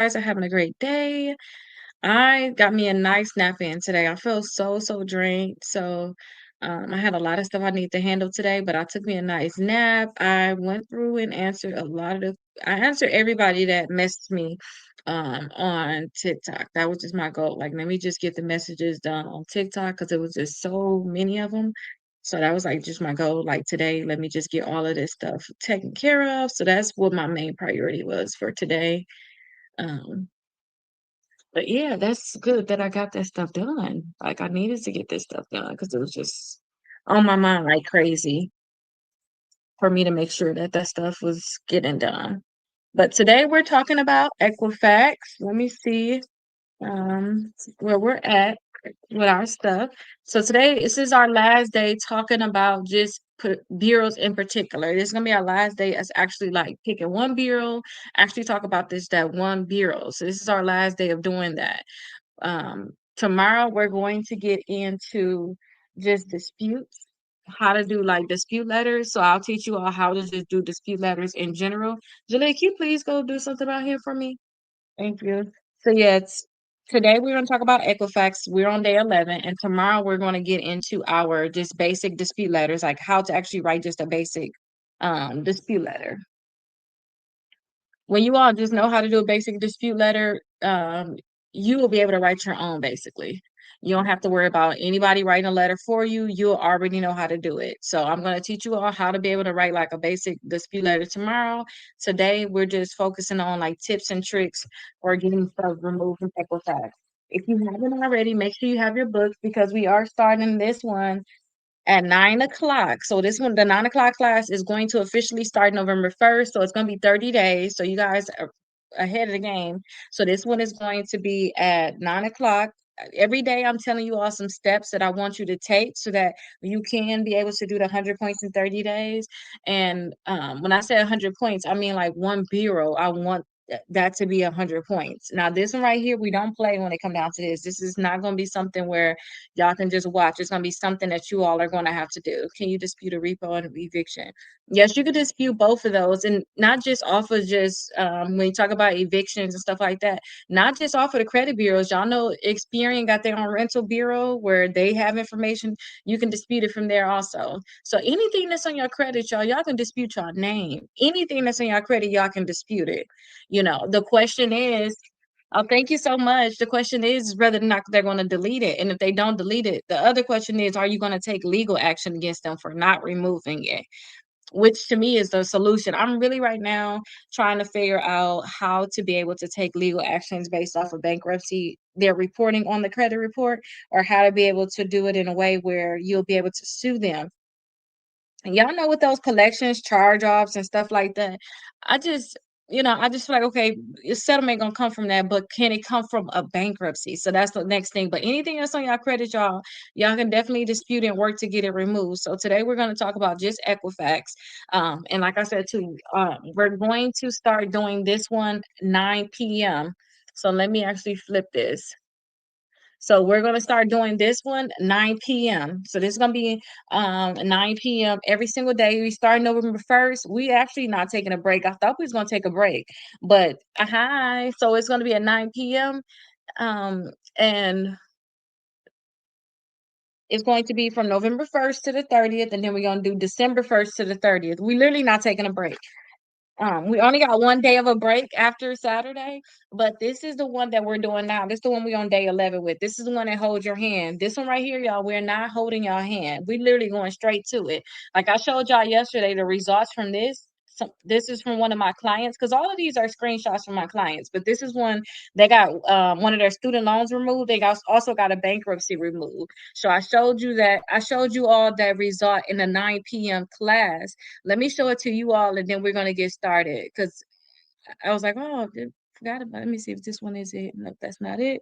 guys are having a great day. I got me a nice nap in today. I feel so drained. I had a lot of stuff I need to handle today, but I took me a nice nap. I went through and answered I answered everybody that messaged me on TikTok. That was just my goal. Like, let me just get the messages done on TikTok because it was just so many of them. So that was like just my goal. Like today, let me just get all of this stuff taken care of. So that's what my main priority was for today. Um, but yeah, that's good that I got that stuff done. Like I needed to get this stuff done because it was just on my mind like crazy for me to make sure that that stuff was getting done. But today we're talking about Equifax. Let me see where we're at with our stuff. So today this is our last day talking about just bureaus in particular. This is gonna be our last day as actually like picking one bureau, actually talk about that one bureau. So this is our last day of doing that. Tomorrow we're going to get into just disputes, how to do like dispute letters. So I'll teach you all how to just do dispute letters in general. Julie, can you please go do something out here for me? Thank you. So yeah, it's today we're going to talk about Equifax. We're on day 11, and tomorrow we're going to get into our just basic dispute letters, like how to actually write just a basic dispute letter. When you all just know how to do a basic dispute letter, you will be able to write your own basically. You don't have to worry about anybody writing a letter for you. You'll already know how to do it. So I'm going to teach you all how to be able to write like a basic dispute letter tomorrow. Today, we're just focusing on like tips and tricks for getting stuff removed from Equifax. If you haven't already, make sure you have your books because we are starting this one at 9 o'clock. So this one, the 9 o'clock class is going to officially start November 1st. So it's going to be 30 days. So you guys are ahead of the game. So this one is going to be at 9 o'clock. Every day, I'm telling you all some steps that I want you to take so that you can be able to do the 100 points in 30 days. And when I say 100 points, I mean like one bureau. I want that to be 100 points. Now, this one right here, we don't play when it come down to this. This is not going to be something where y'all can just watch. It's going to be something that you all are going to have to do. Can you dispute a repo and eviction? Yes, you could dispute both of those, and not just off of just when you talk about evictions and stuff like that. Not just off of the credit bureaus. Y'all know Experian got their own rental bureau where they have information. You can dispute it from there also. So anything that's on your credit, y'all can dispute your name. Anything that's on your credit, y'all can dispute it. The question is, oh, thank you so much. The question is whether or not they're going to delete it. And if they don't delete it, the other question is, are you going to take legal action against them for not removing it? Which to me is the solution. I'm really right now trying to figure out how to be able to take legal actions based off of bankruptcy, their reporting on the credit report, or how to be able to do it in a way where you'll be able to sue them. And y'all know with those collections, charge-offs and stuff like that, I just, I just feel like, okay, your settlement gonna come from that, but can it come from a bankruptcy? So that's the next thing. But anything that's on y'all credit, y'all can definitely dispute and work to get it removed. So today we're gonna talk about just Equifax. And like I said too, we're going to start doing this one 9 p.m. So let me actually flip this. So we're gonna start doing this one 9 p.m. So this is gonna be 9 p.m. every single day. We start November 1st. We actually not taking a break. I thought we was gonna take a break, but hi. So it's gonna be at 9 p.m. And it's going to be from November 1st to the 30th, and then we're gonna do December 1st to the 30th. We literally not taking a break. We only got one day of a break after Saturday, but this is the one that we're doing now. This is the one we're on day 11 with. This is the one that holds your hand. This one right here, y'all, we're not holding y'all hand. We literally going straight to it. Like I showed y'all yesterday, the results from this. So this is from one of my clients because all of these are screenshots from my clients, but this is one they got one of their student loans removed. They also got a bankruptcy removed. So I showed you that. I showed you all that result in the 9 p.m. class. Let me show it to you all, and then we're gonna get started. Because I was like, oh, I forgot about. Let me see if this one is it. No, that's not it.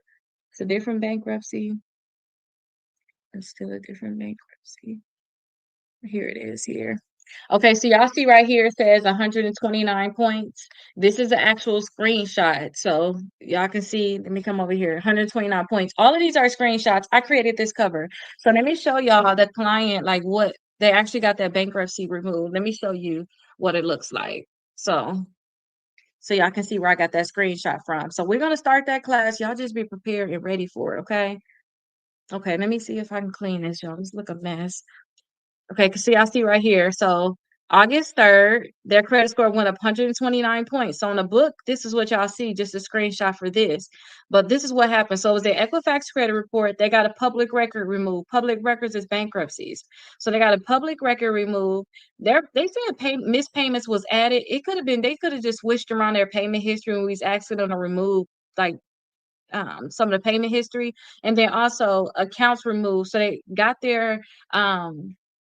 It's a different bankruptcy. It's still a different bankruptcy. Here it is. Here. Okay, so y'all see right here it says 129 points. This is an actual screenshot. So y'all can see, let me come over here, 129 points. All of these are screenshots. I created this cover. So let me show y'all the client, like what they actually got that bankruptcy removed. Let me show you what it looks like. So so y'all can see where I got that screenshot from. So we're gonna start that class. Y'all just be prepared and ready for it, okay? Okay, let me see if I can clean this, y'all. This look a mess. Okay, 'cause see, I see right here. So August 3rd, their credit score went up 129 points. So on the book, this is what y'all see, just a screenshot for this. But this is what happened. So it was the Equifax credit report. They got a public record removed. Public records is bankruptcies. So they got a public record removed. They said missed payments was added. It could have been, they could have just switched around their payment history when we was asking them to remove like some of the payment history, and then also accounts removed. So they got their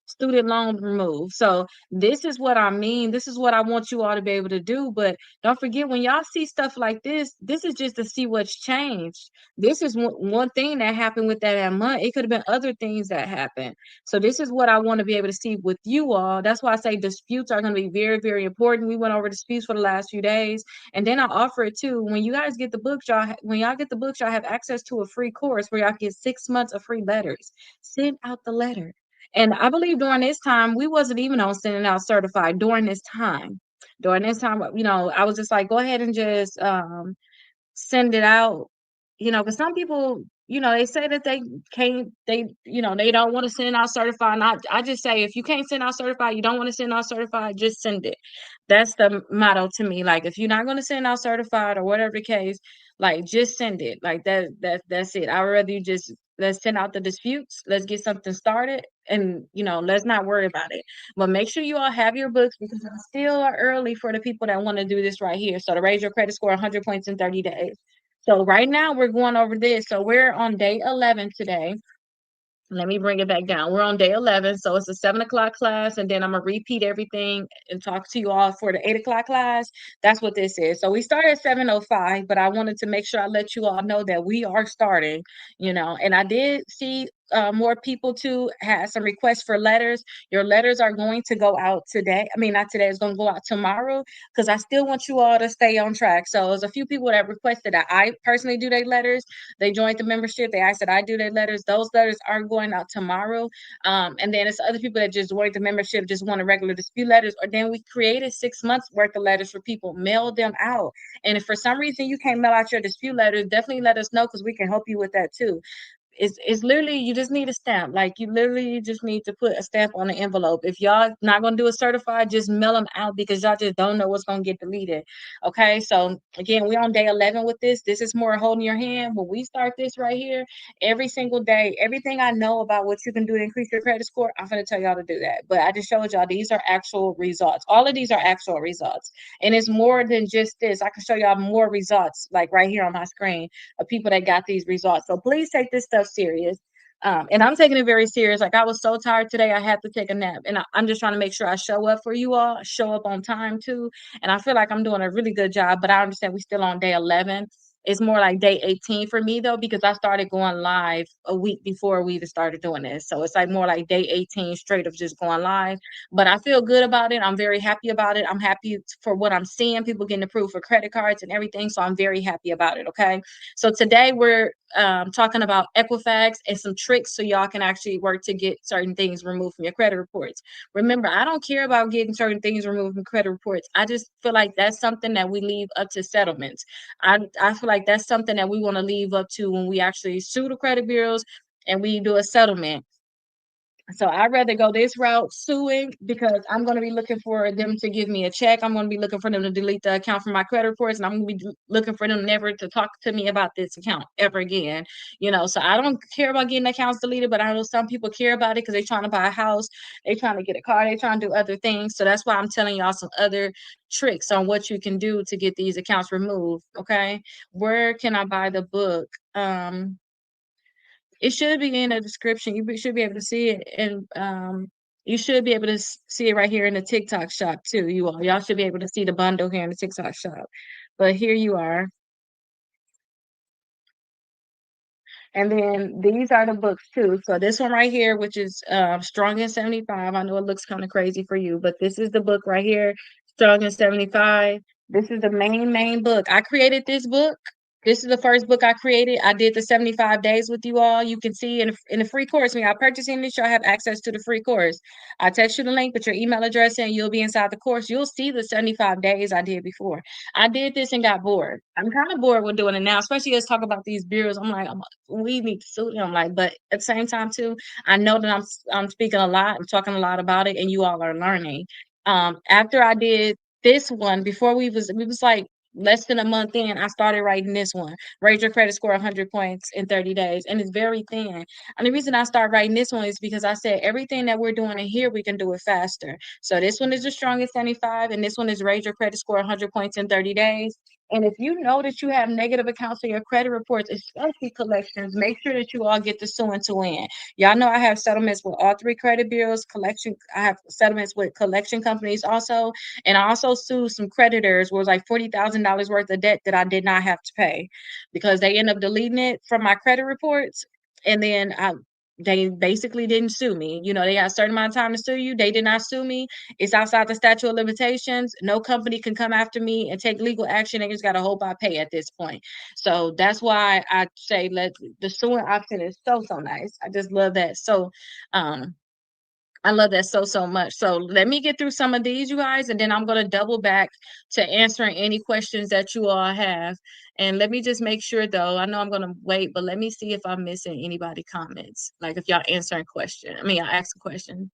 student loan removed. So this is what I mean. This is what I want you all to be able to do. But don't forget, when y'all see stuff like this is just to see what's changed. This is one thing that happened with that month. It could have been other things that happened. So this is what I want to be able to see with you all. That's why I say disputes are going to be very, very important. We went over disputes for the last few days. And then I offer it too. When you guys get the books, when y'all get the books, y'all have access to a free course where y'all get 6 months of free letters. Send out the letter. And I believe during this time, we wasn't even on sending out certified during this time. During this time, I was just like, go ahead and just send it out, because some people, they say that they can't, they don't want to send out certified. And I just say, if you can't send out certified, you don't want to send out certified, just send it. That's the motto to me. Like, if you're not going to send out certified or whatever the case, like, just send it. Like that's it. I'd rather you just, let's send out the disputes. Let's get something started, and let's not worry about it. But make sure you all have your books, because it's still early for the people that want to do this right here. So to raise your credit score 100 points in 30 days. So right now we're going over this. So we're on day 11 today. Let me bring it back down. We're on day 11. So it's a 7 o'clock class. And then I'm going to repeat everything and talk to you all for the 8 o'clock class. That's what this is. So we start at 7:05, but I wanted to make sure I let you all know that we are starting, and I did see more people too had some requests for letters. Your letters are going to go out today. I mean, not today, it's going to go out tomorrow, because I still want you all to stay on track. So there's a few people that requested that I personally do their letters. They joined the membership. They asked that I do their letters. Those letters are going out tomorrow. And then it's other people that just joined the membership, just want a regular dispute letters. Or then we created 6 months worth of letters for people, mail them out. And if for some reason you can't mail out your dispute letters, definitely let us know, because we can help you with that too. It's literally, you just need a stamp. Like, you literally just need to put a stamp on the envelope. If y'all not gonna do a certified, just mail them out, because y'all just don't know what's gonna get deleted. Okay, so again, we're on day 11 with this. This is more holding your hand. When we start this right here, every single day, everything I know about what you can do to increase your credit score, I'm gonna tell y'all to do that. But I just showed y'all these are actual results. All of these are actual results, and it's more than just this. I can show y'all more results, like right here on my screen, of people that got these results. So please take this stuff serious. And I'm taking it very serious. Like, I was so tired today, I had to take a nap. And I'm just trying to make sure I show up for you all, show up on time too. And I feel like I'm doing a really good job, but I understand we still on day 11. It's more like day 18 for me though, because I started going live a week before we even started doing this. So it's like more like day 18 straight of just going live. But I feel good about it. I'm very happy about it. I'm happy for what I'm seeing, people getting approved for credit cards and everything. So I'm very happy about it. Okay. So today we're talking about Equifax and some tricks so y'all can actually work to get certain things removed from your credit reports. Remember, I don't care about getting certain things removed from credit reports. I just feel like that's something that we leave up to settlements. I feel like that's something that we want to leave up to when we actually sue the credit bureaus and we do a settlement. So I'd rather go this route, suing, because I'm going to be looking for them to give me a check. I'm going to be looking for them to delete the account from my credit reports, and I'm going to be looking for them never to talk to me about this account ever again. So I don't care about getting accounts deleted, but I know some people care about it because they're trying to buy a house, they're trying to get a car, they're trying to do other things. So that's why I'm telling y'all some other tricks on what you can do to get these accounts removed. Okay, where can I buy the book? It should be in the description. Should be able to see it, and you should be able to see it right here in the TikTok shop too. Y'all should be able to see the bundle here in the TikTok shop. But here you are. And then these are the books too. So this one right here, which is Strong in 75. I know it looks kind of crazy for you, but this is the book right here, Strong in 75. This is the main book. I created this book This is the first book I created. I did the 75 days with you all. You can see in the free course, when y'all purchasing this, y'all have access to the free course. I text you the link, put your email address in, you'll be inside the course. You'll see the 75 days I did before. I did this and got bored. I'm kind of bored with doing it now, especially as talk about these bureaus. We need to sue them. Like, but at the same time too, I know that I'm speaking a lot, I'm talking a lot about it, and you all are learning. After I did this one, before we was like less than a month in, I started writing this one. Raise your credit score 100 points in 30 days. And it's very thin. And the reason I started writing this one is because I said everything that we're doing in here, we can do it faster. So this one is the strongest 75, and this one is raise your credit score 100 points in 30 days. And if you know that you have negative accounts on your credit reports, especially collections, make sure that you all get the suing to win. Y'all know I have settlements with all three credit bureaus, collection. I have settlements with collection companies also. And I also sued some creditors where it was like $40,000 worth of debt that I did not have to pay because they end up deleting it from my credit reports. And then they basically didn't sue me. You know, they got a certain amount of time to sue you. They did not sue me. It's outside the statute of limitations. No company can come after me and take legal action. They just got to hope I pay at this point. So that's why I say let the suing option is so nice. I just love that. So I love that so much. So let me get through some of these, you guys, and then I'm going to double back to answering any questions that you all have. And let me just make sure, though, I know I'm going to wait, but let me see if I'm missing anybody comments. Like if y'all answering question. I mean, I ask a question.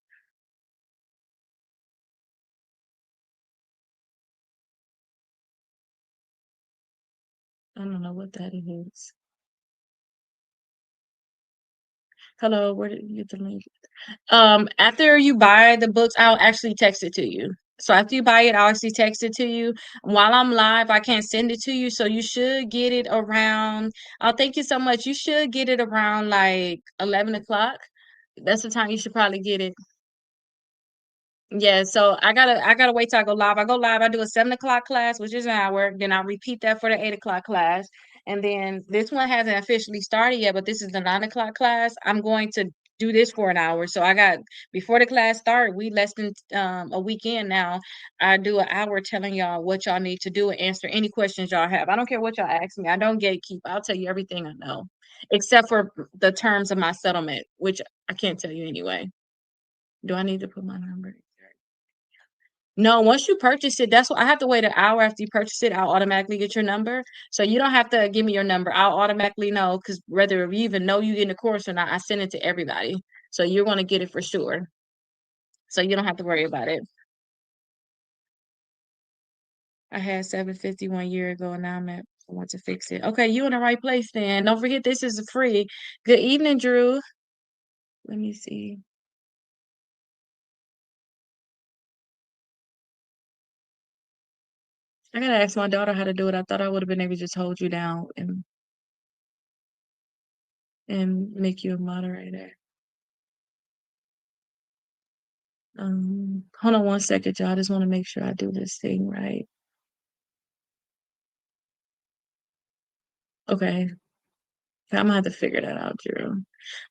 I don't know what that is. Hello, where did you get the link? After you buy the books, I'll actually text it to you. So after you buy it, I'll actually text it to you. While I'm live, I can't send it to you. So you should get it around, oh, thank you so much. You should get it around like 11 o'clock. That's the time you should probably get it. Yeah, so I gotta wait till I go live. I go live, I do a 7 o'clock class, which is an hour. Then I repeat that for the 8 o'clock class. And then this one hasn't officially started yet, but this is the 9 o'clock class. I'm going to do this for an hour. So I got before the class start, we less than a weekend now. I do an hour telling y'all what y'all need to do and answer any questions y'all have. I don't care what y'all ask me. I don't gatekeep. I'll tell you everything I know, except for the terms of my settlement, which I can't tell you anyway. Do I need to put my number? No, once you purchase it, that's what I have to wait an hour after you purchase it. I'll automatically get your number. So you don't have to give me your number. I'll automatically know because whether you even know you get in the course or not, I send it to everybody. So you're going to get it for sure. So you don't have to worry about it. I had 750 1 year ago and now I want to fix it. Okay, you in the right place then. Don't forget this is free. Good evening, Drew. Let me see. I gotta ask my daughter how to do it. I thought I would have been able to just hold you down and make you a moderator. Hold on one second, y'all. I just want to make sure I do this thing right. Okay. I'm gonna have to figure that out, Drew.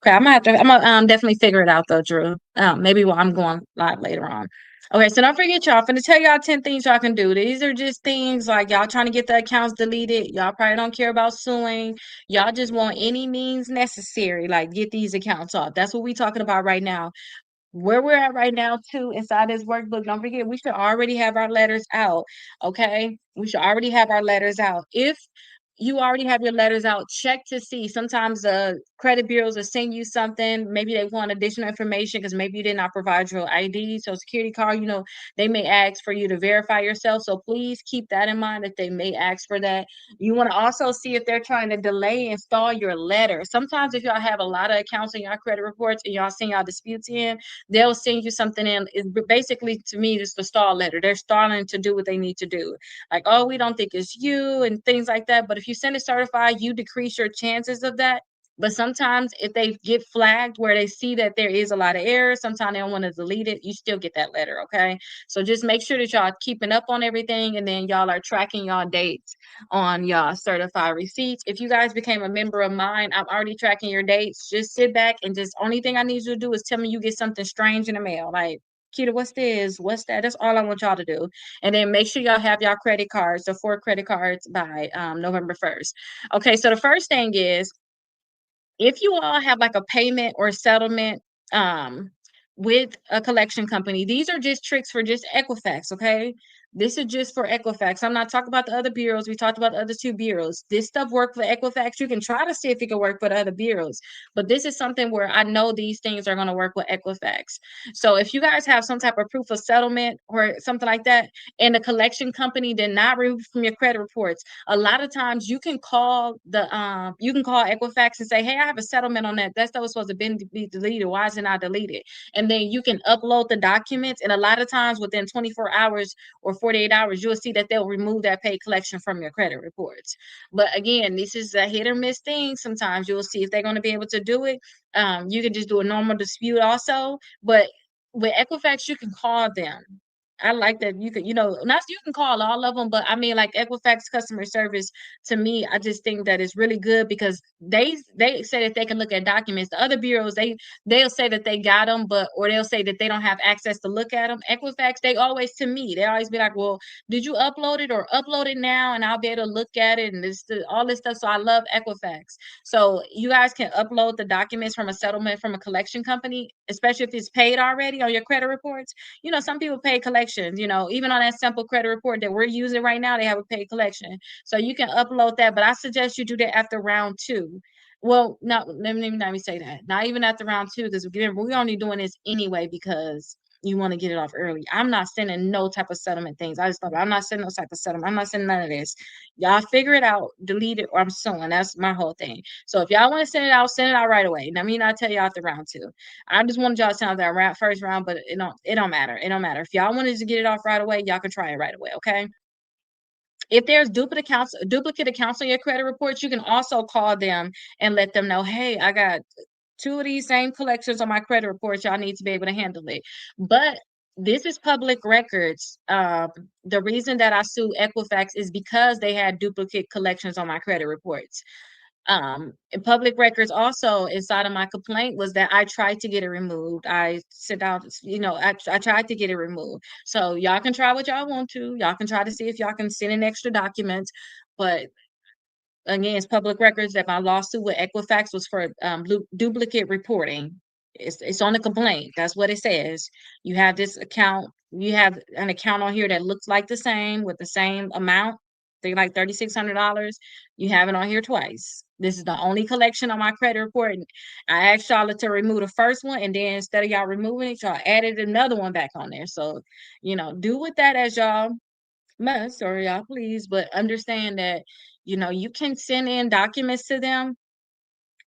Okay, I'm gonna definitely figure it out though, Drew. Maybe while I'm going live later on. Okay, so don't forget y'all. I'm gonna tell y'all 10 things y'all can do. These are just things like y'all trying to get the accounts deleted. Y'all probably don't care about suing. Y'all just want any means necessary, like get these accounts off. That's what we talking about right now. Where we're at right now too inside this workbook, don't forget we should already have our letters out. Okay, we should already have our letters out. If you already have your letters out, check to see. Sometimes the credit bureaus will send you something. Maybe they want additional information because maybe you did not provide your ID, so security card. You know, they may ask for you to verify yourself. So please keep that in mind that they may ask for that. You want to also see if they're trying to delay and stall your letter. Sometimes if y'all have a lot of accounts in your credit reports and y'all send y'all disputes in, they'll send you something in. It's basically to me, it's the stall letter. They're stalling to do what they need to do. Like, oh, we don't think it's you and things like that. But if you send it certified, you decrease your chances of that. But sometimes if they get flagged where they see that there is a lot of errors, sometimes they don't want to delete it, you still get that letter, okay? So just make sure that y'all keeping up on everything and then y'all are tracking y'all dates on y'all certified receipts. If you guys became a member of mine, I'm already tracking your dates. Just sit back and just only thing I need you to do is tell me you get something strange in the mail. Like Kita, what's this? What's that? That's all I want y'all to do. And then make sure y'all have y'all credit cards, the 4 credit cards by November 1st. Okay, so the first thing is if you all have like a payment or settlement um with a collection company, these are just tricks for just Equifax, okay? This is just for Equifax. I'm not talking about the other bureaus. We talked about the other two bureaus. This stuff worked for Equifax. You can try to see if it can work for the other bureaus, but this is something where I know these things are going to work with Equifax. So if you guys have some type of proof of settlement or something like that, and the collection company did not remove from your credit reports, a lot of times you can call Equifax and say, hey, I have a settlement on that. That stuff was supposed to be deleted. Why is it not deleted? And then you can upload the documents. And a lot of times within 24 hours or 48 hours, you'll see that they'll remove that paid collection from your credit reports. But again, this is a hit or miss thing. Sometimes you'll see if they're going to be able to do it. You can just do a normal dispute also. But with Equifax, you can call them. I like that you could, not you can call all of them, but I mean, like Equifax customer service, to me, I just think that it's really good because they say that they can look at documents. The other bureaus, they'll say that they got them, or they'll say that they don't have access to look at them. Equifax, they always be like, well, did you upload it or upload it now, and I'll be able to look at it and all this stuff. So I love Equifax. So you guys can upload the documents from a settlement from a collection company, especially if it's paid already on your credit reports. Some people pay collections, even on that simple credit report that we're using right now, they have a paid collection. So you can upload that, but I suggest you do that after round two. Well, not let me say that. Not even after round two, because we're only doing this anyway because you want to get it off early. I'm not sending no type of settlement things. I'm not sending no type of settlement. I'm not sending none of this. Y'all figure it out, delete it, or I'm suing. That's my whole thing. So if y'all want to send it out right away. Now, me not tell y'all after round two. I just wanted y'all to sound that first round, but it don't matter. It don't matter. If y'all wanted to get it off right away, y'all can try it right away. Okay. If there's duplicate accounts on your credit reports, you can also call them and let them know, hey, I got two of these same collections on my credit reports. Y'all need to be able to handle it. But this is public records. The reason that I sue Equifax is because they had duplicate collections on my credit reports. In public records also inside of my complaint was that I tried to get it removed. I sent out, I tried to get it removed. So y'all can try what y'all want to. Y'all can try to see if y'all can send in extra documents. But again, it's public records that my lawsuit with Equifax was for duplicate reporting. It's on the complaint. That's what it says. You have this account. You have an account on here that looks like the same with the same amount. They like $3,600. You have it on here twice. This is the only collection on my credit report. And I asked y'all to remove the first one, and then instead of y'all removing it, y'all added another one back on there. So, do with that as y'all must or y'all please, but understand that you can send in documents to them.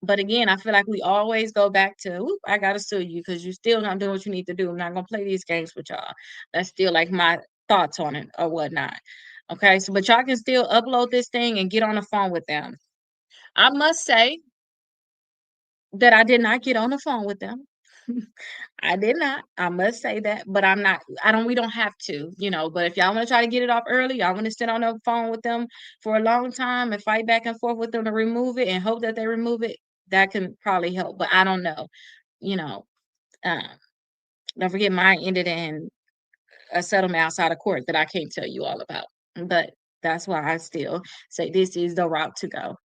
But again, I feel like we always go back to, "Oop, I gotta sue you because you still not doing what you need to do. I'm not gonna play these games with y'all." That's still like my thoughts on it or whatnot. Okay, so but y'all can still upload this thing and get on the phone with them. I must say that I did not get on the phone with them. I did not. I must say that, but we don't have to, but if y'all want to try to get it off early, y'all want to sit on the phone with them for a long time and fight back and forth with them to remove it and hope that they remove it, that can probably help. But I don't know. You know, um, don't forget mine ended in a settlement outside of court that I can't tell you all about. But that's why I still say this is the route to go.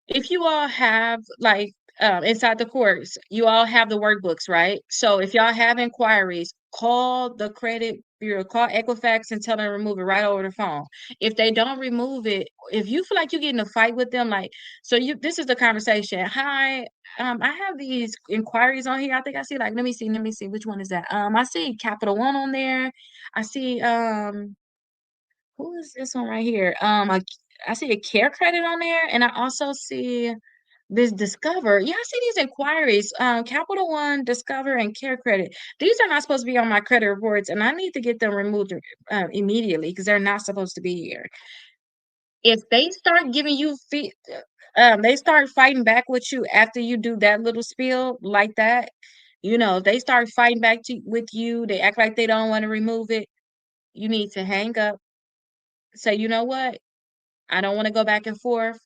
If you all have like inside the course, you all have the workbooks, right? So if y'all have inquiries, call the credit bureau, call Equifax and tell them to remove it right over the phone. If they don't remove it, if you feel like you get in a fight with them, like this is the conversation. Hi, I have these inquiries on here. I think I see like let me see which one is that. I see Capital One on there. I see who is this one right here? I see a care credit on there, and I also see this Discover. Yeah, I see these inquiries. Capital One, Discover, and Care Credit. These are not supposed to be on my credit reports, and I need to get them removed immediately because they're not supposed to be here. If they start giving you they start fighting back with you after you do that little spiel like that. If they start fighting back with you, they act like they don't want to remove it. You need to hang up. Say, you know what? I don't want to go back and forth.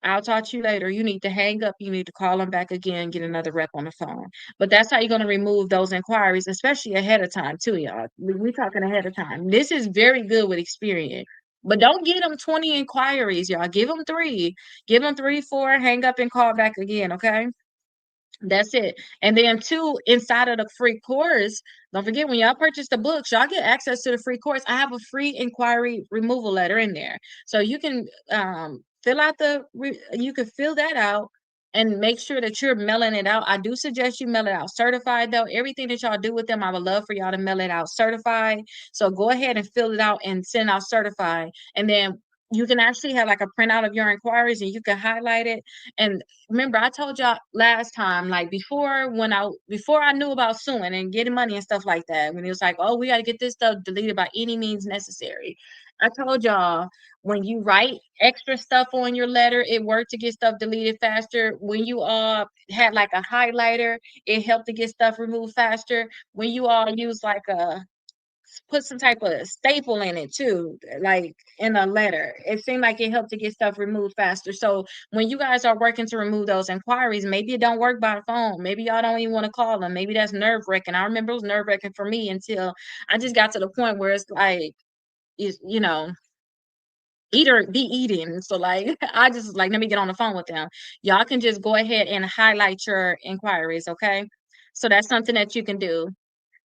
I'll talk to you later. You need to hang up. You need to call them back again, get another rep on the phone. But that's how you're going to remove those inquiries, especially ahead of time, too, y'all. We talking ahead of time. This is very good with experience. But don't give them 20 inquiries, y'all. Give them three. Give them three, four, hang up and call back again, okay? That's it. And then two, inside of the free course, don't forget when y'all purchase the books, y'all get access to the free course. I have a free inquiry removal letter in there. So you can fill out you can fill that out and make sure that you're mailing it out. I do suggest you mail it out certified though. Everything that y'all do with them, I would love for y'all to mail it out certified. So go ahead and fill it out and send out certified. And then you can actually have like a printout of your inquiries and you can highlight it. And remember, I told y'all last time, like before I knew about suing and getting money and stuff like that, when it was like, oh, we got to get this stuff deleted by any means necessary. I told y'all when you write extra stuff on your letter, it worked to get stuff deleted faster. When you had like a highlighter, it helped to get stuff removed faster. When you all use like a put some type of staple in it too, like in a letter. It seemed like it helped to get stuff removed faster. So when you guys are working to remove those inquiries, maybe it don't work by the phone. Maybe y'all don't even want to call them. Maybe that's nerve wracking. I remember it was nerve wracking for me until I just got to the point where it's like, you know, eat or be eating. So like I just like let me get on the phone with them. Y'all can just go ahead and highlight your inquiries, okay? So that's something that you can do.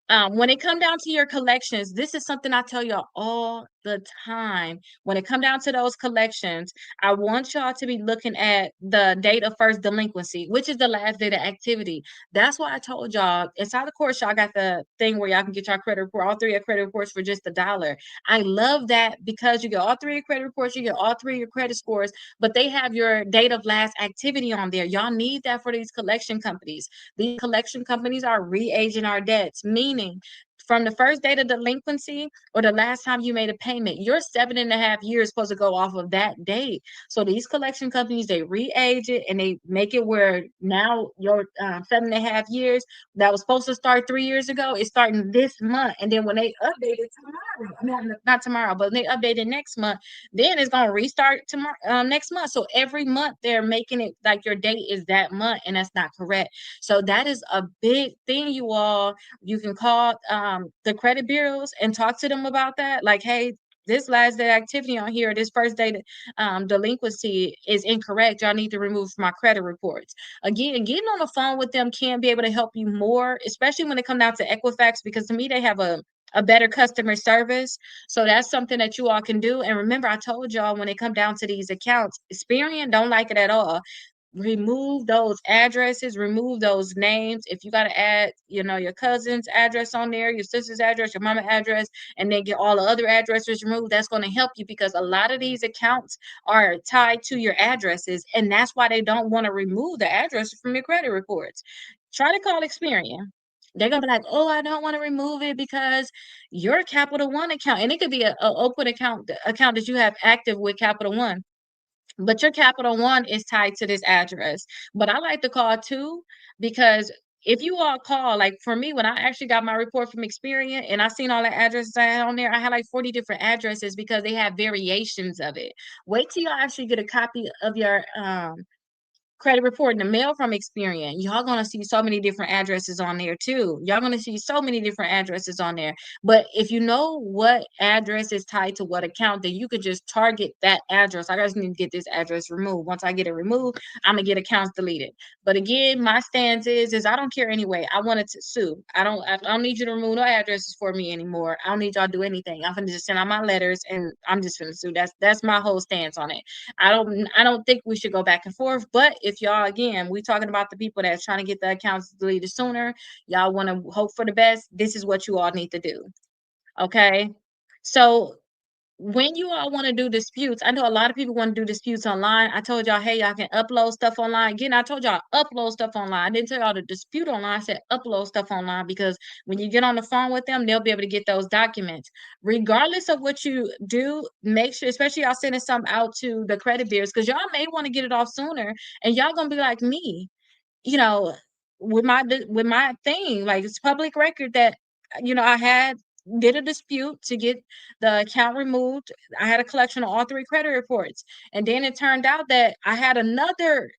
When it come down to your collections, this is something I tell y'all all the time. When it come down to those collections, I want y'all to be looking at the date of first delinquency, which is the last day of activity. That's why I told y'all inside the course, y'all got the thing where y'all can get your credit report, all three of your credit reports for just $1. I love that because you get all three of your credit reports, you get all three of your credit scores, but they have your date of last activity on there. Y'all need that for these collection companies. These collection companies are re-aging our debts, meaning from the first date of delinquency or the last time you made a payment, your 7.5 years supposed to go off of that date. So these collection companies, they re-age it and they make it where now your 7.5 years that was supposed to start 3 years ago is starting this month. And then when they update it tomorrow, not tomorrow, but when they update it next month, then it's gonna restart tomorrow next month. So every month they're making it like your date is that month, and that's not correct. So that is a big thing, you all. You can call the credit bureaus and talk to them about that. Like, hey, this last day activity on here, this first day delinquency is incorrect. Y'all need to remove my credit reports. Again, getting on the phone with them can be able to help you more, especially when it comes down to Equifax, because to me they have a better customer service. So that's something that you all can do. And remember, I told y'all when it come down to these accounts, Experian don't like it at all. Remove those addresses, remove those names. If you got to add, your cousin's address on there, your sister's address, your mama address, and then get all the other addresses removed, that's going to help you because a lot of these accounts are tied to your addresses, and that's why they don't want to remove the addresses from your credit reports. Try to call Experian. They're gonna be like, oh, I don't want to remove it because your Capital One account, and it could be a open account that you have active with Capital One, but your Capital One is tied to this address. But I like to call too because if you all call, like for me, when I actually got my report from Experian and I seen all the addresses I had on there, I had like 40 different addresses because they have variations of it. Wait till y'all actually get a copy of your credit report in the mail from Experian. Y'all gonna see so many different addresses on there too. Y'all gonna see so many different addresses on there. But if you know what address is tied to what account, then you could just target that address. I just need to get this address removed. Once I get it removed, I'm gonna get accounts deleted. But again, my stance is I don't care anyway. I wanted to sue. I don't need you to remove no addresses for me anymore. I don't need y'all to do anything. I'm gonna just send out my letters and I'm just gonna sue. That's my whole stance on it. I don't think we should go back and forth. But if y'all, again, we talking about the people that's trying to get the accounts deleted sooner, y'all want to hope for the best, this is what you all need to do. Okay. So when you all want to do disputes, I know a lot of people want to do disputes online. I told y'all, hey, y'all can upload stuff online. Again, I told y'all upload stuff online. I didn't tell y'all to dispute online. I said upload stuff online because when you get on the phone with them, they'll be able to get those documents. Regardless of what you do, make sure, especially y'all sending something out to the credit bureaus, because y'all may want to get it off sooner, and y'all gonna be like me, you know, with my thing, like it's public record that I had did a dispute to get the account removed. I had a collection of all three credit reports. And then it turned out that I had another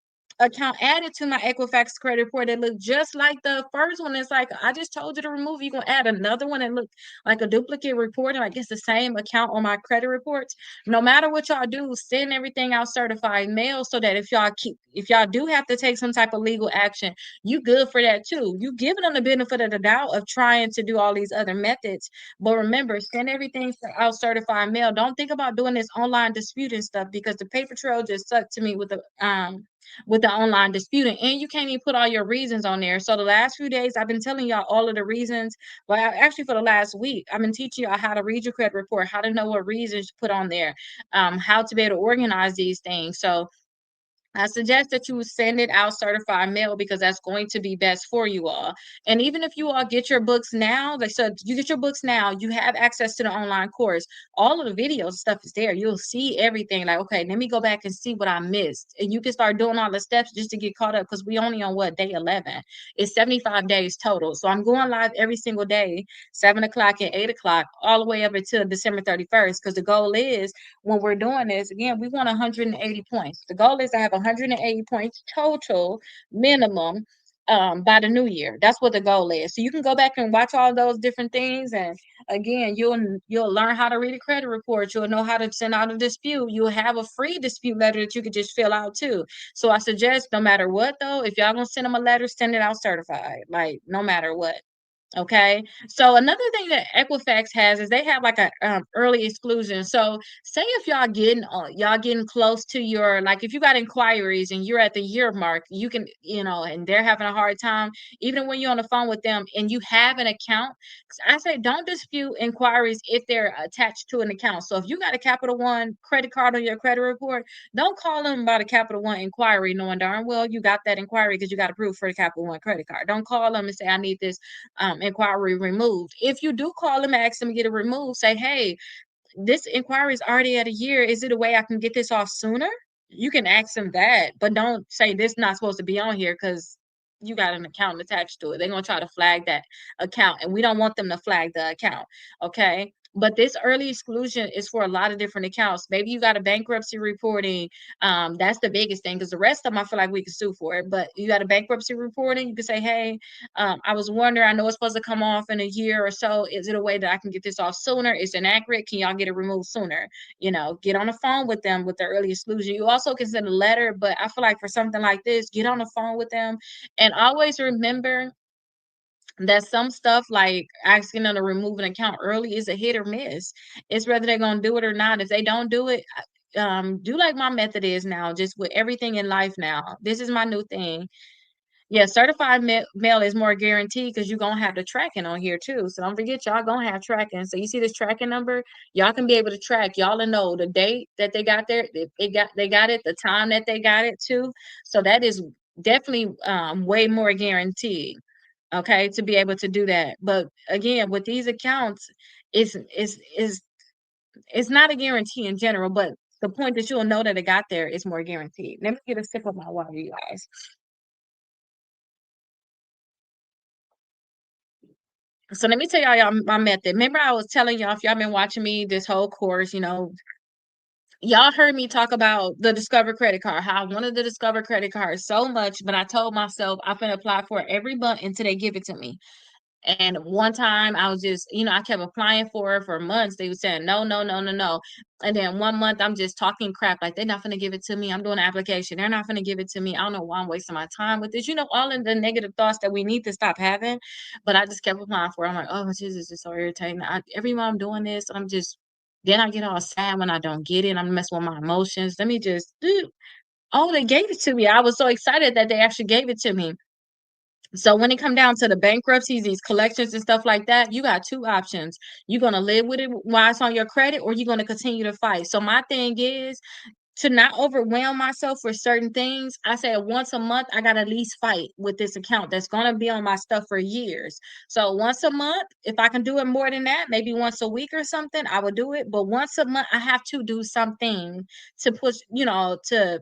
account added to my Equifax credit report that looked just like the first one. It's like, I just told you to remove it. You're gonna add another one and look like a duplicate report, and I guess the same account on my credit reports. No matter what y'all do, send everything out certified mail so that if y'all do have to take some type of legal action, you good for that too. You giving them the benefit of the doubt of trying to do all these other methods. But remember, send everything out certified mail. Don't think about doing this online disputing stuff, because the paper trail just sucked to me with the online disputing, and you can't even put all your reasons on there. So the last few days I've been telling y'all all of the reasons, but actually for the last week I've been teaching y'all how to read your credit report, how to know what reasons to put on there, how to be able to organize these things. So I suggest that you send it out certified mail, because that's going to be best for you all. And even if you all get your books now, like so you get your books now, you have access to the online course. All of the videos stuff is there. You'll see everything. Like, okay, let me go back and see what I missed. And you can start doing all the steps just to get caught up, because we only on what, day 11. It's 75 days total. So I'm going live every single day, 7 o'clock and 8 o'clock, all the way up until December 31st. Because the goal is, when we're doing this, again, we want 180 points. The goal is to have 180 points total minimum by the new year. That's what the goal is. So you can go back and watch all those different things, and again, you'll learn how to read a credit report. You'll know how to send out a dispute. You'll have a free dispute letter that you could just fill out too. So I suggest, no matter what though, if y'all gonna send them a letter, send it out certified. Like, no matter what. Okay. So another thing that Equifax has is they have like a early exclusion. So say if y'all getting close to your, like, if you got inquiries and you're at the year mark, you can, and they're having a hard time, even when you're on the phone with them and you have an account. I say don't dispute inquiries if they're attached to an account. So if you got a Capital One credit card on your credit report, don't call them about a Capital One inquiry, knowing darn well you got that inquiry because you got approved for the Capital One credit card. Don't call them and say, I need this inquiry removed. If you do call them and ask them to get it removed, say, hey, this inquiry is already at a year. Is it a way I can get this off sooner? You can ask them that, but don't say this not supposed to be on here because you got an account attached to it. They're gonna try to flag that account, and we don't want them to flag the account. Okay. But this early exclusion is for a lot of different accounts. Maybe you got a bankruptcy reporting. That's the biggest thing, because the rest of them I feel like we can sue for it. But you got a bankruptcy reporting, you can say, hey, I was wondering, I know it's supposed to come off in a year or so. Is it a way that I can get this off sooner? Is it inaccurate? Can y'all get it removed sooner? Get on the phone with them with the early exclusion. You also can send a letter, but I feel like for something like this, get on the phone with them, and always remember that some stuff like asking them to remove an account early is a hit or miss. It's whether they're gonna do it or not. If they don't do it, do like my method is now, just with everything in life now. This is my new thing. Yeah, certified mail is more guaranteed because you're gonna have the tracking on here too. So don't forget, y'all gonna have tracking. So you see this tracking number, y'all can be able to track. Y'all to know the date that they got there, they got it, the time that they got it too. So that is definitely way more guaranteed. Okay, to be able to do that. But again, with these accounts, it's it's not a guarantee in general, but the point that you'll know that it got there is more guaranteed. Let me get a sip of my water, you guys. So let me tell y'all my method. Remember, I was telling y'all, if y'all been watching me this whole course, y'all heard me talk about the Discover credit card, how I wanted the Discover credit card so much, but I told myself I'm gonna apply for it every month until they give it to me. And one time I was just, I kept applying for it for months. They were saying no, no, no, no, no. And then one month I'm just talking crap, like they're not gonna give it to me. I'm doing an application. They're not gonna give it to me. I don't know why I'm wasting my time with this. All of the negative thoughts that we need to stop having. But I just kept applying for it. I'm like, oh Jesus, it's so irritating. Every month I'm doing this, I'm just then I get all sad when I don't get it. I'm messing with my emotions. Let me just oh, they gave it to me. I was so excited that they actually gave it to me. So when it come down to the bankruptcies, these collections and stuff like that, you got two options. You're gonna live with it while it's on your credit, or you're gonna continue to fight. So my thing is to not overwhelm myself for certain things. I said once a month, I gotta at least fight with this account that's gonna be on my stuff for years. So once a month, if I can do it more than that, maybe once a week or something, I would do it. But once a month, I have to do something to push, to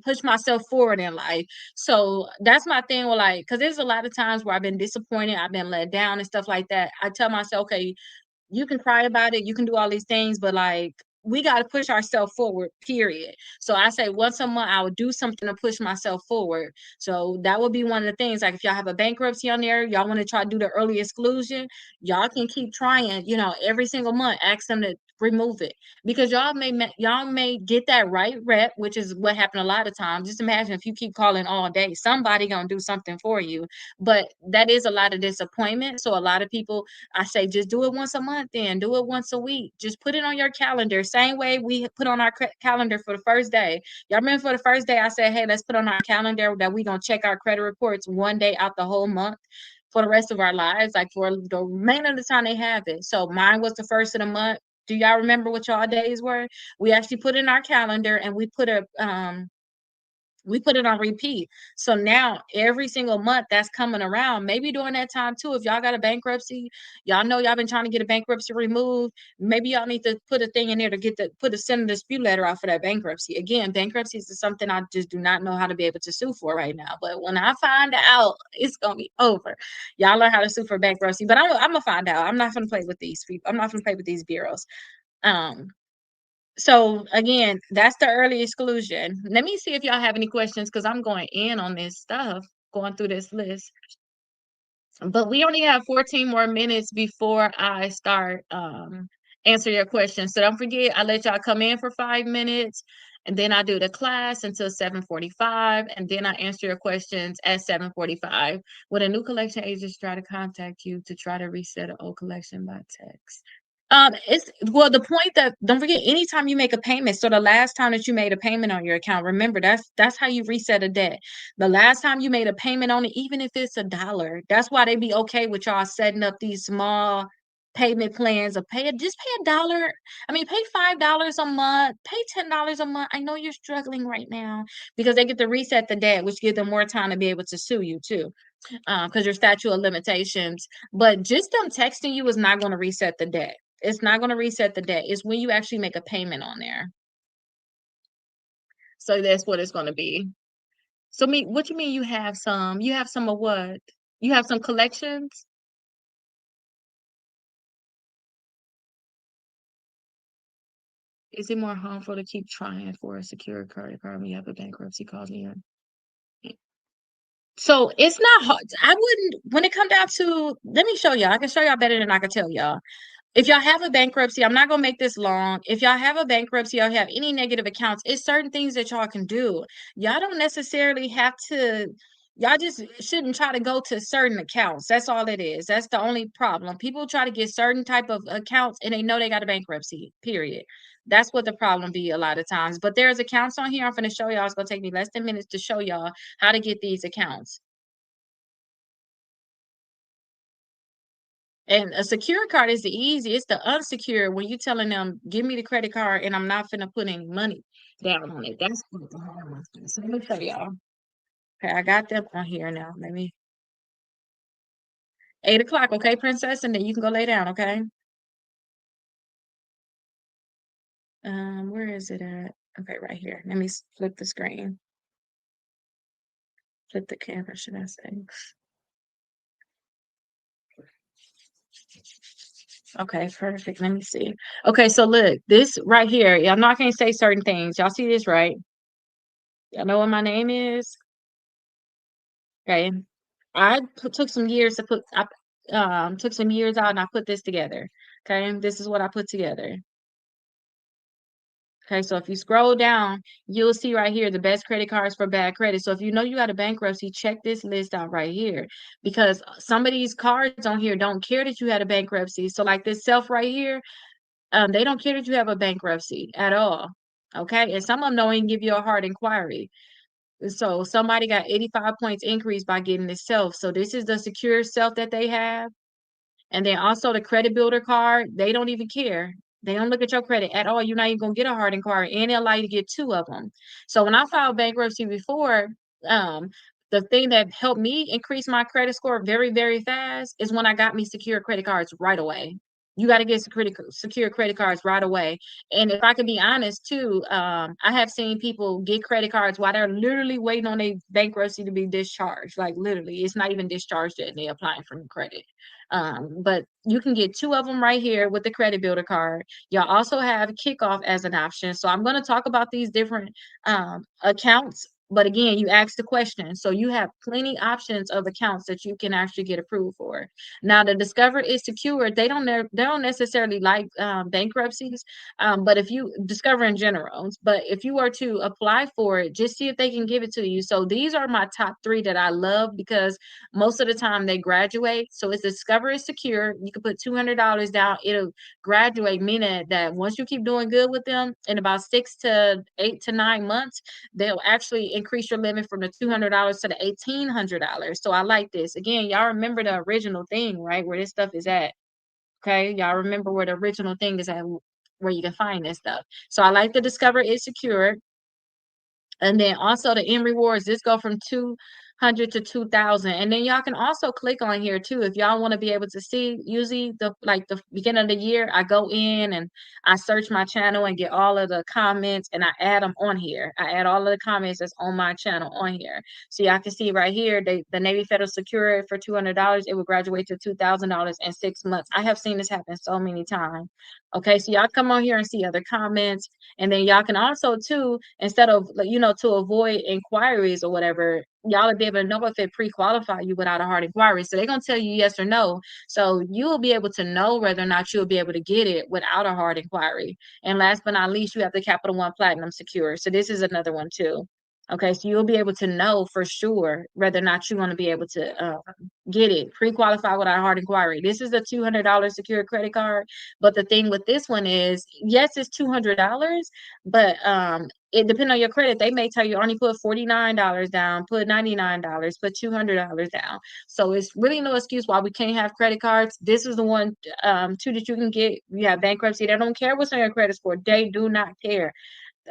push myself forward in life. So that's my thing with like, because there's a lot of times where I've been disappointed, I've been let down and stuff like that. I tell myself, okay, you can cry about it, you can do all these things, but like we got to push ourselves forward, period. So I say once a month I would do something to push myself forward. So that would be one of the things. Like if y'all have a bankruptcy on there, y'all want to try to do the early exclusion, y'all can keep trying, every single month, ask them to remove it, because y'all may get that right rep, which is what happened a lot of times. Just imagine if you keep calling all day, somebody gonna do something for you. But that is a lot of disappointment. So a lot of people, I say, just do it once a month, then do it once a week. Just put it on your calendar. Same way we put on our calendar for the first day. Y'all remember for the first day, I said, hey, let's put on our calendar that we're going to check our credit reports one day out the whole month for the rest of our lives, like for the remainder of the time they have it. So mine was the first of the month. Do y'all remember what y'all days were? We actually put in our calendar and we put it on repeat. So now every single month that's coming around, maybe during that time too, if y'all got a bankruptcy, y'all know y'all been trying to get a bankruptcy removed. Maybe y'all need to put a thing in there to send a dispute letter out for that bankruptcy. Again, bankruptcy is something I just do not know how to be able to sue for right now. But when I find out, it's gonna be over. Y'all learn how to sue for bankruptcy. But I'm gonna find out. I'm not gonna play with these people. I'm not gonna play with these bureaus. Um, so again, that's the early exclusion. Let me see if y'all have any questions because I'm going in on this stuff, going through this list. But we only have 14 more minutes before I start answer your questions. So don't forget, I let y'all come in for 5 minutes, and then I do the class until 7:45, and then I answer your questions at 7:45. When a new collection agent try to contact you to try to reset an old collection by text. It's well, the point that don't forget, anytime you make a payment, so the last time that you made a payment on your account, remember that's how you reset a debt. The last time you made a payment on it, even if it's $1, that's why they be okay with y'all setting up these small payment plans of just pay $1. I mean, pay $5 a month, pay $10 a month. I know you're struggling right now because they get to reset the debt, which give them more time to be able to sue you too, because your statute of limitations. But just them texting you is not going to reset the debt. It's not going to reset the debt. It's when you actually make a payment on there. So that's what it's going to be. So what you mean you have some? You have some of what? You have some collections? Is it more harmful to keep trying for a secure credit card when you have a bankruptcy causing you? So it's not hard. I wouldn't, when it come down to, let me show y'all. I can show y'all better than I can tell y'all. If y'all have a bankruptcy, I'm not gonna make this long. If y'all have a bankruptcy or have any negative accounts, it's certain things that y'all can do. Y'all don't necessarily have to, y'all just shouldn't try to go to certain accounts. That's all it is. That's the only problem. People try to get certain type of accounts and they know they got a bankruptcy, period. That's what the problem be a lot of times. But there's accounts on here. I'm gonna show y'all. It's gonna take me less than minutes to show y'all how to get these accounts. And a secure card is the easy. It's the unsecure when you telling them, give me the credit card and I'm not finna put any money down on it. That's what the hard ones do. So let me show y'all. Okay, I got them on here now. Let me 8 o'clock, okay, princess, and then you can go lay down, okay? Where is it at? Okay, right here. Let me flip the screen. Flip the camera, should I say? Okay, perfect. Let me see. Okay, so look, this right here. I'm not gonna say certain things. Y'all see this, right? Y'all know what my name is? Okay. Took some years to I took some years out and I put this together. Okay. This is what I put together. Okay. So if you scroll down, you'll see right here the best credit cards for bad credit. So if you know you got a bankruptcy, check this list out right here because some of these cards on here don't care that you had a bankruptcy. So like this self right here, they don't care that you have a bankruptcy at all. Okay. And some of them don't even give you a hard inquiry. So somebody got 85 points increase by getting this self. So this is the secure self that they have. And then also the credit builder card, they don't even care. They don't look at your credit at all. You're not even gonna get a hard inquiry, and they allow you to get two of them. So when I filed bankruptcy before, um, the thing that helped me increase my credit score very, very fast is when I got me secure credit cards right away. You got to get secure credit cards right away. And if I could be honest too, I have seen people get credit cards while they're literally waiting on a bankruptcy to be discharged. Like literally, it's not even discharged yet, and they're applying for new credit. But you can get two of them right here with the credit builder card. Y'all also have kickoff as an option. So I'm going to talk about these different accounts. But again, you asked the question. So you have plenty options of accounts that you can actually get approved for. Now, the Discover is secure. They don't necessarily like bankruptcies, but if you Discover in general, but if you were to apply for it, just see if they can give it to you. So these are my top three that I love because most of the time they graduate. So it's Discover is secure. You can put $200 down. It'll graduate, meaning that once you keep doing good with them, in about 6 to 8 to 9 months, they'll actually increase your limit from the $200 to the $1,800. So I like this. Again, y'all remember the original thing, right? Where this stuff is at. Okay. Y'all remember where the original thing is at, where you can find this stuff. So I like the Discover is secure. And then also the end rewards, this go from 200 to 2,000. And then y'all can also click on here too. If y'all want to be able to see, usually the beginning of the year, I go in and I search my channel and get all of the comments and I add them on here. I add all of the comments that's on my channel on here. So y'all can see right here, the Navy Federal Secure for $200, it will graduate to $2,000 in 6 months. I have seen this happen so many times. Okay, so y'all come on here and see other comments. And then y'all can also too, instead of to avoid inquiries or whatever, y'all will be able to know if it pre-qualify you without a hard inquiry. So they're gonna tell you yes or no. So you will be able to know whether or not you'll be able to get it without a hard inquiry. And last but not least, you have the Capital One Platinum Secure. So this is another one too. Okay, so you'll be able to know for sure whether or not you want to be able to get it pre-qualify without a hard inquiry. This is a $200 secure credit card, but the thing with this one is, yes, it's $200, but it depends on your credit. They may tell you only put $49 down, put $99, put $200 down. So it's really no excuse why we can't have credit cards. This is the one too that you can get. You have bankruptcy. They don't care what's on your credit score. They do not care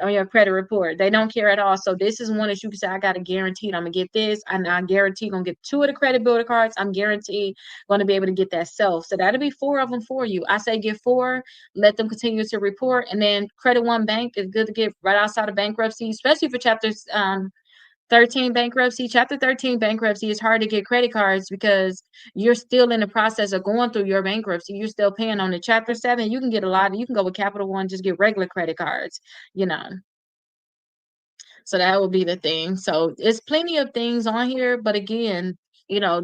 on your credit report. They don't care at all. So this is one that you can say, I got a guaranteed I'm gonna get this, and I guarantee gonna get two of the credit builder cards. I'm guaranteed gonna be able to get that self. So that'll be four of them for you. I say get four, let them continue to report, and then Credit One Bank is good to get right outside of bankruptcy, especially for chapters 13 bankruptcy. Chapter 13 bankruptcy is hard to get credit cards because you're still in the process of going through your bankruptcy. You're still paying on it. Chapter 7, you can get a lot. You can go with Capital One, just get regular credit cards, you know. So that would be the thing. So it's plenty of things on here, but again,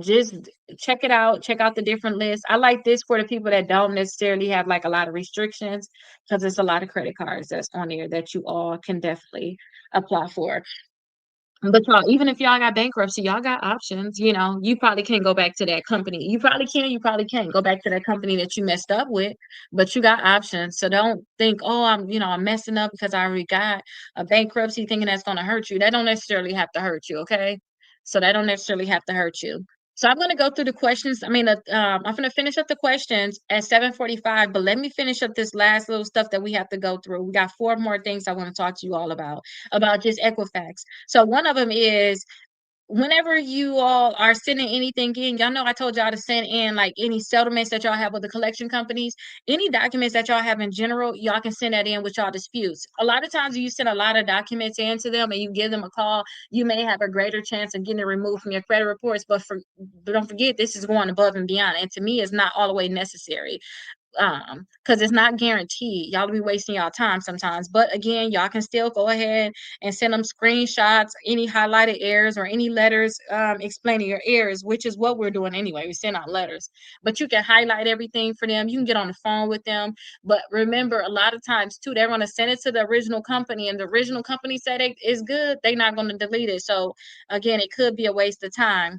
just check it out. Check out the different lists. I like this for the people that don't necessarily have like a lot of restrictions, because it's a lot of credit cards that's on here that you all can definitely apply for. But y'all, even if y'all got bankruptcy, y'all got options. You probably can't go back to that company. You probably can, you probably can't go back to that company that you messed up with, but you got options. So don't think, oh, I'm messing up because I already got a bankruptcy, thinking that's going to hurt you. That don't necessarily have to hurt you. Okay. So that don't necessarily have to hurt you. So I'm going to go through the questions. I'm going to finish up the questions at 7:45, but let me finish up this last little stuff that we have to go through. We got four more things I want to talk to you all about just Equifax. So one of them is, whenever you all are sending anything in, y'all know I told y'all to send in like any settlements that y'all have with the collection companies, any documents that y'all have in general, y'all can send that in with y'all disputes. A lot of times you send a lot of documents in to them and you give them a call, you may have a greater chance of getting it removed from your credit reports, but don't forget, this is going above and beyond. And to me, it's not all the way necessary, because it's not guaranteed. Y'all be wasting y'all time sometimes. But again, y'all can still go ahead and send them screenshots, any highlighted errors or any letters explaining your errors, which is what we're doing anyway. We send out letters, but you can highlight everything for them. You can get on the phone with them. But remember, a lot of times too, they're going to send it to the original company, and the original company said it is good. They're not going to delete it. So again, it could be a waste of time.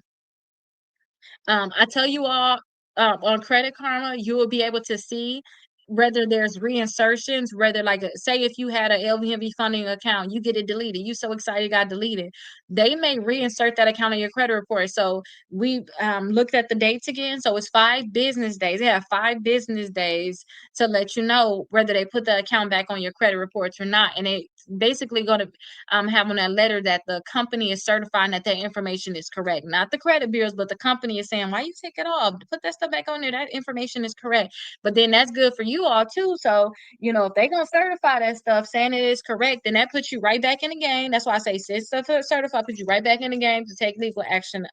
I tell you all, on Credit Karma, you will be able to see whether there's reinsertions, whether like say if you had a LVMV funding account, you get it deleted. You so excited it got deleted. They may reinsert that account on your credit report. So we looked at the dates again. So it's 5 business days. They have 5 business days to let you know whether they put the account back on your credit reports or not. And basically going to have on that letter that the company is certifying that that information is correct, not the credit bureaus, but the company is saying, why you take it off? Put that stuff back on there. That information is correct. But then that's good for you all too. So, you know, if they're going to certify that stuff saying it is correct, then that puts you right back in the game. That's why I say sit stuff certified, puts you right back in the game to take legal action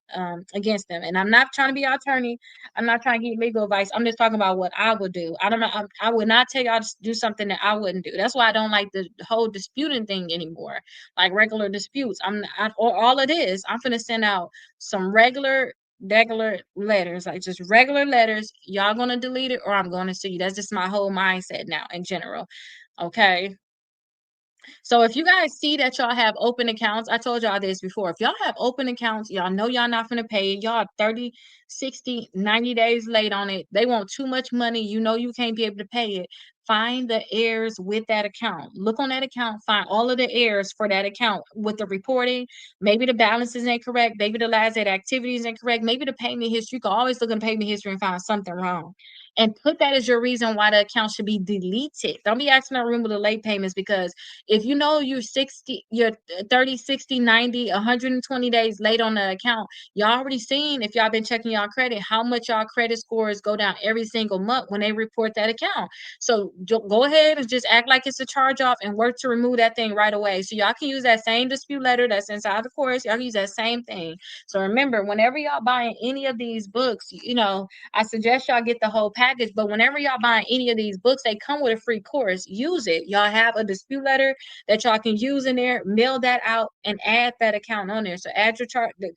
against them. And I'm not trying to be an attorney. I'm not trying to give legal advice. I'm just talking about what I would do. I don't know. I would not tell y'all to do something that I wouldn't do. That's why I don't like the whole disputing thing anymore, like regular disputes. I'm not, or all it is. I'm gonna send out some regular letters, like just regular letters. Y'all gonna delete it, or I'm gonna sue you. That's just my whole mindset now in general. Okay. So if you guys see that y'all have open accounts, I told y'all this before. If y'all have open accounts, y'all know y'all not going to pay it. Y'all 30, 60, 90 days late on it. They want too much money. You know you can't be able to pay it. Find the heirs with that account. Look on that account. Find all of the heirs for that account with the reporting. Maybe the balance is incorrect. Maybe the last date activity is incorrect. Maybe the payment history. You can always look in payment history and find something wrong. And put that as your reason why the account should be deleted. Don't be asking to remove the late payments, because if you know you're 30, 60, 90, 120 days late on the account, y'all already seen, if y'all been checking y'all credit, how much y'all credit scores go down every single month when they report that account. So go ahead and just act like it's a charge off and work to remove that thing right away. So y'all can use that same dispute letter that's inside the course. Y'all can use that same thing. So remember, whenever y'all buying any of these books, you know, I suggest y'all get the whole package. But whenever y'all buying any of these books, they come with a free course. Use it. Y'all have a dispute letter that y'all can use in there, mail that out, and add that account on there. So add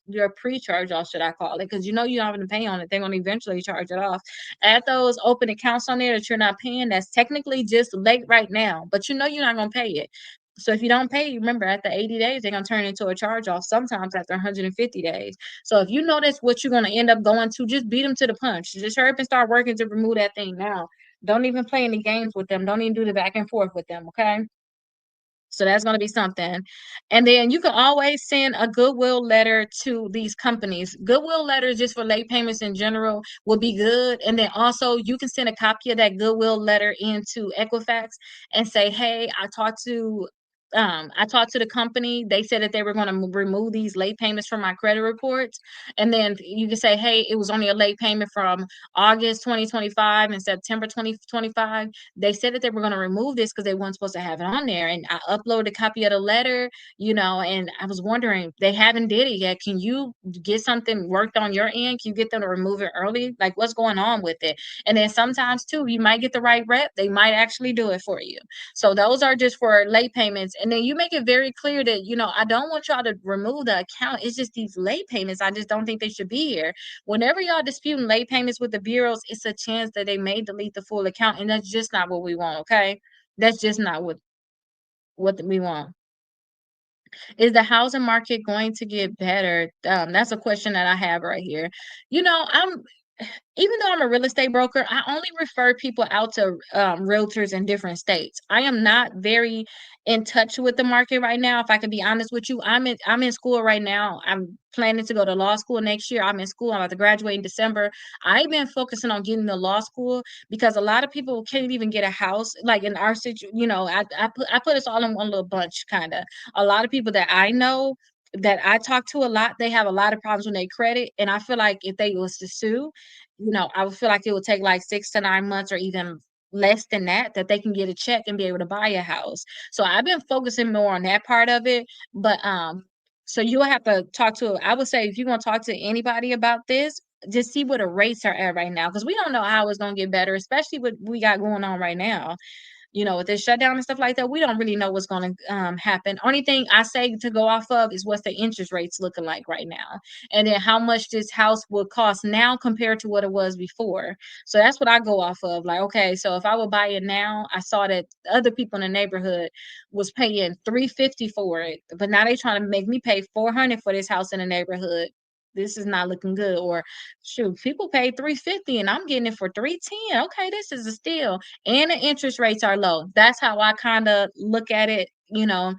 your pre-charge off, should I call it, because you know you're not going to pay on it. They're going to eventually charge it off. Add those open accounts on there that you're not paying. That's technically just late right now, but you know you're not going to pay it. So if you don't pay, remember after 80 days, they're going to turn into a charge off, sometimes after 150 days. So if you know that's what you're going to end up going to, just beat them to the punch. Just hurry up and start working to remove that thing now. Don't even play any games with them. Don't even do the back and forth with them, okay? So that's going to be something. And then you can always send a goodwill letter to these companies. Goodwill letters just for late payments in general will be good. And then also you can send a copy of that goodwill letter into Equifax and say, hey, I talked to the company. They said that they were going to remove these late payments from my credit reports. And then you can say, hey, it was only a late payment from August 2025 and September 2025. They said that they were going to remove this because they weren't supposed to have it on there. And I uploaded a copy of the letter, you know, and I was wondering, they haven't did it yet. Can you get something worked on your end? Can you get them to remove it early? Like, what's going on with it? And then sometimes too, you might get the right rep. They might actually do it for you. So those are just for late payments. And then you make it very clear that, you know, I don't want y'all to remove the account. It's just these late payments. I just don't think they should be here. Whenever y'all disputing late payments with the bureaus, it's a chance that they may delete the full account. And that's just not what we want, okay? That's just not what we want. Is the housing market going to get better? That's a question that I have right here. You know, even though I'm a real estate broker, I only refer people out to realtors in different states. I am not very in touch with the market right now. If I can be honest with you, I'm in school right now. I'm planning to go to law school next year. I'm in school. I'm about to graduate in December. I've been focusing on getting to law school because a lot of people can't even get a house. Like in our situation, you know, I put us all in one little bunch, kind of. A lot of people that I know that I talk to a lot, they have a lot of problems with their credit. And I feel like if they was to sue, you know, I would feel like it would take like 6 to 9 months or even less than that, that they can get a check and be able to buy a house. So I've been focusing more on that part of it. But so you'll have to talk to, I would say if you're gonna talk to anybody about this, just see what the rates are at right now. Because we don't know how it's gonna get better, especially what we got going on right now. You know, with this shutdown and stuff like that, we don't really know what's going to happen. Only thing I say to go off of is what's the interest rates looking like right now, and then how much this house would cost now compared to what it was before. So that's what I go off of. Like, okay, so if I would buy it now, I saw that other people in the neighborhood was paying 350 for it, but now they trying to make me pay 400 for this house in the neighborhood. This is not looking good. Or shoot, people pay 350 and I'm getting it for 310. Okay, this is a steal, and the interest rates are low. That's how I kind of look at it, you know.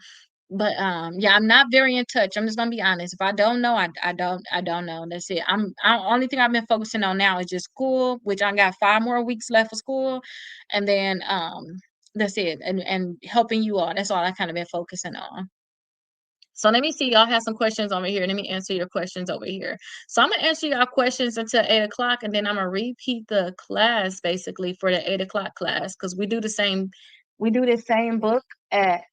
But yeah, I'm not very in touch. I'm just gonna be honest. If I don't know, I don't know. That's it. Only thing I've been focusing on now is just school, which I got 5 more weeks left of school, and then That's it, and helping you all. That's all I kind of been focusing on. So let me see. Y'all have some questions over here. Let me answer your questions over here. So I'm gonna answer y'all questions until 8 o'clock, and then I'm gonna repeat the class basically for the 8 o'clock class because we do the same. We do the same book at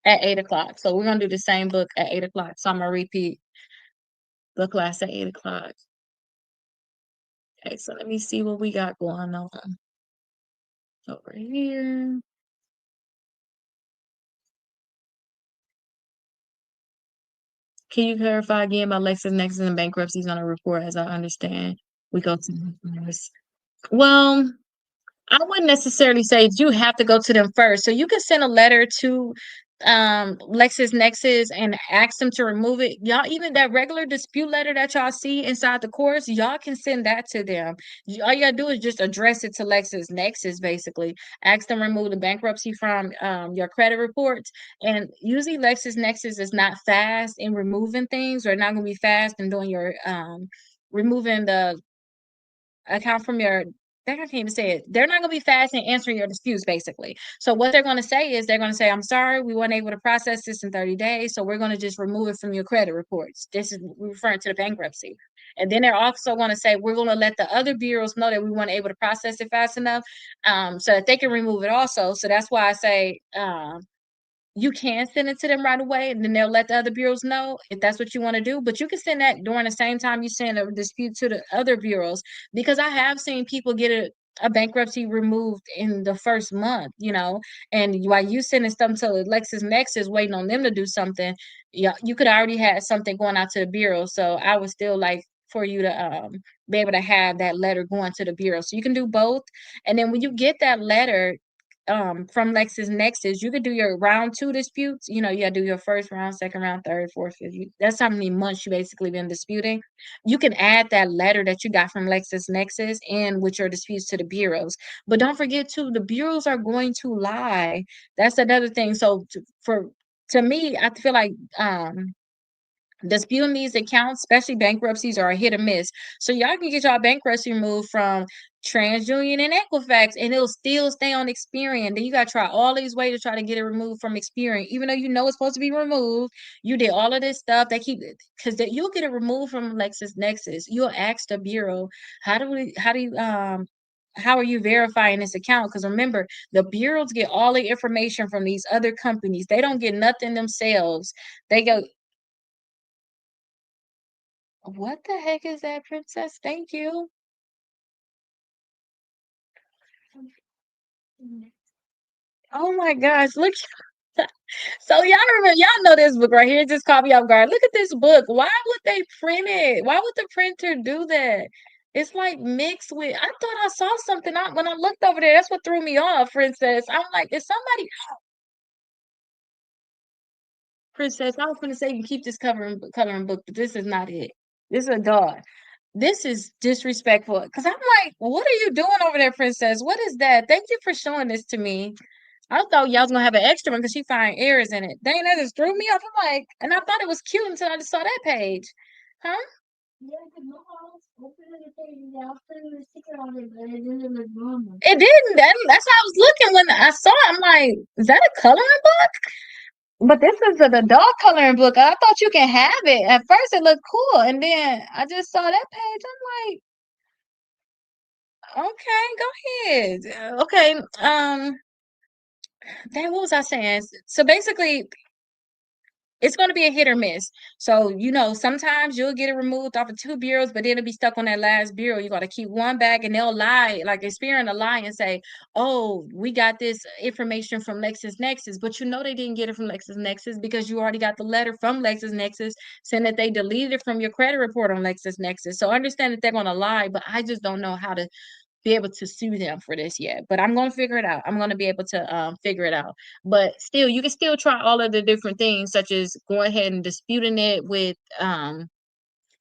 8 o'clock. So we're gonna do the same book at 8 o'clock. So I'm gonna repeat the class at 8 o'clock. Okay, so let me see what we got going on over here. Can you clarify again about LexisNexis and bankruptcies on a report? As I understand, we go to this. Well, I wouldn't necessarily say you have to go to them first. So you can send a letter to LexisNexis and ask them to remove it. Y'all, even that regular dispute letter that y'all see inside the course, y'all can send that to them. All you gotta do is just address it to LexisNexis, basically. Ask them to remove the bankruptcy from your credit reports. And usually LexisNexis is not fast in removing things, or not gonna be fast in doing your removing the account from your they can't even say it. They're not going to be fast in answering your disputes, basically. So what they're going to say is they're going to say, "I'm sorry, we weren't able to process this in 30 days, so we're going to just remove it from your credit reports." This is referring to the bankruptcy. And then they're also going to say, "We're going to let the other bureaus know that we weren't able to process it fast enough, so that they can remove it also." So that's why I say, you can send it to them right away, and then they'll let the other bureaus know if that's what you want to do. But you can send that during the same time you send a dispute to the other bureaus, because I have seen people get a bankruptcy removed in the first month, and while you sending stuff to LexisNexis waiting on them to do something, yeah, you could already have something going out to the bureau. So I would still like for you to be able to have that letter going to the bureau. So you can do both. And then when you get that letter, from LexisNexis, you could do your round two disputes. You gotta do your first round, second round, third, fourth, fifth. That's how many months you basically been disputing. You can add that letter that you got from LexisNexis in with your disputes to the bureaus. But don't forget too, the bureaus are going to lie. That's another thing. So to me, I feel like disputing these accounts, especially bankruptcies, are a hit or miss. So y'all can get y'all bankruptcy removed from TransUnion and Equifax, and it'll still stay on Experian. Then you gotta try all these ways to try to get it removed from Experian, even though you know it's supposed to be removed. You did all of this stuff. They keep because you'll get it removed from LexisNexis. You'll ask the bureau, how are you verifying this account? Because remember, the bureaus get all the information from these other companies. They don't get nothing themselves. They go, what the heck is that, princess? Thank you. Oh my gosh, look. So y'all know this book right here. It just caught me off guard. Look at this book. Why would they print it? Why would the printer do that? It's like mixed with. I thought I saw something out when I looked over there. That's what threw me off, princess. I'm like, is somebody princess? I was gonna say you keep this coloring book, but this is not it. This is a dog. This is disrespectful. Cause I'm like, what are you doing over there, princess? What is that? Thank you for showing this to me. I thought y'all was gonna have an extra one because she find errors in it. Dang, that just threw me off. I'm like, and I thought it was cute until I just saw that page. Huh? It didn't. That's how I was looking when I saw it. I'm like, is that a coloring book? But this is the dog coloring book. I thought you can have it. At first it looked cool, and then I just saw that page. I'm like, okay, go ahead. Okay. Then what was I saying? So basically, it's going to be a hit or miss. So, sometimes you'll get it removed off of two bureaus, but then it'll be stuck on that last bureau. You got to keep one back, and they'll lie, like Experian a lie and say, "Oh, we got this information from LexisNexis," but they didn't get it from LexisNexis because you already got the letter from LexisNexis saying that they deleted it from your credit report on LexisNexis. So understand that they're going to lie, but I just don't know how to be able to sue them for this yet, but I'm going to figure it out. I'm going to be able to figure it out. But still, you can still try all of the different things, such as going ahead and disputing it with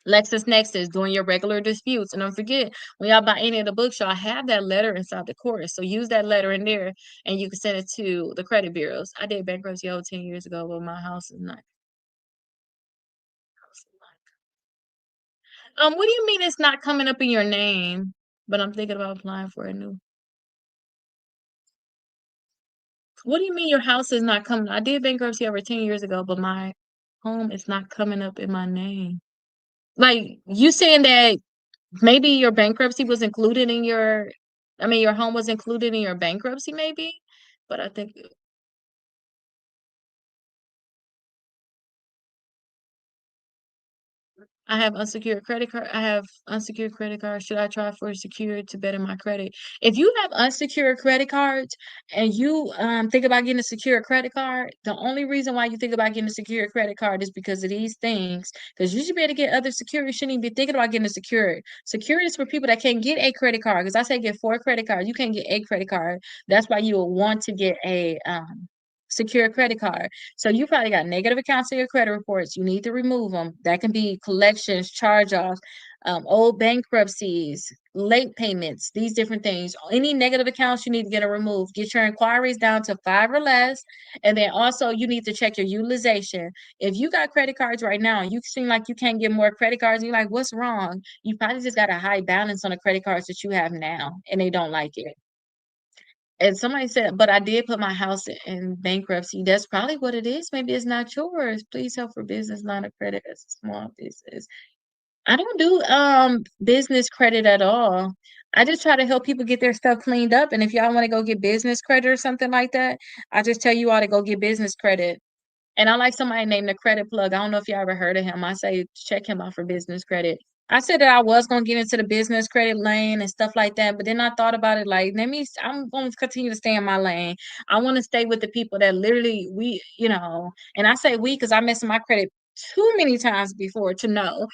LexisNexis, doing your regular disputes. And don't forget, when y'all buy any of the books, y'all have that letter inside the course. So use that letter in there, and you can send it to the credit bureaus. I did bankruptcy over 10 years ago, but my house is not. What do you mean it's not coming up in your name? But I'm thinking about applying for a new. What do you mean your house is not coming? I did bankruptcy over 10 years ago, but my home is not coming up in my name. Like, you saying that maybe your bankruptcy was included in your I mean, your home was included in your bankruptcy maybe? But I think I have unsecured credit card. I have unsecured credit cards. Should I try for secured to better my credit? If you have unsecured credit cards and you think about getting a secured credit card, the only reason why you think about getting a secured credit card is because of these things. Because you should be able to get other security. You shouldn't even be thinking about getting a secured. Secured is for people that can't get a credit card. Because I say get 4 credit cards. You can't get a credit card. That's why you will want to get a secure credit card. So you probably got negative accounts in your credit reports. You need to remove them. That can be collections, charge-offs, old bankruptcies, late payments, these different things. Any negative accounts you need to get them removed. Get your inquiries down to 5 or less. And then also you need to check your utilization. If you got credit cards right now, you seem like you can't get more credit cards. You're like, what's wrong? You probably just got a high balance on the credit cards that you have now, and they don't like it. And somebody said, but I did put my house in bankruptcy. That's probably what it is. Maybe it's not yours. Please help for business line of credit as a small business. I don't do business credit at all. I just try to help people get their stuff cleaned up. And if y'all want to go get business credit or something like that, I just tell you all to go get business credit. And I like somebody named the Credit Plug. I don't know if you ever heard of him. I say check him out for business credit. I said that I was gonna get into the business credit lane and stuff like that, but then I thought about it like, I'm gonna continue to stay in my lane. I want to stay with the people that literally and I say we because I messed my credit too many times before to know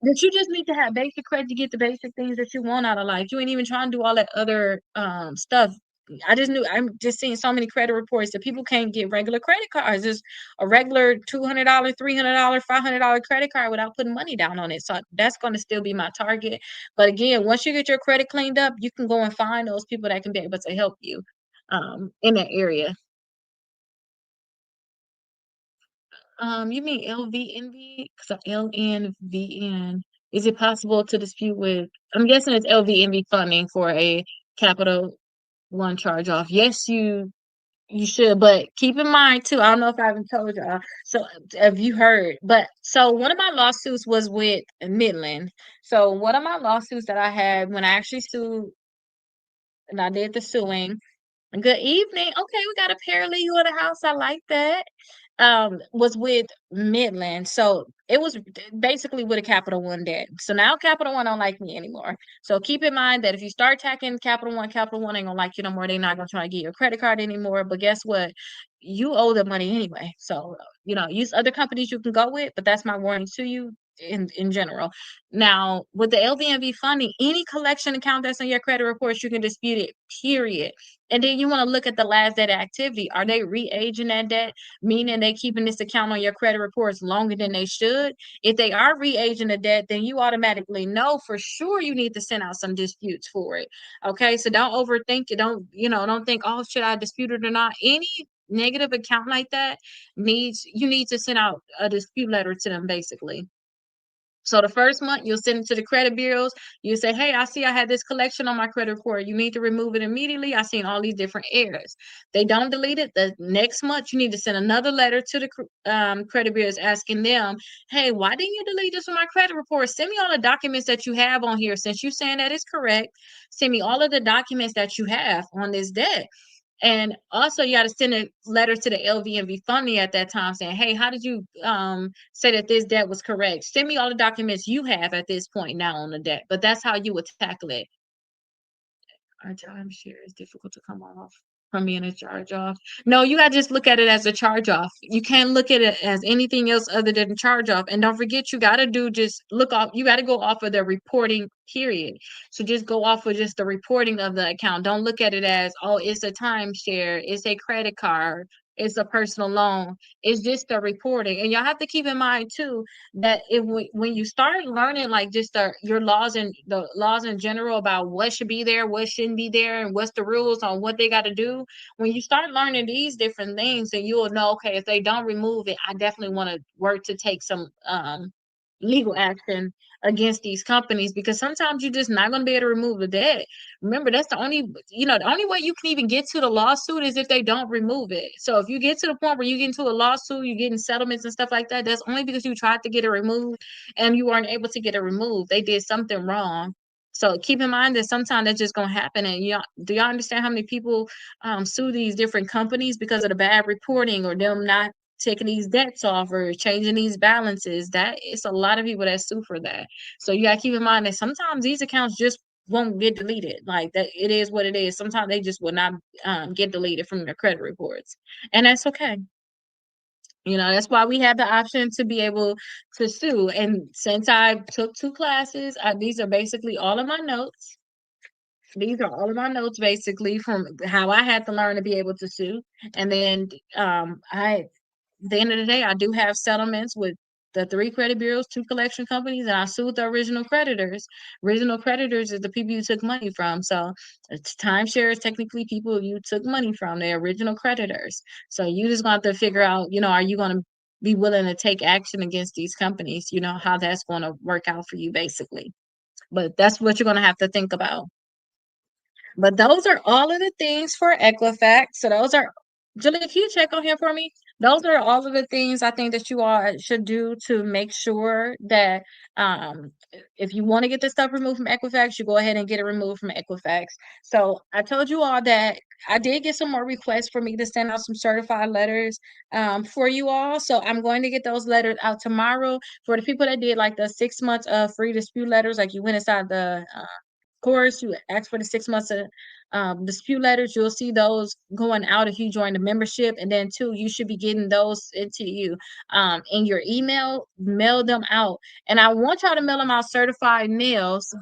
that you just need to have basic credit to get the basic things that you want out of life. You ain't even trying to do all that other stuff. I'm just seeing so many credit reports that people can't get regular credit cards. It's a regular $200, $300, $500 credit card without putting money down on it. So that's going to still be my target. But again, once you get your credit cleaned up, you can go and find those people that can be able to help you in that area. You mean LVNV? So LNVN. Is it possible to dispute with? I'm guessing it's LVNV funding for a Capital One charge off. Yes, you should, but keep in mind too. I don't know if I haven't told y'all. So have you heard? But so one of my lawsuits was with Midland. So one of my lawsuits that I had when I actually sued and I did the suing. Good evening. Okay, we got a paralegal in the house. I like that. Was with Midland. So it was basically with a Capital One debt. So now Capital One don't like me anymore. So keep in mind that if you start attacking Capital One ain't gonna like you no more. They're not gonna try to get your credit card anymore. But guess what? You owe them money anyway. So use other companies you can go with, but that's my warning to you in general. Now, with the LVMV funding, any collection account that's on your credit reports, you can dispute it, period. And then you want to look at the last debt activity. Are they re-aging that debt? Meaning they keeping this account on your credit reports longer than they should. If they are re-aging the debt, then you automatically know for sure you need to send out some disputes for it. Okay, so don't overthink it. Don't think, oh, should I dispute it or not? Any negative account like that you need to send out a dispute letter to them basically. So the first month you'll send it to the credit bureaus. You say, "Hey, I see I had this collection on my credit report. You need to remove it immediately. I seen all these different errors." They don't delete it. The next month you need to send another letter to the credit bureaus asking them, "Hey, why didn't you delete this from my credit report? Send me all the documents that you have on here. Since you saying that is correct, send me all of the documents that you have on this debt." And also, you got to send a letter to the LVMV funding at that time saying, "Hey, how did you say that this debt was correct? Send me all the documents you have at this point now on the debt." But that's how you would tackle it. Our timeshare is difficult to come off from being a charge off. No, you gotta just look at it as a charge off. You can't look at it as anything else other than a charge off. And don't forget, you gotta do just look off. You gotta go off of the reporting period. So just go off of just the reporting of the account. Don't look at it as, oh, it's a timeshare, it's a credit card, it's a personal loan. It's just the reporting. And y'all have to keep in mind too that when you start learning like just your laws and the laws in general about what should be there, what shouldn't be there, and what's the rules on what they got to do, when you start learning these different things, then you will know, okay, if they don't remove it, I definitely want to work to take some legal action against these companies, because sometimes you're just not going to be able to remove the debt. Remember, that's the only, the only way you can even get to the lawsuit is if they don't remove it. So if you get to the point where you get into a lawsuit, you're getting settlements and stuff like that, that's only because you tried to get it removed and you weren't able to get it removed. They did something wrong. So keep in mind that sometimes that's just gonna happen. And y'all, do y'all understand how many people sue these different companies because of the bad reporting or them not taking these debts off or changing these balances? That it's a lot of people that sue for that. So you gotta keep in mind that sometimes these accounts just won't get deleted. Like that, it is what it is. Sometimes they just will not get deleted from their credit reports, and that's okay. That's why we have the option to be able to sue. And since I took two classes, these are basically all of my notes. These are all of my notes basically from how I had to learn to be able to sue. And then I the end of the day, I do have settlements with the three credit bureaus, two collection companies, and I sued the original creditors. Original creditors is the people you took money from. So it's timeshare is technically people you took money from, the original creditors. So you just got to figure out, are you going to be willing to take action against these companies? How that's going to work out for you, basically. But that's what you're going to have to think about. But those are all of the things for Equifax. So those are, Julie, can you check on him for me? Those are all of the things I think that you all should do to make sure that if you want to get this stuff removed from Equifax, you go ahead and get it removed from Equifax. So I told you all that I did get some more requests for me to send out some certified letters for you all. So I'm going to get those letters out tomorrow for the people that did like the 6 months of free dispute letters, like you went inside the course, you ask for the 6 months of dispute letters. You'll see those going out if you join the membership. And then, two, you should be getting those into you in your email. Mail them out. And I want y'all to mail them out certified mails.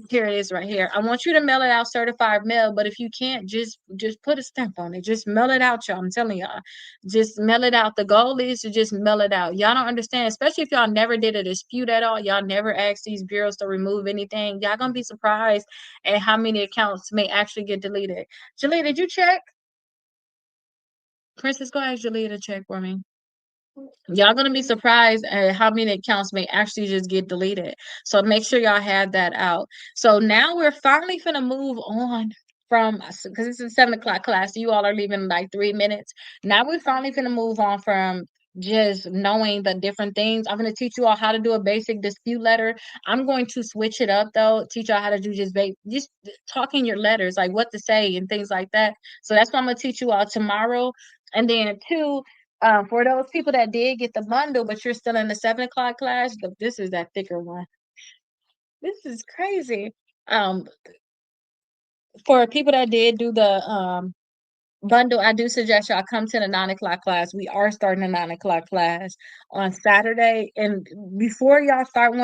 Here it is right here. I want you to mail it out certified mail, but if you can't, just put a stamp on it. Just mail it out, y'all. I'm telling y'all. Just mail it out. The goal is to just mail it out. Y'all don't understand, especially if y'all never did a dispute at all. Y'all never asked these bureaus to remove anything. Y'all gonna be surprised at how many accounts may actually get deleted. Jalea, did you check? Princess, go ask Jalea to check for me. Y'all gonna be surprised at how many accounts may actually just get deleted. So make sure y'all have that out. So now we're finally gonna move on from, because it's a 7 o'clock class. So you all are leaving in like 3 minutes. Now we're finally gonna move on from just knowing the different things. I'm gonna teach you all how to do a basic dispute letter. I'm going to switch it up though, teach y'all how to do just talking your letters, like what to say and things like that. So that's what I'm gonna teach you all tomorrow. And then two, for those people that did get the bundle, but you're still in the 7 o'clock class, this is that thicker one. This is crazy. Um, for people that did do the bundle, I do suggest y'all come to the 9 o'clock class. We are starting a 9 o'clock class on Saturday. And before y'all start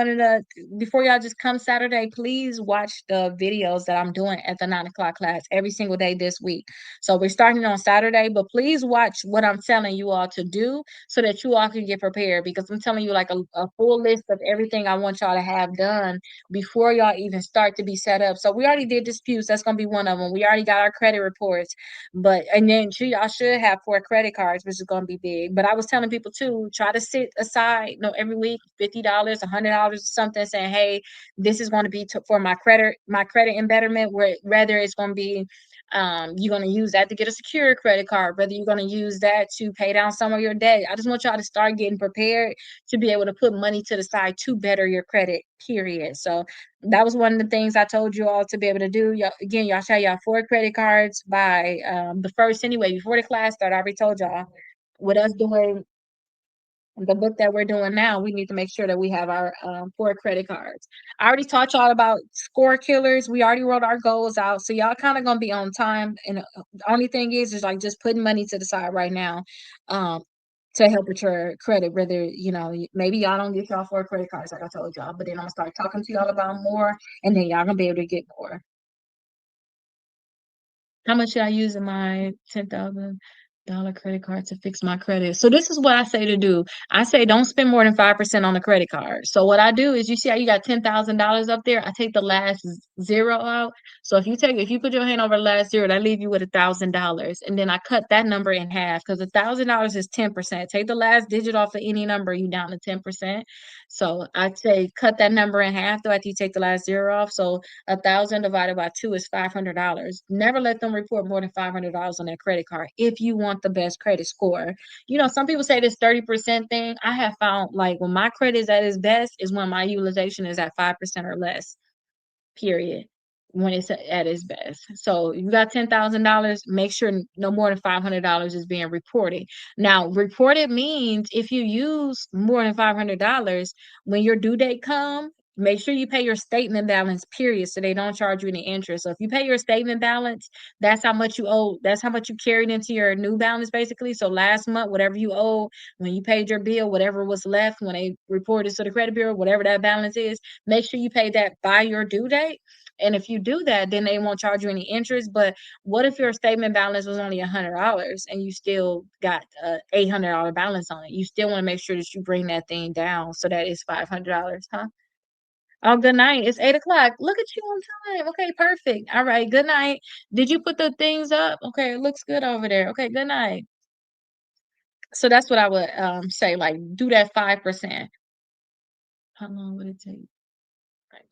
before y'all just come Saturday, please watch the videos that I'm doing at the 9 o'clock class every single day this week. So we're starting on Saturday, but please watch what I'm telling you all to do so that you all can get prepared, because I'm telling you like a full list of everything I want y'all to have done before y'all even start to be set up. So we already did disputes. That's going to be one of them. We already got our credit reports. But and then too, y'all should have 4 credit cards, which is gonna be big. But I was telling people too, try to sit aside, every week, $50, $100, or something, saying, hey, this is going to be for my credit embetterment. Whether it's going to be you're going to use that to get a secure credit card, whether you're going to use that to pay down some of your debt. I just want y'all to start getting prepared to be able to put money to the side to better your credit, period. So that was one of the things I told you all to be able to do. Y'all, again, y'all should have y'all 4 credit cards by the first anyway, before the class started. I already told y'all, with us doing the book that we're doing now, we need to make sure that we have our 4 credit cards. I already taught y'all about score killers. We already wrote our goals out. So y'all kind of going to be on time. And the only thing is like just putting money to the side right now um, to help with your credit. Whether, maybe y'all don't get y'all 4 credit cards like I told y'all, but then I'm going to start talking to y'all about more, and then y'all going to be able to get more. How much should I use in my 10,000? Dollar credit card to fix my credit. So this is what I say to do. I say don't spend more than 5% on the credit card. So what I do is you see how you got $10,000 up there? I take the last zero out. So if you put your hand over the last zero, that leave you with $1,000. And then I cut that number in half because $1,000 is 10%. Take the last digit off of any number, you down to 10%. So I'd say cut that number in half though after you take the last zero off. So 1,000 divided by two is $500. Never let them report more than $500 on their credit card if you want the best credit score. Some people say this 30% thing. I have found like when my credit is at its best is when my utilization is at 5% or less, period, when it's at its best. So you got $10,000, make sure no more than $500 is being reported. Now, reported means if you use more than $500, when your due date come, make sure you pay your statement balance, period, so they don't charge you any interest. So if you pay your statement balance, that's how much you owe. That's how much you carried into your new balance, basically. So last month, whatever you owe, when you paid your bill, whatever was left when they reported to the credit bureau, whatever that balance is, make sure you pay that by your due date. And if you do that, then they won't charge you any interest. But what if your statement balance was only $100 and you still got a $800 balance on it? You still want to make sure that you bring that thing down so that it's $500, huh? Oh, good night. It's 8 o'clock. Look at you on time. Okay, perfect. All right, good night. Did you put the things up? Okay, it looks good over there. Okay, good night. So that's what I would say. Like, do that 5%. How long would it take? Right,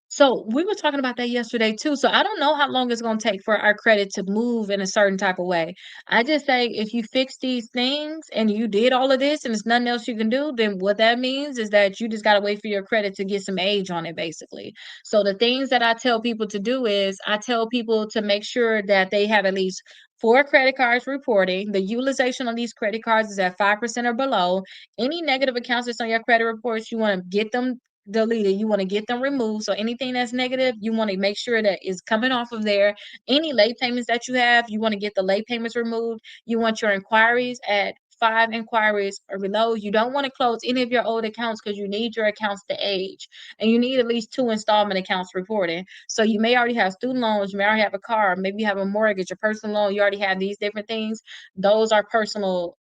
so we were talking about that yesterday too. So I don't know how long it's going to take for our credit to move in a certain type of way. I just say if you fix these things and you did all of this and there's nothing else you can do, then what that means is that you just got to wait for your credit to get some age on it, basically. So the things that I tell people to do is I tell people to make sure that they have at least four credit cards reporting. The utilization on these credit cards is at 5% or below. Any negative accounts that's on your credit reports, you want to get them deleted. You want to get them removed. So anything that's negative, you want to make sure that is coming off of there. Any late payments that you have, you want to get the late payments removed. You want your inquiries at 5 inquiries or below. You don't want to close any of your old accounts because you need your accounts to age. And you need at least two installment accounts reporting. So you may already have student loans, you may already have a car, maybe you have a mortgage, a personal loan, you already have these different things. Those are personal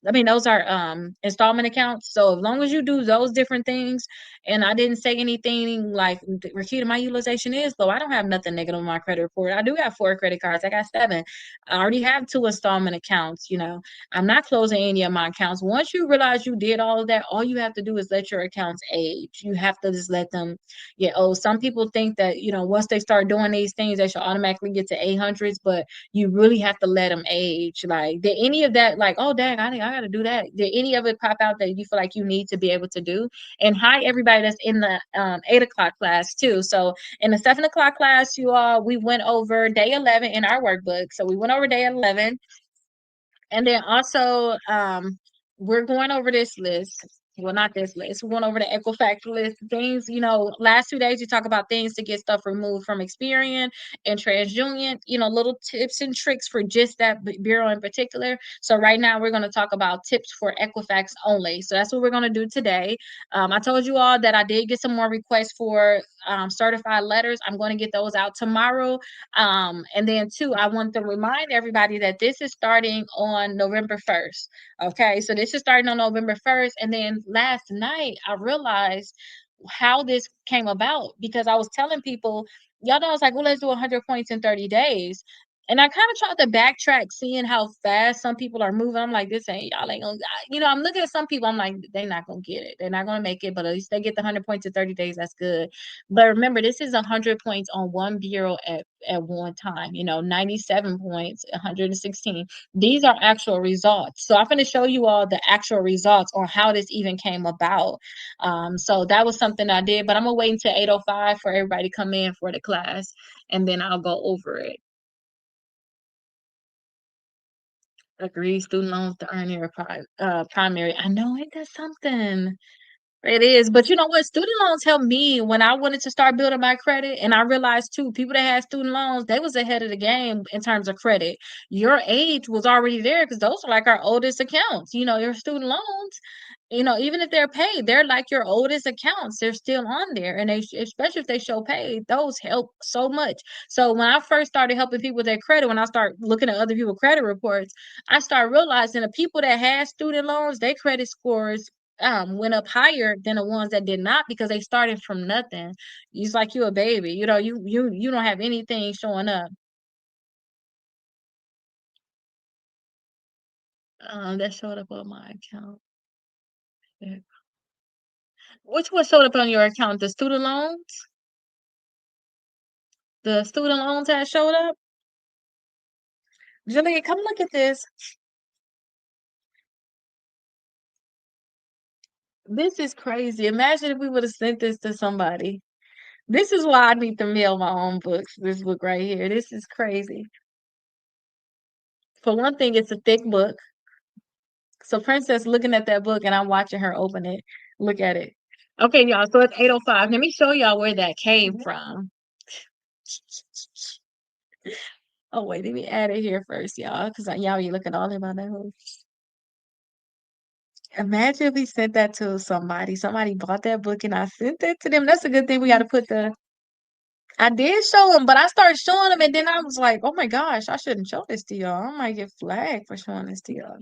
those are installment accounts. So as long as you do those different things, and I didn't say anything like Rakita, my utilization is low. I don't have nothing negative on my credit report. I do have four credit cards. I got seven. I already have two installment accounts. I'm not closing any of my accounts. Once you realize you did all of that, all you have to do is let your accounts age. You have to just let them get old. Some people think that, once they start doing these things, they should automatically get to 800s, but you really have to let them age. Like, did any of that, like, oh, dang, I got to do that? Did any of it pop out that you feel like you need to be able to do? And hi, everybody that's in the 8 o'clock class, too. So, in the 7 o'clock class, you all, we went over day 11 in our workbook. So, we went over day 11. And then also, we're going over this list. Well, not this list. We're going over the Equifax list. Things, last 2 days, you talk about things to get stuff removed from Experian and TransUnion, little tips and tricks for just that bureau in particular. So right now, we're going to talk about tips for Equifax only. So that's what we're going to do today. I told you all that I did get some more requests for certified letters. I'm going to get those out tomorrow. And then two, I want to remind everybody that this is starting on November 1st. Okay, so this is starting on November 1st. And then last night I realized how this came about because I was telling people, y'all know, I was like, well, let's do 100 points in 30 days. And I kind of tried to backtrack, seeing how fast some people are moving. I'm like, this ain't, y'all ain't gonna, I'm looking at some people, I'm like, they're not gonna get it. They're not gonna make it, but at least they get the 100 points in 30 days. That's good. But remember, this is 100 points on one bureau at one time, 97 points, 116. These are actual results. So I'm going to show you all the actual results on how this even came about. So that was something I did, but I'm going to wait until 8:05 for everybody to come in for the class, and then I'll go over it. Agree, student loans to earn your primary. I know, ain't that something? It is, but you know what? Student loans helped me when I wanted to start building my credit, and I realized too, people that had student loans, they was ahead of the game in terms of credit. Your age was already there because those are like our oldest accounts, your student loans. even if they're paid, they're like your oldest accounts. They're still on there, and especially if they show paid, those help so much. So when I first started helping people with their credit, when I start looking at other people's credit reports, I started realizing the people that had student loans, their credit scores went up higher than the ones that did not because they started from nothing. It's like you a baby, you don't have anything showing up. That showed up on my account. Yeah. Which one showed up on your account? The student loans? The student loans had showed up? Julia, come look at this. This is crazy. Imagine if we would have sent this to somebody. This is why I need to mail my own books. This book right here. This is crazy. For one thing, it's a thick book. So Princess looking at that book and I'm watching her open it. Look at it. Okay, y'all. So it's 8:05. Let me show y'all where that came from. Oh, wait, let me add it here first, y'all, because y'all be looking all about that. Imagine if we sent that to somebody. Somebody bought that book and I sent that to them. That's a good thing. We got to put the. I did show them, but I started showing them, and then I was like, "Oh my gosh, I shouldn't show this to y'all. I might get flagged for showing this to y'all."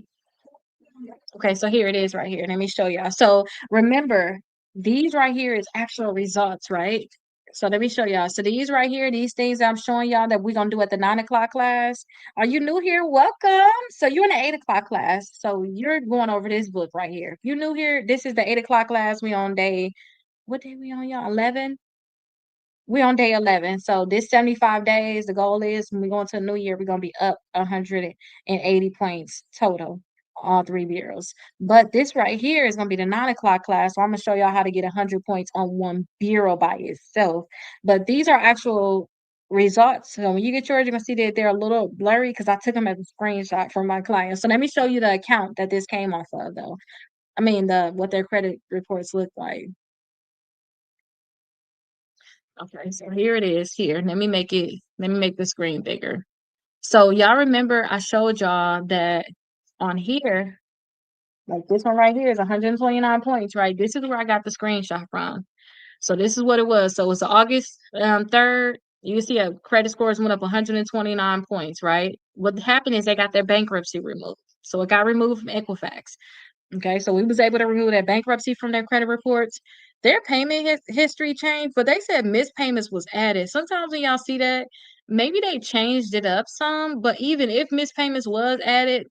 Okay, so here it is right here. Let me show y'all. So remember, these right here is actual results, right? So let me show y'all. So these right here, these things I'm showing y'all that we're gonna do at the 9 o'clock class. Are you new here? Welcome. So you're in the 8 o'clock class. So you're going over this book right here. If you're new here, this is the 8 o'clock class. We on day, what day we on, y'all? 11? We're on day 11. So this 75 days, the goal is when we go into the new year, we're going to be up 180 points total, all three bureaus. But this right here is going to be the 9 o'clock class. So I'm going to show y'all how to get 100 points on one bureau by itself. But these are actual results. So when you get yours, you're going to see that they're a little blurry because I took them as a screenshot from my client. So let me show you the account that this came off of, though. I mean, what their credit reports look like. Okay, so here it is here. Let me make the screen bigger. So y'all remember I showed y'all that on here, like this one right here is 129 points, right? This is where I got the screenshot from. So this is what it was. So it's August 3rd. You see a credit scores went up 129 points, right? What happened is they got their bankruptcy removed. So it got removed from Equifax. Okay, so we was able to remove that bankruptcy from their credit reports. Their payment history changed, but they said missed payments was added. Sometimes when y'all see that, maybe they changed it up some, but even if missed payments was added,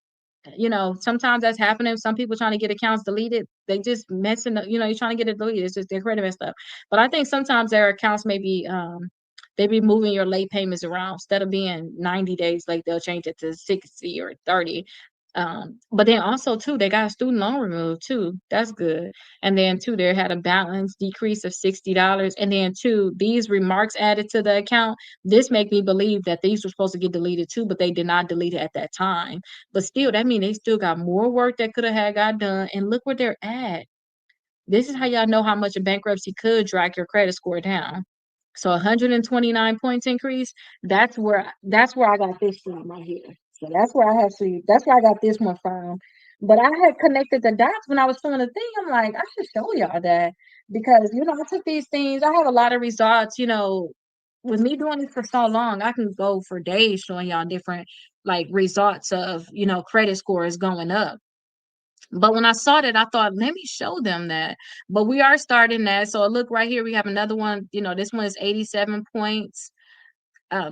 sometimes that's happening. Some people trying to get accounts deleted, they just messing up, you're trying to get it deleted. It's just their credit messed up. But I think sometimes their accounts may be they be moving your late payments around. Instead of being 90 days late, they'll change it to 60 or 30. But then also too, they got a student loan removed too. That's good. And then two, they had a balance decrease of $60. And then two, these remarks added to the account. This make me believe that these were supposed to get deleted too, but they did not delete it at that time. But still, that means they still got more work that could have had got done. And look where they're at. This is how y'all know how much a bankruptcy could drag your credit score down. So 129 points increase. That's where I got this from right here. So that's where I got this one from. But I had connected the dots when I was doing the thing. I'm like, I should show y'all that because I took these things. I have a lot of results. With me doing this for so long, I can go for days showing y'all different like results of credit scores going up. But when I saw that, I thought, let me show them that. But we are starting that. So look right here, we have another one. This one is 87 points.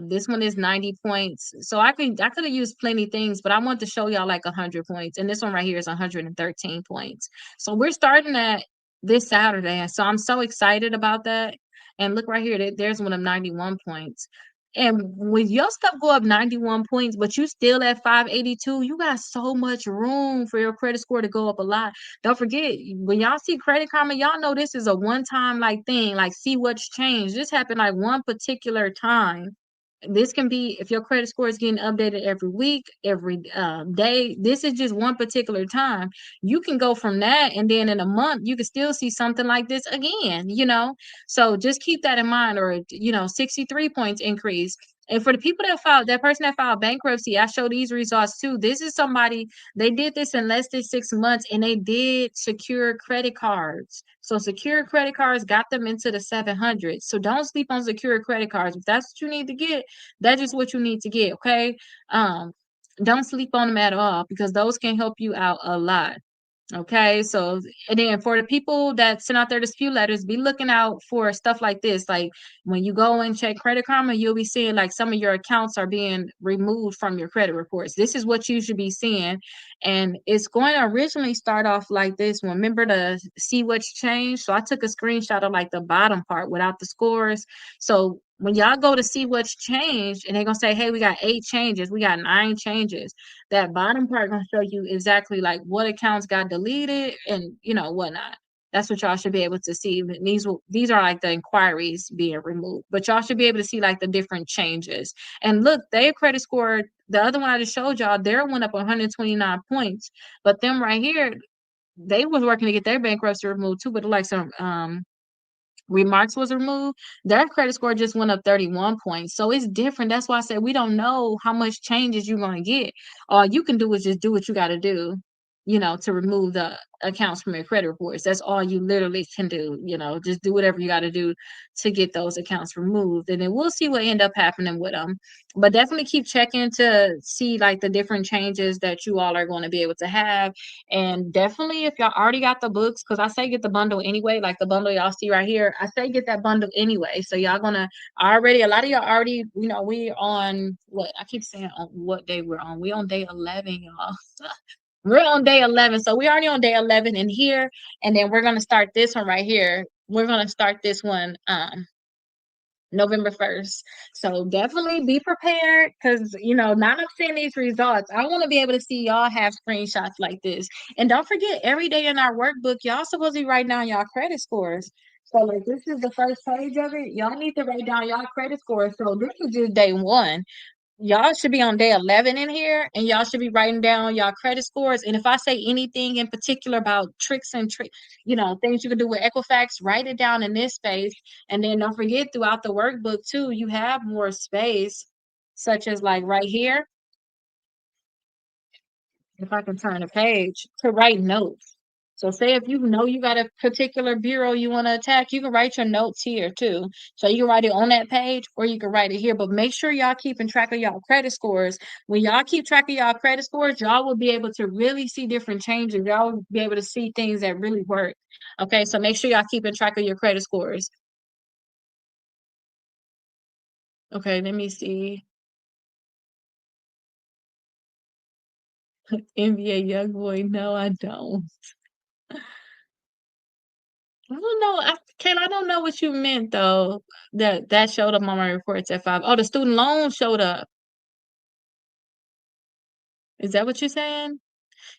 This one is 90 points. So I could have used plenty things, but I want to show y'all like 100 points. And this one right here is 113 points. So we're starting that this Saturday. So I'm so excited about that. And look right here, there's one of 91 points. And when your stuff go up 91 points, but you still at 582, you got so much room for your credit score to go up a lot. Don't forget, when y'all see Credit Karma, y'all know this is a one-time like thing, like see what's changed. This happened like one particular time. This can be if your credit score is getting updated every week, every day. This is just one particular time. You can go from that, and then in a month, you can still see something like this again. So just keep that in mind. Or 63 points increase. And for the people that filed, that person that filed bankruptcy, I show these results too. This is somebody, they did this in less than 6 months and they did secure credit cards. So secure credit cards got them into the 700s. So don't sleep on secure credit cards. If that's what you need to get, that's just what you need to get. Okay. Um, don't sleep on them at all because those can help you out a lot. Okay, so and then for the people that send out their dispute letters, be looking out for stuff like this. Like when you go and check Credit Karma, you'll be seeing like some of your accounts are being removed from your credit reports. This is what you should be seeing. And it's going to originally start off like this. Remember to see what's changed. So I took a screenshot of like the bottom part without the scores. So when y'all go to see what's changed, and they're gonna say, hey, we got 8 changes, we got 9 changes, that bottom part gonna show you exactly like what accounts got deleted and whatnot. That's what y'all should be able to see. These are like the inquiries being removed, but y'all should be able to see like the different changes. And look, their credit score, the other one I just showed y'all, their went up 129 points, but them right here, they was working to get their bankruptcy removed too, but like some remarks was removed, their credit score just went up 31 points. So it's different. That's why I said we don't know how much changes you're going to get. All you can do is just do what you got to do, to remove the accounts from your credit reports. That's all you literally can do. Just do whatever you got to do to get those accounts removed. And then we'll see what end up happening with them. But definitely keep checking to see like the different changes that you all are going to be able to have. And definitely, if y'all already got the books, because I say get the bundle anyway, like the bundle y'all see right here, I say get that bundle anyway. So y'all gonna already, a lot of y'all already, we on what I keep saying on what day we're on. We on day 11, y'all. We're on day 11. So we already on day 11 in here. And then we're gonna start this one right here. We're gonna start this one November 1st. So definitely be prepared because, now I'm seeing these results. I want to be able to see y'all have screenshots like this. And don't forget, every day in our workbook, y'all supposed to be writing down y'all credit scores. So, like, this is the first page of it. Y'all need to write down y'all credit scores. So, this is just day one. Y'all should be on day 11 in here and y'all should be writing down y'all credit scores. And if I say anything in particular about tricks and things you can do with Equifax, write it down in this space. And then don't forget throughout the workbook too, you have more space, such as like right here, if I can turn the page, to write notes. So say if you know you got a particular bureau you want to attack, you can write your notes here too. So you can write it on that page or you can write it here. But make sure y'all keeping track of y'all credit scores. When y'all keep track of y'all credit scores, y'all will be able to really see different changes. Y'all will be able to see things that really work. Okay, so make sure y'all keeping track of your credit scores. Okay, let me see. NBA young boy. No, I don't. I don't know. I don't know what you meant though. That showed up on my reports at 5. Oh, the student loan showed up. Is that what you're saying?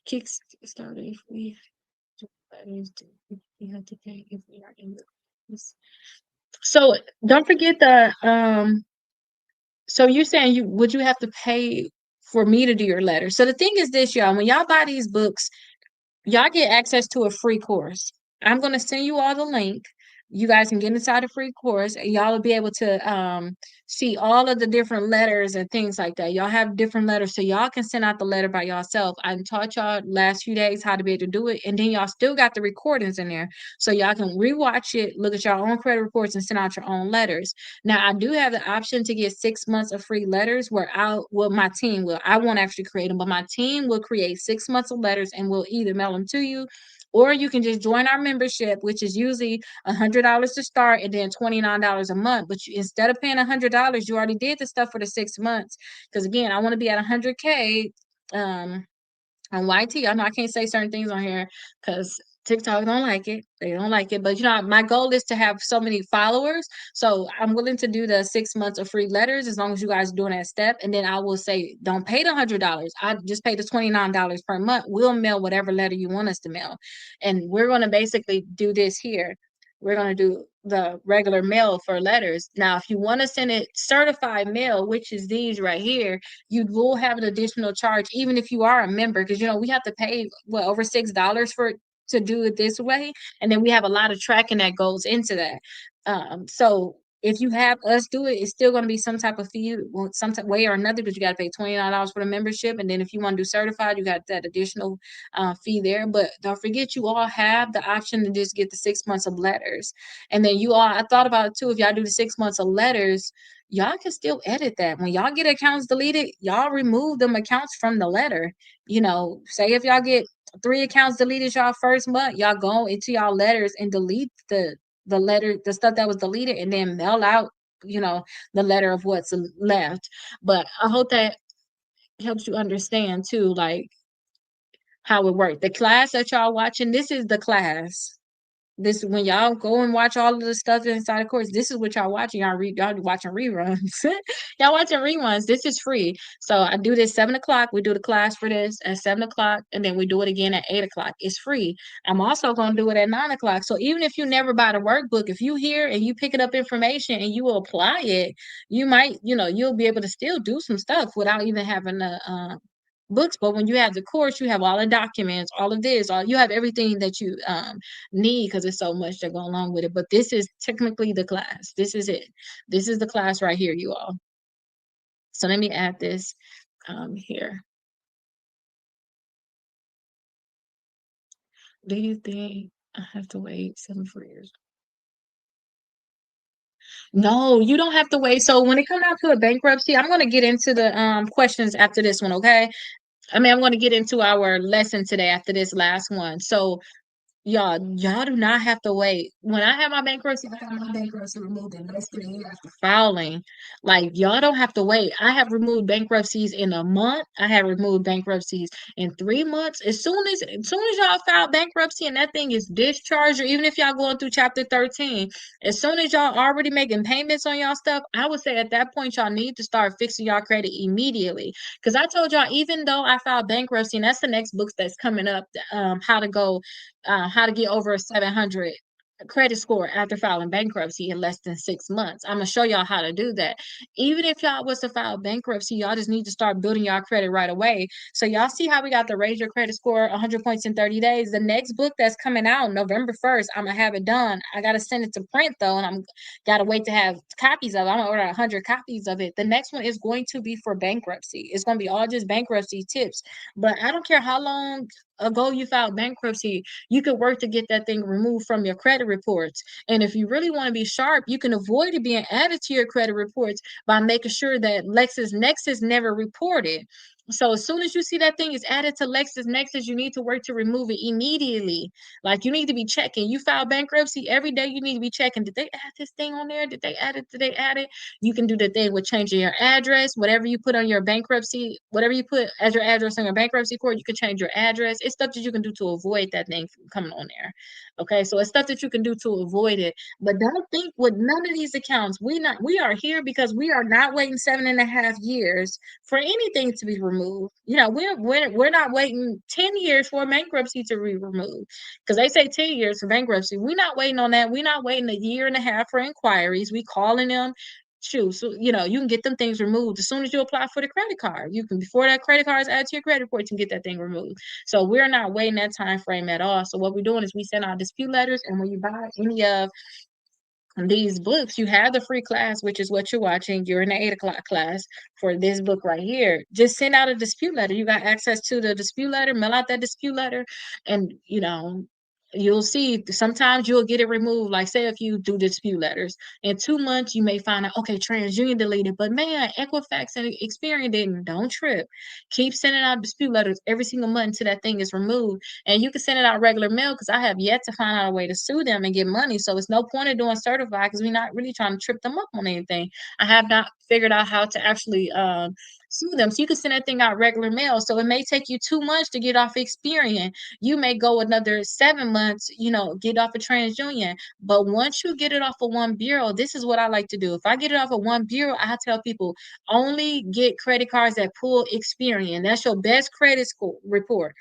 Kickstarter if we we have to pay if we are in the so don't forget the so you're saying you have to pay for me to do your letter. So the thing is this, y'all, when y'all buy these books, y'all get access to a free course. I'm going to send you all the link. You guys can get inside a free course and y'all will be able to see all of the different letters and things like that. Y'all have different letters so y'all can send out the letter by yourself. I taught y'all last few days how to be able to do it. And then y'all still got the recordings in there. So y'all can rewatch it, look at your own credit reports and send out your own letters. Now I do have the option to get 6 months of free letters where my team will. I won't actually create them, but my team will create 6 months of letters and we'll either mail them to you or you can just join our membership, which is usually $100 to start and then $29 a month. But instead of paying $100, you already did the stuff for the 6 months. Because again, I want to be at 100K. On YT. I know I can't say certain things on here because TikTok don't like it. They don't like it. But my goal is to have so many followers. So I'm willing to do the 6 months of free letters as long as you guys are doing that step. And then I will say, don't pay the $100. I just pay the $29 per month. We'll mail whatever letter you want us to mail. And we're going to basically do this here. We're going to do the regular mail for letters. Now, if you want to send it certified mail, which is these right here, you will have an additional charge, even if you are a member, because we have to pay over $6 to do it this way, and then we have a lot of tracking that goes into that. So If you have us do it, it's still going to be some type of fee, well, some type way or another, because you got to pay $29 for the membership, and then if you want to do certified, you got that additional fee there. But don't forget, you all have the option to just get the 6 months of letters, and then you all. I thought about it too. If y'all do the 6 months of letters, y'all can still edit that. When y'all get accounts deleted, y'all remove them accounts from the letter. Say if y'all get 3 accounts deleted y'all first month, y'all go into y'all letters and delete the letter, the stuff that was deleted, and then mail out, you know, the letter of what's left. But I hope that helps you understand too, like how it worked. The class that y'all watching, this is the class. This when y'all go and watch all of the stuff inside the course, this is what y'all watching. Y'all watching reruns. Y'all watching reruns. This is free. So I do this 7 o'clock. We do the class for this at 7 o'clock, and then we do it again at 8 o'clock. It's free. I'm also gonna do it at 9 o'clock. So even if you never buy the workbook, if you hear and you picking up information and you will apply it, you might, you'll be able to still do some stuff without even having the books. But when you have the course, you have all the documents, all of this, all you have everything that you need, because it's so much that go along with it. But this is technically the class. This is it. This is the class right here, you all. So let me add this here. Do you think I have to wait 7 years? No, you don't have to wait. So when it comes down to a bankruptcy, I'm going to get into the questions after this one, okay? I'm going to get into our lesson today after this last one. So y'all do not have to wait. When I had my bankruptcy, I got my bankruptcy removed in less than a year after filing. Like, y'all don't have to wait. I have removed bankruptcies in a month. I have removed bankruptcies in 3 months. As soon as y'all file bankruptcy and that thing is discharged, or even if y'all going through chapter 13, as soon as y'all already making payments on y'all stuff, I would say at that point y'all need to start fixing y'all credit immediately. Because I told y'all, even though I filed bankruptcy, and that's the next book that's coming up, how to get over a 700 credit score after filing bankruptcy in less than 6 months. I'm gonna show y'all how to do that. Even if y'all was to file bankruptcy, y'all just need to start building y'all credit right away. So y'all see how we got the raise your credit score 100 points in 30 days. The next book that's coming out November 1st, I'm gonna have it done. I gotta send it to print though, and I'm gotta wait to have copies of it. I'm gonna order 100 copies of it. The next one is going to be for bankruptcy. It's gonna be all just bankruptcy tips. But I don't care how long ago you filed bankruptcy, you could work to get that thing removed from your credit reports. And if you really want to be sharp, you can avoid it being added to your credit reports by making sure that LexisNexis never reported. So as soon as you see that thing is added to LexisNexis, you need to work to remove it immediately. Like, you need to be checking. You file bankruptcy every day. You need to be checking. Did they add this thing on there? Did they add it? Did they add it? You can do the thing with changing your address. Whatever you put on your bankruptcy, whatever you put as your address on your bankruptcy court, you can change your address. It's stuff that you can do to avoid that thing from coming on there. Okay, so it's stuff that you can do to avoid it. But don't think with none of these accounts, we are here because we are not waiting 7.5 years for anything to be removed. We're not waiting 10 years for bankruptcy to be removed, because they say 10 years for bankruptcy. We're not waiting on that. We're not waiting a year and a half for inquiries. We calling them. Shoot, so you can get them things removed as soon as you apply for the credit card. You can, before that credit card is added to your credit report, you can get that thing removed. So we're not waiting that time frame at all. So what we're doing is we send out dispute letters, and when you buy any of these books, you have the free class, which is what you're watching. You're in the 8 o'clock class for this book right here. Just send out a dispute letter. You got access to the dispute letter, mail out that dispute letter, and you'll see sometimes you'll get it removed. Like, say if you do dispute letters in 2 months, you may find out, okay, TransUnion deleted, but man, Equifax and Experian didn't. Don't trip. Keep sending out dispute letters every single month until that thing is removed. And you can send it out regular mail, because I have yet to find out a way to sue them and get money. So it's no point in doing certified, because we're not really trying to trip them up on anything. I have not figured out how to actually sue them. So you can send that thing out regular mail. So it may take you 2 months to get off Experian. You may go another 7 months, get off of TransUnion. But once you get it off of one bureau, this is what I like to do. If I get it off of one bureau, I tell people only get credit cards that pull Experian. That's your best credit score report.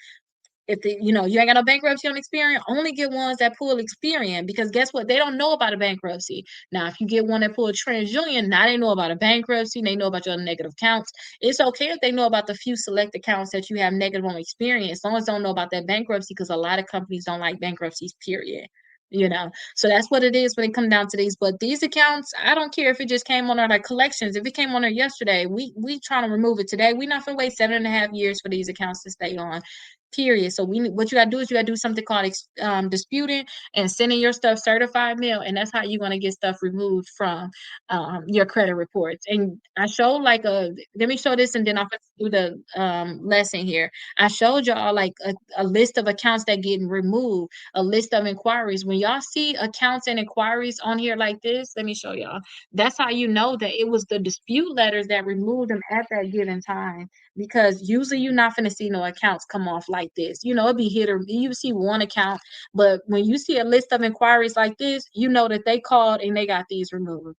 If you ain't got no bankruptcy on Experian, only get ones that pull Experian, because guess what? They don't know about a bankruptcy. Now, if you get one that pull TransUnion, now they know about a bankruptcy. They know about your negative counts. It's okay if they know about the few select accounts that you have negative on Experian, as long as they don't know about that bankruptcy, because a lot of companies don't like bankruptcies, period. So that's what it is when it come down to these. But these accounts, I don't care if it just came on our like collections. If it came on there yesterday, we trying to remove it today. We're not gonna wait 7.5 years for these accounts to stay on. Period. So what you gotta do is you gotta do something called disputing and sending your stuff certified mail, and that's how you're gonna get stuff removed from your credit reports. And I showed like let me show this, and then I'll do the lesson here. I showed y'all like a list of accounts that get removed, a list of inquiries. When y'all see accounts and inquiries on here like this, let me show y'all. That's how you know that it was the dispute letters that removed them at that given time. Because usually you're not going to see no accounts come off like this. It'd be hit or you see one account, but when you see a list of inquiries like this, you know that they called and they got these removed.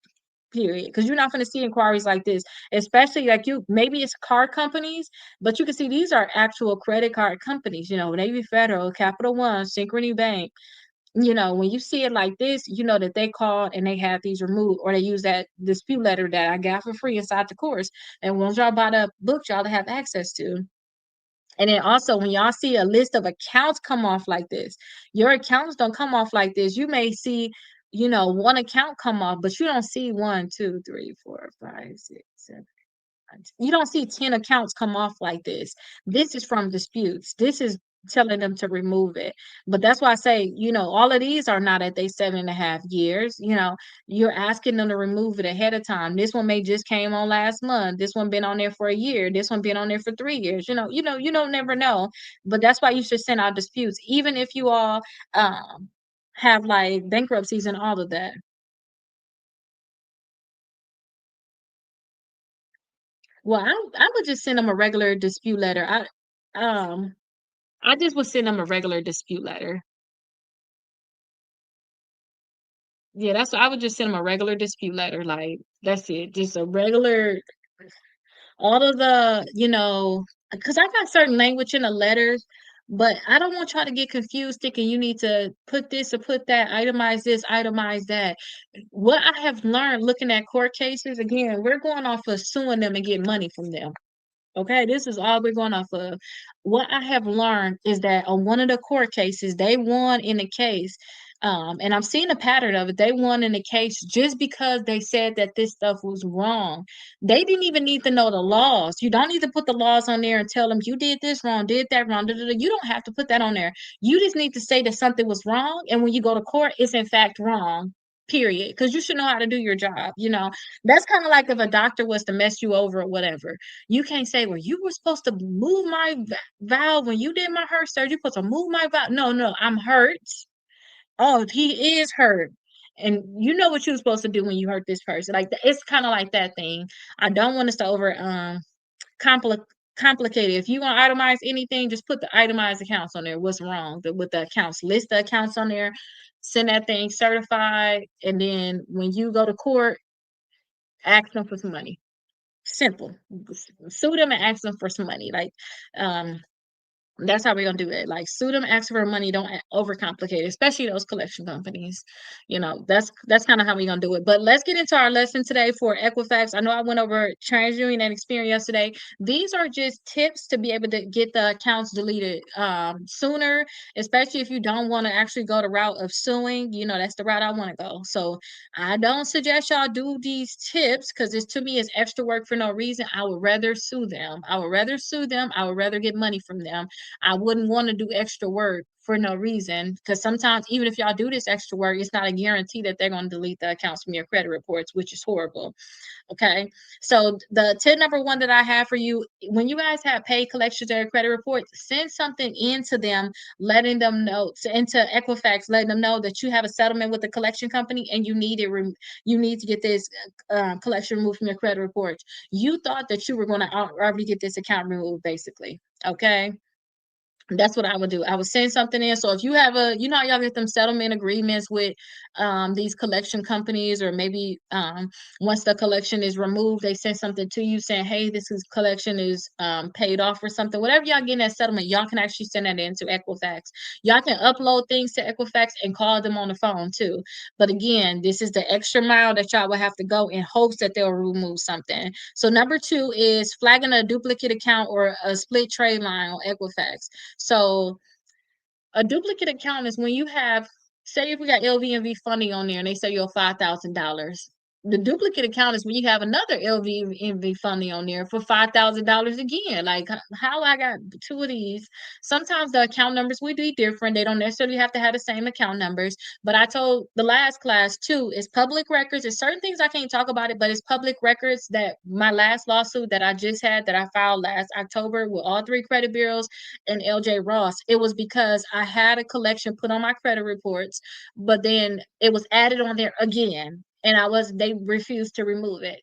Period. Because you're not going to see inquiries like this, especially like maybe it's car companies, but you can see these are actual credit card companies, Navy Federal, Capital One, Synchrony Bank. When you see it like this, you know that they called and they had these removed, or they use that dispute letter that I got for free inside the course. And once y'all buy the book, y'all to have access to. And then also, when y'all see a list of accounts come off like this, your accounts don't come off like this. You may see, one account come off, but you don't see 1, 2, 3, 4, 5, 6, 7. You don't see 10 accounts come off like this. This is from disputes. This is telling them to remove it. But that's why I say, all of these are not at they 7.5 years. You're asking them to remove it ahead of time. This one may just came on last month. This one been on there for a year. This one been on there for 3 years. You don't never know. But that's why you should send out disputes, even if you all have like bankruptcies and all of that. Well, I would just send them a regular dispute letter. I just would send them a regular dispute letter. Yeah, I would just send them a regular dispute letter. Like, that's it. Just a regular, all of because I got certain language in the letters, but I don't want y'all to get confused thinking you need to put this or put that, itemize this, itemize that. What I have learned looking at court cases, again, we're going off of suing them and getting money from them. Okay, this is all we're going off of. What I have learned is that on one of the court cases, they won in the case. And I'm seeing a pattern of it. They won in the case just because they said that this stuff was wrong. They didn't even need to know the laws. You don't need to put the laws on there and tell them you did this wrong, did that wrong. Da, da, da. You don't have to put that on there. You just need to say that something was wrong. And when you go to court, it's in fact wrong. Period. Because you should know how to do your job. That's kind of like if a doctor was to mess you over or whatever. You can't say, well, you were supposed to move my valve when you did my hurt surgery. You're supposed to move my valve. No, no, I'm hurt. Oh, he is hurt. And you know what you were supposed to do when you hurt this person. Like it's kind of like that thing. I don't want us to over compli complicate it. If you want to itemize anything, just put the itemized accounts on there. What's wrong with the accounts? List the accounts on there, send that thing certified, and then when you go to court, ask them for some money. Simple. Sue them and ask them for some money. Like, um, that's how we're gonna do it. Like, sue them, ask for money. Don't overcomplicate it, especially those collection companies. That's kind of how we're gonna do it. But let's get into our lesson today for Equifax. I know I went over TransUnion and Experian yesterday. These are just tips to be able to get the accounts deleted sooner, especially if you don't want to actually go the route of suing. That's the route I want to go. So I don't suggest y'all do these tips because this to me is extra work for no reason. I would rather sue them. I would rather sue them. I would rather get money from them. I wouldn't want to do extra work for no reason because sometimes even if y'all do this extra work, it's not a guarantee that they're going to delete the accounts from your credit reports, which is horrible. Okay. So the tip number one that I have for you, when you guys have paid collections or credit reports, send something into them, letting them know into Equifax, letting them know that you have a settlement with the collection company and you need it. You need to get this collection removed from your credit reports. You thought that you were going to already get this account removed, basically. Okay. That's what I would do. I would send something in. So if you have y'all get them settlement agreements with these collection companies, or maybe once the collection is removed, they send something to you saying, hey, collection is paid off or something. Whatever y'all get in that settlement, y'all can actually send that into Equifax. Y'all can upload things to Equifax and call them on the phone too. But again, this is the extra mile that y'all will have to go in hopes that they'll remove something. So number two is flagging a duplicate account or a split trade line on Equifax. So a duplicate account is when you have Say if we got LVMV funding on there and they say you're $5,000. The duplicate account is when you have another LVMV funding on there for $5,000 again. Like how I got two of these. Sometimes the account numbers will be different. They don't necessarily have to have the same account numbers. But I told the last class too, it's public records. There's certain things I can't talk about it, but it's public records that my last lawsuit that I just had that I filed last October with all three credit bureaus and LJ Ross. It was because I had a collection put on my credit reports, but then it was added on there again, and they refused to remove it.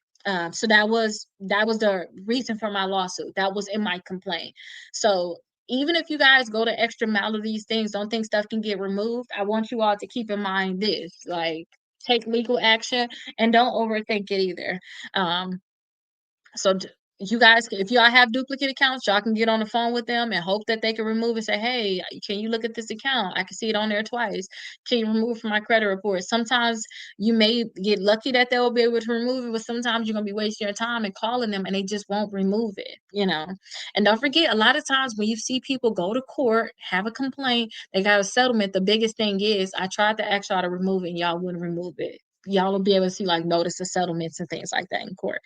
So that was the reason for my lawsuit. That was in my complaint. So even if you guys go to extra mile of these things, don't think stuff can get removed. I want you all to keep in mind this, like take legal action and don't overthink it either. Um, so you guys, if y'all have duplicate accounts, y'all can get on the phone with them and hope that they can remove and say, "Hey, can you look at this account? I can see it on there twice. Can you remove it from my credit report?" Sometimes you may get lucky that they'll be able to remove it, but sometimes you're gonna be wasting your time and calling them and they just won't remove it. And don't forget, a lot of times when you see people go to court, have a complaint, they got a settlement, the biggest thing is I tried to ask y'all to remove it and y'all wouldn't remove it. Y'all will be able to see like notice of settlements and things like that in court.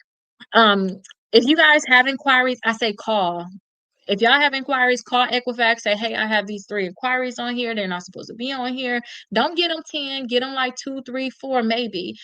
Um, if you guys have inquiries, I say call. If y'all have inquiries, call Equifax. Say, hey, I have these three inquiries on here. They're not supposed to be on here. Don't get them 10. Get them like 2, 3, 4, maybe.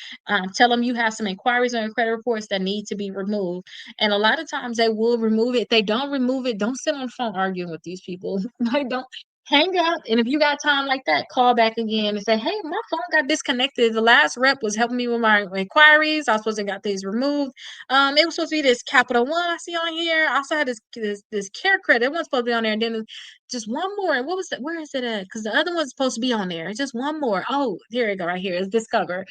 Tell them you have some inquiries on your credit reports that need to be removed. And a lot of times they will remove it. They don't remove it. Don't sit on the phone arguing with these people. Like, don't hang up. And if you got time like that, call back again and say, hey, my phone got disconnected. The last rep was helping me with my inquiries. I was supposed to got these removed. It was supposed to be this Capital One I see on here. I also had this care credit. It wasn't supposed to be on there. And then just one more. What was that? Where is it at? Because the other one's supposed to be on there. It's just one more. Oh, here you go, right here. It's Discover.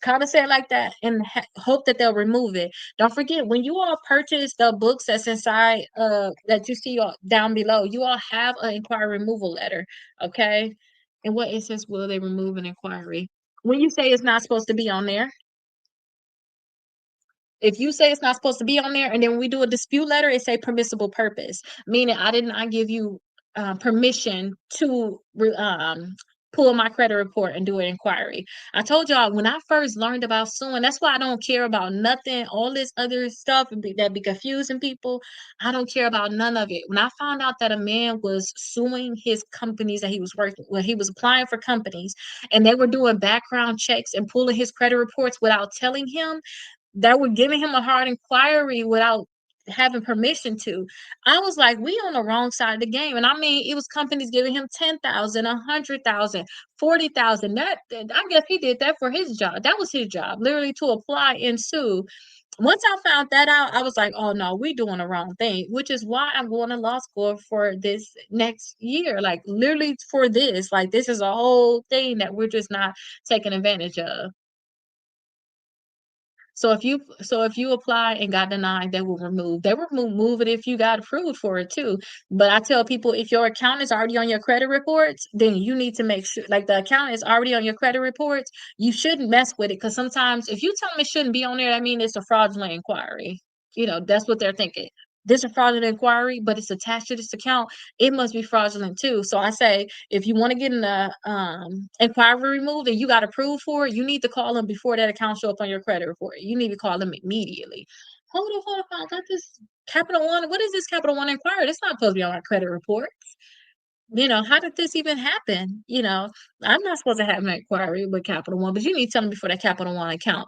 Kind of say it like that and hope that they'll remove it. Don't forget when you all purchase the books that's inside that you see down below, you all have an inquiry removal letter. Okay. And what instance will they remove an inquiry? When you say it's not supposed to be on there, if you say it's not supposed to be on there, and then when we do a dispute letter, it say permissible purpose, meaning I did not give you permission to pull my credit report and do an inquiry. I told y'all when I first learned about suing, that's why I don't care about nothing, all this other stuff that be confusing people. I don't care about none of it. When I found out that a man was suing his companies that he was working with, he was applying for companies, and they were doing background checks and pulling his credit reports without telling him, that were giving him a hard inquiry without having permission to. I was like, we on the wrong side of the game. And I mean, it was companies giving him 10,000, 100,000, 40,000. That I guess he did that for his job. That was his job, literally to apply and sue. Once I found that out, I was like, oh no, we doing the wrong thing, which is why I'm going to law school for this next year. Like literally for this. Like this is a whole thing that we're just not taking advantage of. So if you apply and got denied, they will remove. They will remove it if you got approved for it too. But I tell people if your account is already on your credit reports, then you need to make sure like the account is already on your credit reports. You shouldn't mess with it because sometimes if you tell them it shouldn't be on there, that means it's a fraudulent inquiry. That's what they're thinking. This is a fraudulent inquiry, but it's attached to this account. It must be fraudulent too. So I say, if you want to get an inquiry removed and you got approved for it, you need to call them before that account show up on your credit report. You need to call them immediately. Hold on, I got this Capital One. What is this Capital One inquiry? It's not supposed to be on my credit report. How did this even happen? I'm not supposed to have an inquiry with Capital One, but you need to tell them before that Capital One account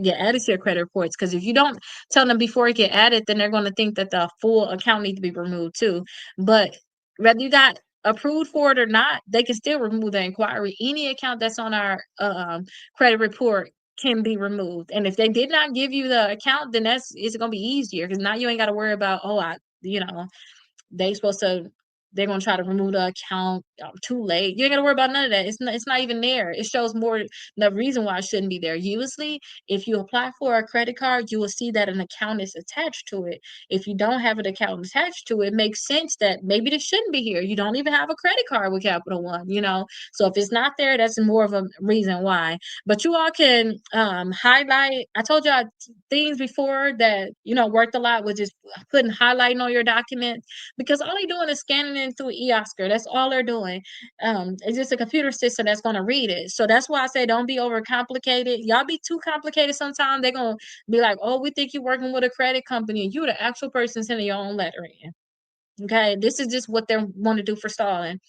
get added to your credit reports. Because if you don't tell them before it get added, then they're going to think that the full account needs to be removed too. But whether you got approved for it or not, they can still remove the inquiry. Any account that's on our credit report can be removed. And if they did not give you the account, then it's going to be easier because now you ain't got to worry about, they supposed to they're gonna try to remove the account too late. You ain't gotta worry about none of that. It's not even there. It shows more the reason why it shouldn't be there. Usually, if you apply for a credit card, you will see that an account is attached to it. If you don't have an account attached to it, it makes sense that maybe this shouldn't be here. You don't even have a credit card with Capital One. So if it's not there, that's more of a reason why. But you all can highlight. I told y'all things before that worked a lot with just putting highlighting on your document because all they doing is scanning in through eOscar. That's all they're doing. It's just a computer system that's going to read it. So that's why I say don't be overcomplicated. Y'all be too complicated sometimes. They're going to be like, oh, we think you're working with a credit company, and you're the actual person sending your own letter in. Okay, this is just what they want to do for stalling.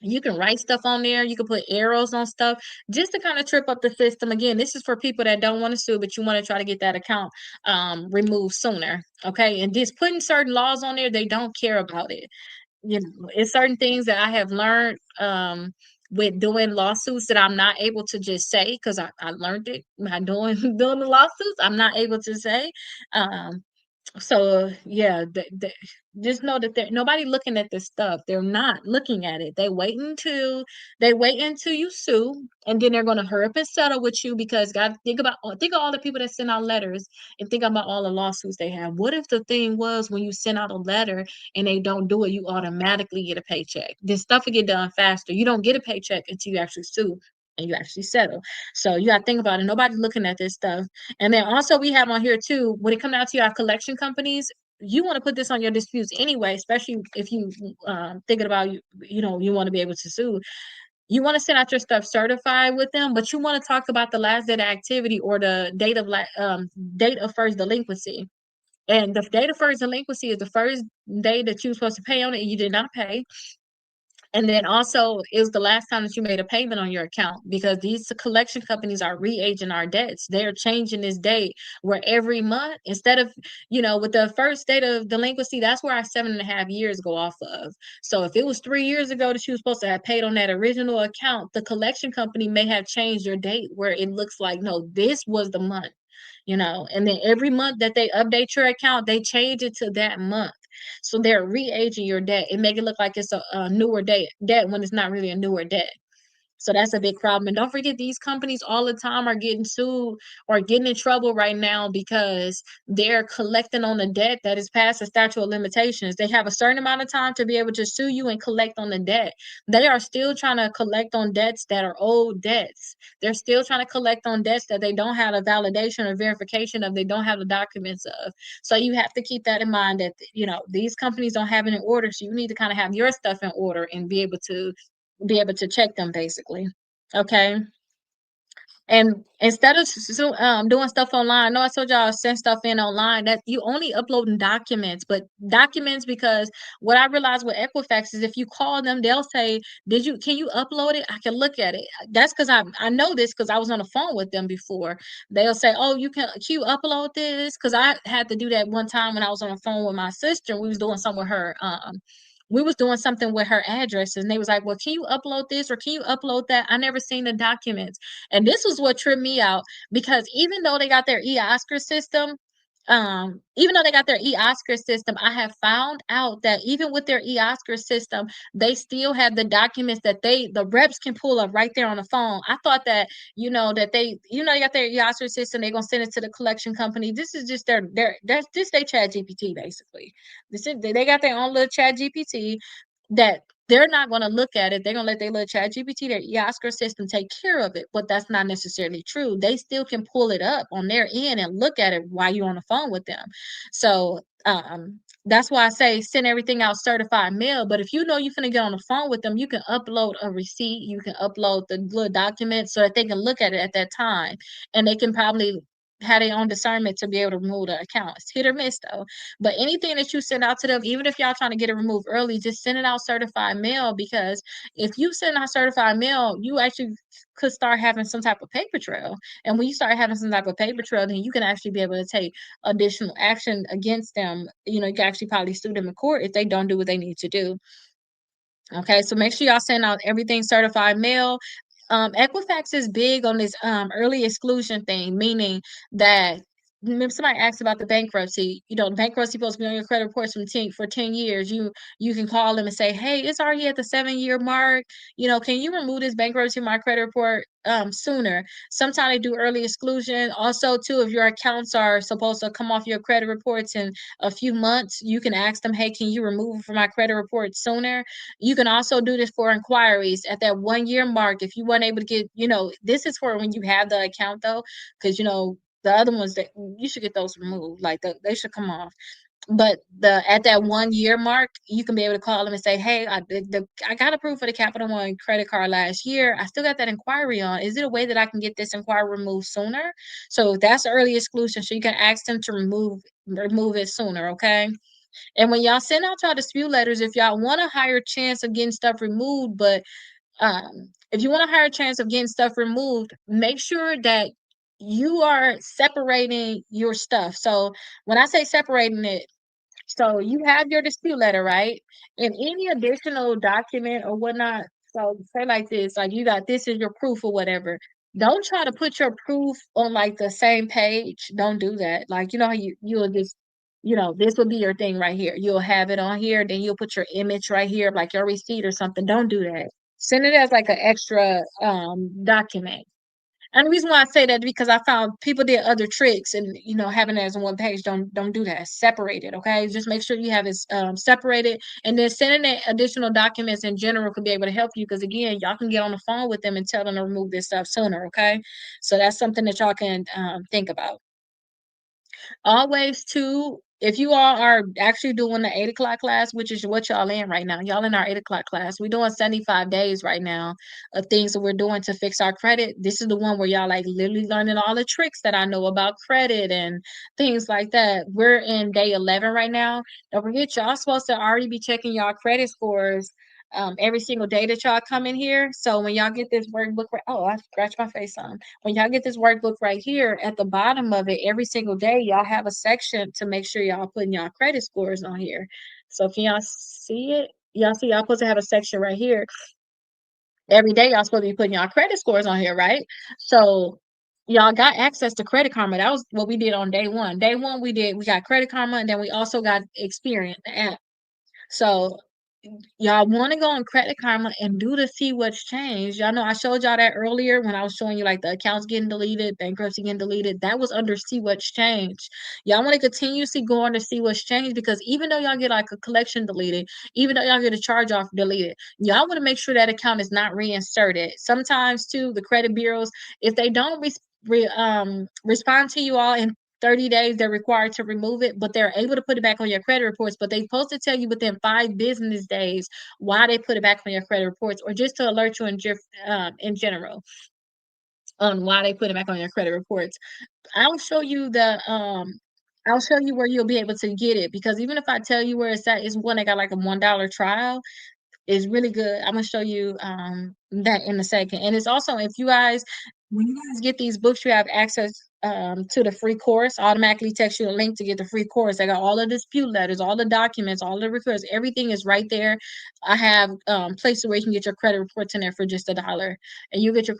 You can write stuff on there. You can put arrows on stuff just to kind of trip up the system. Again, this is for people that don't want to sue, but you want to try to get that account removed sooner. Okay, and just putting certain laws on there, they don't care about it. You know, it's certain things that I have learned with doing lawsuits that I'm not able to just say because I learned it by doing doing the lawsuits. I'm not able to say. Um, so yeah, just know that nobody looking at this stuff. They're not looking at it. They wait until you sue, and then they're gonna hurry up and settle with you because God, think of all the people that send out letters and think about all the lawsuits they have. What if the thing was when you send out a letter and they don't do it, you automatically get a paycheck? This stuff will get done faster. You don't get a paycheck until you actually sue and you actually settle. So you gotta think about it. Nobody's looking at this stuff. And then also we have on here too, when it comes down to your collection companies, you want to put this on your disputes anyway, especially if you thinking about you want to be able to sue. You want to send out your stuff certified with them, but you want to talk about the last date of activity or the date of first delinquency. And the date of first delinquency is the first day that you were supposed to pay on it and you did not pay. And then also, it was the last time that you made a payment on your account because these collection companies are re-aging our debts. They're changing this date where every month, instead of, with the first date of delinquency, that's where our 7.5 years go off of. So if it was 3 years ago that you were supposed to have paid on that original account, the collection company may have changed your date where it looks like, no, this was the month. And then every month that they update your account, they change it to that month. So they're re-aging your debt and make it look like it's a newer debt when it's not really a newer debt. So that's a big problem. And don't forget, these companies all the time are getting sued or getting in trouble right now because they're collecting on the debt that is past the statute of limitations. They have a certain amount of time to be able to sue you and collect on the debt. They are still trying to collect on debts that are old debts. They're still trying to collect on debts that they don't have a validation or verification of, they don't have the documents of. So you have to keep that in mind that, these companies don't have it in order. So you need to kind of have your stuff in order and be able to check them basically. Okay. And instead of doing stuff online, I know I told y'all send stuff in online that you only uploading documents, but documents because what I realized with Equifax is if you call them, they'll say, can you upload it? I can look at it. That's because I know this because I was on the phone with them before. They'll say, oh, can you upload this? Because I had to do that one time when I was on the phone with my sister. We was doing something with her. We was doing something with her addresses and they was like, well, can you upload this or can you upload that? I never seen the documents. And this was what tripped me out because even though they got their e-Oscar system, I have found out that even with their e-Oscar system, they still have the documents that the reps can pull up right there on the phone. I thought that, that they got their e-Oscar system, they're gonna send it to the collection company. This is just that's just their chat GPT basically. They got their own little chat GPT that they're not going to look at it. They're going to let their little chat GPT, their Oscar system take care of it. But that's not necessarily true. They still can pull it up on their end and look at it while you're on the phone with them. So that's why I say send everything out certified mail. But if you know you're going to get on the phone with them, you can upload a receipt. You can upload the little document so that they can look at it at that time. And they can probably have their own discernment to be able to remove the account. It's hit or miss though. But anything that you send out to them, even if y'all trying to get it removed early, just send it out certified mail because if you send out certified mail, you actually could start having some type of paper trail. And when you start having some type of paper trail, then you can actually be able to take additional action against them. You can actually probably sue them in court if they don't do what they need to do. Okay, so make sure y'all send out everything certified mail. Equifax is big on this early exclusion thing, meaning that remember somebody asked about the bankruptcy. The bankruptcy supposed to be on your credit reports for 10 years. You can call them and say, hey, it's already at the 7-year mark. Can you remove this bankruptcy from my credit report sooner? Sometimes they do early exclusion. Also, too, if your accounts are supposed to come off your credit reports in a few months, you can ask them, hey, can you remove it from my credit report sooner? You can also do this for inquiries at that 1-year mark. If you weren't able to get, this is for when you have the account though, because the other ones that you should get those removed, like they should come off. But the at that 1 year mark, you can be able to call them and say, "Hey, I got approved for the Capital One credit card last year. I still got that inquiry on. Is it a way that I can get this inquiry removed sooner?" So that's early exclusion. So you can ask them to remove it sooner. Okay. And when y'all send out y'all dispute letters, if y'all want a higher chance of getting stuff removed, but if you want a higher chance of getting stuff removed, make sure that you are separating your stuff. So when I say separating it, so you have your dispute letter, right? And any additional document or whatnot. So say like this, like you got this is your proof or whatever. Don't try to put your proof on like the same page. Don't do that. Like you know how you'll just this will be your thing right here. You'll have it on here, then you'll put your image right here, like your receipt or something. Don't do that. Send it as like an extra document. And the reason why I say that is because I found people did other tricks, and having it as one page, don't do that. Separate it, okay? Just make sure you have it separated, and then sending in additional documents in general could be able to help you because again, y'all can get on the phone with them and tell them to remove this stuff sooner, okay? So that's something that y'all can think about. Always too, if you all are actually doing the 8 o'clock class, which is what y'all in right now, y'all in our 8 o'clock class. We're doing 75 days right now of things that we're doing to fix our credit. This is the one where y'all like literally learning all the tricks that I know about credit and things like that. We're in day 11 right now. Don't forget, y'all supposed to already be checking y'all credit scores every single day that y'all come in here. So when y'all get this workbook, oh, I scratched my face on. When y'all get this workbook right here, at the bottom of it, every single day, y'all have a section to make sure y'all putting y'all credit scores on here. So can y'all see it? Y'all see y'all supposed to have a section right here. Every day y'all supposed to be putting y'all credit scores on here, right? So y'all got access to Credit Karma. That was what we did on day one. Day one, we got Credit Karma, and then we also got Experience, the app. So y'all want to go on Credit Karma and do to see what's changed. Y'all know I showed y'all that earlier when I was showing you like the accounts getting deleted, bankruptcy getting deleted. That was under see what's changed. Y'all want to continuously go on to see what's changed because even though y'all get like a collection deleted, even though y'all get a charge off deleted, y'all want to make sure that account is not reinserted. Sometimes too, the credit bureaus, if they don't respond to you all in 30 days, they're required to remove it, but they're able to put it back on your credit reports. But they're supposed to tell you within 5 business days why they put it back on your credit reports, or just to alert you in general on why they put it back on your credit reports. I'll show you I'll show you where you'll be able to get it because even if I tell you where it's at, it's one that got like a $1 trial is really good. I'm gonna show you that in a second. And it's also if you guys when you guys get these books, you have access to the free course. Automatically text you a link to get the free course. I got all the dispute letters, all the documents, all the records, everything is right there. I have places where you can get your credit reports in there for just $1, and you get your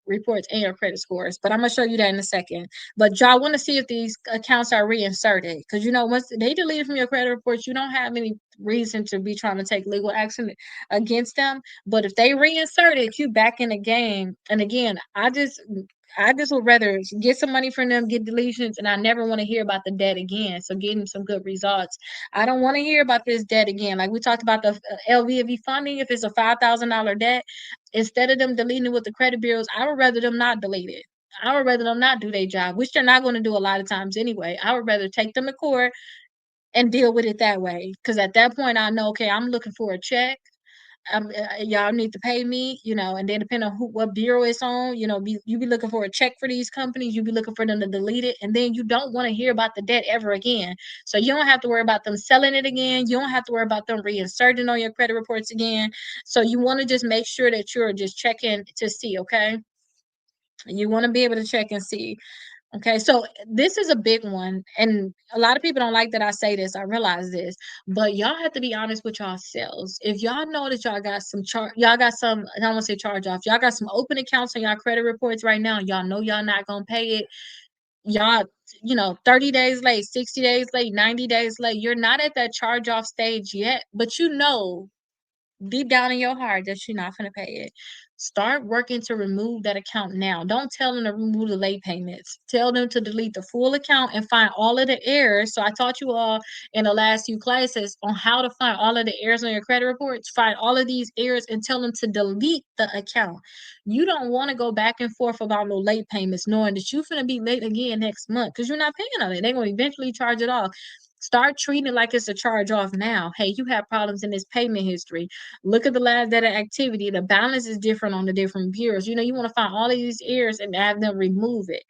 reports and your credit scores. But I'm gonna show you that in a second. But y'all want to see if these accounts are reinserted because once they delete from your credit reports, you don't have any reason to be trying to take legal action against them. But if they reinsert it, you back in the game. And again, I just would rather get some money from them, get deletions, and I never want to hear about the debt again. So getting some good results. I don't want to hear about this debt again. Like we talked about the LVV funding, if it's a $5,000 debt, instead of them deleting it with the credit bureaus, I would rather them not delete it. I would rather them not do their job, which they're not going to do a lot of times anyway. I would rather take them to court and deal with it that way. Because at that point, I know, okay, I'm looking for a check. Y'all need to pay me, and then depending on what bureau it's on, you be looking for a check for these companies, you be looking for them to delete it, and then you don't want to hear about the debt ever again. So you don't have to worry about them selling it again. You don't have to worry about them reinserting on your credit reports again. So you want to just make sure that you're just checking to see, okay? You want to be able to check and see. Okay, so this is a big one, and a lot of people don't like that I say this. I realize this, but y'all have to be honest with yourselves. If y'all know that y'all got some, I don't want to say charge off, y'all got some open accounts on y'all credit reports right now. Y'all know y'all not gonna pay it. Y'all, 30 days late, 60 days late, 90 days late. You're not at that charge off stage yet, but deep down in your heart that you're not going to pay it. Start working to remove that account now. Don't tell them to remove the late payments. Tell them to delete the full account and find all of the errors. So I taught you all in the last few classes on how to find all of the errors on your credit reports. Find all of these errors and tell them to delete the account. You don't want to go back and forth about no late payments, knowing that you're going to be late again next month because you're not paying on it. They're going to eventually charge it off. Start treating it like it's a charge off now. Hey, you have problems in this payment history. Look at the last data activity. The balance is different on the different bureaus. You want to find all of these errors and have them remove it.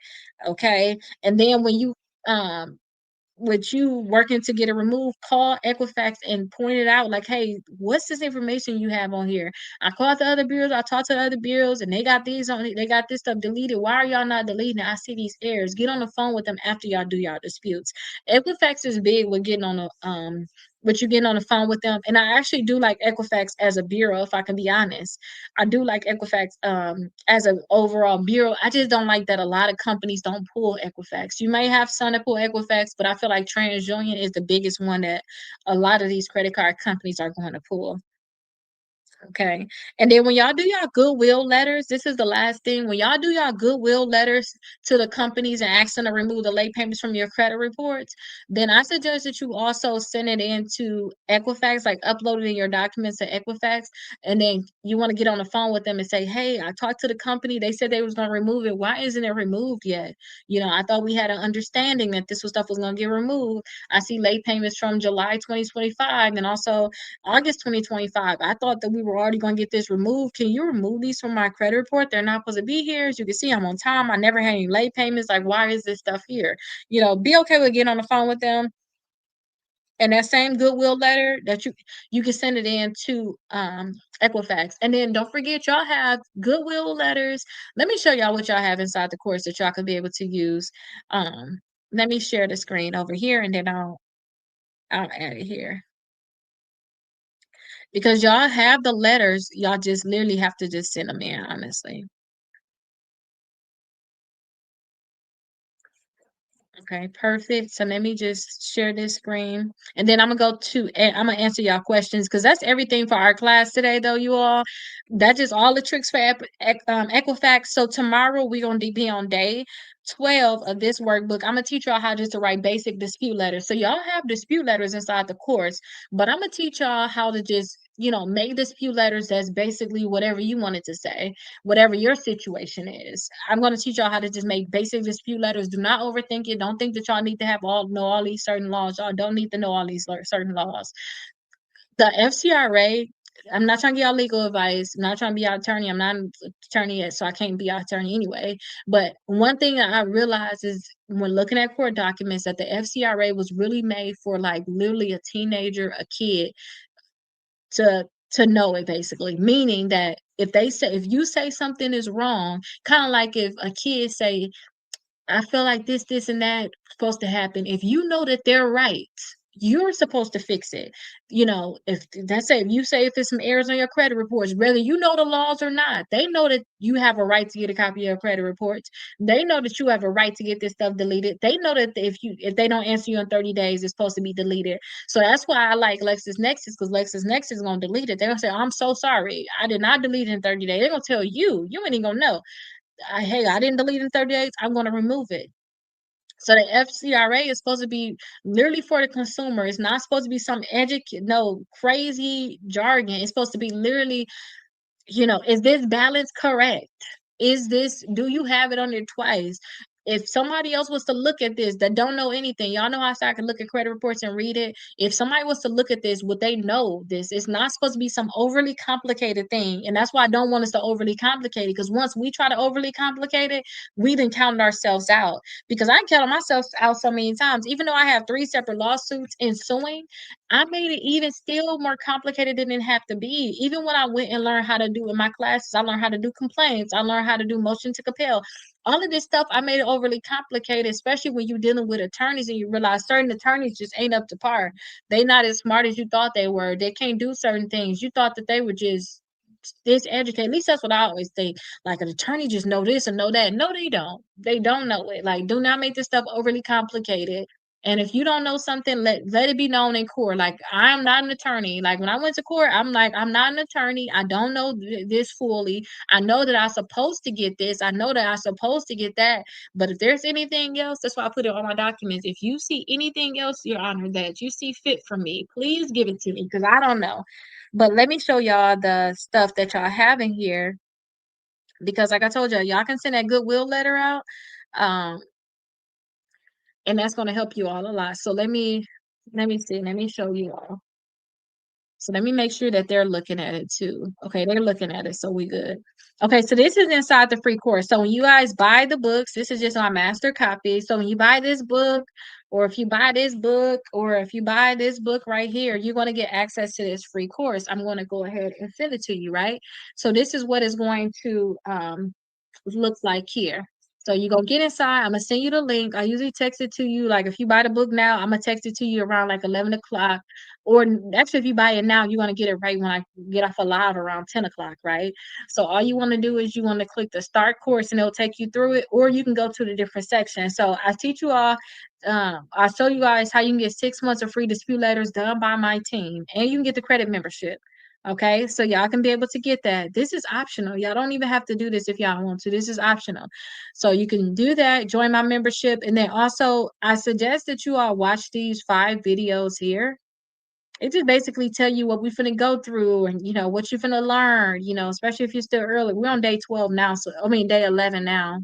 Okay. And then when you um with you working to get it removed, call Equifax and point it out like, hey, what's this information you have on here? I called the other bureaus, I talked to the other bureaus, and they got these on it, they got this stuff deleted. Why are y'all not deleting it? I see these errors. Get on the phone with them after y'all do y'all disputes. Equifax is big with getting on the with you getting on the phone with them. And I actually do like Equifax as a bureau, if I can be honest. I do like Equifax as an overall bureau. I just don't like that a lot of companies don't pull Equifax. You may have some that pull Equifax, but I feel like TransUnion is the biggest one that a lot of these credit card companies are going to pull. Okay. And then when y'all do y'all goodwill letters, this is the last thing. When y'all do y'all goodwill letters to the companies and ask them to remove the late payments from your credit reports, then I suggest that you also send it into Equifax, like upload it in your documents to Equifax. And then you want to get on the phone with them and say, hey, I talked to the company. They said they was going to remove it. Why isn't it removed yet? I thought we had an understanding that this was stuff was going to get removed. I see late payments from July 2025 and also August 2025. I thought that we were already going to get this removed. Can you remove these from my credit report? They're not supposed to be here. As you can see, I'm on time. I never had any late payments. Like, why is this stuff here? Be okay with getting on the phone with them. And that same goodwill letter that you can send it in to Equifax. And then don't forget, y'all have goodwill letters. Let me show y'all what y'all have inside the course that y'all could be able to use. Let me share the screen over here, and then I'll add it here. Because y'all have the letters, y'all just literally have to just send them in, honestly. Okay, perfect. So let me just share this screen. And then I'm gonna answer y'all questions because that's everything for our class today, though, you all. That's just all the tricks for Equifax. So tomorrow we're gonna be on day 12 of this workbook. I'm gonna teach y'all how just to write basic dispute letters. So y'all have dispute letters inside the course, but I'm gonna teach y'all how to just make dispute letters that's basically whatever you wanted to say, whatever your situation is. I'm going to teach y'all how to just make basic dispute letters. Do not overthink it. Don't think that y'all need to know all these certain laws. Y'all don't need to know all these certain laws. The FCRA, I'm not trying to give y'all legal advice. I'm not trying to be your attorney. I'm not an attorney yet, so I can't be your attorney anyway. But one thing that I realized is when looking at court documents that the FCRA was really made for like literally a teenager, a kid to know it, basically, meaning that if you say something is wrong, kind of like if a kid say, I feel like this and that supposed to happen. If you know that they're right, you're supposed to fix it. If you say if there's some errors on your credit reports, whether you know the laws or not, they know that you have a right to get a copy of your credit reports. They know that you have a right to get this stuff deleted. They know that if they don't answer you in 30 days, it's supposed to be deleted. So that's why I like LexisNexis, because LexisNexis is gonna delete it. They're gonna say, I'm so sorry. I did not delete it in 30 days. They're gonna tell you, you ain't even gonna know. Hey, I didn't delete in 30 days. I'm going to remove it. So the FCRA is supposed to be literally for the consumer. It's not supposed to be some no crazy jargon. It's supposed to be literally, is this balance correct? Do you have it on there twice? If somebody else was to look at this that don't know anything, y'all know how I can look at credit reports and read it. If somebody was to look at this, would they know this? It's not supposed to be some overly complicated thing. And that's why I don't want us to overly complicate it. Because once we try to overly complicate it, we then counted ourselves out. Because I counted myself out so many times. Even though I have 3 separate lawsuits in suing, I made it even still more complicated than it had to be. Even when I went and learned how to do in my classes, I learned how to do complaints. I learned how to do motion to compel. All of this stuff, I made it overly complicated, especially when you're dealing with attorneys and you realize certain attorneys just ain't up to par. They not as smart as you thought they were. They can't do certain things. You thought that they were just this educated. At least that's what I always think. Like an attorney just know this and know that. No, they don't. They don't know it. Like, do not make this stuff overly complicated. And if you don't know something, let it be known in court. Like, I'm not an attorney. Like, when I went to court, I'm like, I'm not an attorney. I don't know this fully. I know that I'm supposed to get this. I know that I'm supposed to get that. But if there's anything else, that's why I put it on my documents. If you see anything else, Your Honor, that you see fit for me, please give it to me because I don't know. But let me show y'all the stuff that y'all have in here because, like I told y'all can send that goodwill letter out. Um, and that's going to help you all a lot. So let me Let me see. Let me show you all. So let me make sure that they're looking at it too. Okay, they're looking at it, so we good. Okay, so this is inside the free course. So when you guys buy the books, this is just my master copy. So when you buy this book, or if you buy this book, or if you buy this book right here, you're going to get access to this free course. I'm going to go ahead and send it to you, right? So this is what is going to looks like here. So you go get inside. I'm gonna send you the link. I usually text it to you. Like if you buy the book now, I'm gonna text it to you around like 11 o'clock. Or actually, if you buy it now, you're gonna get it right when I get off a live around 10 o'clock, right? So all you want to do is you want to click the start course and it'll take you through it, or you can go to the different sections. So I teach you all. I show you guys how you can get 6 months of free dispute letters done by my team, and you can get the credit membership. Okay, so y'all can be able to get that. This is optional. Y'all don't even have to do this if y'all want to. This is optional. So you can do that, join my membership. And then also, I suggest that you all watch these 5 videos here. It just basically tell you what we finna go through and what you finna learn, especially if you're still early. We're on day 12 now, so I mean day 11 now.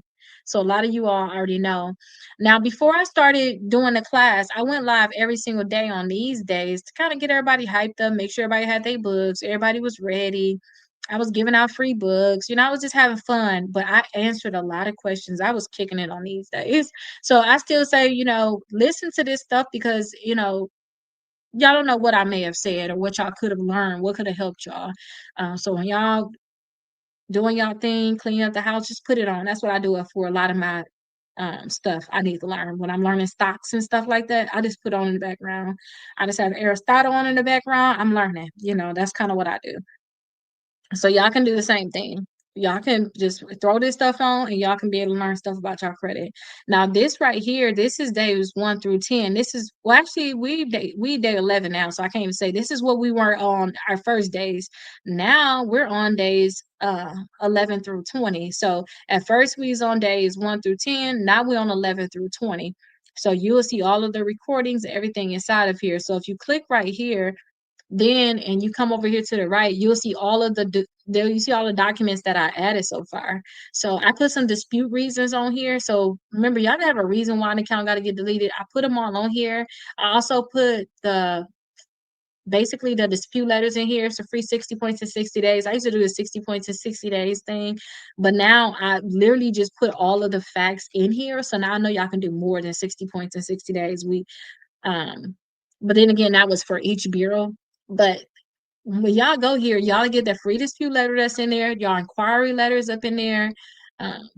So a lot of you all already know. Now, before I started doing the class, I went live every single day on these days to kind of get everybody hyped up, make sure everybody had their books, everybody was ready. I was giving out free books, I was just having fun, but I answered a lot of questions. I was kicking it on these days. So I still say, listen to this stuff because, y'all don't know what I may have said or what y'all could have learned, what could have helped y'all. So when y'all doing y'all thing, cleaning up the house, just put it on. That's what I do it for a lot of my stuff I need to learn. When I'm learning stocks and stuff like that, I just put on in the background. I just have Aristotle on in the background. I'm learning. That's kind of what I do. So y'all can do the same thing. Y'all can just throw this stuff on and y'all can be able to learn stuff about your credit. Now, this right here, this is days 1 through 10. This is actually we day 11 now, so I can't even say this is what we were on our first days. Now we're on days 11 through 20. So at first we was on days 1 through 10. Now we're on 11 through 20. So you will see all of the recordings, everything inside of here. So if you click right here, then and you come over here to the right, you'll see all of there you see all the documents that I added so far. So I put some dispute reasons on here. So remember, y'all have a reason why an account got to get deleted. I put them all on here. I also put basically the dispute letters in here. It's a free 60 points in 60 days. I used to do the 60 points in 60 days thing, but now I literally just put all of the facts in here. So now I know y'all can do more than 60 points in 60 days. But then again, that was for each bureau. But when y'all go here, y'all get the free dispute letter that's in there, y'all inquiry letters up in there. Um,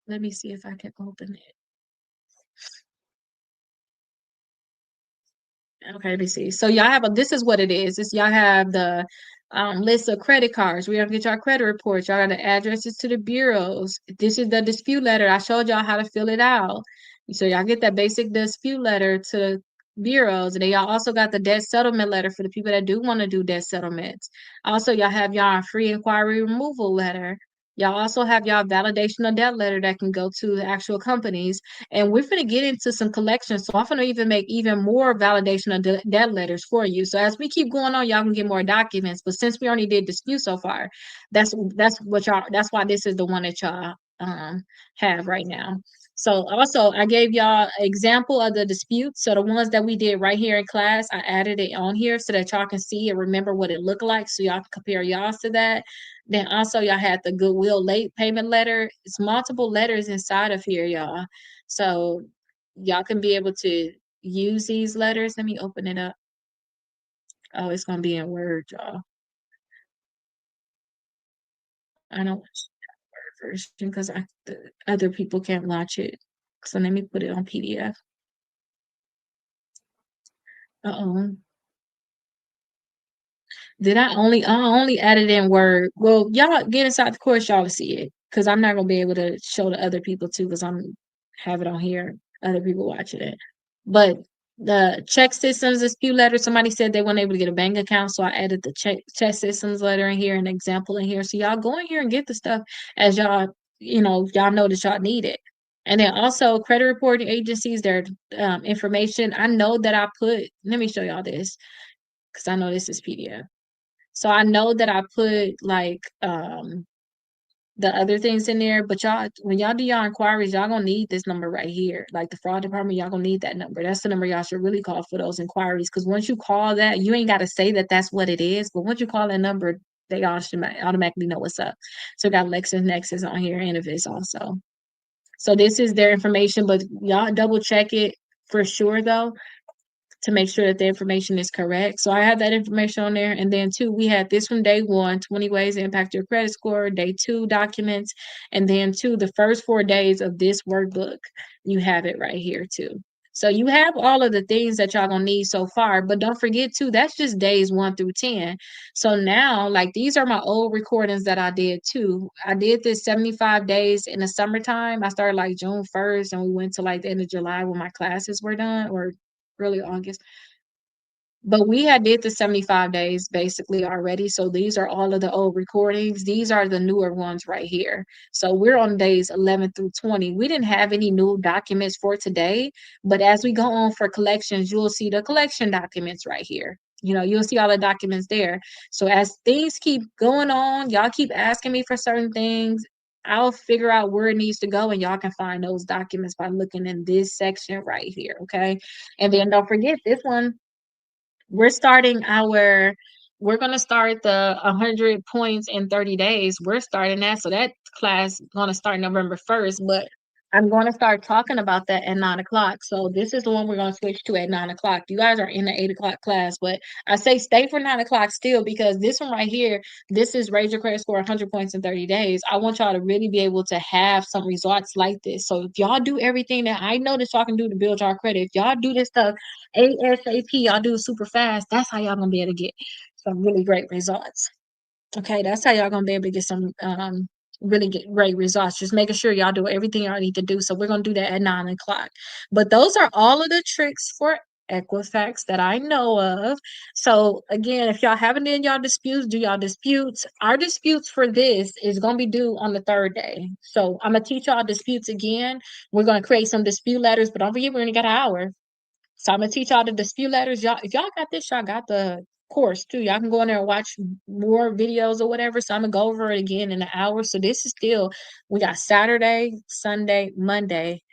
let me see if I can open it. Okay, let me see. So y'all have this is what it is. Y'all have the list of credit cards. We have to get y'all credit reports. Y'all got the addresses to the bureaus. This is the dispute letter. I showed y'all how to fill it out. So y'all get that basic dispute letter to bureaus. And then y'all also got the debt settlement letter for the people that do want to do debt settlements. Also, y'all have y'all free inquiry removal letter. Y'all also have y'all validation of debt letter that can go to the actual companies. And we're going to get into some collections. So I'm going to even make even more validation of debt letters for you. So as we keep going on, y'all can get more documents. But since we only did dispute so far, that's why this is the one that y'all have right now. So also I gave y'all an example of the disputes. So the ones that we did right here in class, I added it on here so that y'all can see and remember what it looked like. So y'all can compare y'all to that. Then also y'all had the goodwill late payment letter. It's multiple letters inside of here, y'all. So y'all can be able to use these letters. Let me open it up. Oh, it's gonna be in Word, y'all. I don't watch the Word version because the other people can't watch it. So let me put it on PDF. Uh-oh. I only added in Word. Well, y'all get inside the course, y'all to see it. Because I'm not gonna be able to show the other people too, because I'm have it on here, other people watching it. But the check systems dispute letter, somebody said they weren't able to get a bank account, so I added the check systems letter in here, an example in here. So y'all go in here and get the stuff as y'all know that y'all need it. And then also credit reporting agencies, their information. I know that let me show y'all this because I know this is PDF. So I know that I put like the other things in there. But y'all, when y'all do y'all inquiries, y'all gonna need this number right here. Like the fraud department, y'all gonna need that number. That's the number y'all should really call for those inquiries. Because once you call that, you ain't got to say that that's what it is. But once you call that number, they all should automatically know what's up. So we got LexisNexis on here, Innovis also. So this is their information, but y'all double check it for sure though, to make sure that the information is correct. So I have that information on there. And then two, we had this from day one, 20 ways to impact your credit score, day two documents. And then two, the first 4 days of this workbook, you have it right here too. So you have all of the things that y'all gonna need so far, but don't forget too, that's just days 1 through 10. So now, like these are my old recordings that I did too. I did this 75 days in the summertime. I started like June 1st and we went to like the end of July when my classes were done, or early August. But we had did the 75 days basically already. So these are all of the old recordings. These are the newer ones right here. So we're on days 11 through 20. We didn't have any new documents for today, but as we go on for collections, you'll see the collection documents right here. You know, you'll see all the documents there. So as things keep going on, y'all keep asking me for certain things. I'll figure out where it needs to go, and y'all can find those documents by looking in this section right here. Okay. And then don't forget this one, we're starting our we're going to start the 100 points in 30 days. We're starting that. So that class going to start November 1st, but I'm going to start talking about that at 9 o'clock. So this is the one we're going to switch to at 9 o'clock. You guys are in the 8 o'clock class, but I say stay for 9 o'clock still, because this one right here, this is raise your credit score 100 points in 30 days. I want y'all to really be able to have some results like this. So if y'all do everything that I know that y'all can do to build y'all credit, if y'all do this stuff ASAP, y'all do it super fast, that's how y'all gonna be able to get some really great results. Okay, that's how y'all gonna be able to get some really great results. Just making sure y'all do everything y'all need to do. So we're gonna do that at 9 o'clock. But those are all of the tricks for Equifax that I know of. So again, if y'all haven't done y'all disputes, do y'all disputes. Our disputes for this is gonna be due on the third day. So I'm gonna teach y'all disputes again. We're gonna create some dispute letters, but don't forget we only got an hour. So I'm gonna teach y'all the dispute letters. Y'all, if y'all got this, y'all got the course too. Y'all can go in there and watch more videos or whatever. So I'm gonna go over it again in an hour. So this is still, we got Saturday, Sunday, Monday.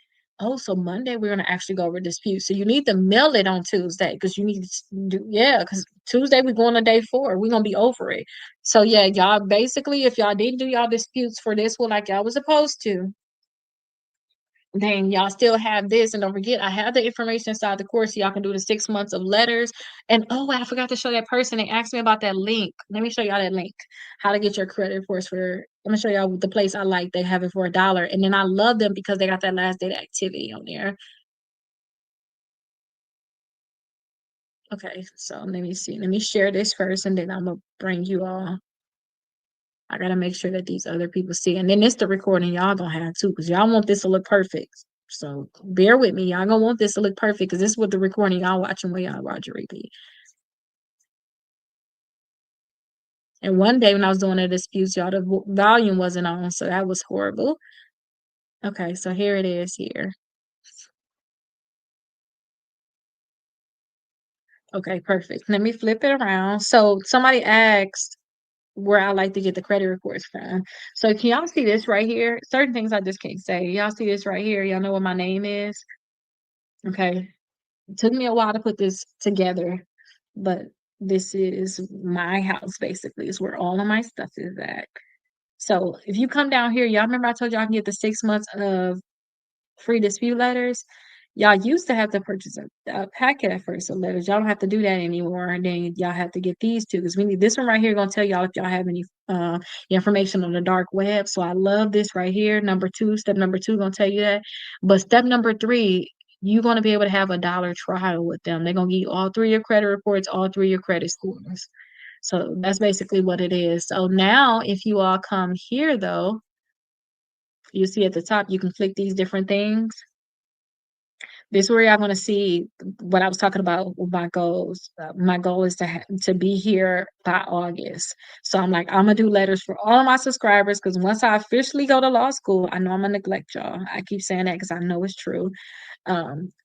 Oh, so Monday we're gonna actually go over disputes. So you need to mail it on Tuesday, because you need to do, yeah, because Tuesday we're going to day 4. We're gonna be over it. So yeah, y'all basically, if y'all didn't do y'all disputes for this one like y'all was supposed to, then y'all still have this. And don't forget, I have the information inside the course, so y'all can do the 6 months of letters. And oh, I forgot to show that person. They asked me about that link. Let me show y'all that link. How to get your credit reports for. Let me show y'all the place I like. They have it for $1. And then I love them because they got that last date activity on there. Okay, so let me see. Let me share this first, and then I'm gonna bring you all. I gotta make sure that these other people see. And then it's the recording y'all gonna have too, because y'all want this to look perfect. So bear with me. Y'all gonna want this to look perfect, because this is what the recording y'all watching where y'all Roger repeat. And one day when I was doing the disputes, y'all, the volume wasn't on, so that was horrible. Okay, so here it is here. Okay, perfect. Let me flip it around. So somebody asked where I like to get the credit reports from. So can y'all see this right here? Certain things I just can't say. Y'all see this right here? Y'all know what my name is? Okay. It took me a while to put this together, but this is my house basically. It's where all of my stuff is at. So if you come down here, y'all remember I told y'all I can get the 6 months of free dispute letters. Y'all used to have to purchase a packet at first of letters. Y'all don't have to do that anymore. And then y'all have to get these two, because we need this one right here gonna tell y'all if y'all have any information on the dark web. So I love this right here. Number 2, step number 2 gonna tell you that. But step number 3, you're gonna be able to have a dollar trial with them. They're gonna give you all 3 of your credit reports, all 3 of your credit scores. So that's basically what it is. So now if you all come here though, you see at the top, you can click these different things. This is where y'all going to see what I was talking about with my goals. My goal is to be here by August. So I'm like, I'm gonna do letters for all of my subscribers, because once I officially go to law school, I know I'm gonna neglect y'all. I keep saying that because I know it's true.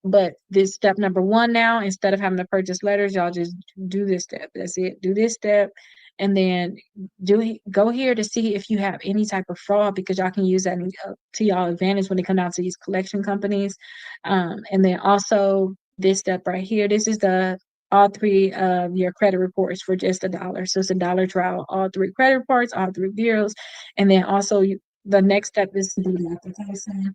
But this step number 1 now, instead of having to purchase letters, y'all just do this step. That's it. Do this step. and then go here to see if you have any type of fraud, because y'all can use that to y'all advantage when it comes down to these collection companies. And then also this step right here, this is the all three of your credit reports for just $1. So it's $1 trial, all three credit reports, all three bureaus. And then also the next step is to do the application,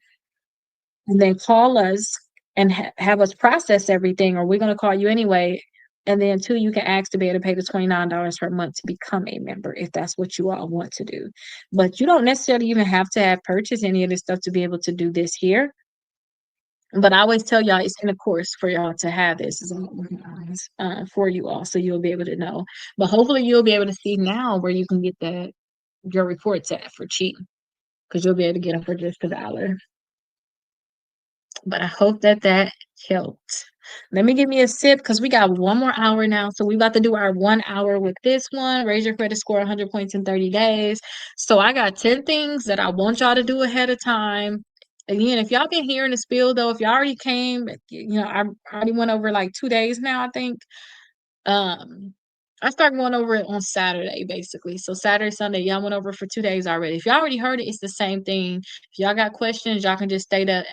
and then call us and have us process everything, or we're going to call you anyway. And then two, you can ask to be able to pay the $29 per month to become a member if that's what you all want to do. But you don't necessarily even have to have purchased any of this stuff to be able to do this here. But I always tell y'all it's in a course for y'all to have this for you all, so you'll be able to know. But hopefully you'll be able to see now where you can get that your reports at for cheap, because you'll be able to get them for just $1. But I hope that that helped. Let me give me a sip because we got 1 more hour now. So we about to do our 1 hour with this one. Raise your credit score 100 points in 30 days. So I got 10 things that I want y'all to do ahead of time. Again, if y'all been hearing the spiel though, if y'all already came, I already went over like 2 days now, I think. Um, I started going over it on Saturday, basically. So Saturday, Sunday, y'all went over for 2 days already. If y'all already heard it, it's the same thing. If y'all got questions, y'all can just stay to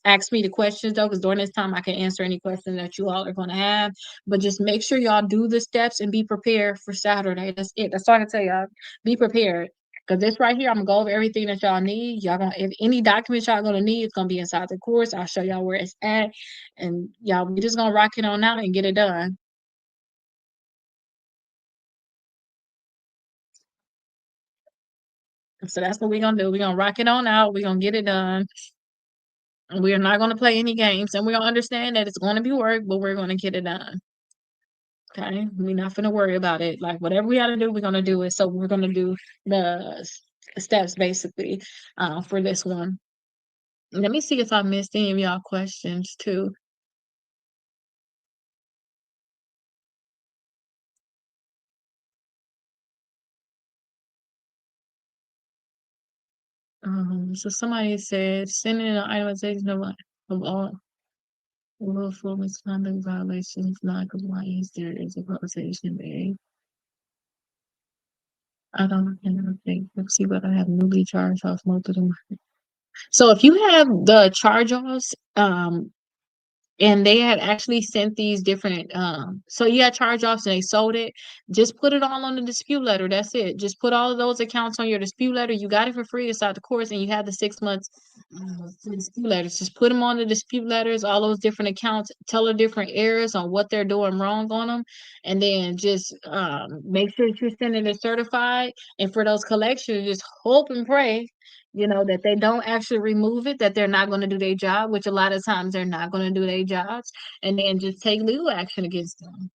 ask me the questions though, because during this time I can answer any question that you all are going to have. But just make sure y'all do the steps and be prepared for Saturday. That's it. That's all I can tell y'all. Be prepared. Because this right here, I'm gonna go over everything that y'all need. Y'all gonna, if any documents y'all gonna need, it's gonna be inside the course. I'll show y'all where it's at, and y'all we just gonna rock it on out and get it done. So that's what we're gonna do. We're gonna rock it on out. We're gonna get it done. And we are not gonna play any games. And we're gonna understand that it's gonna be work, but we're gonna get it done. Okay. We're not gonna worry about it. Like whatever we gotta do, we're gonna do it. So we're gonna do the steps basically for this one. Let me see if I missed any of y'all questions too. So somebody said sending an itemization of all willful misconduct violations, non-compliance, there is a conversation made. I don't think. Let's see what I have newly charged off most of them. So if you have the charge offs, and they had actually sent these different so you had charge offs and they sold it, just put it all on the dispute letter. That's it. Just put all of those accounts on your dispute letter. You got it for free to start the course, and you have the 6 months dispute letters. Just put them on the dispute letters, all those different accounts, tell the different errors on what they're doing wrong on them, and then just make sure that you're sending it certified. And for those collections, just hope and pray, that they don't actually remove it, that they're not going to do their job, which a lot of times they're not going to do their jobs, and then just take legal action against them.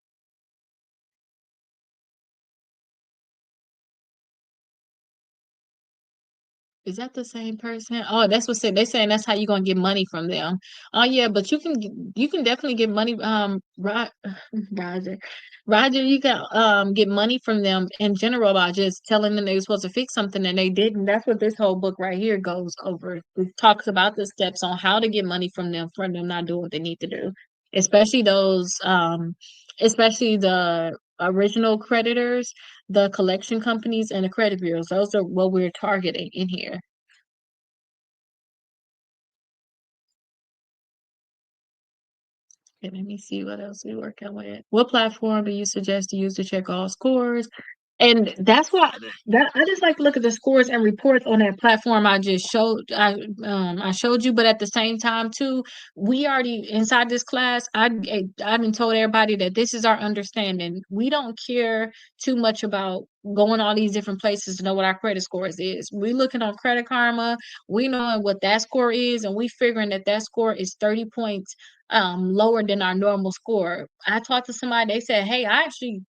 Is that the same person? Oh, that's what said. They saying that's how you gonna get money from them. Oh yeah, but you can definitely get money. Roger, Roger, you can get money from them in general by just telling them they were supposed to fix something and they didn't. That's what this whole book right here goes over. It talks about the steps on how to get money from them not doing what they need to do, especially those especially the original creditors, the collection companies, and the credit bureaus. Those are what we're targeting in here. Okay, let me see what else we working with. What platform do you suggest to use to check all scores? And that's why that I just like to look at the scores and reports on that platform I just showed. I showed you, but at the same time too, we already inside this class. I been told everybody that this is our understanding. We don't care too much about going all these different places to know what our credit scores is. We looking on Credit Karma. We knowing what that score is, and we figuring that that score is 30 points lower than our normal score. I talked to somebody. They said, "Hey, I actually."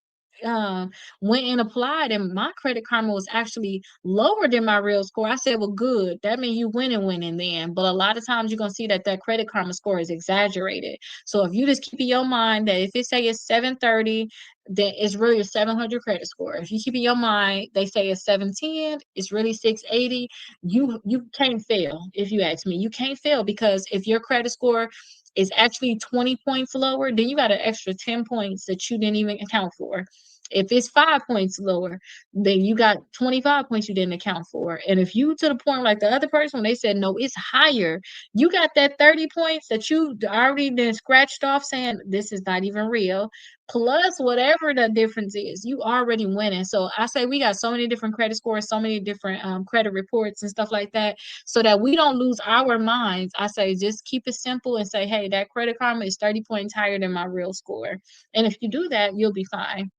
Um, Went and applied, and my credit karma was actually lower than my real score. I said, well, good. That means you winning then. But a lot of times you're gonna see that that credit karma score is exaggerated. So if you just keep in your mind that if it say it's 730, then it's really a 700 credit score. If you keep in your mind they say it's 710, it's really 680. You can't fail. If you ask me, you can't fail, because if your credit score is actually 20 points lower, then you got an extra 10 points that you didn't even account for. If it's 5 points lower, then you got 25 points you didn't account for. And if you to the point like the other person, when they said no, it's higher, you got that 30 points that you already then scratched off saying this is not even real, plus whatever the difference is, you already winning. So I say we got so many different credit scores, so many different credit reports and stuff like that, so that we don't lose our minds. I say just keep it simple and say, hey, that Credit Karma is 30 points higher than my real score. And if you do that, you'll be fine.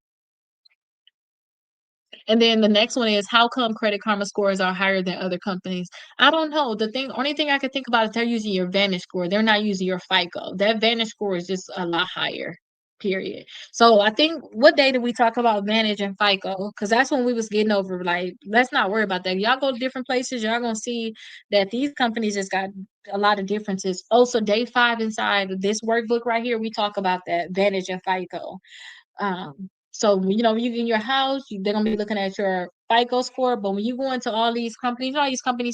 And then the next one is how come Credit Karma scores are higher than other companies? I don't know. Only thing I can think about is they're using your Vantage score. They're not using your FICO. That Vantage score is just a lot higher. Period. So I think what day did we talk about Vantage and FICO? Because that's when we was getting over. Like, let's not worry about that. Y'all go to different places. Y'all gonna see that these companies just got a lot of differences. Also, day 5 inside this workbook right here, we talk about that Vantage and FICO. So when you in your house, they're gonna be looking at your FICO score. But when you go into all these companies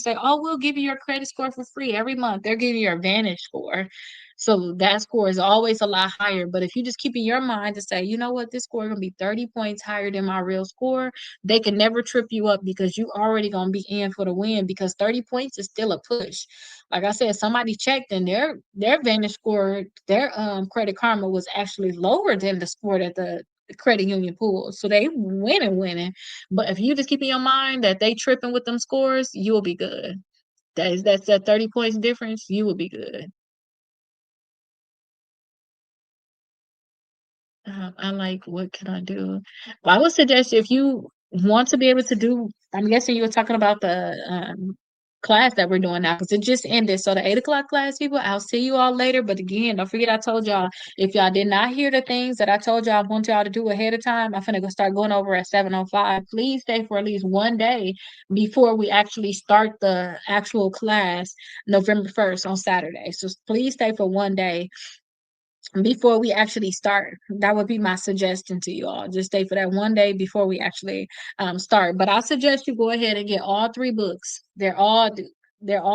say, "Oh, we'll give you your credit score for free every month." They're giving you your Advantage score, so that score is always a lot higher. But if you just keep in your mind to say, you know what, this score is gonna be 30 points higher than my real score, they can never trip you up because you already gonna be in for the win. Because 30 points is still a push. Like I said, somebody checked and their Vantage score, their Credit Karma was actually lower than the score that the credit union pulls. So they winning. But if you just keep in your mind that they tripping with them scores, you will be good. That's that 30 points difference, you will be good. I like, what can I do? Well, I would suggest if you want to be able to do, I'm guessing you were talking about the class that we're doing now because it just ended. So the 8 o'clock class, people, I'll see you all later. But again, don't forget I told y'all if y'all did not hear the things that I told y'all I want y'all to do ahead of time, I'm finna go start going over at 7:05. Please stay for at least one day before we actually start the actual class November 1st on Saturday. So please stay for one day before we actually start. That would be my suggestion to you all. Just stay for that one day before we actually start. But I suggest you go ahead and get all 3 books. They're all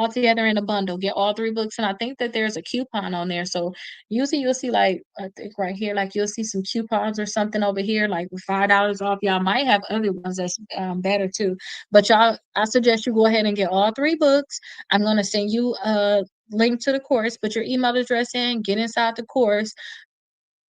together in a bundle. Get all 3 books, and I think that there's a coupon on there. So usually you'll see, like, I think right here, like you'll see some coupons or something over here, like with $5 off. Y'all might have other ones that's better too. But y'all, I suggest you go ahead and get all 3 books. I'm gonna send you a link to the course, put your email address in, get inside the course,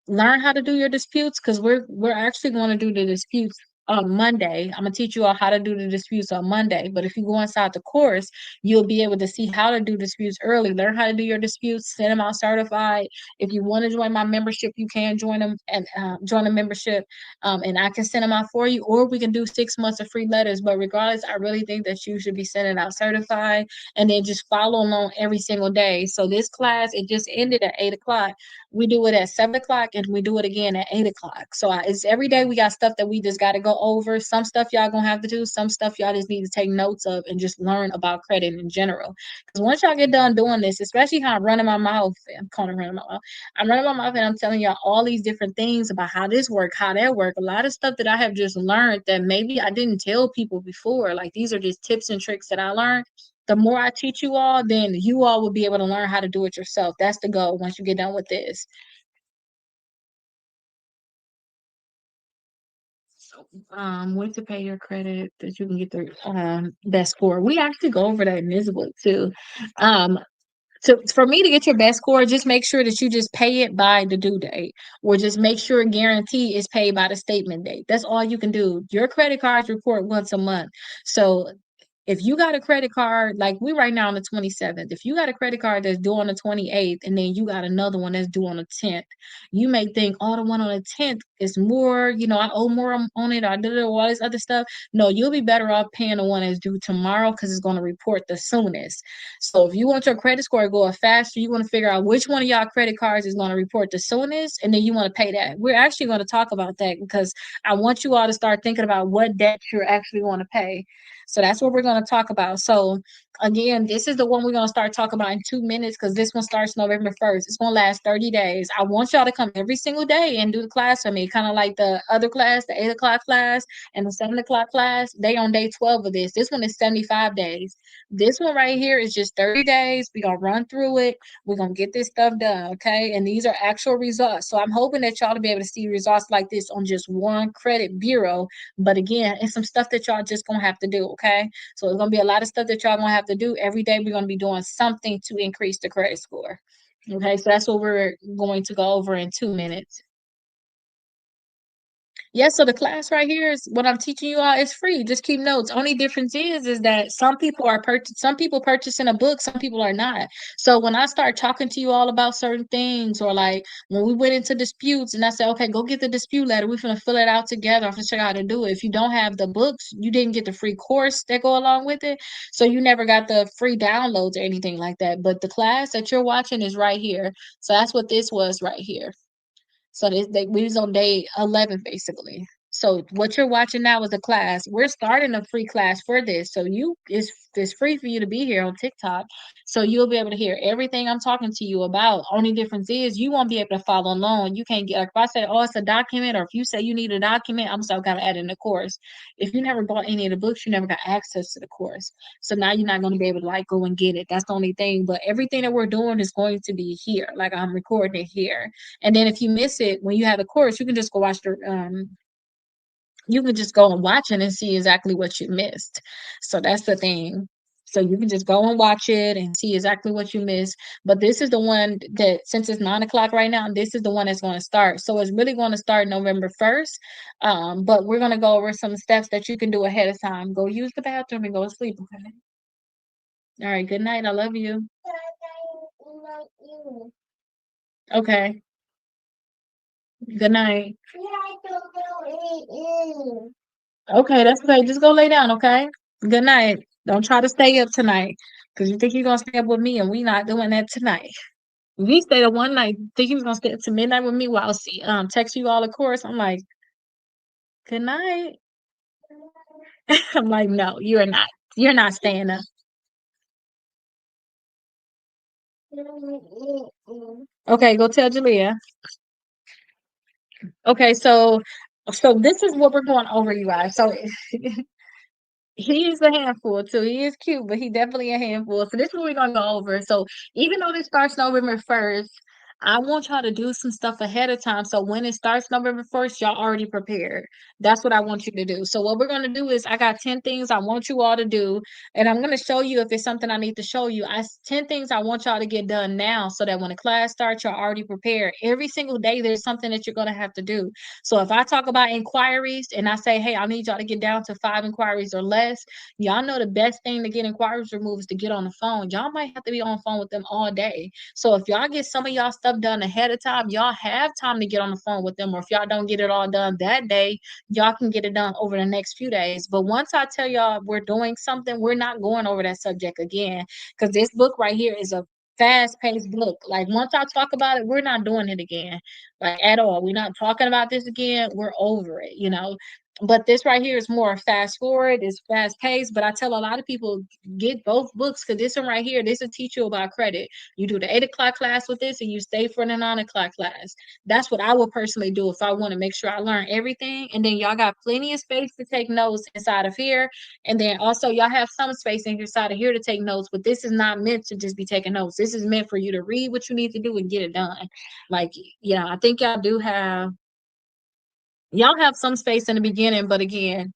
learn how to do your disputes because we're actually going to do the disputes on Monday. I'm gonna teach you all how to do the disputes on Monday. But if you go inside the course, you'll be able to see how to do disputes early. Learn how to do your disputes, send them out certified. If you want to join my membership, you can join them and join the membership, and I can send them out for you, or we can do 6 months of free letters. But regardless, I really think that you should be sending out certified and then just follow along every single day. So this class, it just ended at 8 o'clock. We do it at 7 o'clock and we do it again at 8 o'clock. So it's every day we got stuff that we just got to go over. Some stuff y'all gonna have to do, some stuff y'all just need to take notes of and just learn about credit in general. Because once y'all get done doing this, especially how I'm running my mouth, I'm calling running my mouth. I'm running my mouth and I'm telling y'all all these different things about how this work, how that work. A lot of stuff that I have just learned that maybe I didn't tell people before. Like these are just tips and tricks that I learned. The more I teach you all, then you all will be able to learn how to do it yourself. That's the goal once you get done with this. When to pay your credit that you can get the best score. We actually go over that in this book too. Um, so for me to get your best score, just make sure that you just pay it by the due date, or just make sure guarantee is paid by the statement date. That's all you can do. Your credit cards report once a month. So if you got a credit card, like we right now on the 27th, if you got a credit card that's due on the 28th, and then you got another one that's due on the 10th, you may think, oh, the one on the 10th is more, I owe more on it, I did all this other stuff. No, you'll be better off paying the one that's due tomorrow because it's going to report the soonest. So if you want your credit score to go up faster, you want to figure out which one of y'all credit cards is going to report the soonest, and then you want to pay that. We're actually going to talk about that because I want you all to start thinking about what debt you're actually going to pay. So that's what we're going to talk about. So again, this is the one we're going to start talking about in 2 minutes because this one starts November 1st. It's going to last 30 days. I want y'all to come every single day and do the class with me, kind of like the other class, the 8 o'clock class and the 7 o'clock class. They on day 12 of this. This one is 75 days. This one right here is just 30 days. We're going to run through it. We're going to get this stuff done. Okay. And these are actual results. So I'm hoping that y'all to be able to see results like this on just one credit bureau. But again, it's some stuff that y'all just going to have to do. Okay. So it's going to be a lot of stuff that y'all going to have to do every day. We're going to be doing something to increase the credit score. Okay. So that's what we're going to go over in 2 minutes. Yeah, so the class right here is what I'm teaching you all is free. Just keep notes. Only difference is that some people purchasing a book, some people are not. So when I start talking to you all about certain things, or like when we went into disputes and I said, okay, go get the dispute letter. We're gonna fill it out together. I'm gonna show you how to do it. If you don't have the books, you didn't get the free course that go along with it. So you never got the free downloads or anything like that. But the class that you're watching is right here. So that's what this was right here. So we was on day 11 basically. So what you're watching now is a class. We're starting a free class for this. So it's free for you to be here on TikTok. So you'll be able to hear everything I'm talking to you about. Only difference is you won't be able to follow along. You can't get, like, if I say, oh, it's a document, or if you say you need a document, I'm still gonna add in the course. If you never bought any of the books, you never got access to the course. So now you're not gonna be able to like go and get it. That's the only thing. But everything that we're doing is going to be here. Like I'm recording it here. And then if you miss it when you have the course, you can just go watch the you can just go and watch it and see exactly what you missed. So that's the thing. So you can just go and watch it and see exactly what you missed. But this is the one that, since it's 9 o'clock right now, this is the one that's going to start. So it's really going to start November 1st. But we're going to go over some steps that you can do ahead of time. Go use the bathroom and go to sleep. Okay. All right. Good night. I love you. Okay. Good night. Okay, that's okay. Just go lay down, okay? Good night. Don't try to stay up tonight because you think you're gonna stay up with me, and we not doing that tonight. We stayed up one night, think he was gonna stay up to midnight with me while text you all, of course. I'm like, good night. I'm like, no, you're not. You're not staying up. Okay, go tell Julia. Okay, so this is what we're going over, you guys. So he's a handful too. He is cute, but he definitely a handful. So this is what we're gonna go over. So even though this starts November 1st, I want y'all to do some stuff ahead of time. So when it starts November 1st, y'all already prepared. That's what I want you to do. So what we're gonna do is I got 10 things I want you all to do, and I'm gonna show you if it's something I need to show you. 10 things I want y'all to get done now so that when the class starts, you're already prepared. Every single day there's something that you're gonna have to do. So if I talk about inquiries and I say, hey, I need y'all to get down to 5 inquiries or less, y'all know the best thing to get inquiries removed is to get on the phone. Y'all might have to be on the phone with them all day. So if y'all get some of y'all stuff done ahead of time, y'all have time to get on the phone with them. Or if y'all don't get it all done that day, y'all can get it done over the next few days. But once I tell y'all we're doing something, we're not going over that subject again, because this book right here is a fast-paced book. Like once I talk about it, we're not doing it again, like at all. We're not talking about this again. We're over it, you know. But this right here is more fast forward, it's fast paced. But I tell a lot of people get both books, because this one right here, this will teach you about credit. You do the 8 o'clock class with this and you stay for the 9 o'clock class. That's what I would personally do if I want to make sure I learn everything. And then y'all got plenty of space to take notes inside of here. And then also y'all have some space inside of here to take notes, but this is not meant to just be taking notes. This is meant for you to read what you need to do and get it done. Like, yeah, I think y'all have some space in the beginning, but again,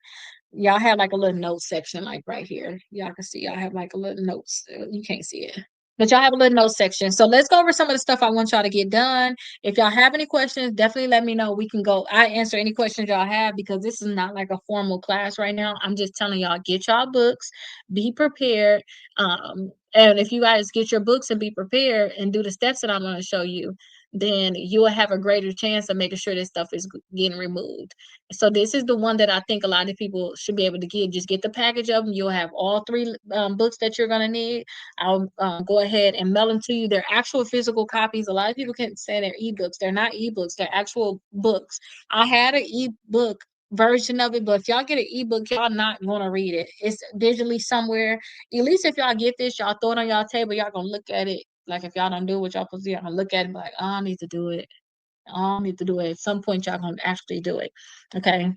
y'all have like a little note section, like right here. Y'all can see y'all have like a little notes. You can't see it, but y'all have a little note section. So let's go over some of the stuff I want y'all to get done. If y'all have any questions, definitely let me know. We can go. I answer any questions y'all have, because this is not like a formal class right now. I'm just telling y'all, get y'all books, be prepared. And if you guys get your books and be prepared and do the steps that I'm going to show you, then you will have a greater chance of making sure this stuff is getting removed. So this is the one that I think a lot of people should be able to get. Just get the package of them. You'll have all three books that you're going to need. I'll go ahead and mail them to you. They're actual physical copies. A lot of people can say they're ebooks. They're not ebooks. They're actual books. I had an ebook version of it. But if y'all get an ebook, y'all not gonna read it. It's digitally somewhere. At least if y'all get this, y'all throw it on y'all table, y'all gonna look at it. Like if y'all don't do what y'all supposed to do, y'all gonna look at it and be like, oh, I need to do it. I need to do it. At some point, y'all gonna actually do it. Okay.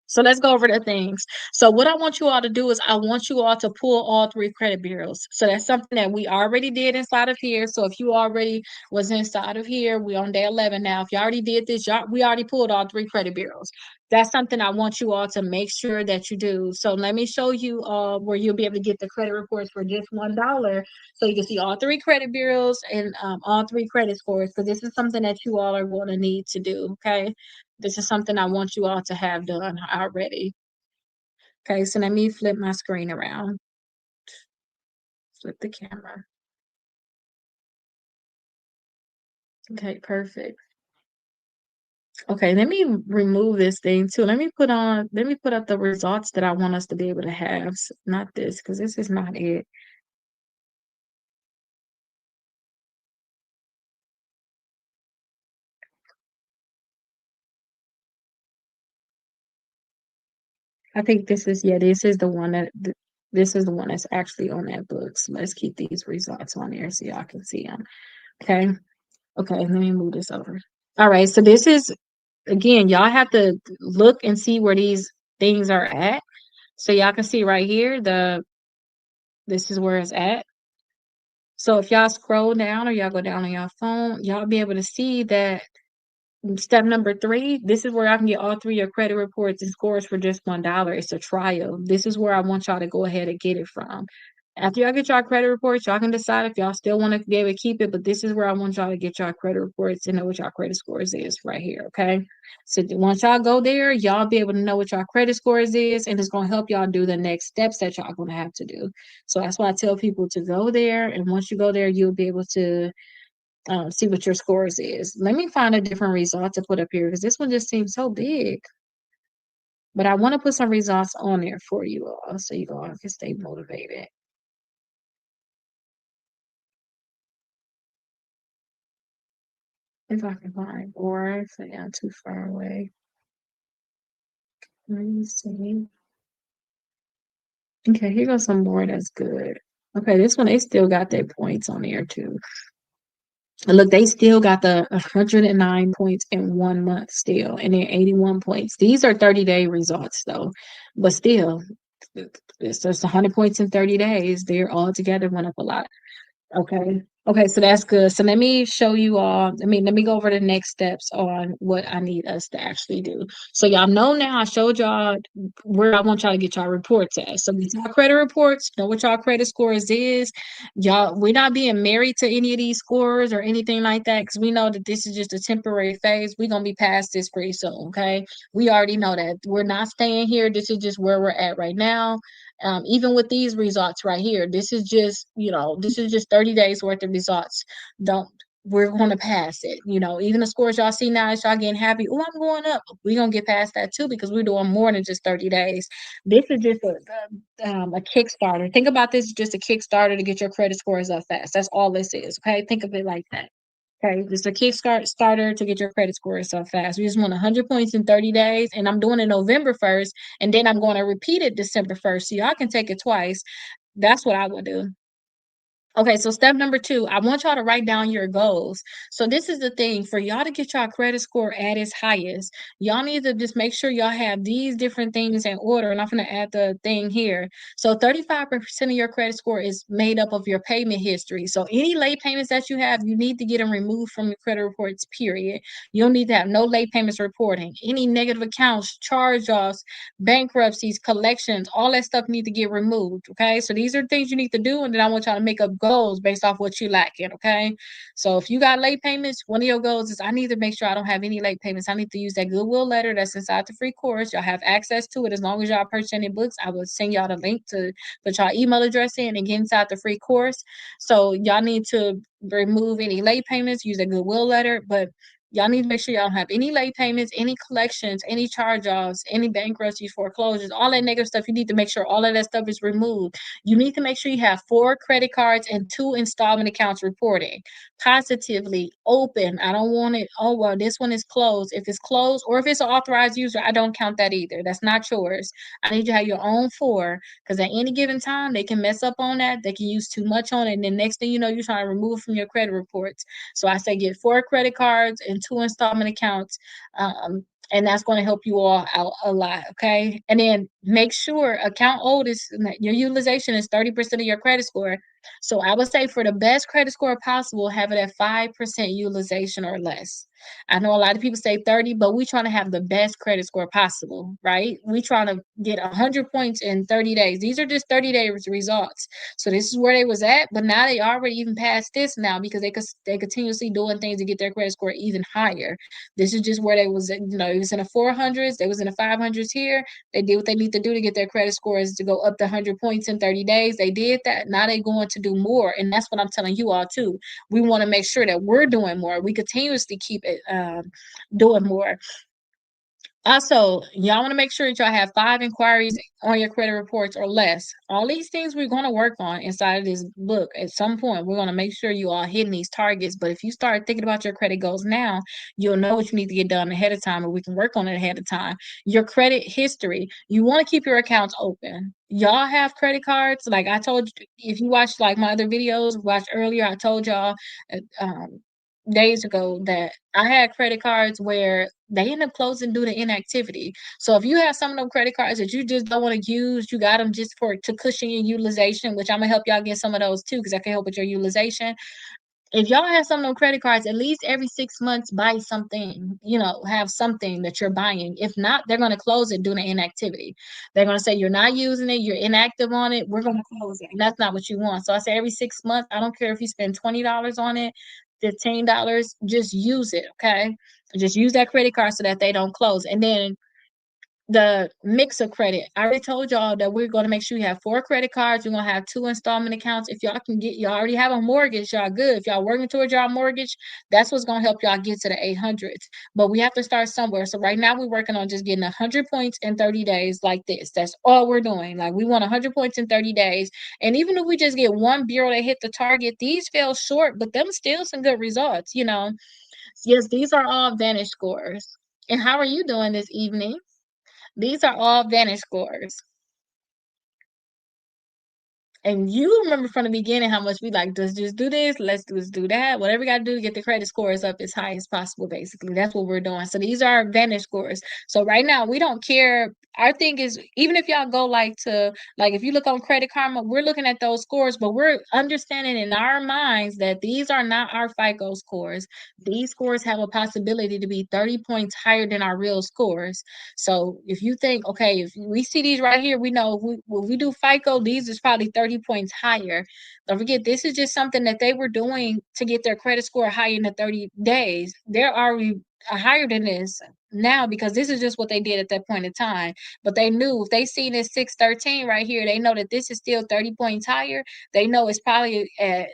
So let's go over the things. So what I want you all to do is I want you all to pull all three credit bureaus. So that's something that we already did inside of here. So if you already was inside of here, we on day 11 now. If you already did this, y'all, we already pulled all three credit bureaus. That's something I want you all to make sure that you do. So let me show you where you'll be able to get the credit reports for just $1. So you can see all three credit bureaus and all three credit scores, because this is something that you all are going to need to do. Okay. This is something I want you all to have done already. Okay, so let me flip my screen around. Flip the camera. Okay, perfect. Okay, let me remove this thing too. Let me put up the results that I want us to be able to have. Not this, because this is not it. I think this is, yeah, this is the one this is the one that's actually on that book. So let's keep these results on there so y'all can see them. Okay. Okay, let me move this over. All right, so this is, again, y'all have to look and see where these things are at. So y'all can see right here, this is where it's at. So if y'all scroll down or y'all go down on your phone, y'all be able to see that step number 3, this is where I can get all three of your credit reports and scores for just $1. It's a trial. This is where I want y'all to go ahead and get it from. After y'all get y'all credit reports, y'all can decide if y'all still want to be able to keep it, but this is where I want y'all to get y'all credit reports and know what y'all credit scores is right here, okay? So once y'all go there, y'all be able to know what y'all credit scores is, and it's going to help y'all do the next steps that y'all going to have to do. So that's why I tell people to go there, and once you go there, you'll be able to see what your scores is. Let me find a different result to put up here because this one just seems so big. But I want to put some results on there for you all so you all can stay motivated. If I can find boards, so yeah, too far away. Let me see. Okay, here goes some more that's good. Okay, this one, they still got their points on there too. And look, they still got the 109 points in 1 month still, and then 81 points. These are 30-day results though, but still, it's just 100 points in 30 days. They're all together went up a lot. Okay. Okay, so that's good. So let me show you all. Let me go over the next steps on what I need us to actually do. So y'all know now I showed y'all where I want y'all to get y'all reports at. So get y'all credit reports, know what y'all credit scores is. Y'all, we're not being married to any of these scores or anything like that because we know that this is just a temporary phase. We're gonna be past this pretty soon. Okay. We already know that. We're not staying here. This is just where we're at right now. Even with these results right here, this is just, this is just 30 days worth of results. Don't We're going to pass it. Even the scores y'all see now, is y'all getting happy. Oh, I'm going up. We're going to get past that too because we're doing more than just 30 days. This is just a Kickstarter. Think about this as just a Kickstarter to get your credit scores up fast. That's all this is. Okay. Think of it like that. Okay, just a Kickstarter to get your credit score so fast. We just want 100 points in 30 days, and I'm doing it November 1st, and then I'm going to repeat it December 1st. So y'all can take it twice. That's what I would do. Okay, so step number 2, I want y'all to write down your goals. So this is the thing, for y'all to get y'all credit score at its highest, y'all need to just make sure y'all have these different things in order. And I'm going to add the thing here. So 35% of your credit score is made up of your payment history. So any late payments that you have, you need to get them removed from your credit reports, period. You'll need to have no late payments reporting. Any negative accounts, charge-offs, bankruptcies, collections, all that stuff need to get removed. Okay. So these are things you need to do. And then I want y'all to make up goals based off what you lacking. Okay. So if you got late payments, one of your goals is I need to make sure I don't have any late payments. I need to use that goodwill letter that's inside the free course. Y'all have access to it as long as y'all purchase any books. I will send y'all the link to put y'all email address in and get inside the free course. So y'all need to remove any late payments, use a goodwill letter, but Y'all need to make sure y'all don't have any late payments, any collections, any charge-offs, any bankruptcies, foreclosures, all that negative stuff. You need to make sure all of that stuff is removed. You need to make sure you have 4 credit cards and 2 installment accounts reporting positively open. I don't want it, oh, well, this one is closed. If it's closed or if it's an authorized user, I don't count that either. That's not yours. I need you to have your own 4 because at any given time, they can mess up on that. They can use too much on it. And then next thing you know, you're trying to remove from your credit reports. So I say get 4 credit cards and 2 installment accounts. And that's going to help you all out a lot. Okay. And then make sure account old is your utilization is 30% of your credit score. So I would say for the best credit score possible, have it at 5% utilization or less. I know a lot of people say 30, but we trying to have the best credit score possible, right? We trying to get 100 points in 30 days. These are just 30 days results. So this is where they was at, but now they already even passed this now because they continuously doing things to get their credit score even higher. This is just where they was, it was in the 400s, they was in the 500s here. They did what they need to do to get their credit scores to go up to 100 points in 30 days. They did that. Now they going to do more, and that's what I'm telling you all too. We want to make sure that we're doing more. We continuously keep it doing more. Also, y'all want to make sure that y'all have 5 inquiries on your credit reports or less. All these things we're going to work on inside of this book. At some point, we're going to make sure you all hitting these targets. But if you start thinking about your credit goals now, you'll know what you need to get done ahead of time, and we can work on it ahead of time. Your credit history, you want to keep your accounts open. Y'all have credit cards. Like I told you, if you watched like my other videos, watched earlier, I told y'all days ago that I had credit cards where they end up closing due to inactivity. So if you have some of them credit cards that you just don't want to use, you got them just for to cushion your utilization, which I'm gonna help y'all get some of those too, because I can help with your utilization. If y'all have some of them credit cards, at least every 6 months, buy something, have something that you're buying. If not, they're going to close it due to inactivity. They're going to say you're not using it, you're inactive on it, we're going to close it. And that's not what you want. So I say every 6 months, I don't care if you spend $20 on it, $15, just use it, okay? Just use that credit card so that they don't close. And then the mix of credit. I already told y'all that we're going to make sure you have 4 credit cards. You're going to have 2 installment accounts. If y'all can get, y'all already have a mortgage, y'all good. If y'all working towards y'all mortgage, that's what's going to help y'all get to the 800s. But we have to start somewhere. So right now we're working on just getting 100 points in 30 days like this. That's all we're doing. Like we want 100 points in 30 days. And even if we just get one bureau that hit the target, these fell short, but them still some good results. Yes, these are all Vantage scores. And how are you doing this evening? These are all Vantage scores. And you remember from the beginning how much we like, just do this, let's just do that. Whatever we got to do to get the credit scores up as high as possible, basically. That's what we're doing. So these are Vantage scores. So right now, we don't care. Our thing is, even if y'all go if you look on Credit Karma, we're looking at those scores, but we're understanding in our minds that these are not our FICO scores. These scores have a possibility to be 30 points higher than our real scores. So if you think, okay, if we see these right here, we know when we do FICO, these is probably 30 points higher. Don't forget, this is just something that they were doing to get their credit score higher in the 30 days. They're already higher than this now because this is just what they did at that point in time. But they knew if they see this 613 right here, they know that this is still 30 points higher. They know it's probably at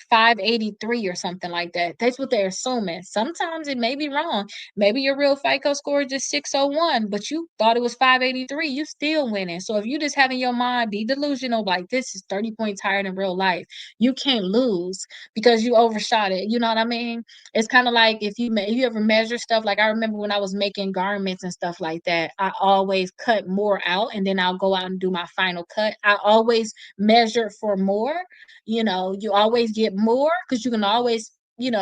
583 or something like that. That's what they're assuming. Sometimes it may be wrong. Maybe your real FICO score is just 601, but you thought it was 583. You still winning. So if you just have in your mind, be delusional, like this is 30 points higher than real life, you can't lose because you overshot it. You know what I mean? It's kind of like if you ever measure stuff. Like I remember when I was making garments and stuff like that, I always cut more out and then I'll go out and do my final cut. I always measure for more. You always get more because you can always make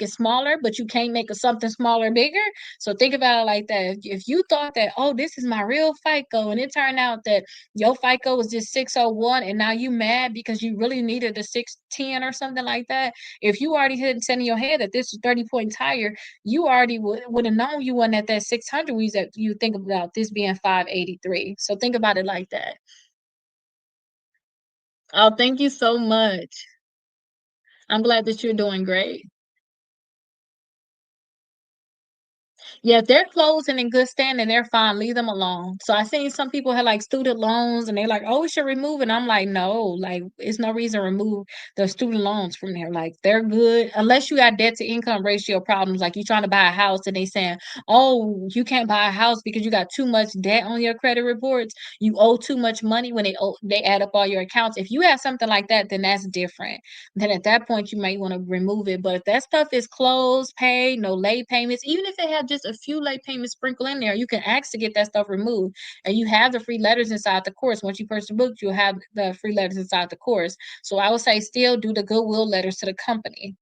it smaller, but you can't make something smaller bigger. So think about it like that. If you thought that, oh, this is my real FICO, and it turned out that your FICO was just 601, and now you mad because you really needed a 610 or something like that. If you already had set in your head that this is 30 points higher, you already would have known you weren't at that 600. You think about this being 583. So think about it like that. Oh, thank you so much. I'm glad that you're doing great. Yeah, if they're closed and in good standing, they're fine. Leave them alone. So I seen some people had like student loans and they're like, oh, we should remove it. And I'm like, no, like it's no reason to remove the student loans from there. Like they're good unless you got debt to income ratio problems. Like you trying to buy a house and they saying, oh, you can't buy a house because you got too much debt on your credit reports. You owe too much money when they add up all your accounts. If you have something like that, then that's different. Then at that point you might want to remove it. But if that stuff is closed, paid, no late payments, even if they have just a few late payments sprinkled in there, you can ask to get that stuff removed. And you have the free letters inside the course. Once you purchase the book, you'll have the free letters inside the course. So I would say still do the goodwill letters to the company.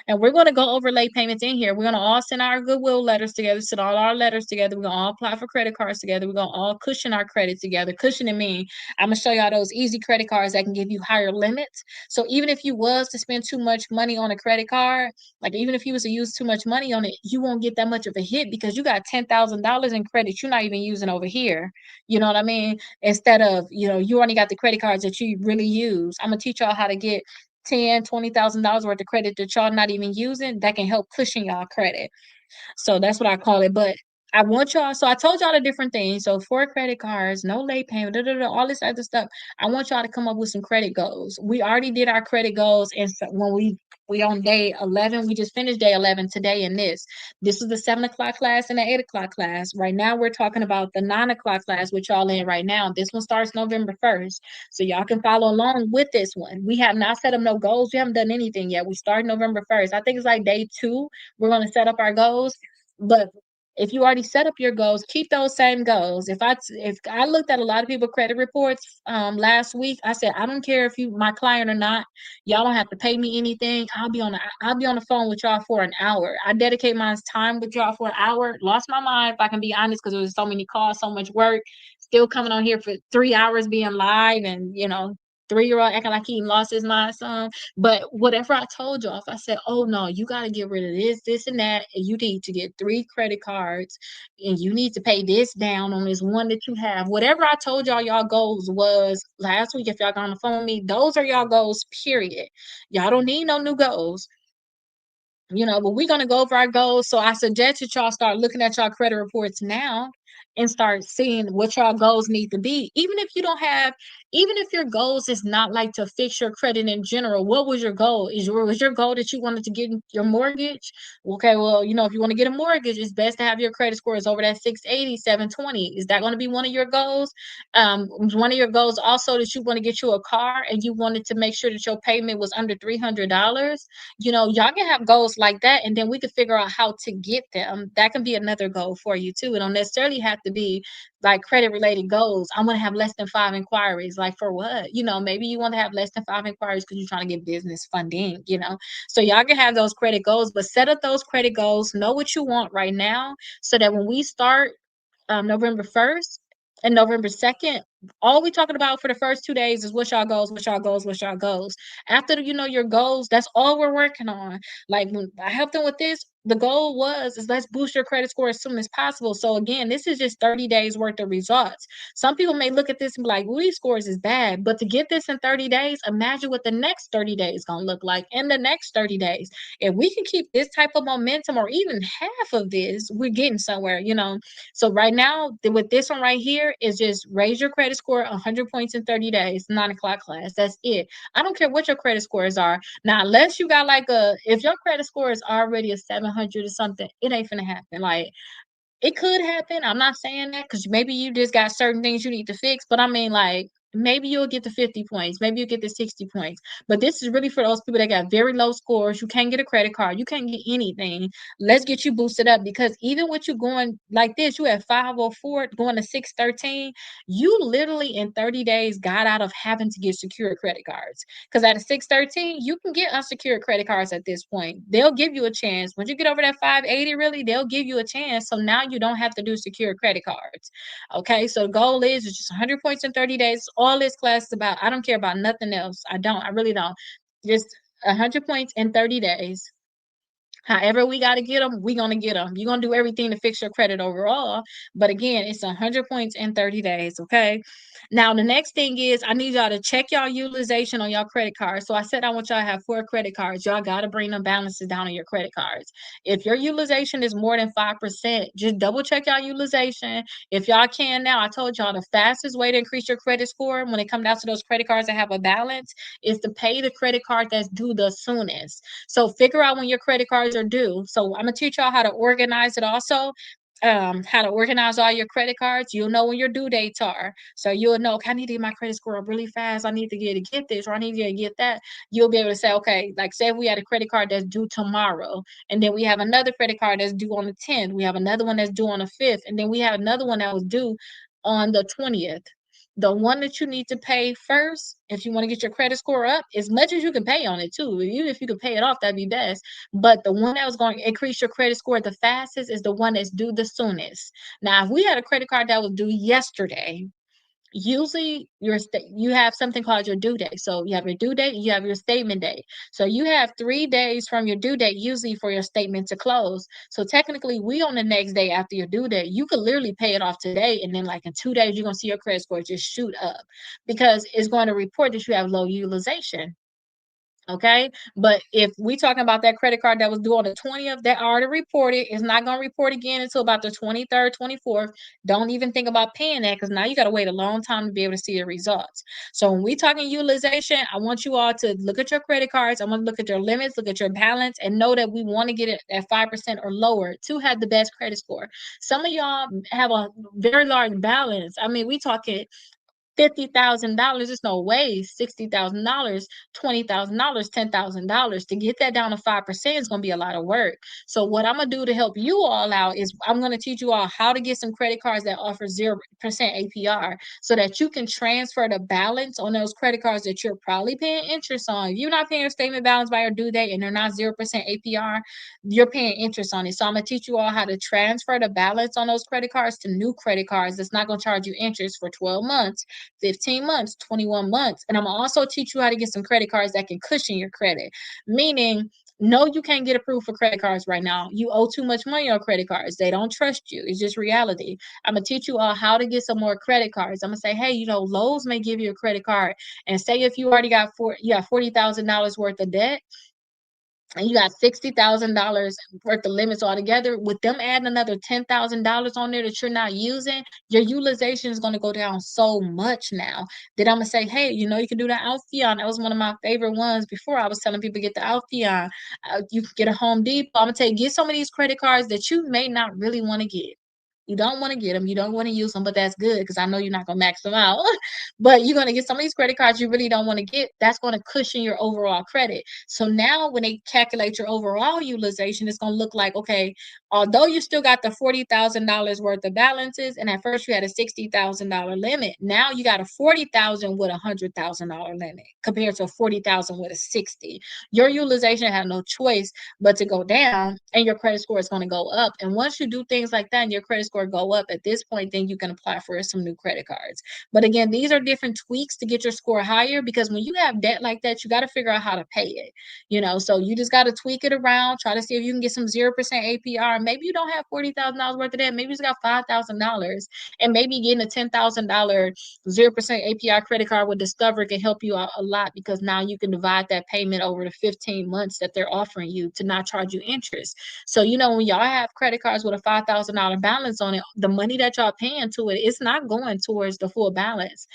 And we're going to go over late payments in here. We're going to all send our goodwill letters together, send all our letters together. We're going to all apply for credit cards together. We're going to all cushion our credit together. Cushioning mean I'm going to show y'all those easy credit cards that can give you higher limits. So even if you was to spend too much money on a credit card, like even if you was to use too much money on it, you won't get that much of a hit because you got $10,000 in credit you're not even using over here. You know what I mean? Instead of, you only got the credit cards that you really use. I'm going to teach y'all how to get 10, $20,000 worth of credit that y'all not even using that can help cushion y'all credit. So that's what I call it. But I want y'all, so I told y'all the different things. So for credit cards, no late payment, all this other stuff. I want y'all to come up with some credit goals. We already did our credit goals, and when we on day 11, we just finished day 11 today in this. This is the 7 o'clock class and the 8 o'clock class. Right now, we're talking about the 9 o'clock class, which y'all in right now. This one starts November 1st. So y'all can follow along with this one. We have not set up no goals. We haven't done anything yet. We start November 1st. I think it's like day 2. We're going to set up our goals. But if you already set up your goals, keep those same goals. If I looked at a lot of people credit reports last week, I said I don't care if you my client or not, y'all don't have to pay me anything. I'll be on the phone with y'all for an hour. I dedicate my time with y'all for an hour. Lost my mind if I can be honest because there was so many calls, so much work. Still coming on here for 3 hours being live and 3-year-old acting like he lost his mind some. But whatever I told y'all, if I said, oh no, you got to get rid of this, and that, and you need to get 3 credit cards, and you need to pay this down on this one that you have. Whatever I told y'all goals was last week, if y'all got on the phone with me, those are y'all goals, period. Y'all don't need no new goals. But we're gonna go over our goals. So I suggest that y'all start looking at y'all credit reports now and start seeing what y'all goals need to be. Even if your goals is not like to fix your credit in general, what was your goal? Was your goal that you wanted to get your mortgage? Okay, well, if you want to get a mortgage, it's best to have your credit scores over that 680, 720. Is that going to be one of your goals? One of your goals also that you want to get you a car and you wanted to make sure that your payment was under $300. Y'all can have goals like that, and then we can figure out how to get them. That can be another goal for you too. It don't necessarily have to be like credit related goals. I want to have less than 5 inquiries. Like for what? Maybe you want to have less than 5 inquiries because you're trying to get business funding. So y'all can have those credit goals, but set up those credit goals, know what you want right now, so that when we start November 1st and November 2nd, all we talking about for the first 2 days is what y'all goals, what y'all goals, what y'all goals. After your goals, that's all we're working on. Like when I helped them with this, the goal is let's boost your credit score as soon as possible. So again, this is just 30 days worth of results. Some people may look at this and be like, well, these scores is bad. But to get this in 30 days, imagine what the next 30 days gonna look like in the next 30 days. If we can keep this type of momentum or even half of this, we're getting somewhere. So right now, with this one right here is just raise your credit score 100 points in 30 days, 9 o'clock class. That's it. I don't care what your credit scores are. Now, unless you got if your credit score is already a 700 or something, it ain't gonna happen. Like, it could happen. I'm not saying that because maybe you just got certain things you need to fix. But I mean, like, maybe you'll get to 50 points. Maybe you'll get to 60 points. But this is really for those people that got very low scores. You can't get a credit card. You can't get anything. Let's get you boosted up because even with you going like this, you have 504 going to 613. You literally in 30 days got out of having to get secure credit cards. Because at a 613, you can get unsecured credit cards at this point. They'll give you a chance. Once you get over that 580, really, they'll give you a chance. So now you don't have to do secure credit cards. Okay, so the goal is just 100 points in 30 days. All this class is about. I don't care about nothing else. I really don't. Just 100 points in 30 days. However, we got to get them, we're going to get them. You're going to do everything to fix your credit overall. But again, it's 100 points in 30 days. Okay. Now, the next thing is I need y'all to check y'all utilization on y'all credit cards. So I said I want y'all to have 4 credit cards. Y'all got to bring them balances down on your credit cards. If your utilization is more than 5%, just double check y'all utilization. If y'all can now, I told y'all the fastest way to increase your credit score when it comes down to those credit cards that have a balance is to pay the credit card that's due the soonest. So figure out when your credit cards are due. So I'm gonna teach y'all how to organize it also. How to organize all your credit cards. You'll know when your due dates are. So you'll know, okay, I need to get my credit score up really fast. I need to get this, or I need to get that. You'll be able to say, okay, like say if we had a credit card that's due tomorrow, and then we have another credit card that's due on the 10th. We have another one that's due on the 5th, and then we have another one that was due on the 20th. The one that you need to pay first, if you want to get your credit score up, as much as you can pay on it too. Even if you could pay it off, that'd be best. But the one that was going to increase your credit score the fastest is the one that's due the soonest. Now, if we had a credit card that was due yesterday, usually you have something called your due date. So you have your due date, you have your statement date. So you have 3 days from your due date usually for your statement to close. So technically, we on the next day after your due date, you could literally pay it off today, and then like in 2 days, you're gonna see your credit score just shoot up because it's going to report that you have low utilization. Okay. But if we talking about that credit card that was due on the 20th, that already reported, it's not going to report again until about the 23rd, 24th. Don't even think about paying that because now you got to wait a long time to be able to see the results. So when we talking utilization, I want you all to look at your credit cards. I want to look at your limits, look at your balance, and know that we want to get it at 5% or lower to have the best credit score. Some of y'all have a very large balance. I mean, we talking $50,000, there's no way $60,000, $20,000, $10,000 to get that down to 5% is going to be a lot of work. So what I'm gonna do to help you all out is I'm gonna teach you all how to get some credit cards that offer 0% APR so that you can transfer the balance on those credit cards that you're probably paying interest on. If you're not paying your statement balance by your due date and they're not 0% APR, you're paying interest on it. So I'm gonna teach you all how to transfer the balance on those credit cards to new credit cards that's not gonna charge you interest for 12 months. 15 months, 21 months. And I'm gonna also teach you how to get some credit cards that can cushion your credit. Meaning, no, you can't get approved for credit cards right now. You owe too much money on credit cards. They don't trust you. It's just reality. I'm gonna teach you all how to get some more credit cards. I'm gonna say, hey, Lowe's may give you a credit card. And say if you already got $40,000 worth of debt, and you got $60,000 worth of limits altogether, with them adding another $10,000 on there that you're not using, your utilization is going to go down so much now that I'm going to say, hey, you can do the Alpheon. That was one of my favorite ones before. I was telling people get the Alpheon. You can get a Home Depot. I'm going to tell you, get some of these credit cards that you may not really want to get. You don't want to get them. You don't want to use them, but that's good because I know you're not going to max them out. But you're going to get some of these credit cards you really don't want to get. That's going to cushion your overall credit. So now when they calculate your overall utilization, it's going to look like, okay, although you still got the $40,000 worth of balances, and at first you had a $60,000 limit, now you got a $40,000 with a $100,000 limit compared to a $40,000 with a 60. Your utilization had no choice but to go down, and your credit score is going to go up. And once you do things like that and your credit score go up, at this point, then you can apply for some new credit cards. But again, these are different tweaks to get your score higher because when you have debt like that, you got to figure out how to pay it. So you just got to tweak it around, try to see if you can get some 0% APR. Maybe you don't have $40,000 worth of debt. Maybe you just got $5,000, and maybe getting a $10,000 0% APR credit card with Discover can help you out a lot because now you can divide that payment over the 15 months that they're offering you to not charge you interest. So, when y'all have credit cards with a $5,000 balance on it, the money that y'all paying to it, it's not going towards the full balance.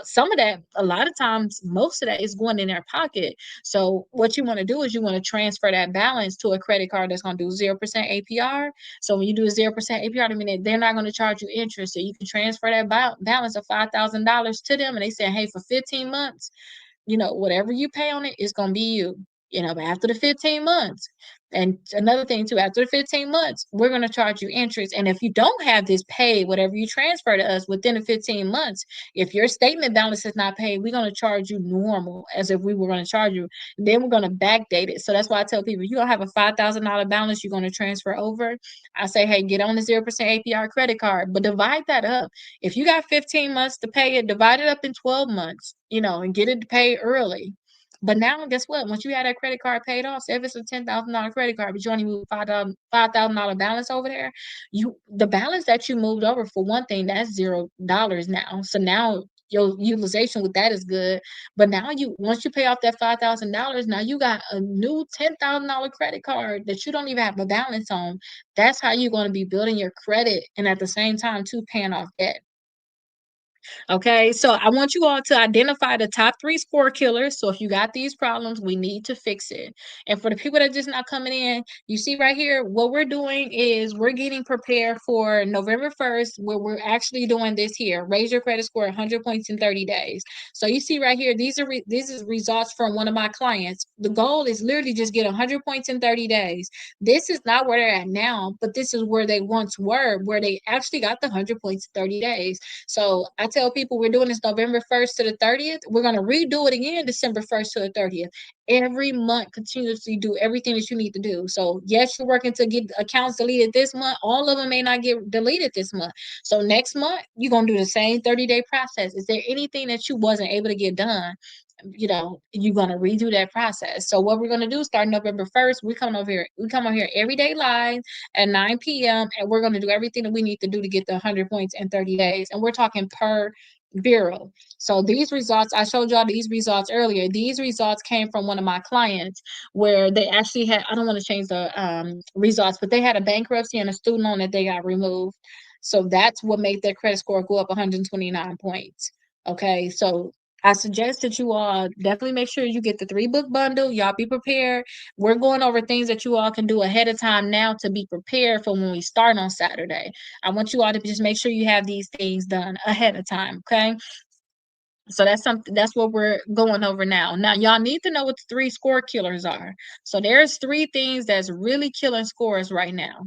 Some of that, a lot of times, most of that is going in their pocket. So what you want to do is you want to transfer that balance to a credit card that's going to do 0% APR. So when you do a 0% APR, I mean, they're not going to charge you interest. So you can transfer that balance of $5,000 to them, and they say, hey, for 15 months, whatever you pay on it is going to be you. But after the 15 months, and another thing too, after the 15 months, we're going to charge you interest. And if you don't have this paid, whatever you transfer to us within the 15 months, if your statement balance is not paid, we're going to charge you normal as if we were going to charge you. Then we're going to backdate it. So that's why I tell people, you don't have a $5,000 balance you're going to transfer over. I say, hey, get on the 0% APR credit card, but divide that up. If you got 15 months to pay it, divide it up in 12 months, and get it paid early. But now, guess what? Once you had that credit card paid off, say if it's a $10,000 credit card, but you only moved $5,000 balance over there, the balance that you moved over for one thing, that's $0 now. So now your utilization with that is good. But now once you pay off that $5,000, now you got a new $10,000 credit card that you don't even have a balance on. That's how you're going to be building your credit and at the same time too paying off debt. Okay, so I want you all to identify the top three score killers. So if you got these problems, we need to fix it. And for the people that are just not coming in, you see right here, what we're doing is we're getting prepared for November 1st, where we're actually doing this here. Raise your credit score 100 points in 30 days. So you see right here, these are results from one of my clients. The goal is literally just get 100 points in 30 days. This is not where they're at now, but this is where they once were, where they actually got the 100 points in 30 days. So I tell people we're doing this November 1st to the 30th. We're going to redo it again December 1st to the 30th. Every month, continuously do everything that you need to do. So yes, you're working to get accounts deleted this month. All of them may not get deleted this month. So next month, you're going to do the same 30-day process. Is there anything that you wasn't able to get done? You're gonna redo that process. So what we're gonna do starting November 1st, we come over here every day live at 9 p.m. and we're gonna do everything that we need to do to get the 100 points in 30 days. And we're talking per bureau. So these results, I showed y'all these results earlier. These results came from one of my clients where they actually had, I don't want to change the results, but they had a bankruptcy and a student loan that they got removed. So that's what made their credit score go up 129 points. Okay, so I suggest that you all definitely make sure you get the 3-book bundle. Y'all be prepared. We're going over things that you all can do ahead of time now to be prepared for when we start on Saturday. I want you all to just make sure you have these things done ahead of time. Okay. So that's what we're going over now. Now, y'all need to know what the 3 score killers are. So there's 3 things that's really killing scores right now.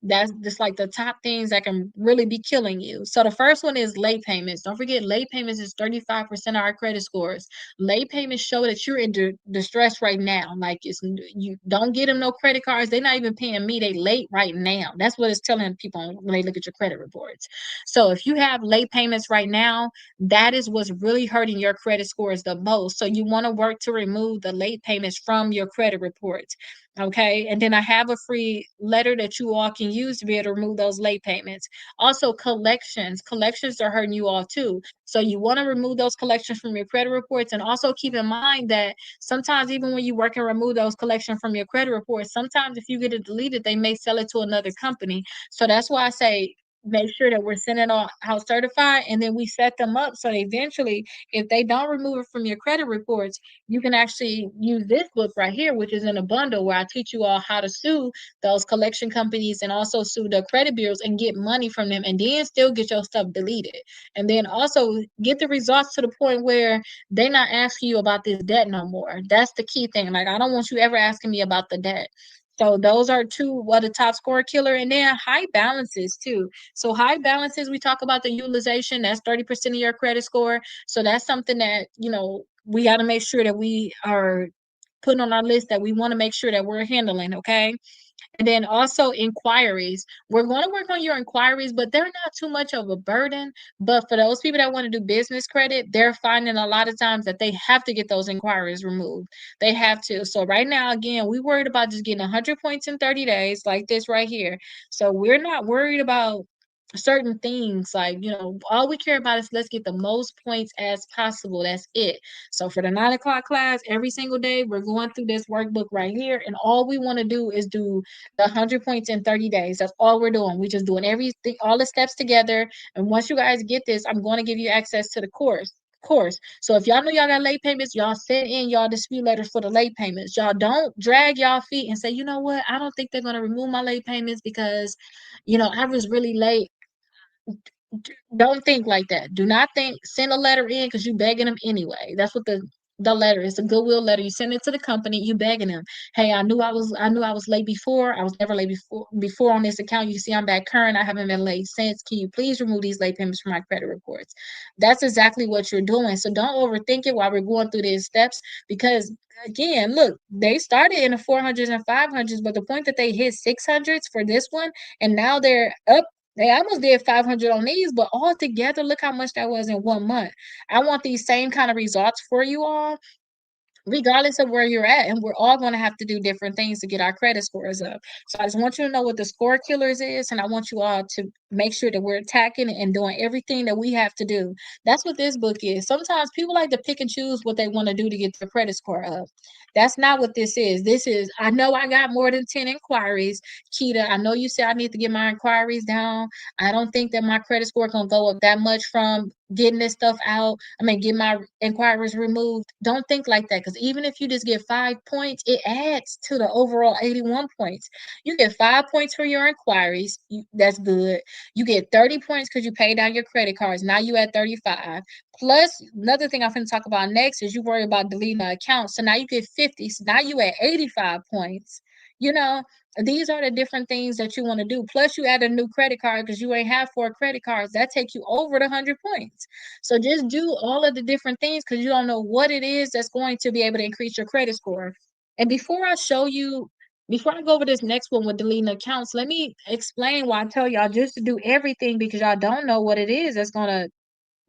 That's just like the top things that can really be killing you. So the first one is late payments. Don't forget, late payments is 35% of our credit scores. Late payments show that you're in distress right now. Like you don't get them no credit cards. They're not even paying me. They late right now. That's what it's telling people when they look at your credit reports. So if you have late payments right now, that is what's really hurting your credit scores the most. So you want to work to remove the late payments from your credit reports. Okay. And then I have a free letter that you all can use to be able to remove those late payments. Also, collections. Collections are hurting you all too. So you want to remove those collections from your credit reports. And also keep in mind that sometimes even when you work and remove those collections from your credit reports, sometimes if you get it deleted, they may sell it to another company. So that's why I say make sure that we're sending all out certified and then we set them up so eventually if they don't remove it from your credit reports, you can actually use this book right here, which is in a bundle where I teach you all how to sue those collection companies and also sue the credit bureaus and get money from them and then still get your stuff deleted. And then also get the results to the point where they're not asking you about this debt no more. That's the key thing. Like, I don't want you ever asking me about the debt. So those are 2 what the top score killer, and then high balances too. So high balances, we talk about the utilization, that's 30% of your credit score. So that's something that, we got to make sure that we are putting on our list that we want to make sure that we're handling, okay? And then also inquiries. We're going to work on your inquiries, but they're not too much of a burden. But for those people that want to do business credit, they're finding a lot of times that they have to get those inquiries removed. They have to. So right now, again, we worried about just getting 100 points in 30 days like this right here. So we're not worried about certain things like all we care about is let's get the most points as possible. That's it. So for the 9 o'clock class every single day we're going through this workbook right here, and all we want to do is do the 100 points in 30 days. That's all we're doing. We're just doing everything, all the steps together. And once you guys get this, I'm going to give you access to the course. So if y'all know y'all got late payments, y'all send in y'all dispute letters for the late payments. Y'all don't drag y'all feet and say, you know what, I don't think they're going to remove my late payments because I was really late. Don't think like that. Do not think. Send a letter in because you begging them anyway. That's what the letter is. A goodwill letter. You send it to the company. You begging them. Hey, I knew I was late before. I was never late before on this account. You see, I'm back current. I haven't been late since. Can you please remove these late payments from my credit reports? That's exactly what you're doing. So don't overthink it while we're going through these steps because again, look, they started in the 400s and 500s, but the point that they hit 600s for this one, and now they're up. They almost did 500 on these, but all together, look how much that was in 1 month. I want these same kind of results for you all. regardless of where you're at. And we're all going to have to do different things to get our credit scores up. So I just want you to know what the score killers is. And I want you all to make sure that we're attacking it and doing everything that we have to do. That's what this book is. Sometimes people like to pick and choose what they want to do to get their credit score up. That's not what this is. This is, I know I got more than 10 inquiries. Keita, I know you said I need to get my inquiries down. I don't think that my credit score can go up that much from getting this stuff out. I mean, get my inquiries removed. Don't think like that, because even if you just get 5 points, it adds to the overall 81 points. You get 5 points for your inquiries. That's good. You get 30 points because you pay down your credit cards. Now you at 35. Plus, another thing I'm going to talk about next is you worry about deleting the account. So now you get 50. So now you at 85 points. You know, these are the different things that you want to do. Plus, you add a new credit card because you ain't have 4 credit cards. That takes you over the 100 points. So just do all of the different things because you don't know what it is that's going to be able to increase your credit score. And before I go over this next one with deleting accounts, let me explain why I tell y'all just to do everything because y'all don't know what it is that's going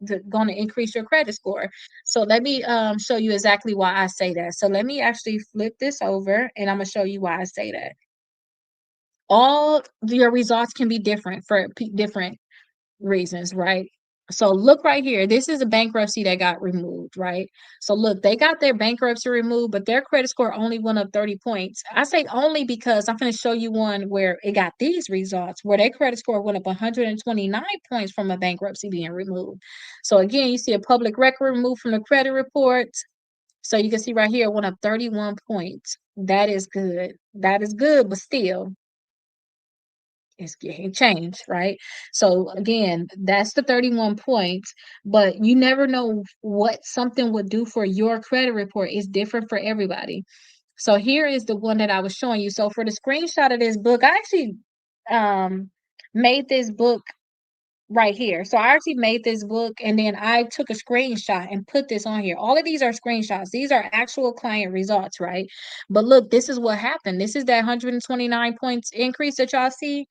to increase your credit score. So let me show you exactly why I say that. So let me actually flip this over and I'm going to show you why I say that. All your results can be different for different reasons, right? So look right here. This is a bankruptcy that got removed, right? So look, they got their bankruptcy removed, but their credit score only went up 30 points. I say only because I'm going to show you one where it got these results, where their credit score went up 129 points from a bankruptcy being removed. So again, you see a public record removed from the credit report. So you can see right here, it went up 31 points. That is good. That is good, but still, it's getting changed, right? So again, that's the 31 points, but you never know what something would do for your credit report. It's different for everybody. So here is the one that I was showing you. So for the screenshot of this book, I actually um made this book right here. So I actually made this book and then I took a screenshot and put this on here. All of these are screenshots. These are actual client results, right? But look, this is what happened. This is that 129 points increase that y'all see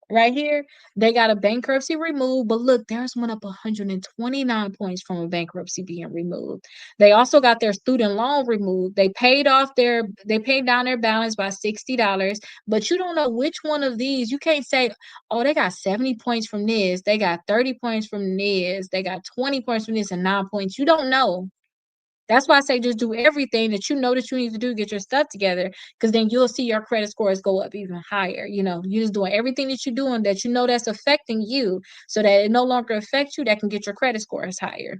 right here. They got a bankruptcy removed, but look, theirs went up 129 points from a bankruptcy being removed. They also got their student loan removed. They paid down their balance by $60, but you don't know which one of these. You can't say, oh, they got 70 points from this, they got 30 points from this, they got 20 points from this, and 9 points. You don't know. That's why I say just do everything that you know that you need to do, get your stuff together, because then you'll see your credit scores go up even higher. You know, you're just doing everything that you're doing that you know that's affecting you so that it no longer affects you, that can get your credit scores higher.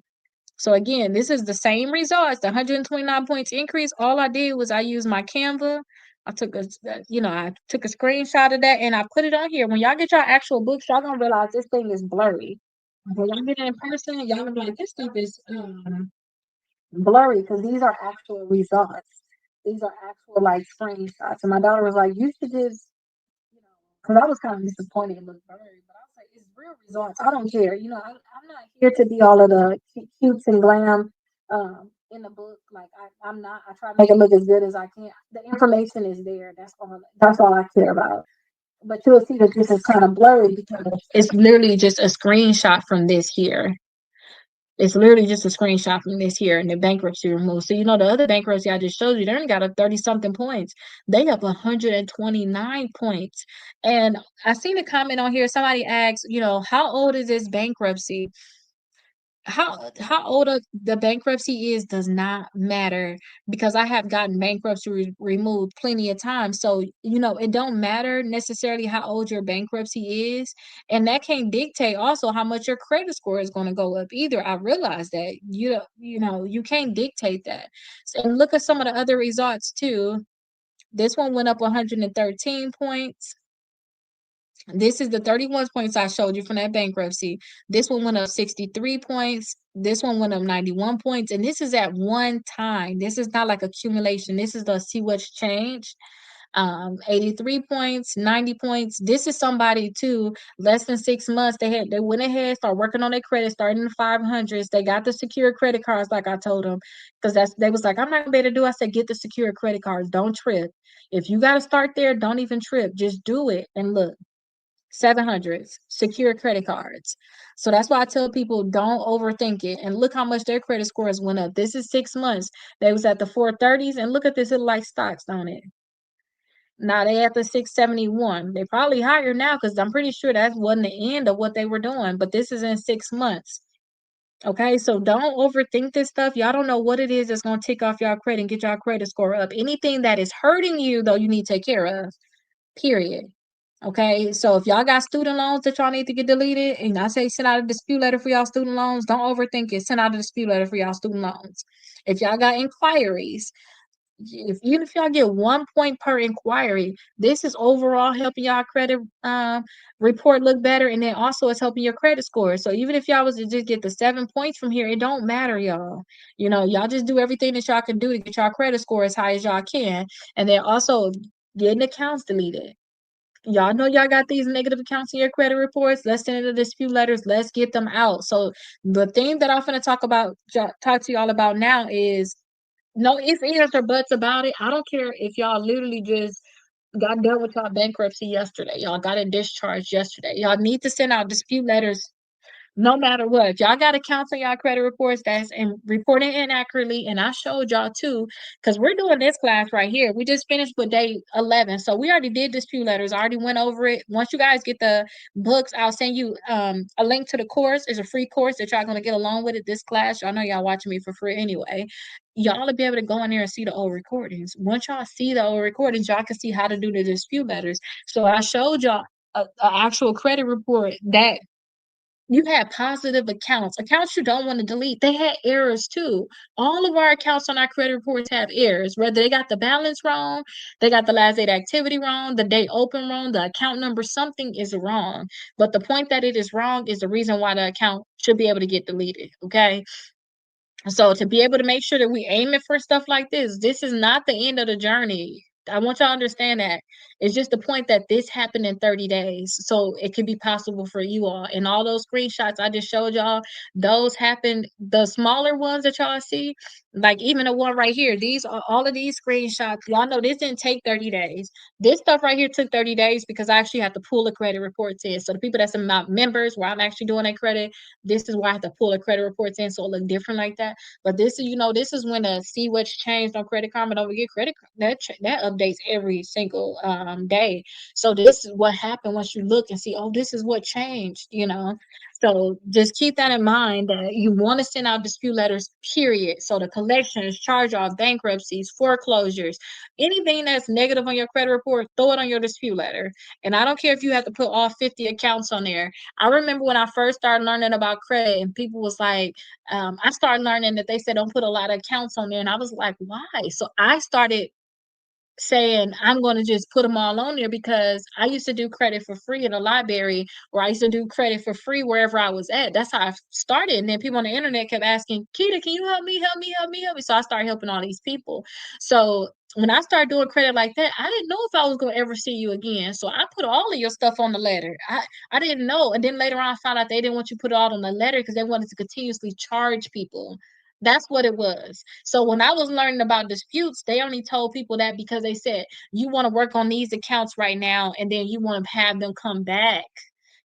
So again, this is the same results, the 129 points increase. All I did was I used my Canva. I took a screenshot of that and I put it on here. When y'all get your actual books, y'all gonna realize this thing is blurry. When y'all get it in person, y'all gonna be like, this stuff is blurry because these are actual results. These are actual like screenshots. And my daughter was like, you should just, because I was kind of disappointed it looked blurry, but I was like, it's real results. I don't care. I'm not here to be all of the cutes and glam in the book. Like I'm not. I try to make it look as good as I can. The information is there. That's all I care about. But you'll see that this is kind of blurry because it's literally just a screenshot from this here. It's literally just a screenshot from this here and the bankruptcy removed. So the other bankruptcy I just showed you, they only got up 30 something points. They up 129 points. And I seen a comment on here. Somebody asked, how old is this bankruptcy? How old the bankruptcy is does not matter because I have gotten bankruptcy removed plenty of times. So it don't matter necessarily how old your bankruptcy is, and that can dictate also how much your credit score is going to go up. Either I realize that you can't dictate that. And look at some of the other results too. This one went up 113 points. This is the 31 points I showed you from that bankruptcy. This one went up 63 points. This one went up 91 points. And this is at one time. This is not like accumulation. This is the see what's changed. 83 points, 90 points. This is somebody too, less than 6 months. They went ahead, started working on their credit, starting in the 500s. They got the secure credit cards, like I told them, because they was like, I'm not gonna be able to do. I said, get the secure credit cards. Don't trip. If you got to start there, don't even trip. Just do it. And look, 700s, secure credit cards. So that's why I tell people don't overthink it. And look how much their credit scores went up. This is 6 months. They was at the 430s, and look at this, it like stocks on it. Now they at the 671. They probably higher now because I'm pretty sure that wasn't the end of what they were doing. But this is in 6 months. Okay, so don't overthink this stuff. Y'all don't know what it is that's gonna tick off y'all credit and get y'all credit score up. Anything that is hurting you, though, you need to take care of. Period. Okay, so if y'all got student loans that y'all need to get deleted, and I say send out a dispute letter for y'all student loans, don't overthink it. Send out a dispute letter for y'all student loans. If y'all got inquiries, if even if y'all get 1 point per inquiry, this is overall helping y'all credit report look better, and then also it's helping your credit score. So even if y'all was to just get the 7 points from here, it don't matter, y'all. You know, y'all just do everything that y'all can do to get y'all credit score as high as y'all can, and then also getting accounts deleted. Y'all know y'all got these negative accounts in your credit reports. Let's send the dispute letters. Let's get them out. So the thing that I'm going to talk to y'all about now is no ifs, ands, or buts about it. I don't care if y'all literally just got done with y'all bankruptcy yesterday. Y'all got a discharge yesterday. Y'all need to send out dispute letters no matter what. If y'all got accounts on y'all credit reports that's reporting inaccurately, and I showed y'all too, because we're doing this class right here. We just finished with day 11. So we already did dispute letters, I already went over it. Once you guys get the books, I'll send you a link to the course. It's a free course that y'all gonna get along with it this class. Y'all know y'all watching me for free anyway. Y'all will be able to go in there and see the old recordings. Once y'all see the old recordings, y'all can see how to do the dispute letters. So I showed y'all a actual credit report that you had positive accounts you don't want to delete. They had errors too. All of our accounts on our credit reports have errors, whether they got the balance wrong, they got the last date activity wrong, the date open wrong, the account number, something is wrong. But the point that it is wrong is the reason why the account should be able to get deleted. Okay. So to be able to make sure that we aiming for stuff like this is not the end of the journey. I want y'all to understand that. It's just the point that this happened in 30 days. So it could be possible for you all. And all those screenshots I just showed y'all, those happened, the smaller ones that y'all see, like even the one right here, these are all of these screenshots. Y'all know this didn't take 30 days. This stuff right here took 30 days because I actually have to pull the credit reports in. So the people that's in my members where I'm actually doing their credit, this is why I have to pull the credit reports in so it look different like that. But this is, this is when to see what's changed on Credit Karma. Don't forget, that updates every single day. So this is what happened once you look and see, oh, this is what changed. So just keep that in mind that you want to send out dispute letters, period. So the collections, charge off, bankruptcies, foreclosures, anything that's negative on your credit report, throw it on your dispute letter. And I don't care if you have to put all 50 accounts on there. I remember when I first started learning about credit and people was like, I started learning that they said don't put a lot of accounts on there. And I was like, why? So I started saying I'm going to just put them all on there because I used to do credit for free in the library, or I used to do credit for free wherever I was at. That's how I started. And then people on the internet kept asking, Keita, can you help me, help me, help me, help me? So I started helping all these people. So when I started doing credit like that, I didn't know if I was going to ever see you again. So I put all of your stuff on the letter. I didn't know. And then later on, I found out they didn't want you to put it all on the letter because they wanted to continuously charge people. That's what it was. So when I was learning about disputes, they only told people that because they said, you want to work on these accounts right now, and then you want to have them come back.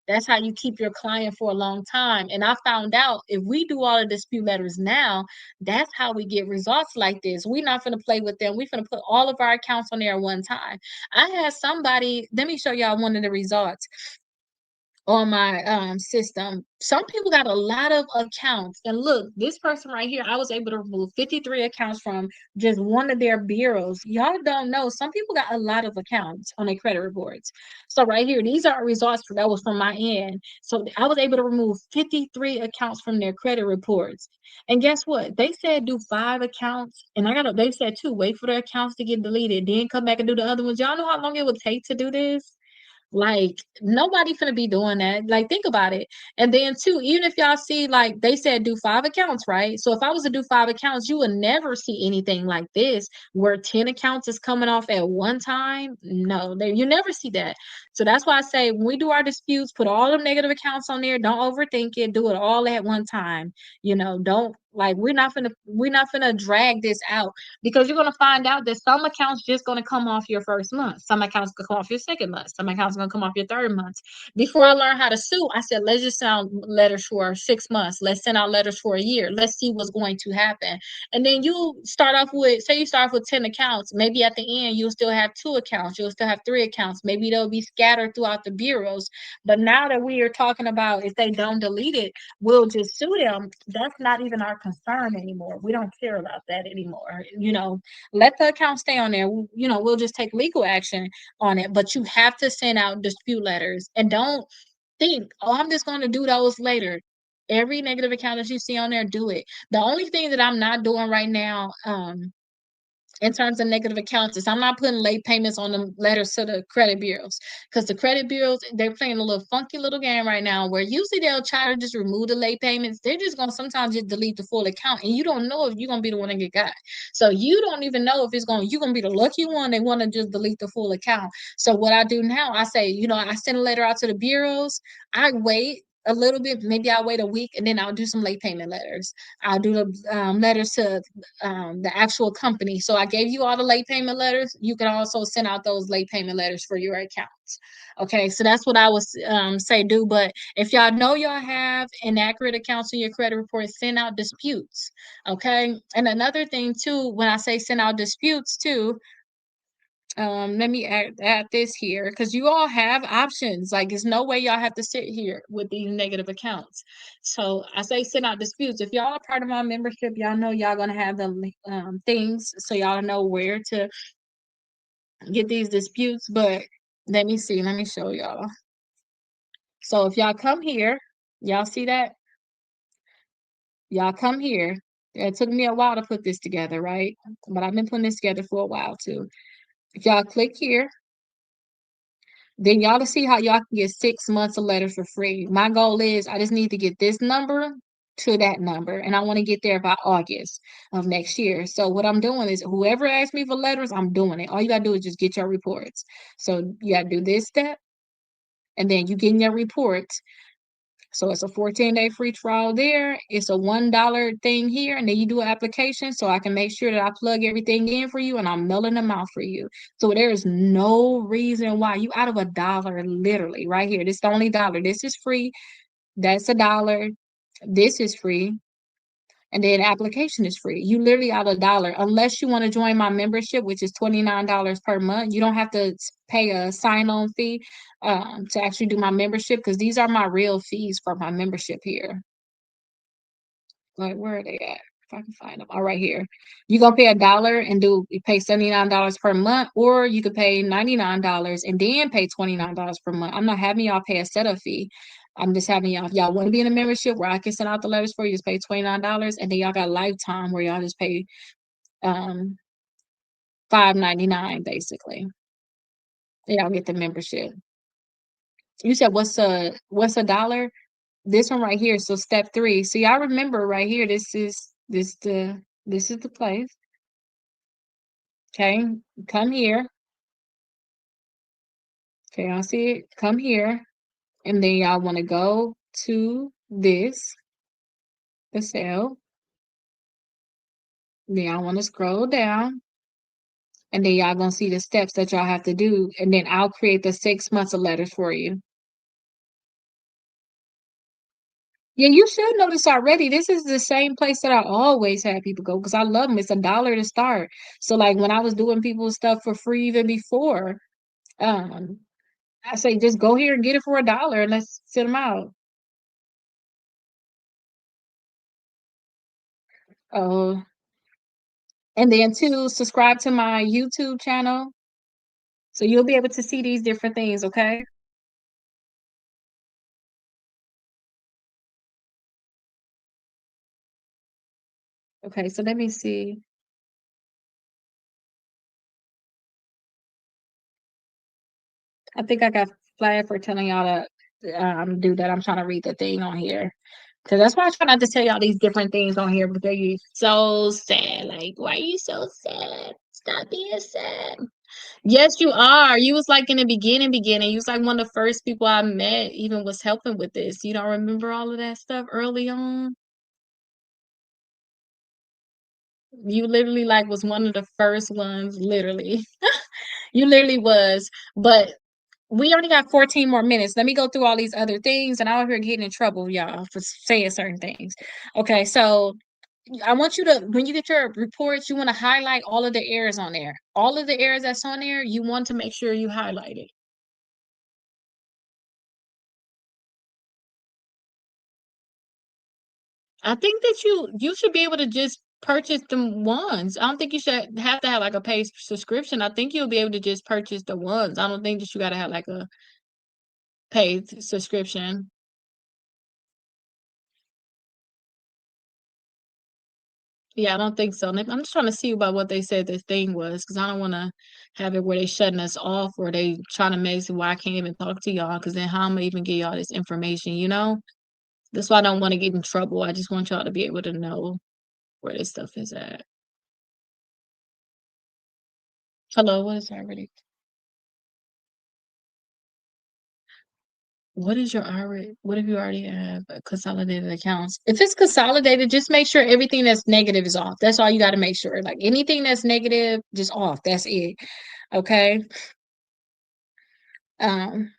That's how you keep your client for a long time. And I found out if we do all the dispute letters now, that's how we get results like this. We're not going to play with them. We're going to put all of our accounts on there at one time. I had somebody, let me show y'all one of the results on my system. Some people got a lot of accounts, and look, this person right here, I was able to remove 53 accounts from just one of their bureaus. Y'all don't know, some people got a lot of accounts on their credit reports. So right here, these are results that was from my end. So I was able to remove 53 accounts from their credit reports. And guess what, they said do 5 accounts, and they said two, wait for the accounts to get deleted, then come back and do the other ones. Y'all know how long it would take to do this? Like, nobody finna be doing that. Like, think about it. And then too, even if y'all see, like they said do 5 accounts, right? So if I was to do 5 accounts, you would never see anything like this where 10 accounts is coming off at one time. No, you never see that. So that's why I say when we do our disputes, put all the negative accounts on there. Don't overthink it. Do it all at one time. Don't Like we're not gonna drag this out because you're gonna find out that some accounts just gonna come off your first month, some accounts gonna come off your second month, some accounts gonna come off your third month. Before I learned how to sue, I said let's just send out letters for 6 months. Let's send out letters for a year. Let's see what's going to happen. And then you start off with, say you start off with 10 accounts. Maybe at the end you'll still have 2 accounts. You'll still have 3 accounts. Maybe they'll be scattered throughout the bureaus. But now that we are talking about if they don't delete it, we'll just sue them. That's not even our concern anymore. We don't care about that anymore. Let the account stay on there. We'll just take legal action on it. But you have to send out dispute letters and don't think, oh, I'm just going to do those later. Every negative account that you see on there, do it. The only thing that I'm not doing right now, in terms of negative accounts is I'm not putting late payments on the letters to the credit bureaus because the credit bureaus, they're playing a little funky little game right now where usually they'll try to just remove the late payments. They're just going to sometimes just delete the full account and you don't know if you're going to be the one that get got. So you don't even know if you're going to be the lucky one. They want to just delete the full account. So what I do now, I say, I send a letter out to the bureaus. I wait a little bit, maybe I'll wait a week and then I'll do some late payment letters. I'll do the letters to the actual company. So I gave you all the late payment letters. You can also send out those late payment letters for your accounts. Okay, so that's what I would say do. But if y'all know y'all have inaccurate accounts in your credit report, send out disputes. Okay, and another thing too, when I say send out disputes too, let me add this here because you all have options. Like, there's no way y'all have to sit here with these negative accounts. So I say send out disputes. If y'all are part of my membership, y'all know y'all gonna have the things, so y'all know where to get these disputes. But let me see. Let me show y'all. So if y'all come here, y'all see that? Y'all come here. It took me a while to put this together, right? But I've been putting this together for a while too. If y'all click here, then y'all to see how y'all can get 6 months of letters for free. My goal is I just need to get this number to that number, and I want to get there by August of next year. So what I'm doing is whoever asks me for letters, I'm doing it. All you gotta do is just get your reports. So you gotta do this step, and then you get your reports. So it's a 14-day free trial there. It's a $1 thing here, and then you do an application so I can make sure that I plug everything in for you and I'm mailing them out for you. So there is no reason why you out of $1, literally, right here. This is the only dollar. This is free. That's $1. This is free. And then application is free. You literally out $1 unless you want to join my membership, which is $29 per month. You don't have to pay a sign-on fee to actually do my membership because these are my real fees for my membership here. Like, where are they at? If I can find them. All right, here. You're gonna pay $1 and you pay $79 per month, or you could pay $99 and then pay $29 per month. I'm not having y'all pay a setup fee. I'm just having y'all, if y'all want to be in a membership where I can send out the letters for you, just pay $29, and then y'all got lifetime where y'all just pay um $5.99 basically. Y'all get the membership. You said what's a dollar? This one right here. So step 3. So y'all remember right here, this is the place. Okay, come here. Okay, y'all see it? Come here. And then y'all want to go to the cell. Then y'all want to scroll down. And then y'all gonna see the steps that y'all have to do. And then I'll create the 6 months of letters for you. Yeah, you should know this already. This is the same place that I always have people go because I love them. It's $1 to start. So like when I was doing people's stuff for free even before, um, I say just go here and get it for $1 and let's send them out. Oh, and then to subscribe to my YouTube channel so you'll be able to see these different things, okay? Okay, so let me see. I think I got flagged for telling y'all to do that. I'm trying to read the thing on here. Cause that's why I try not to tell y'all these different things on here because they so sad. Like, why are you so sad? Stop being sad. Yes, you are. You was like in the beginning. You was like one of the first people I met, even was helping with this. You don't remember all of that stuff early on? You literally like was one of the first ones, literally. You literally was. But we only got 14 more minutes. Let me go through all these other things, and I'm out here getting in trouble, y'all, for saying certain things. Okay, so I want you to, when you get your reports, you want to highlight all of the errors on there. All of the errors that's on there, you want to make sure you highlight it. I think that you should be able to just purchase them ones. I don't think you should have to have like a paid subscription. I think you'll be able to just purchase the ones. I don't think that you got to have like a paid subscription. Yeah, I don't think so. I'm just trying to see about what they said this thing was because I don't want to have it where they shutting us off or they trying to make it why I can't even talk to y'all because then how am I even get y'all this information, you know? That's why I don't want to get in trouble. I just want y'all to be able to know where this stuff is at. Hello, what is already? What is your already? What if you already have consolidated accounts? If it's consolidated, just make sure everything that's negative is off. That's all you got to make sure. Like anything that's negative, just off. That's it. Okay. Um,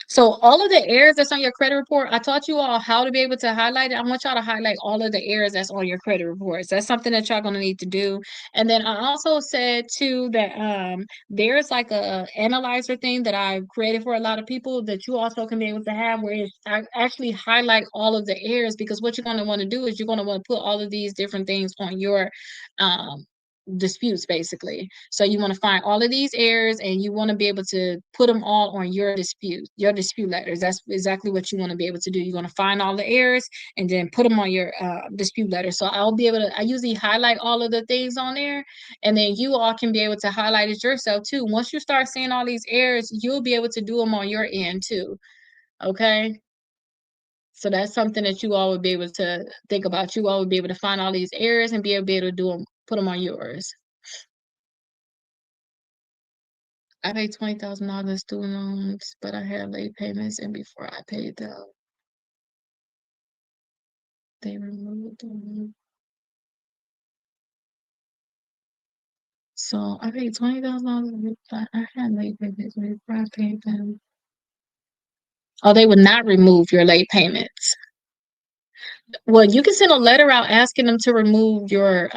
So all of the errors that's on your credit report, I taught you all how to be able to highlight it. I want y'all to highlight all of the errors that's on your credit reports. That's something that y'all gonna need to do. And then I also said too that there's like a analyzer thing that I created for a lot of people that you also can be able to have where it's actually highlight all of the errors because what you're gonna want to do is you're gonna want to put all of these different things on your um disputes basically. So you want to find all of these errors and you want to be able to put them all on your dispute letters. That's exactly what you want to be able to do. You're going to find all the errors and then put them on your dispute letter. So I'll be able to, I usually highlight all of the things on there and then you all can be able to highlight it yourself too. Once you start seeing all these errors, you'll be able to do them on your end too. Okay. So that's something that you all would be able to think about. You all would be able to find all these errors and be able to do them, put them on yours. I paid $20,000 in student loans, but I had late payments, and before I paid them, they removed them. So I paid $20,000, but I had late payments before I paid them. Oh, they would not remove your late payments. Well, you can send a letter out asking them to remove your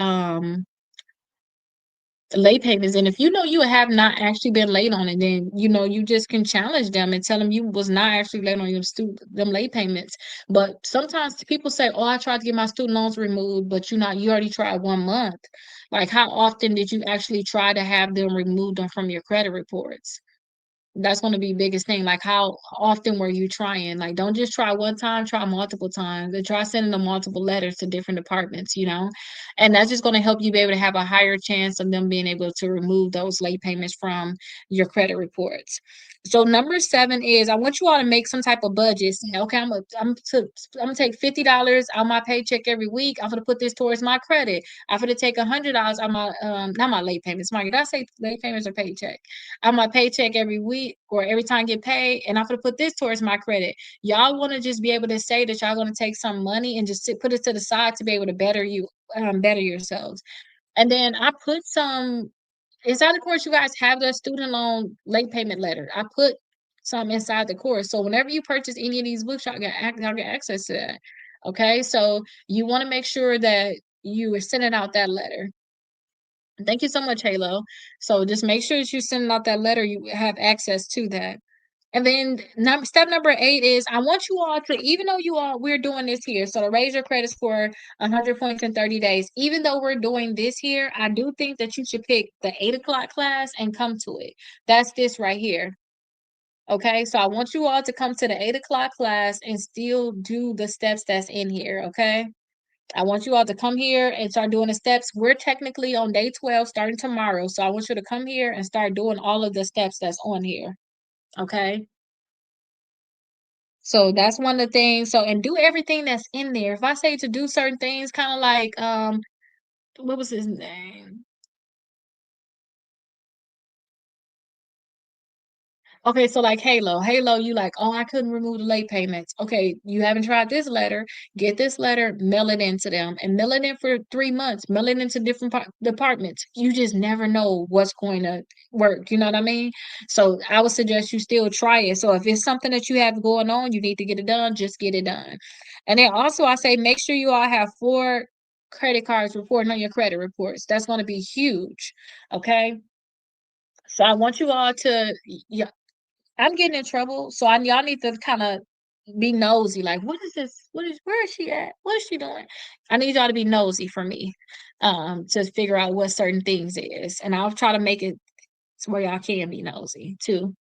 late payments. And if you know you have not actually been late on it, then you know you just can challenge them and tell them you was not actually late on your them late payments. But sometimes people say, "Oh, I tried to get my student loans removed," but you already tried 1 month. Like, how often did you actually try to have them remove them from your credit reports? That's going to be biggest thing. Like, how often were you trying? Like, don't just try one time, try multiple times, and try sending them multiple letters to different departments, you know? And that's just going to help you be able to have a higher chance of them being able to remove those late payments from your credit reports. So number 7 is I want you all to make some type of budget. Say, okay, I'm gonna take $50 out my paycheck every week. I'm gonna put this towards my credit. I'm gonna take $100 out my not my late payments. Mark, did I say late payments or paycheck? On my paycheck every week or every time I get paid, and I'm gonna put this towards my credit. Y'all want to just be able to say that y'all gonna take some money and just put it to the side to be able to better yourselves. And then I put some inside the course. You guys have the student loan late payment letter. I put some inside the course, so whenever you purchase any of these books, y'all get access to that. Okay, so you want to make sure that you are sending out that letter. Thank you so much, Halo. So just make sure that you're sending out that letter, you have access to that. And then step number 8 is I want you all to, even though we're doing this here, so to raise your credit score 100 points in 30 days, even though we're doing this here, I do think that you should pick the 8 o'clock class and come to it. That's this right here. Okay, so I want you all to come to the 8 o'clock class and still do the steps that's in here. Okay. I want you all to come here and start doing the steps. We're technically on day 12 starting tomorrow. So I want you to come here and start doing all of the steps that's on here. Okay. So that's one of the things. So and do everything that's in there. If I say to do certain things, kind of like what was his name? Okay, so like Halo, you like, oh, I couldn't remove the late payments. Okay, you haven't tried this letter. Get this letter, mail it into them, and mail it in for 3 months. Mail it into different departments. You just never know what's going to work. You know what I mean? So I would suggest you still try it. So if it's something that you have going on, you need to get it done. Just get it done. And then also, I say make sure you all have 4 credit cards reporting on your credit reports. That's going to be huge. Okay. So I want you all to, yeah, I'm getting in trouble, so y'all need to kind of be nosy. Like, what is this? Where is she at? What is she doing? I need y'all to be nosy for me, to figure out what certain things is, and I'll try to make it to where y'all can be nosy too.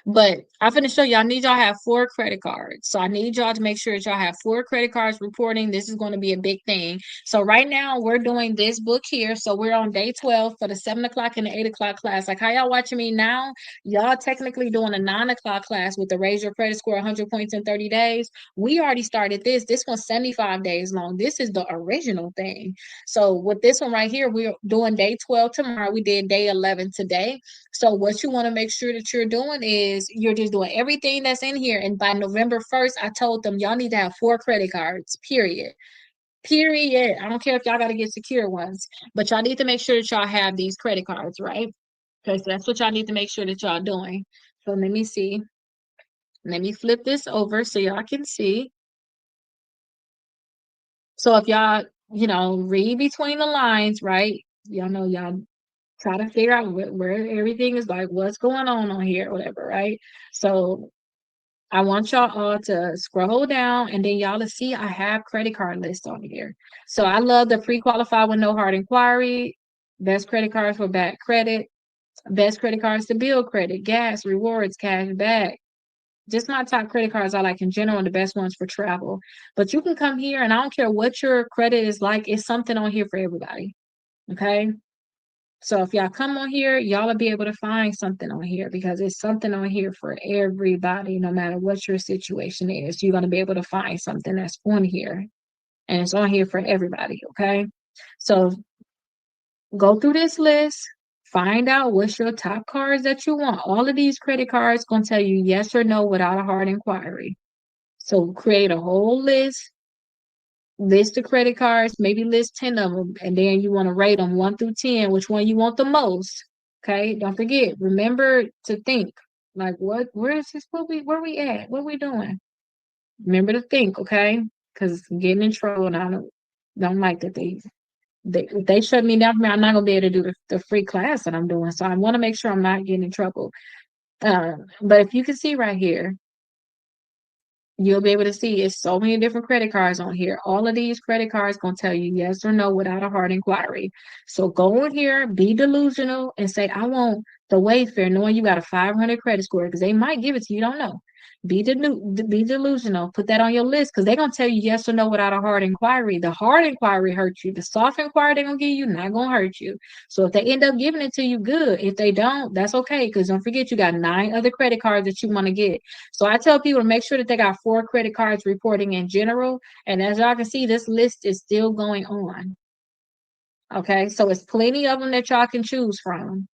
But I'm gonna show you. I need y'all to have 4 credit cards. So I need y'all to make sure that y'all have 4 credit cards reporting. This is going to be a big thing. So right now we're doing this book here. So we're on day 12 for the 7 o'clock and the 8 o'clock class. Like how y'all watching me now, y'all technically doing a 9 o'clock class with the Raise Your Credit Score 100 points in 30 days. We already started this. This one's 75 days long. This is the original thing. So with this one right here, we're doing day 12 tomorrow. We did day 11 today. So what you want to make sure that you're doing is you're just doing everything that's in here. And by November 1st, I told them y'all need to have 4 credit cards, period. Period. I don't care if y'all got to get secure ones, but y'all need to make sure that y'all have these credit cards, right? Because that's what y'all need to make sure that y'all doing. So let me see. Let me flip this over so y'all can see. So if y'all, read between the lines, right? Y'all know y'all try to figure out where everything is like, what's going on here, whatever, right? So I want y'all all to scroll down and then y'all to see I have credit card list on here. So I love the pre-qualified with no hard inquiry, best credit cards for bad credit, best credit cards to build credit, gas, rewards, cash back. Just my top credit cards I like in general and the best ones for travel. But you can come here and I don't care what your credit is like, it's something on here for everybody. Okay. So if y'all come on here, y'all will be able to find something on here because it's something on here for everybody, no matter what your situation is. You're going to be able to find something that's on here and it's on here for everybody. Okay. So go through this list, find out what's your top cards that you want. All of these credit cards going to tell you yes or no without a hard inquiry. So create a whole list the credit cards, maybe list 10 of them, and then you want to rate them 1 through 10, which one you want the most. Okay, don't forget, remember to think like, where is this? Where we at? What we doing? Remember to think, okay? Because getting in trouble, and I don't like that if they shut me down from me, I'm not gonna be able to do the free class that I'm doing. So I want to make sure I'm not getting in trouble. But if you can see right here, you'll be able to see it's so many different credit cards on here. All of these credit cards gonna tell you yes or no without a hard inquiry. So go in here, be delusional, and say, I want the Wayfair, knowing you got a 500 credit score, because they might give it to you. You don't know. Be delusional. Put that on your list because they're gonna tell you yes or no without a hard inquiry. The hard inquiry hurts you. The soft inquiry they're gonna give you not gonna hurt you. So if they end up giving it to you, good. If they don't, that's okay. Because don't forget you got 9 other credit cards that you want to get. So I tell people to make sure that they got 4 credit cards reporting in general. And as y'all can see, this list is still going on. Okay, so it's plenty of them that y'all can choose from.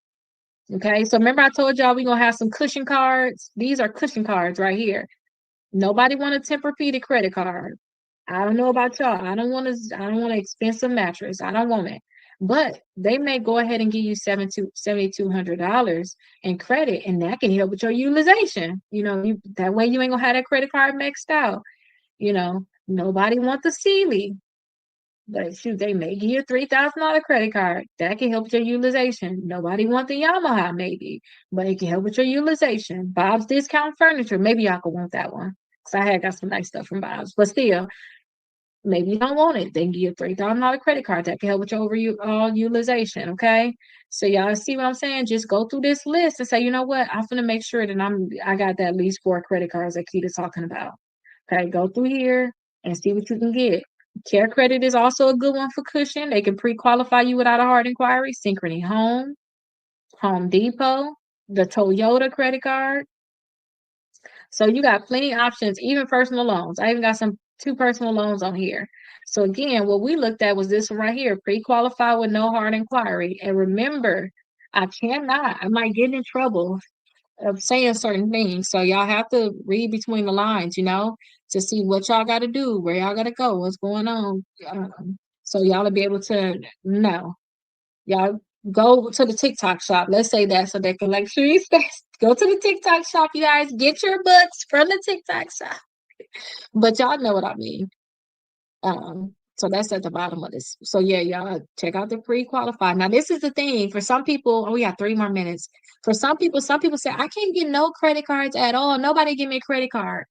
Okay, so remember I told y'all we gonna have some cushion cards. These are cushion cards right here. Nobody want a Tempur-Pedic credit card. I don't know about y'all. I don't want an expensive mattress. I don't want it. But they may go ahead and give you $7,200 in credit, and that can help with your utilization. That way you ain't gonna have that credit card maxed out. Nobody want the Sealy. But shoot, they may give you a $3,000 credit card. That can help with your utilization. Nobody want the Yamaha, maybe, but it can help with your utilization. Bob's Discount Furniture, maybe y'all could want that one. Because I had got some nice stuff from Bob's. But still, maybe you don't want it. They can give you a $3,000 credit card. That can help with your overall utilization, okay? So y'all see what I'm saying? Just go through this list and say, you know what? I'm gonna make sure that I got at least 4 credit cards that Keita's talking about. Okay, go through here and see what you can get. Care Credit is also a good one for cushion. They can pre-qualify you without a hard inquiry. Synchrony Home, Home Depot, the Toyota credit card. So you got plenty of options, even personal loans. I even got some 2 personal loans on here. So again, what we looked at was this one right here, pre-qualify with no hard inquiry. And remember, I might get in trouble of saying certain things. So y'all have to read between the lines, to see what y'all got to do, where y'all got to go, what's going on. So y'all will be able to know. Y'all go to the TikTok shop. Let's say that so they can like Sharice says, go to the TikTok shop, you guys. Get your books from the TikTok shop. But y'all know what I mean. So that's at the bottom of this. So yeah, y'all check out the pre-qualified. Now, this is the thing for some people. Oh, we got 3 more minutes. For some people say, I can't get no credit cards at all. Nobody give me a credit card.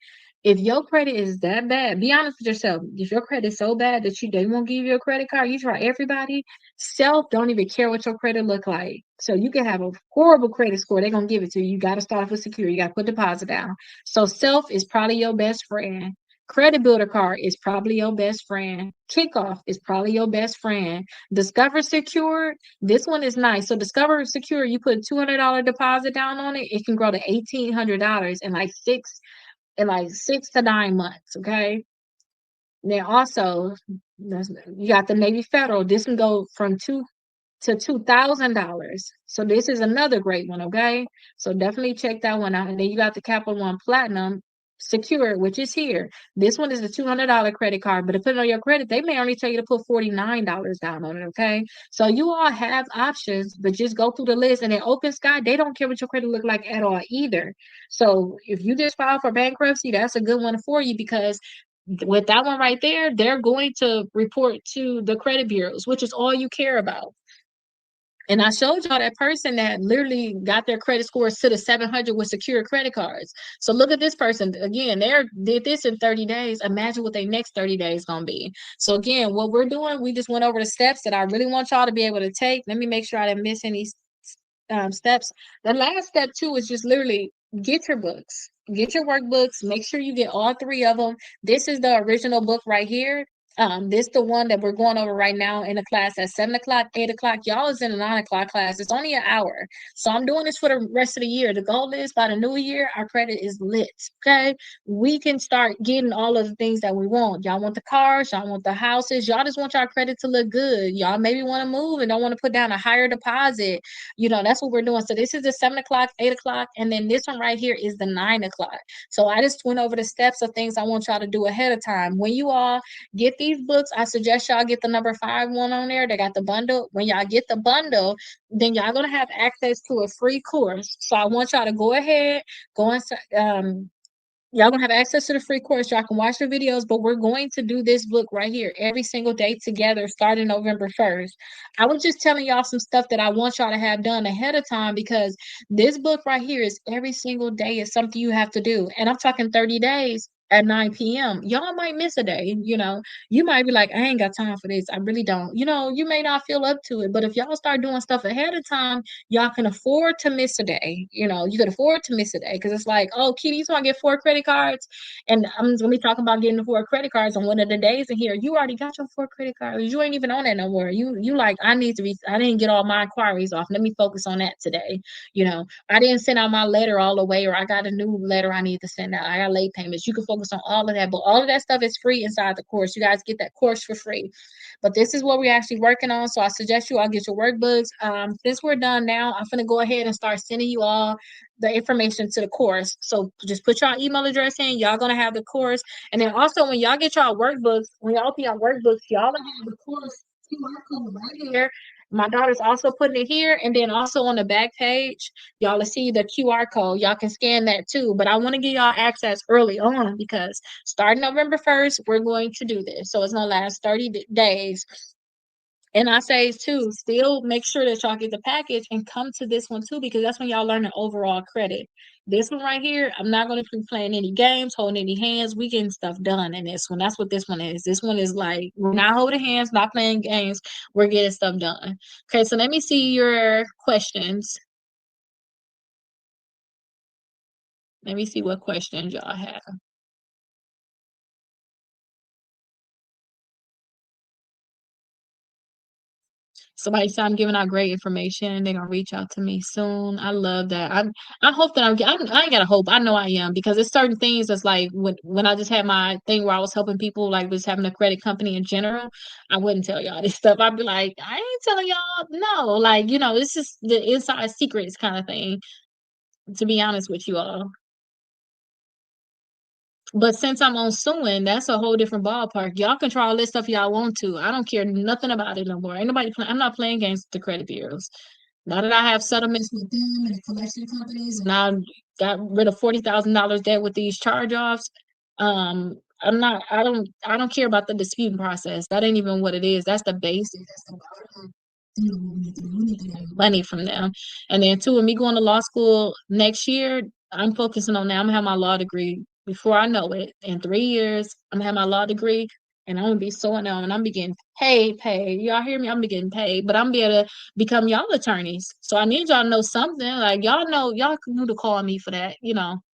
If your credit is that bad, be honest with yourself. If your credit is so bad that they won't give you a credit card, you try everybody. Self don't even care what your credit look like. So you can have a horrible credit score. They're gonna give it to you. You got to start off with security. You got to put deposit down. So self is probably your best friend. Credit Builder Card is probably your best friend. Kickoff is probably your best friend. Discover Secure, this one is nice. So Discover Secure, you put $200 deposit down on it, it can grow to $1,800 in like 6 to 9 months. Okay. Then also, you got the Navy Federal. This can go from two to $2,000. So this is another great one, okay? So definitely check that one out. And then you got the Capital One Platinum Secure, which is here. This one is a $200 credit card, but depending on your credit, they may only tell you to put $49 down on it, okay? So you all have options, but just go through the list. And then Open Sky, they don't care what your credit look like at all either. So if you just file for bankruptcy, that's a good one for you because with that one right there, they're going to report to the credit bureaus, which is all you care about. And I showed y'all that person that literally got their credit scores to the 700 with secure credit cards. So look at this person. Again, they did this in 30 days. Imagine what their next 30 days going to be. So again, what we're doing, we just went over the steps that I really want y'all to be able to take. Let me make sure I didn't miss any steps. The last step too is just literally get your books. Get your workbooks. Make sure you get all 3 of them. This is the original book right here. This the one that we're going over right now in the class at 7 o'clock, 8 o'clock. Y'all is in the 9 o'clock class. It's only an hour. So I'm doing this for the rest of the year. The goal is by the new year, our credit is lit. Okay. We can start getting all of the things that we want. Y'all want the cars, y'all want the houses, y'all just want your credit to look good. Y'all maybe want to move and don't want to put down a higher deposit. That's what we're doing. So this is the 7 o'clock, 8 o'clock, and then this one right here is the 9 o'clock. So I just went over the steps of things I want y'all to do ahead of time. When you all get these books, I suggest y'all get the number 5 one on there. They got the bundle. When y'all get the bundle, then y'all gonna have access to a free course. So I want y'all to go ahead, go inside, y'all gonna have access to the free course. Y'all can watch the videos, but we're going to do this book right here every single day together starting November 1st. I was just telling y'all some stuff that I want y'all to have done ahead of time because this book right here is every single day is something you have to do. And I'm talking 30 days at 9 p.m. Y'all might miss a day, you might be like, I ain't got time for this. I really don't. You may not feel up to it, but if y'all start doing stuff ahead of time, y'all can afford to miss a day. You can afford to miss a day because it's like, oh, Kitty, you want to get 4 credit cards? And I'm gonna be talking about getting the 4 credit cards on one of the days in here. You already got your 4 credit cards. You ain't even on that no more. You like, I didn't get all my inquiries off. Let me focus on that today. I didn't send out my letter all the way, or I got a new letter I need to send out. I got late payments. You can focus on all of that, but all of that stuff is free inside the course. You guys get that course for free. But this is what we're actually working on. So I suggest you all get your workbooks. Since we're done now, I'm gonna go ahead and start sending you all the information to the course. So just put your email address in. Y'all gonna have the course. And then also when y'all get y'all workbooks, when y'all open your workbooks, y'all gonna have the course QR code right here. My daughter's also putting it here. And then also on the back page, y'all will see the QR code. Y'all can scan that too. But I want to give y'all access early on because starting November 1st, we're going to do this. So it's gonna last 30 days. And I say too, still make sure that y'all get the package and come to this one too, because that's when y'all learn the overall credit. This one right here, I'm not going to be playing any games, holding any hands. We getting stuff done in this one. That's what this one is. This one is like, we're not holding hands, not playing games. We're getting stuff done. Okay, so let me see your questions. Let me see what questions y'all have. Somebody said I'm giving out great information. They're gonna reach out to me soon. I love that. I hope that I ain't gotta hope. I know I am because it's certain things that's like when I just had my thing where I was helping people, like was having a credit company in general. I wouldn't tell y'all this stuff. I'd be like, I ain't telling y'all no. Like, this is the inside secrets kind of thing. to be honest with you all. But since I'm on suing, that's a whole different ballpark. Y'all can try all this stuff y'all want to. I don't care nothing about it no more. Ain't nobody I'm not playing games with the credit bureaus. Now that I have settlements with them and the collection companies, and I got rid of $40,000 debt with these charge-offs, I'm not. I don't care about the disputing process. That ain't even what it is. That's the basic. That's the bottom. We need to get money from them. And then two, with me going to law school next year, I'm focusing on that. I'm gonna have my law degree before I know it. In 3 years, I'm gonna have my law degree, and I'm gonna be suing them, and I'm be getting paid. Y'all hear me? I'm be getting paid, but I'm be able to become y'all attorneys. So I need y'all to know something. Like y'all know, y'all can do to call me for that. I'm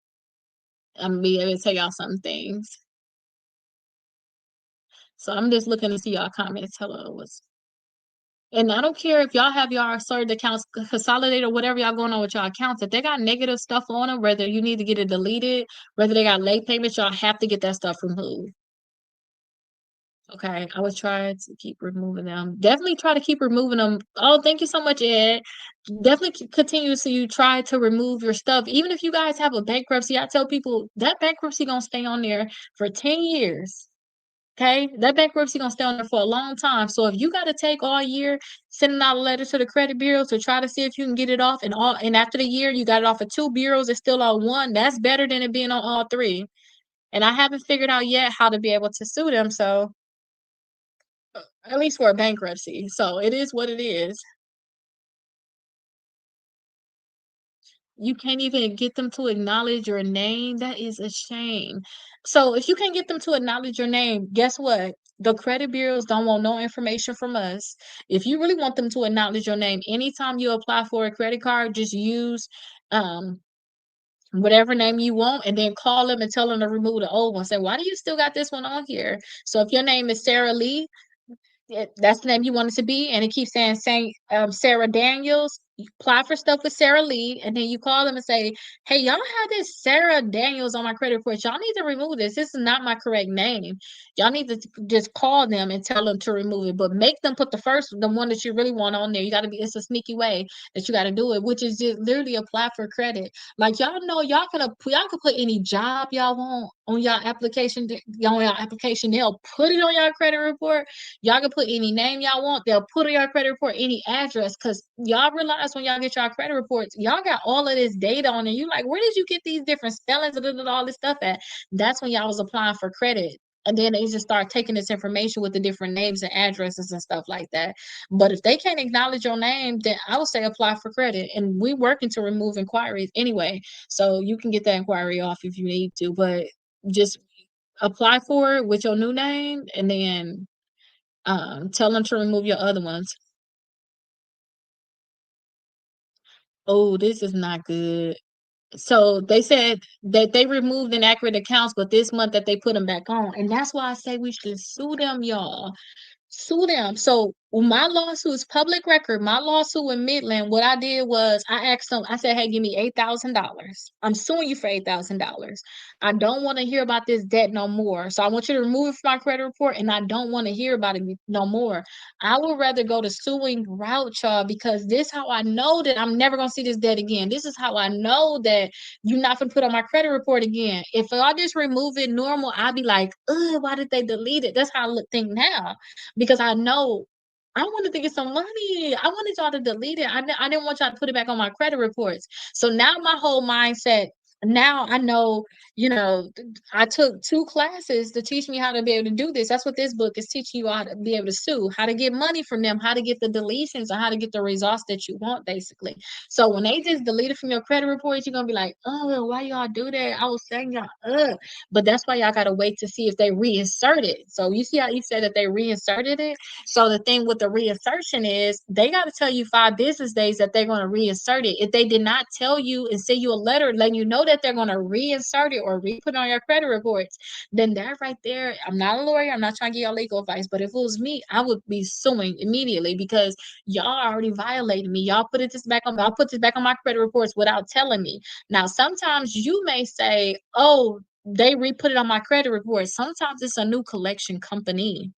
gonna be able to tell y'all some things. So I'm just looking to see y'all comments. Hello, what's and I don't care if y'all have y'all certain accounts consolidated or whatever y'all going on with y'all accounts. If they got negative stuff on them, whether you need to get it deleted, whether they got late payments, y'all have to get that stuff removed. Okay, I was trying to keep removing them. Definitely try to keep removing them. Oh, thank you so much, Ed. Definitely continue to try to remove your stuff. Even if you guys have a bankruptcy, I tell people that bankruptcy gonna stay on there for 10 years. Okay, that bankruptcy gonna stay on there for a long time. So if you got to take all year sending out a letter to the credit bureau to try to see if you can get it off, and after the year you got it off of two bureaus, it's still on one. That's better than it being on all three. And I haven't figured out yet how to be able to sue them. So at least for a bankruptcy. So it is what it is. You can't even get them to acknowledge your name. That is a shame. So if you can't get them to acknowledge your name, guess what? The credit bureaus don't want no information from us. If you really want them to acknowledge your name, anytime you apply for a credit card, just use um whatever name you want and then call them and tell them to remove the old one. Say, why do you still got this one on here? So if your name is Sarah Lee, that's the name you want it to be, and it keeps saying Sarah Daniels. You apply for stuff with Sarah Lee, and then you call them and say, "Hey, y'all have this Sarah Daniels on my credit report. Y'all need to remove this. This is not my correct name. Y'all need to just call them and tell them to remove it, but make them put the one that you really want on there. You got to be. It's a sneaky way that you got to do it, which is just literally apply for credit. Like y'all know, y'all can put any job y'all want on y'all application. On y'all application, they'll put it on your credit report. Y'all can put any name y'all want. They'll put on your credit report any address. Cause y'all realize when y'all get your credit reports, y'all got all of this data on it. You like, where did you get these different spellings and all this stuff at? That's when y'all was applying for credit. And then they just start taking this information with the different names and addresses and stuff like that. But if they can't acknowledge your name, then I would say apply for credit. And we're working to remove inquiries anyway. So you can get that inquiry off if you need to. But just apply for it with your new name and then tell them to remove your other ones. Oh, this is not good. So they said that they removed inaccurate accounts, but this month that they put them back on. And that's why I say we should sue them, y'all. Sue them. So when my lawsuit is public record, my lawsuit in Midland, what I did was I asked them, I said, hey, give me $8,000. I'm suing you for $8,000. I don't want to hear about this debt no more. So I want you to remove it from my credit report, and I don't want to hear about it no more. I would rather go the suing route, y'all, because this how I know that I'm never gonna see this debt again. This is how I know that you're not gonna put on my credit report again. If I just remove it normal, I'd be like, ugh, why did they delete it? That's how I think now because I know I wanted to get some money. I wanted y'all to delete it. I didn't want y'all to put it back on my credit reports. So now my whole mindset, now I know, I took 2 classes to teach me how to be able to do this. That's what this book is teaching you how to be able to sue, how to get money from them, how to get the deletions, and how to get the results that you want, basically. So when they just delete it from your credit reports, you're gonna be like, oh, why y'all do that? I was saying y'all, but that's why y'all gotta wait to see if they reinsert it. So you see how you said that they reinserted it. So the thing with the reinsertion is they got to tell you 5 business days that they're going to reinsert it. If they did not tell you and send you a letter letting you know that they're going to reinsert it or re-put on your credit reports, then that right there, I'm not a lawyer. I'm not trying to give y'all legal advice, but if it was me, I would be suing immediately because y'all already violated me. Y'all put this back on my credit reports without telling me. Now, sometimes you may say, oh, they re-put it on my credit report. Sometimes it's a new collection company,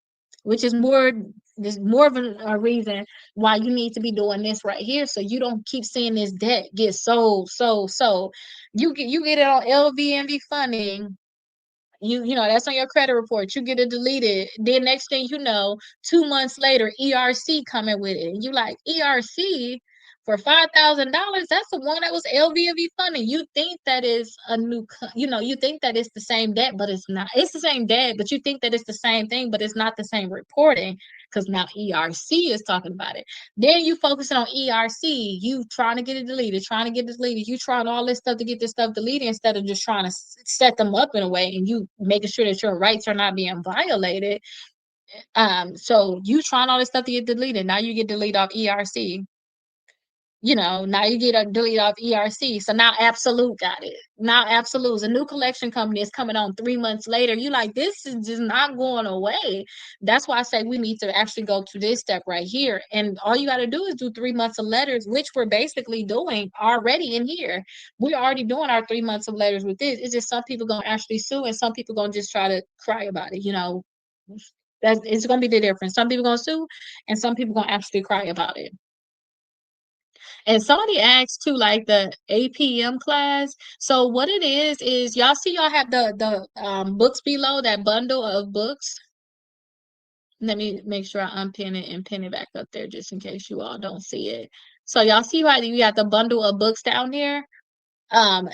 which is more there's more of a reason why you need to be doing this right here, so you don't keep seeing this debt get sold. You get it on LVMV funding. You know that's on your credit report. You get it deleted. Then next thing you know, 2 months later, ERC coming with it. You like ERC for $5,000? That's the one that was LVMV funding. You think that is a you think that it's the same debt, but it's not. It's the same debt, but you think that it's the same thing, but it's not the same reporting because now ERC is talking about it. Then you focusing on ERC, you trying to get it deleted, trying to get it deleted, you trying all this stuff to get this stuff deleted instead of just trying to set them up in a way and you making sure that your rights are not being violated. So you trying all this stuff to get deleted. Now you get deleted off ERC. Now you get a delete off ERC. So now Absolute got it. Now Absolute is a new collection company is coming on 3 months later. You like, this is just not going away. That's why I say we need to actually go to this step right here. And all you got to do is do 3 months of letters, which we're basically doing already in here. We're already doing our 3 months of letters with this. It's just some people gonna actually sue and some people gonna just try to cry about it. That's it's gonna be the difference. Some people gonna sue and some people gonna actually cry about it. And somebody asked too, like the APM class. So what it is y'all see y'all have the books below that bundle of books. Let me make sure I unpin it and pin it back up there just in case you all don't see it. So y'all see right you got the bundle of books down here.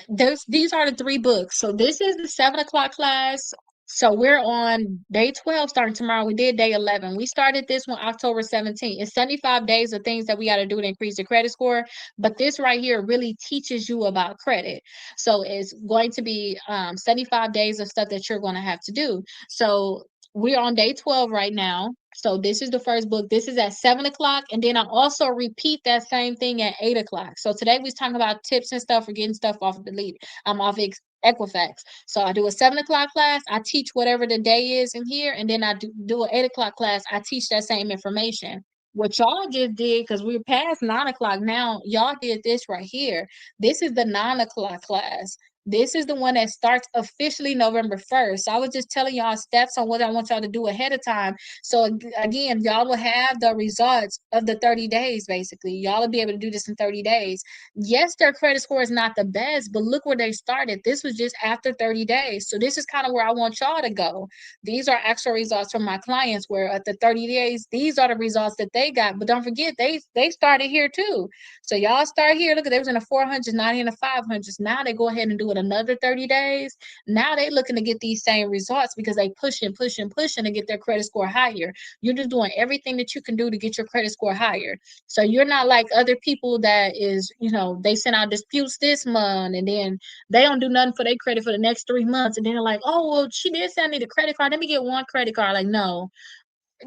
These are the three books. So this is the 7 o'clock class. So we're on day 12 starting tomorrow. We did day 11. We started this one October 17th. It's 75 days of things that we got to do to increase your credit score. But this right here really teaches you about credit. So it's going to be 75 days of stuff that you're going to have to do. So we're on day 12 right now. So this is the first book. This is at 7 o'clock. And then I also repeat that same thing at 8 o'clock. So today we was talking about tips and stuff for getting stuff off of the lead. I'm off Equifax. So I do a 7 o'clock class. I teach whatever the day is in here. And then I do an 8 o'clock class. I teach that same information. What y'all just did, because we're past 9 o'clock now, y'all did this right here. This is the 9 o'clock class. This is the one that starts officially November 1st. So I was just telling y'all steps on what I want y'all to do ahead of time. So again, y'all will have the results of the 30 days, basically. Y'all will be able to do this in 30 days. Yes, their credit score is not the best, but look where they started. This was just after 30 days. So this is kind of where I want y'all to go. These are actual results from my clients where at the 30 days, these are the results that they got. But don't forget, they started here too. So y'all start here. Look at they was in the 400s, not in the 500s. Now they go ahead and do it another 30 days. Now they looking to get these same results because they pushing to get their credit score higher. You're just doing everything that you can do to get your credit score higher. So you're not like other people that is, they send out disputes this month and then they don't do nothing for their credit for the next 3 months. And then they're like, oh, well, she did say I need a credit card. Let me get one credit card. Like, no,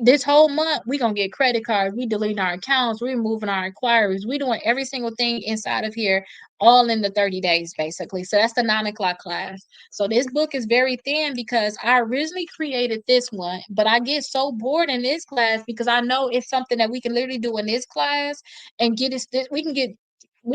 this whole month we gonna get credit cards, we deleting our accounts, we removing our inquiries, we doing every single thing inside of here all in the 30 days basically. So that's the 9 o'clock class. So this book is very thin because I originally created this one, but I get so bored in this class because I know it's something that we can literally do in this class and get it we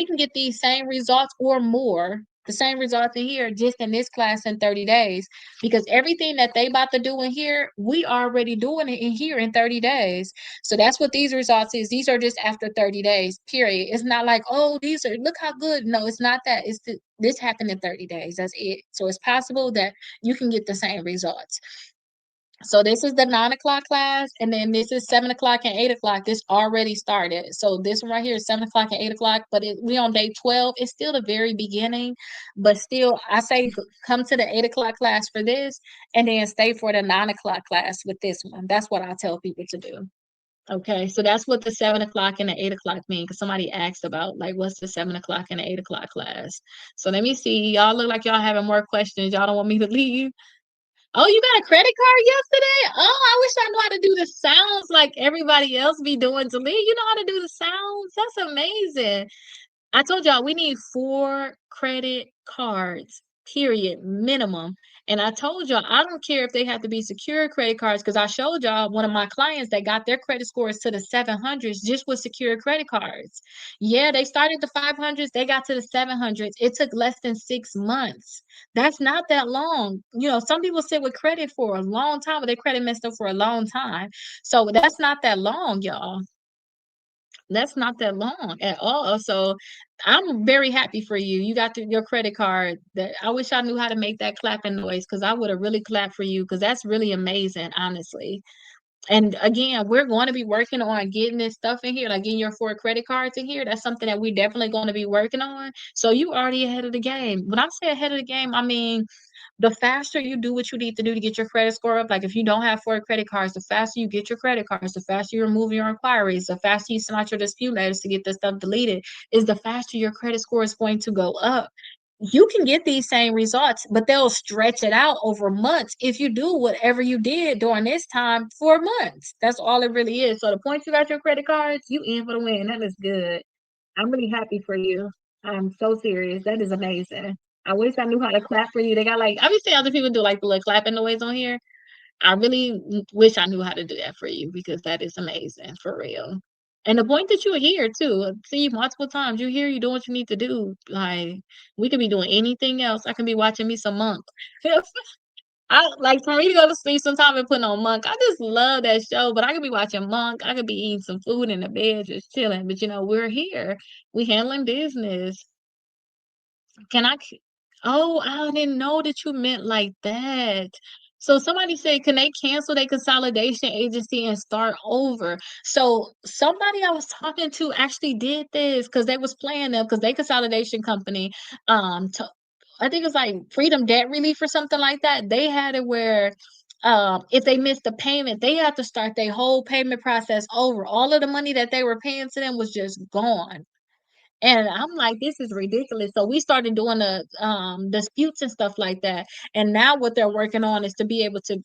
can get these same results or more, the same results in here just in this class in 30 days, because everything that they about to do in here, we already doing it in here in 30 days. So that's what these results is. These are just after 30 days, period. It's not like, oh, these are, look how good. No, it's not that. This happened in 30 days. That's it. So it's possible that you can get the same results. So this is the 9 o'clock class, and then this is 7 o'clock and 8 o'clock. This already started. So this one right here is 7 o'clock and 8 o'clock, but we on day 12. It's still the very beginning, but still, I say come to the 8 o'clock class for this, and then stay for the 9 o'clock class with this one. That's what I tell people to do. Okay, so that's what the 7 o'clock and the 8 o'clock mean. Because somebody asked about like what's the 7 o'clock and the 8 o'clock class. So let me see. Y'all look like y'all having more questions. Y'all don't want me to leave. Oh, you got a credit card yesterday? Oh, I wish I knew how to do the sounds like everybody else be doing. To me, you know how to do the sounds? That's amazing. I told y'all we need 4 credit cards, period, minimum. And I told y'all, I don't care if they have to be secure credit cards because I showed y'all one of my clients that got their credit scores to the 700s just with secure credit cards. Yeah, they started the 500s, they got to the 700s. It took less than 6 months. That's not that long. You know, some people sit with credit for a long time, but their credit messed up for a long time. So that's not that long, y'all. That's not that long at all. So I'm very happy for you. You got your credit card. That I wish I knew how to make that clapping noise because I would have really clapped for you because that's really amazing, honestly. And again, we're going to be working on getting this stuff in here, like getting your 4 credit cards in here. That's something that we definitely going to be working on. So you already ahead of the game. When I say ahead of the game, I mean the faster you do what you need to do to get your credit score up, like if you don't have 4 credit cards, the faster you get your credit cards, the faster you remove your inquiries, the faster you send out your dispute letters to get this stuff deleted, is the faster your credit score is going to go up. You can get these same results, but they'll stretch it out over months if you do whatever you did during this time for months. That's all it really is. So the point you got your credit cards, you in for the win. That is good. I'm really happy for you. I'm so serious. That is amazing. I wish I knew how to clap for you. They got like I be seeing other people do like the little clapping noise on here. I really wish I knew how to do that for you because that is amazing for real. And the point that you're here too, see you multiple times. You're here, you doing what you need to do. Like we could be doing anything else. I can be watching me some Monk. I like for me to go to sleep sometime and put on Monk. I just love that show, but I could be watching Monk. I could be eating some food in the bed, just chilling. But you know, we're here. We handling business. Can I? Oh, I didn't know that you meant like that. So somebody said, can they cancel their consolidation agency and start over? So somebody I was talking to actually did this because they was playing them because they consolidation company, I think it's like Freedom Debt Relief or something like that. They had it where if they missed the payment, they had to start their whole payment process over. All of the money that they were paying to them was just gone. And I'm like, this is ridiculous. So we started doing the disputes and stuff like that. And now what they're working on is to be able to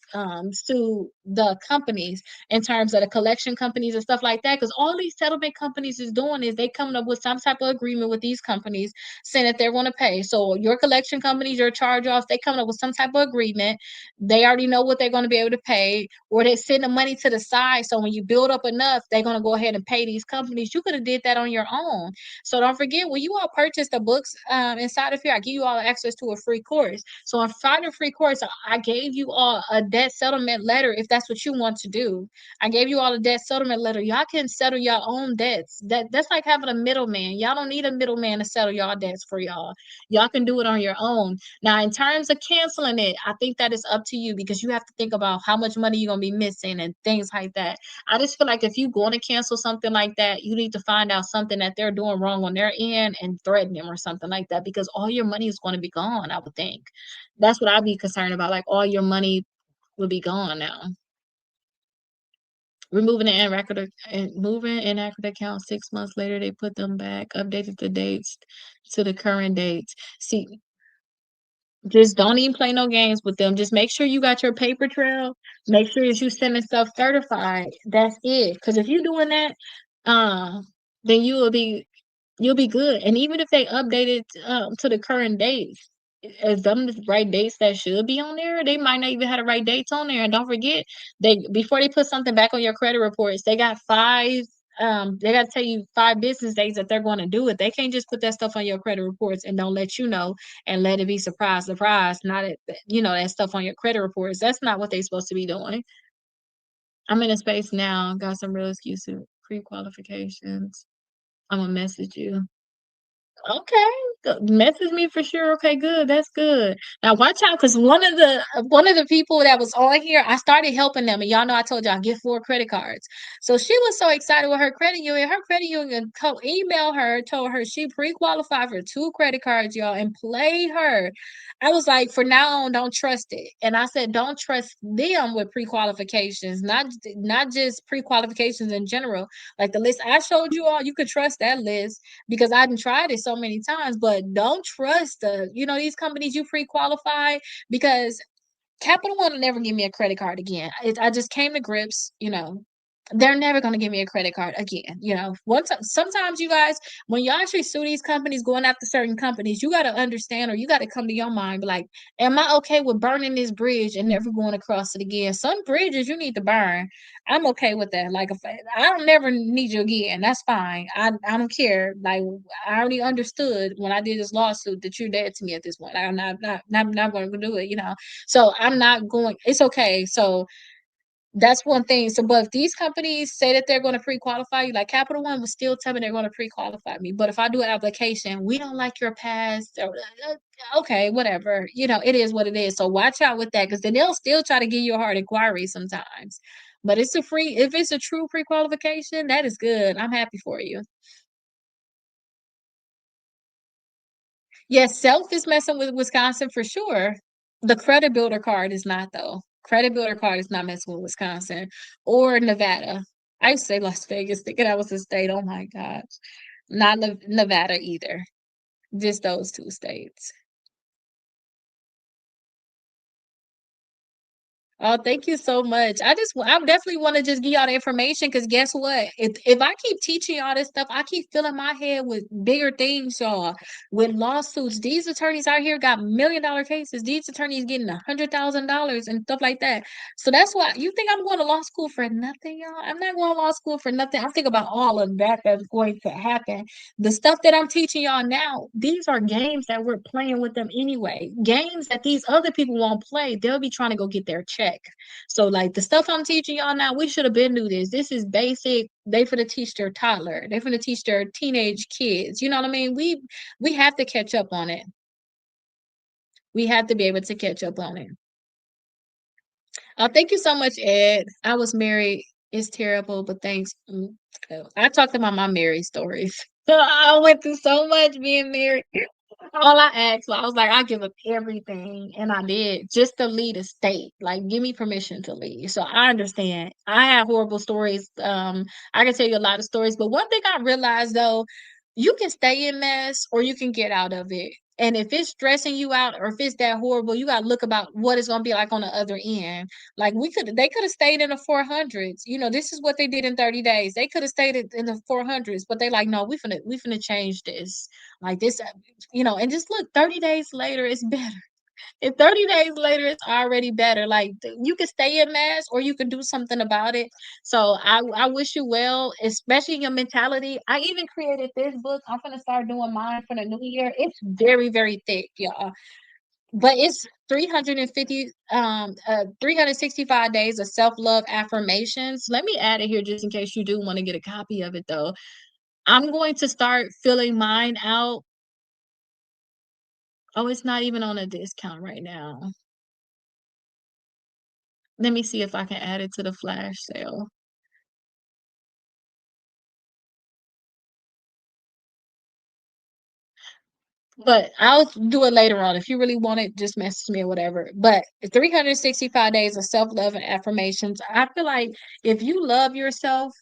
sue the companies in terms of the collection companies and stuff like that. Because all these settlement companies is doing is they coming up with some type of agreement with these companies saying that they're going to pay. So your collection companies, your charge offs, they coming up with some type of agreement. They already know what they're going to be able to pay, or they send the money to the side. So when you build up enough, they're going to go ahead and pay these companies. You could have did that on your own. So don't forget when you all purchase the books inside of here, I give you all access to a free course. So inside the free course, I gave you all a debt settlement letter if that's what you want to do. I gave you all a debt settlement letter. Y'all can settle your own debts. That's like having a middleman. Y'all don't need a middleman to settle y'all debts for y'all. Y'all can do it on your own. Now, in terms of canceling it, I think that is up to you because you have to think about how much money you're gonna be missing and things like that. I just feel like if you going to cancel something like that, you need to find out something that they're doing wrong on their end and threaten them or something like that because all your money is going to be gone, I would think. That's what I'd be concerned about. Like all your money will be gone now. Removing the inaccurate and moving inaccurate accounts 6 months later, they put them back, updated the dates to the current dates. See, just don't even play no games with them. Just make sure you got your paper trail. Make sure that you sending stuff certified. That's it. Because if you're doing that, uh, then you'll be good. And even if they update it to the current dates, as them the right dates that should be on there, they might not even have the right dates on there. And don't forget, they before they put something back on your credit reports, they got they got to tell you 5 business days that they're going to do it. They can't just put that stuff on your credit reports and don't let you know and let it be surprise, not that stuff on your credit reports. That's not what they're supposed to be doing. I'm in a space now, got some real excuses, pre-qualifications. I'm gonna message you. Okay, message me for sure. Okay, good. That's good. Now watch out, because one of the people that was on here, I started helping them, and y'all know I told y'all get 4 credit cards. So she was so excited with her credit union. Her credit union emailed her, told her she pre-qualified for 2 credit cards, y'all, and played her. I was like, for now on, don't trust it. And I said, don't trust them with pre-qualifications, not just pre-qualifications in general. Like the list I showed you all, you could trust that list because I didn't tried it so many times. But don't trust these companies you pre-qualify because Capital One will never give me a credit card again. I just came to grips. they're never going to give me a credit card again. Once sometimes you guys, when you actually sue these companies going after certain companies, you got to understand, or you got to come to your mind, be like, am I okay with burning this bridge and never going across it again? Some bridges you need to burn. I'm okay with that. Like, if I don't never need you again, that's fine. I don't care. Like, I already understood when I did this lawsuit that you're dead to me at this point. Like, I'm not going to do it. So I'm not going. It's okay. So that's one thing. So, but if these companies say that they're going to pre-qualify you, like Capital One will still tell me they're going to pre-qualify me. But if I do an application, we don't like your past. Or, okay, whatever. It is what it is. So watch out with that, because then they'll still try to give you a hard inquiry sometimes. But it's a free. If it's a true pre-qualification, that is good. I'm happy for you. Yes, self is messing with Wisconsin for sure. The credit builder card is not, though. Credit builder card is not messing with Wisconsin or Nevada. I used to say Las Vegas, thinking I was a state. Oh my gosh. Not Nevada either. Just those two states. Oh, thank you so much. I definitely want to just give y'all the information, because guess what? If I keep teaching y'all this stuff, I keep filling my head with bigger things, y'all. With lawsuits, these attorneys out here got $1 million cases. These attorneys getting $100,000 and stuff like that. So that's why you think I'm going to law school for nothing, y'all. I'm not going to law school for nothing. I think about all of that that's going to happen. The stuff that I'm teaching y'all now, these are games that we're playing with them anyway. Games that these other people won't play. They'll be trying to go get their check. So, like, the stuff I'm teaching y'all now, we should have been knew this. This is basic. They finna teach their toddler. They finna teach their teenage kids. You know what I mean? We have to catch up on it. We have to be able to catch up on it. Thank you so much, Ed. I was married. It's terrible, but thanks. I talked about my married stories. So I went through so much being married. All I asked, I was like, I give up everything, and I did, just to leave a state. Like, give me permission to leave. So I understand. I have horrible stories. I can tell you a lot of stories, but one thing I realized, though, you can stay in mess or you can get out of it. And if it's stressing you out, or if it's that horrible, you gotta look about what it's gonna be like on the other end. Like, they could have stayed in the 400s. This is what they did in 30 days. They could have stayed in the 400s, but they like, no, we finna change this. Like this, and just look, 30 days later, it's better. If 30 days later, it's already better. Like, you can stay in mass or you can do something about it. So I wish you well, especially your mentality. I even created this book. I'm gonna start doing mine for the new year. It's very, very thick, y'all. But it's 365 days of self-love affirmations. Let me add it here just in case you do want to get a copy of it, though. I'm going to start filling mine out. Oh, it's not even on a discount right now. Let me see if I can add it to the flash sale. But I'll do it later on. If you really want it, just message me or whatever. But 365 days of self-love and affirmations. I feel like if you love yourself,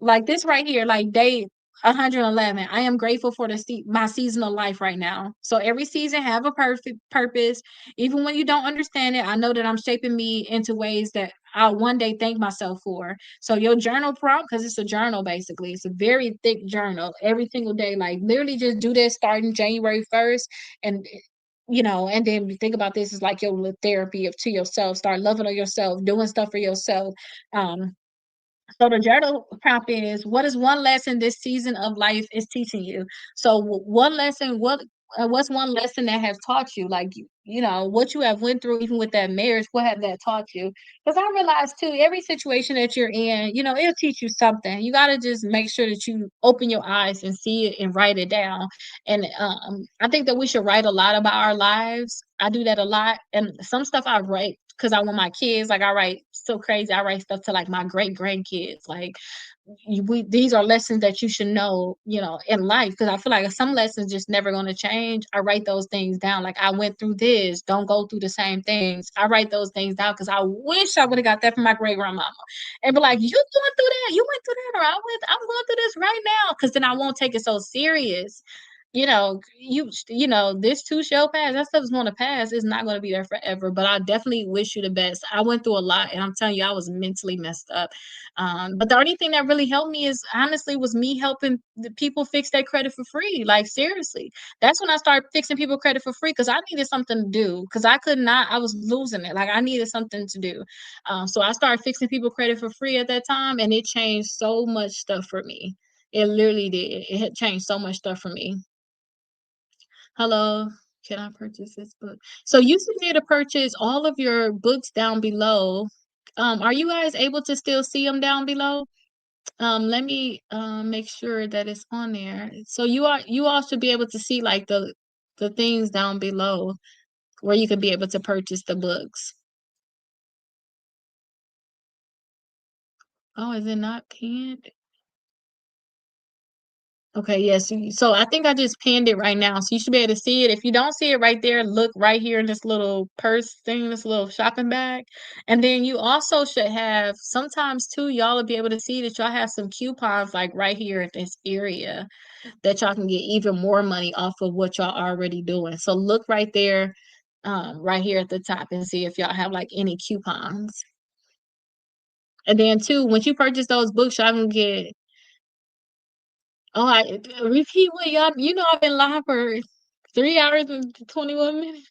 like this right here, like day 111, I am grateful for my season of life right now. So every season have a perfect purpose. Even when you don't understand it, I know that I'm shaping me into ways that I'll one day thank myself for. So your journal prompt, because it's a journal, basically, it's a very thick journal every single day. Like, literally just do this starting January 1st. And and then think about this as like your little therapy to yourself. Start loving on yourself, doing stuff for yourself. So the journal prompt is: what is one lesson this season of life is teaching you? So one lesson, what's one lesson that has taught you? Like, what you have went through, even with that marriage, what have that taught you? Because I realized too, every situation that you're in, it'll teach you something. You got to just make sure that you open your eyes and see it and write it down. And I think that we should write a lot about our lives. I do that a lot, and some stuff I write because I want my kids. Like, I write so crazy. I write stuff to like my great grandkids. Like, these are lessons that you should know, in life. Because I feel like some lessons just never going to change. I write those things down. Like, I went through this. Don't go through the same things. I write those things down because I wish I would have got that from my great grandmama, and be like, you going through that? You went through that, or I'm going through this right now. Because then I won't take it so serious. this too shall pass. That stuff is gonna pass. It's not gonna be there forever. But I definitely wish you the best. I went through a lot, and I'm telling you, I was mentally messed up. But the only thing that really helped me is honestly was me helping the people fix their credit for free. Like seriously, that's when I started fixing people credit for free because I needed something to do because I could not. I was losing it. Like I needed something to do. So I started fixing people credit for free at that time, and it changed so much stuff for me. It literally did. It had changed so much stuff for me. Hello, can I purchase this book? So you should be able to purchase all of your books down below. Are you guys able to still see them down below? Let me make sure that it's on there. So you all should be able to see like the things down below where you could be able to purchase the books. Oh, is it not pinned? Okay, yes. So I think I just pinned it right now. So you should be able to see it. If you don't see it right there, look right here in this little purse thing, this little shopping bag. And then you also should have sometimes too, y'all will be able to see that y'all have some coupons like right here at this area that y'all can get even more money off of what y'all already doing. So look right there, right here at the top and see if y'all have like any coupons. And then too, once you purchase those books, y'all can get Oh, repeat what y'all. I've been live for 3 hours and 21 minutes.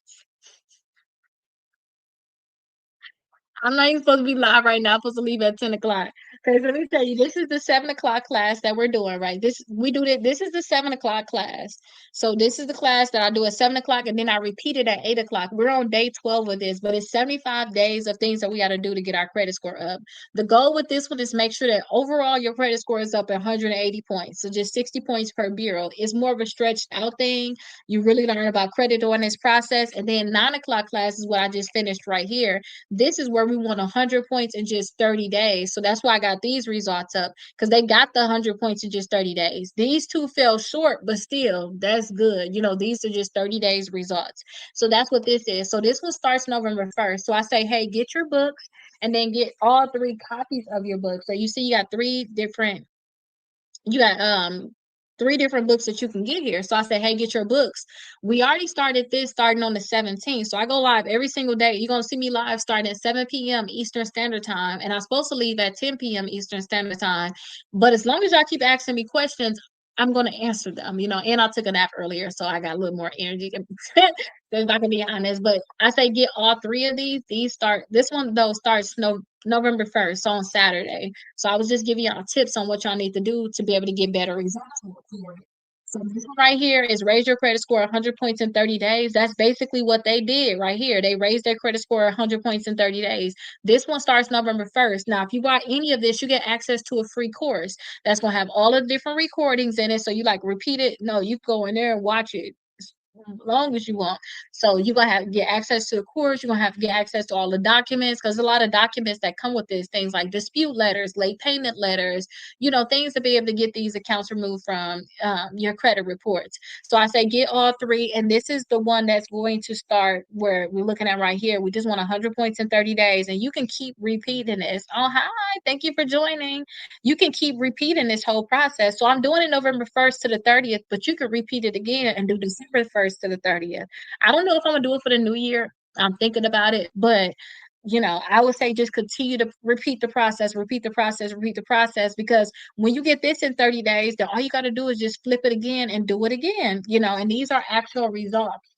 I'm not even supposed to be live right now. I'm supposed to leave at 10 o'clock. Okay, so let me tell you, this is the 7 o'clock class that we're doing, right? This is the 7 o'clock class. So this is the class that I do at 7 o'clock, and then I repeat it at 8 o'clock. We're on day 12 of this, but it's 75 days of things that we got to do to get our credit score up. The goal with this one is make sure that overall your credit score is up at 180 points. So just 60 points per bureau. It's more of a stretched out thing. You really learn about credit during this process, and then 9 o'clock class is what I just finished right here. This is where we want 100 points in just 30 days. So that's why I got these results up because they got the 100 points in just 30 days. These two fell short, but still, that's good. These are just 30 days results. So that's what this is. So this one starts November 1st. So I say, hey, get your books and then get all three copies of your books. So you see, you got three different books that you can get here. So I said, hey, get your books. We already started this starting on the 17th. So I go live every single day. You're gonna see me live starting at 7 p.m. Eastern Standard Time. And I'm supposed to leave at 10 p.m. Eastern Standard Time. But as long as y'all keep asking me questions, I'm gonna answer them, and I took a nap earlier, so I got a little more energy. If I can be honest. But I say get all three of these. This one though starts November 1st, so on Saturday. So I was just giving y'all tips on what y'all need to do to be able to get better results for it. So this one right here is raise your credit score 100 points in 30 days. That's basically what they did right here. They raised their credit score 100 points in 30 days. This one starts November 1st. Now, if you buy any of this, you get access to a free course that's going to have all the different recordings in it. So you like repeat it. No, you go in there and watch it as long as you want. So you're gonna have to get access to the course, you're gonna have to get access to all the documents because a lot of documents that come with this, things like dispute letters, late payment letters, things to be able to get these accounts removed from your credit reports. So I say get all three, and this is the one that's going to start where we're looking at right here. We just want 100 points in 30 days, and you can keep repeating this. Oh, hi, thank you for joining. You can keep repeating this whole process. So I'm doing it November 1st to the 30th, but you could repeat it again and do December 1st to the 30th. I don't know if I'm gonna do it for the new year. I'm thinking about it, but I would say just continue to repeat the process, repeat the process, repeat the process, because when you get this in 30 days, then all you got to do is just flip it again and do it again, and these are actual results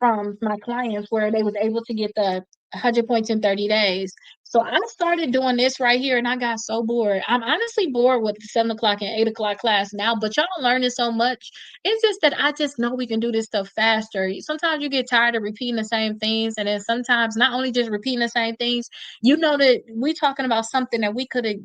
from my clients where they was able to get the 100 points in 30 days. So I started doing this right here and I got so bored. I'm honestly bored with the 7 o'clock and 8 o'clock class now, but y'all learning so much. It's just that I just know we can do this stuff faster. Sometimes you get tired of repeating the same things. And then sometimes not only just repeating the same things, that we talking about something that we could have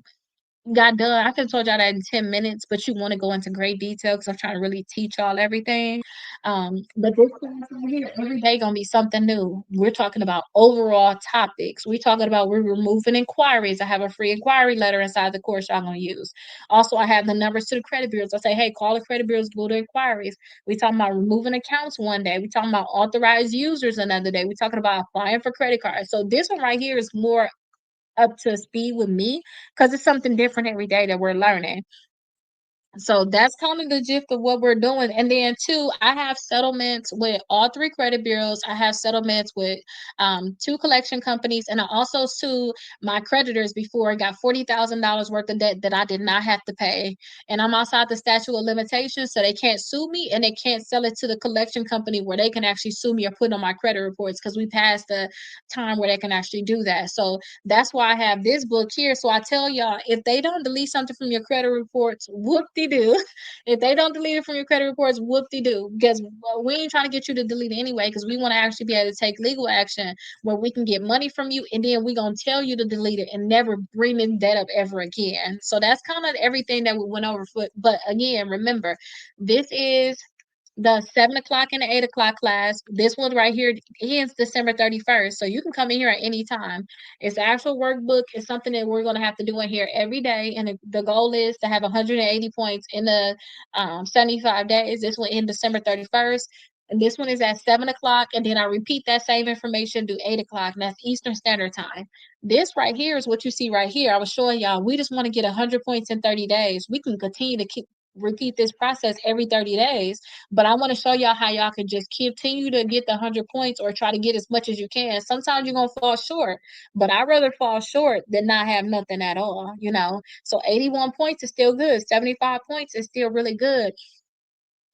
got done. I could have told y'all that in 10 minutes, but you want to go into great detail because I'm trying to really teach y'all everything. But this class right here, every day gonna be something new. We're talking about overall topics. We're removing inquiries. I have a free inquiry letter inside the course y'all gonna use. Also, I have the numbers to the credit bureaus. I say, hey, call the credit bureaus, go to inquiries. We talking about removing accounts one day. We talking about authorized users another day. We talking about applying for credit cards. So this one right here is more up to speed with me because it's something different every day that we're learning. So that's kind of the gist of what we're doing. And then two, I have settlements with all three credit bureaus. I have settlements with two collection companies, and I also sue my creditors before. I got $40,000 worth of debt that I did not have to pay, and I'm outside the statute of limitations, so they can't sue me, and they can't sell it to the collection company where they can actually sue me or put on my credit reports because we passed the time where they can actually do that. So that's why I have this book here. So I tell y'all, if they don't delete something from your credit reports, whoop de doo. If they don't delete it from your credit reports, whoop de doo. Because we ain't trying to get you to delete it anyway, because we want to actually be able to take legal action where we can get money from you, and then we gonna tell you to delete it and never bring that up ever again. So that's kind of everything that we went over. But again, remember, this is the 7 o'clock and the 8 o'clock class. This one right here ends December 31st. So you can come in here at any time. It's the actual workbook. It's something that we're going to have to do in here every day. And the goal is to have 180 points in the 75 days. This will end December 31st. And this one is at 7 o'clock. And then I repeat that same information do 8 o'clock. And that's Eastern Standard Time. This right here is what you see right here. I was showing y'all, we just want to get 100 points in 30 days. We can continue to repeat this process every 30 days, but I want to show y'all how y'all can just continue to get the 100 points or try to get as much as you can. Sometimes you're going to fall short, but I'd rather fall short than not have nothing at all, you know? So 81 points is still good. 75 points is still really good.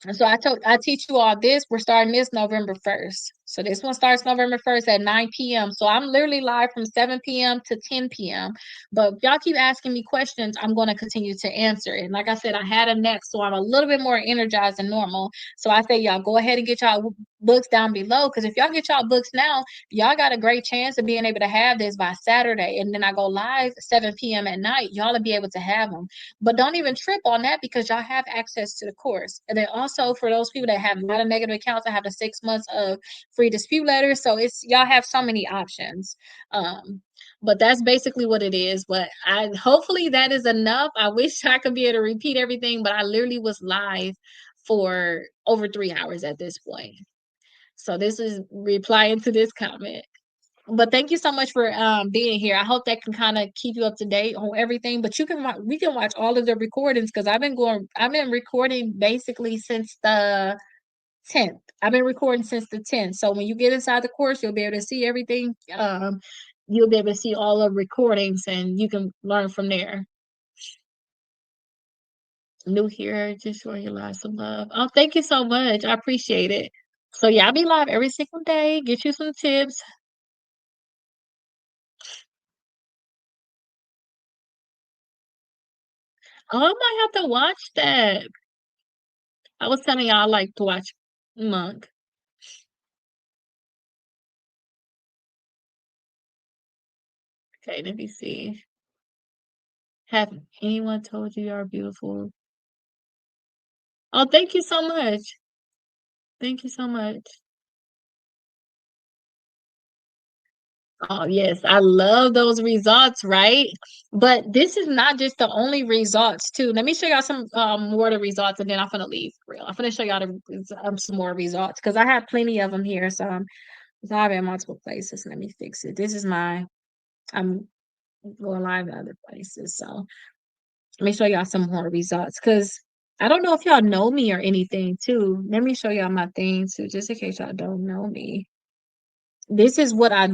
And so I teach you all this. We're starting this November 1st. So this one starts November 1st at 9 p.m. So I'm literally live from 7 p.m. to 10 p.m. But if y'all keep asking me questions, I'm going to continue to answer it. And like I said, I had a next, so I'm a little bit more energized than normal. So I say y'all go ahead and get y'all books down below, because if y'all get y'all books now, y'all got a great chance of being able to have this by Saturday. And then I go live 7 p.m. at night. Y'all will be able to have them. But don't even trip on that, because y'all have access to the course. And then also for those people that have a lot of negative accounts, I have the 6 months of free dispute letters. So it's y'all have so many options. But that's basically what it is. But I hopefully that is enough. I wish I could be able to repeat everything, but I literally was live for over 3 hours at this point. So this is replying to this comment. But thank you so much for being here. I hope that can kind of keep you up to date on everything. But you can we can watch all of the recordings, because I've been recording basically since the 10th. I've been recording since the 10th. So when you get inside the course, you'll be able to see everything. You'll be able to see all the recordings, and you can learn from there. New here, just showing you lots of love. Oh, thank you so much. I appreciate it. So yeah, I'll be live every single day. Get you some tips. Oh, I might have to watch that. I was telling y'all I like to watch Monk. Okay, let me see. Have anyone told you you're beautiful? Oh, thank you so much. Thank you so much. Oh, yes, I love those results, right? But this is not just the only results, too. Let me show y'all some more of the results, and then I'm gonna leave for real. I'm gonna show y'all some more results, because I have plenty of them here. So I'm live in multiple places. Let me fix it. This is I'm going live in other places. So let me show y'all some more results, because I don't know if y'all know me or anything, too. Let me show y'all my thing, too, just in case y'all don't know me. This is what I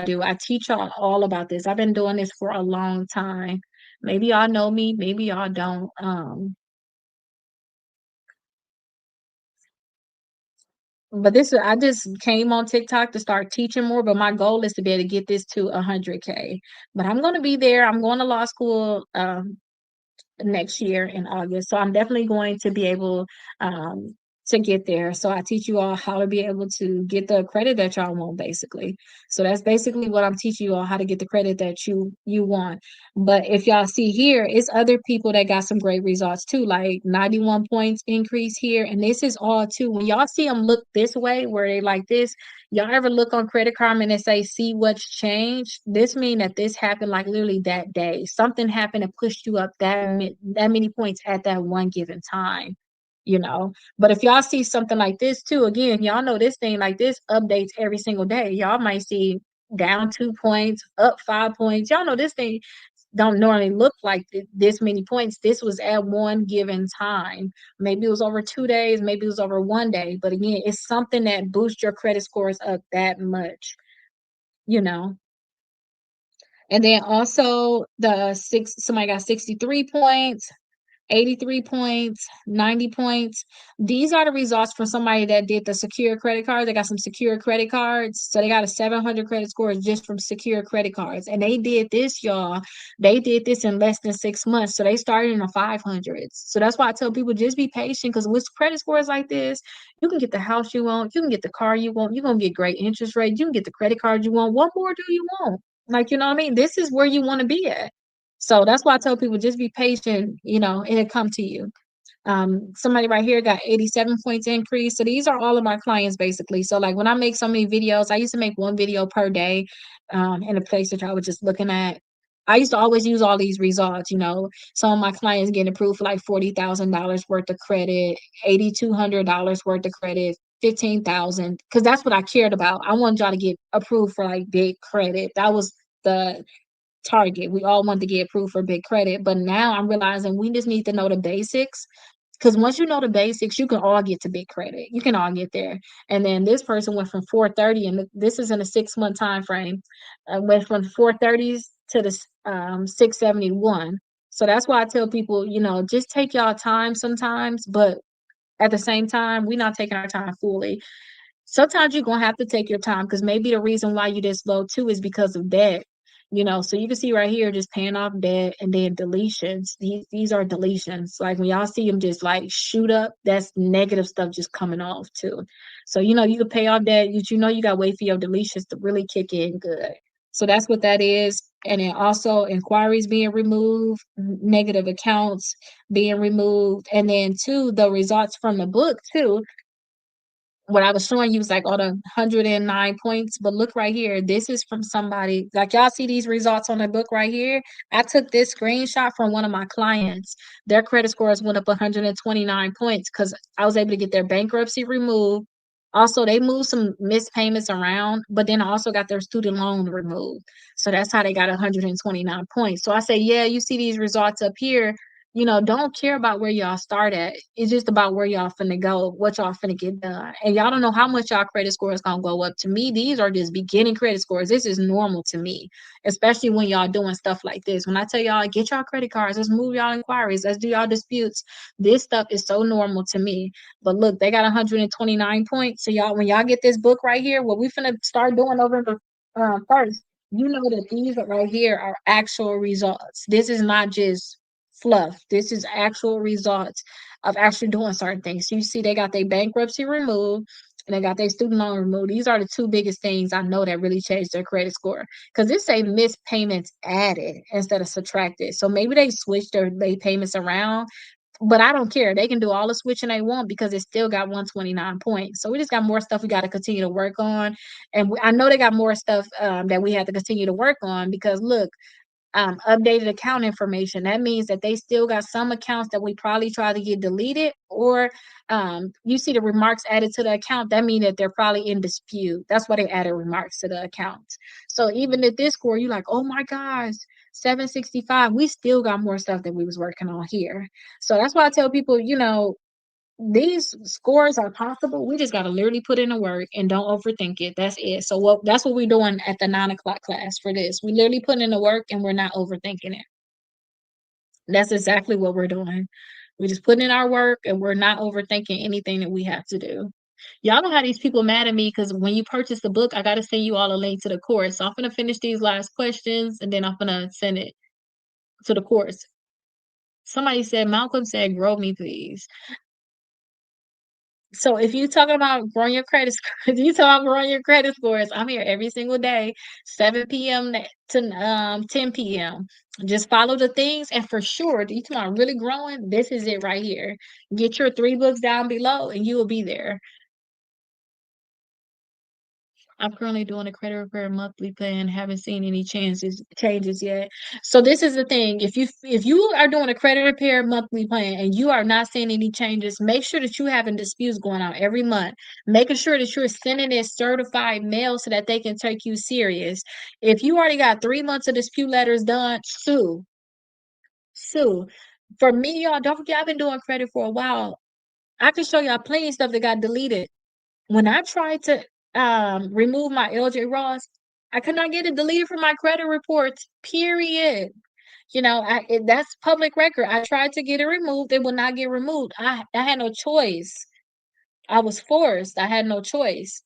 do. I teach y'all all about this. I've been doing this for a long time. Maybe y'all know me, maybe y'all don't. But I just came on TikTok to start teaching more, but my goal is to be able to get this to 100K. But I'm gonna be there. I'm going to law school next year in August. So I'm definitely going to be able um, to get there. So I teach you all how to be able to get the credit that y'all want, basically. So that's basically what I'm teaching you all, how to get the credit that you want. But if y'all see here, it's other people that got some great results too, like 91 points increase here. And this is all too. When y'all see them look this way, where they like this, y'all ever look on Credit Karma and they say, see what's changed? This mean that this happened like literally that day. Something happened and pushed you up that many points at that one given time, you know. But if y'all see something like this too, again, y'all know this thing like this updates every single day. Y'all might see down 2 points, up 5 points. Y'all know this thing don't normally look like this many points. This was at one given time. Maybe it was over 2 days, maybe it was over one day. But again, it's something that boosts your credit scores up that much, you know. And then also somebody got 63 points, 83 points, 90 points. These are the results for somebody that did the secure credit card. They got some secure credit cards. So they got a 700 credit score just from secure credit cards. And they did this, y'all. They did this in less than 6 months. So they started in the 500s. So that's why I tell people just be patient, because with credit scores like this, you can get the house you want, you can get the car you want, you're going to get great interest rate, you can get the credit card you want. What more do you want? Like, you know what I mean? This is where you want to be at. So that's why I tell people just be patient, it'll come to you. Somebody right here got 87 points increase. So these are all of my clients basically. So like when I make so many videos, I used to make one video per day, in a place that I was just looking at. I used to always use all these results, Some of my clients getting approved for like $40,000 worth of credit, $8,200 worth of credit, 15,000, because that's what I cared about. I wanted y'all to get approved for like big credit. That was the target. We all want to get approved for big credit, but now I'm realizing we just need to know the basics. Because once you know the basics, you can all get to big credit. You can all get there. And then this person went from 430, and this is in a 6 month time frame. Went from 430s to the 671. So that's why I tell people, just take y'all time sometimes, but at the same time, we're not taking our time fully. Sometimes you're gonna have to take your time, because maybe the reason why you this low too is because of debt. So you can see right here, just paying off debt, and then deletions. These are deletions. Like when y'all see them just like shoot up, that's negative stuff just coming off too. So you can pay off debt. You gotta wait for your deletions to really kick in good. So that's what that is. And then also inquiries being removed, negative accounts being removed, and then two, the results from the book too. What I was showing you was like all the 109 points, but look right here. This is from somebody, like y'all see these results on the book right here. I took this screenshot from one of my clients. Their credit scores went up 129 points because I was able to get their bankruptcy removed. Also, they moved some missed payments around, but then I also got their student loan removed. So that's how they got 129 points. So I say, yeah, you see these results up here. Don't care about where y'all start at. It's just about where y'all finna go, what y'all finna get done. And y'all don't know how much y'all credit score is gonna go up. To me, these are just beginning credit scores. This is normal to me, especially when y'all doing stuff like this. When I tell y'all, get y'all credit cards, let's move y'all inquiries, let's do y'all disputes. This stuff is so normal to me. But look, they got 129 points. So y'all, when y'all get this book right here, what we finna start doing over the first, that these are right here are actual results. This is not just fluff. This is actual results of actually doing certain things. So you see, they got their bankruptcy removed and they got their student loan removed. These are the two biggest things I know that really changed their credit score. Because this say missed payments added instead of subtracted. So maybe they switched their payments around, but I don't care. They can do all the switching they want because it still got 129 points. So we just got more stuff we got to continue to work on. And I know they got more stuff that we have to continue to work on, because look, updated account information. That means that they still got some accounts that we probably try to get deleted, or you see the remarks added to the account. That means that they're probably in dispute. That's why they added remarks to the account. So even at this score, you're like, oh my gosh, 765. We still got more stuff that we was working on here. So that's why I tell people, these scores are possible. We just got to literally put in the work and don't overthink it. That's it. So that's what we're doing at the 9 o'clock class for this. We literally put in the work and we're not overthinking it. That's exactly what we're doing. We're just putting in our work and we're not overthinking anything that we have to do. Y'all know how these people mad at me because when you purchase the book, I got to send you all a link to the course. So I'm going to finish these last questions and then I'm going to send it to the course. Somebody said, Malcolm said, grow me, please. So if you talking about growing your credit scores, you talking about growing your credit scores, I'm here every single day, 7 p.m. to 10 p.m. Just follow the things, and for sure, you talking about really growing, this is it right here. Get your 3 books down below, and you will be there. I'm currently doing a credit repair monthly plan, haven't seen any changes yet. So this is the thing. If you are doing a credit repair monthly plan and you are not seeing any changes, make sure that you having disputes going on every month. Making sure that you're sending it certified mail so that they can take you serious. If you already got 3 months of dispute letters done, sue. Sue. For me, y'all, don't forget I've been doing credit for a while. I can show y'all plenty of stuff that got deleted. When I tried to remove my LJ Ross, I could not get it deleted from my credit reports, period. That's public record. I tried to get it removed, it will not get removed. I had no choice. I was forced. I had no choice.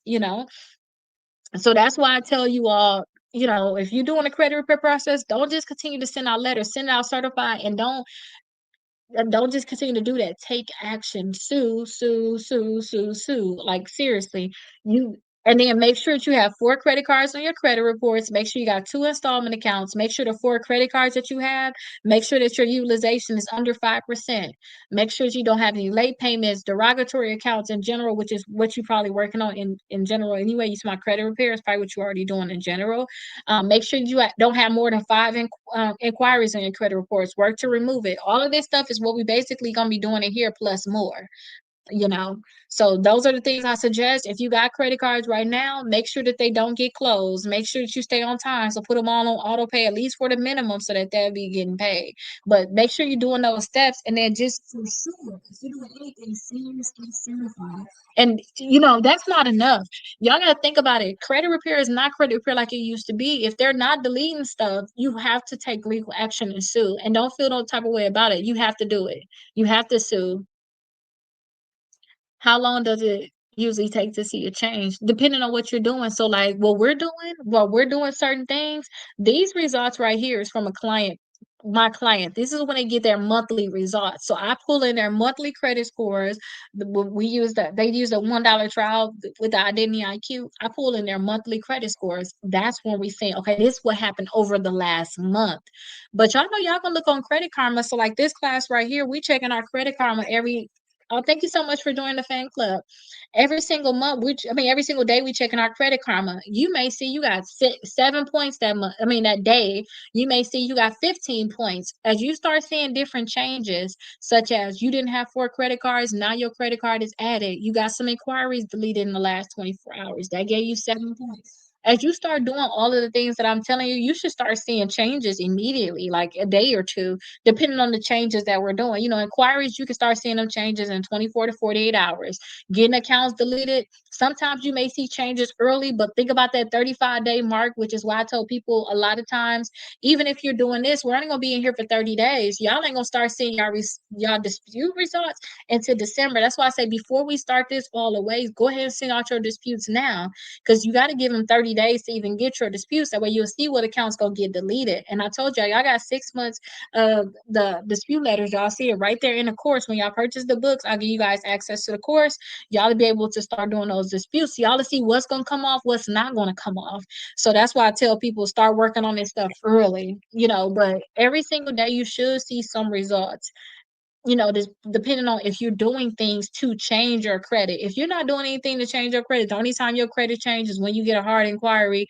So that's why I tell you all, if you're doing a credit repair process, don't just continue to send out letters, send out certified, and don't just continue to do that. Take action. Sue, sue, sue, sue, sue. Like seriously, you and then make sure that you have 4 credit cards on your credit reports. Make sure you got 2 installment accounts. Make sure the 4 credit cards that you have, make sure that your utilization is under 5%. Make sure that you don't have any late payments, derogatory accounts in general, which is what you're probably working on in general anyway. You see my credit repair is probably what you're already doing in general. Make sure you don't have more than 5 inquiries on your credit reports. Work to remove it. All of this stuff is what we basically gonna be doing in here plus more. You know, so those are the things I suggest. If you got credit cards right now, make sure that they don't get closed. Make sure that you stay on time. So put them all on auto pay at least for the minimum so that they'll be getting paid. But make sure you're doing those steps, and then just for sure, if you're doing anything seriously certified. And that's not enough. Y'all gotta think about it. Credit repair is not credit repair like it used to be. If they're not deleting stuff, you have to take legal action and sue. And don't feel no type of way about it. You have to do it. You have to sue. How long does it usually take to see a change? Depending on what you're doing. So like while we're doing certain things, these results right here is from a client. My client, this is when they get their monthly results. So I pull in their monthly credit scores. We use that they use a $1 trial with the identity IQ. I pull in their monthly credit scores. That's when we say, okay, this is what happened over the last month. But y'all know y'all can look on Credit Karma. So like this class right here, we checking our Credit Karma every. Oh, thank you so much for joining the fan club. Every single month, every single day, we checking our Credit Karma. You may see you got 7 points that month. I mean, that day, you may see you got 15 points. As you start seeing different changes, such as you didn't have 4 credit cards, now your credit card is added. You got some inquiries deleted in the last 24 hours. That gave you 7 points. As you start doing all of the things that I'm telling you, you should start seeing changes immediately, like a day or two, depending on the changes that we're doing. Inquiries, you can start seeing them changes in 24 to 48 hours. Getting accounts deleted, sometimes you may see changes early, but think about that 35-day mark, which is why I tell people a lot of times, even if you're doing this, we're only going to be in here for 30 days. Y'all ain't going to start seeing y'all dispute results until December. That's why I say before we start this all the way, go ahead and send out your disputes now, because you got to give them 30 days to even get your disputes. That way you'll see what accounts going to get deleted. And I told y'all got 6 months of the dispute letters. Y'all see it right there in the course. When y'all purchase the books, I'll give you guys access to the course. Y'all to be able to start doing those disputes. Y'all to see what's going to come off, what's not going to come off. So that's why I tell people start working on this stuff early, but every single day you should see some results. This depending on if you're doing things to change your credit. If you're not doing anything to change your credit, the only time your credit changes when you get a hard inquiry,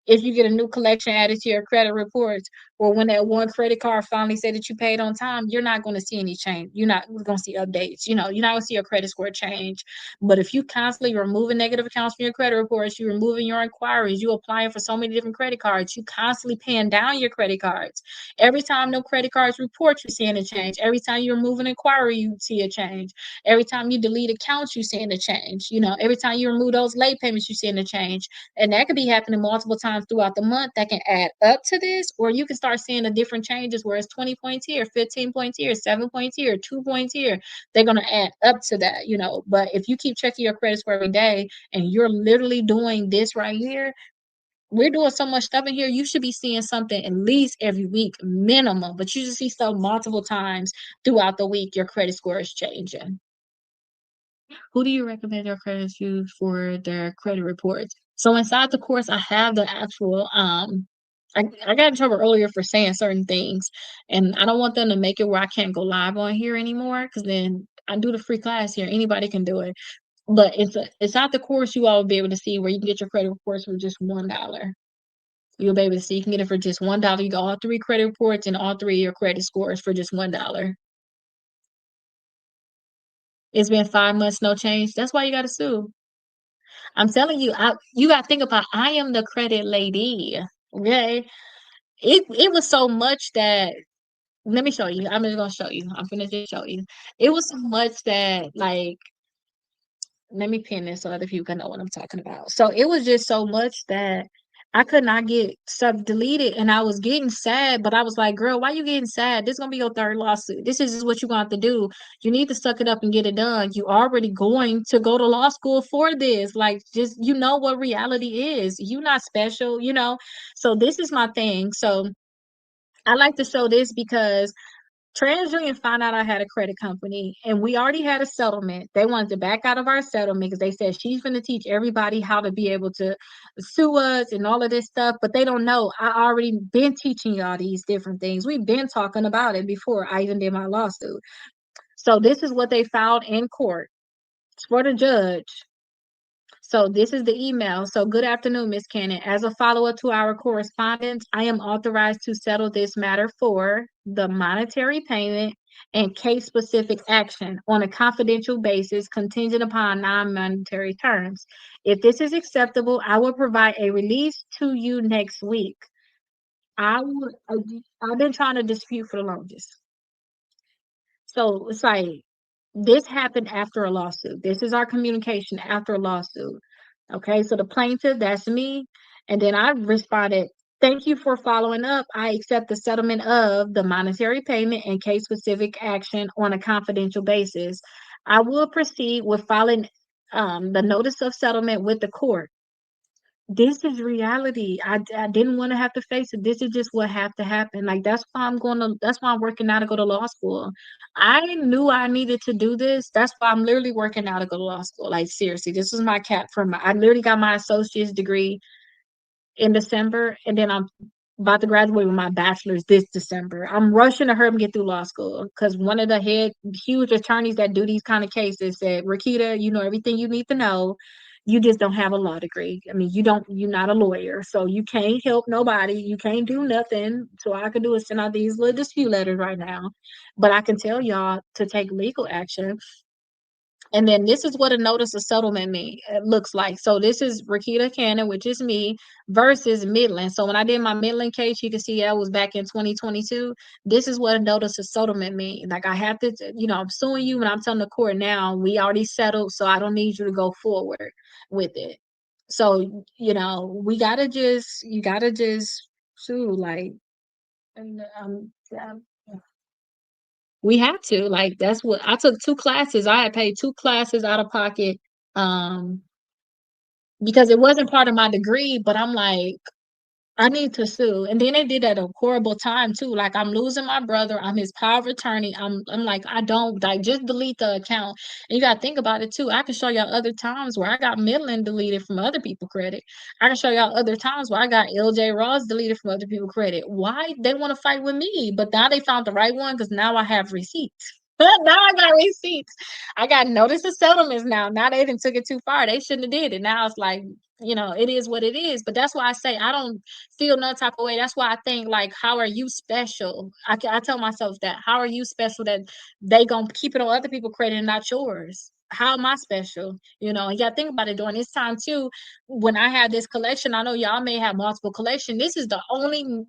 if you get a new collection added to your credit reports, or when that one credit card finally said that you paid on time, you're not going to see any change. You're not going to see updates. You're not going to see your credit score change. But if you constantly removing negative accounts from your credit reports, you're removing your inquiries, you applying for so many different credit cards, you constantly paying down your credit cards. Every time no credit cards report, you're seeing a change. Every time you remove an inquiry, you see a change. Every time you delete accounts, you're seeing a change. Every time you remove those late payments, you're seeing a change. And that could be happening multiple times throughout the month that can add up to this, or you can start seeing the different changes where it's 20 points here, 15 points here, 7 points here, 2 points here. They're going to add up to that. But if you keep checking your credit score every day and you're literally doing this right here, we're doing so much stuff in here, you should be seeing something at least every week minimum, but you just see stuff multiple times throughout the week. Your credit score is changing. Who do you recommend your credits use for their credit reports? So inside the course, I have the actual I got in trouble earlier for saying certain things, and I don't want them to make it where I can't go live on here anymore, because then I do the free class here. Anybody can do it. But it's not the course you all will be able to see where you can get your credit reports for just $1. You'll be able to see you can get it for just $1. You get all three credit reports and all three of your credit scores for just $1. It's been 5 months, no change. That's why you gotta sue. I'm telling you, you gotta think about I am the credit lady. Okay. It was so much that let me show you. I'm just gonna show you. I'm gonna just show you. It was so much that like let me pin this so other people can know what I'm talking about. So it was just so much that I could not get stuff deleted and I was getting sad, but I was like, girl, why you getting sad? This is gonna be your third lawsuit. This is just what you're gonna have to do. You need to suck it up and get it done. You already going to go to law school for this. Like just you know what reality is. You're not special, you know. So this is my thing. So I like to show this because TransUnion found out I had a credit company and we already had a settlement. They wanted to back out of our settlement because they said she's going to teach everybody how to be able to sue us and all of this stuff. But they don't know. I already been teaching y'all these different things. We've been talking about it before I even did my lawsuit. So this is what they filed in court. It's for the judge. So this is the email. So good afternoon, Ms. Cannon. As a follow-up to our correspondence, I am authorized to settle this matter for the monetary payment and case-specific action on a confidential basis contingent upon non-monetary terms. If this is acceptable, I will provide a release to you next week. I've been trying to dispute for the longest. So it's like this happened after a lawsuit. This is our communication after a lawsuit. Okay, so the plaintiff, that's me. And then I responded, thank you for following up. I accept the settlement of the monetary payment and case specific action on a confidential basis. I will proceed with filing the notice of settlement with the court. This is reality. I didn't want to have to face it. This is just what have to happen. Like that's why I'm working now to go to law school. I knew I needed to do this. That's why I'm literally working now to go to law school. Like seriously, this is my cap for I literally got my associate's degree in December, and then I'm about to graduate with my bachelor's this December. I'm rushing to hurry and get through law school because one of the head huge attorneys that do these kind of cases said, Rakita, you know everything you need to know. You just don't have a law degree. I mean, you're not a lawyer, so you can't help nobody. You can't do nothing. So all I can do is send out these little dispute letters right now. But I can tell y'all to take legal action, and then this is what a notice of settlement looks like. So this is Rakita Cannon, which is me, versus Midland. So when I did my Midland case, you can see that was back in 2022. This is what a notice of settlement means. Like I have to, I'm suing you and I'm telling the court now, we already settled, so I don't need you to go forward with it. So, you gotta just sue, like, and we have to. Like, that's what I took 2 classes. I had paid 2 classes out of pocket, um, because it wasn't part of my degree, but I'm like, I need to sue. And then they did at a horrible time too. Like I'm losing my brother. I'm his power of attorney. I'm like, I don't like just delete the account. And you gotta think about it too. I can show y'all other times where I got Midland deleted from other people credit. I can show y'all other times where I got LJ Ross deleted from other people credit. Why? They want to fight with me. But now they found the right one because now I have receipts. Now I got receipts. I got notice of settlements now. Now they didn't took it too far. They shouldn't have did it. Now it's like, it is what it is. But that's why I say I don't feel no type of way. That's why I think like, how are you special? I tell myself that. How are you special that they gonna keep it on other people's credit and not yours? How am I special? And you gotta think about it during this time too. When I had this collection, I know y'all may have multiple collection. This is the only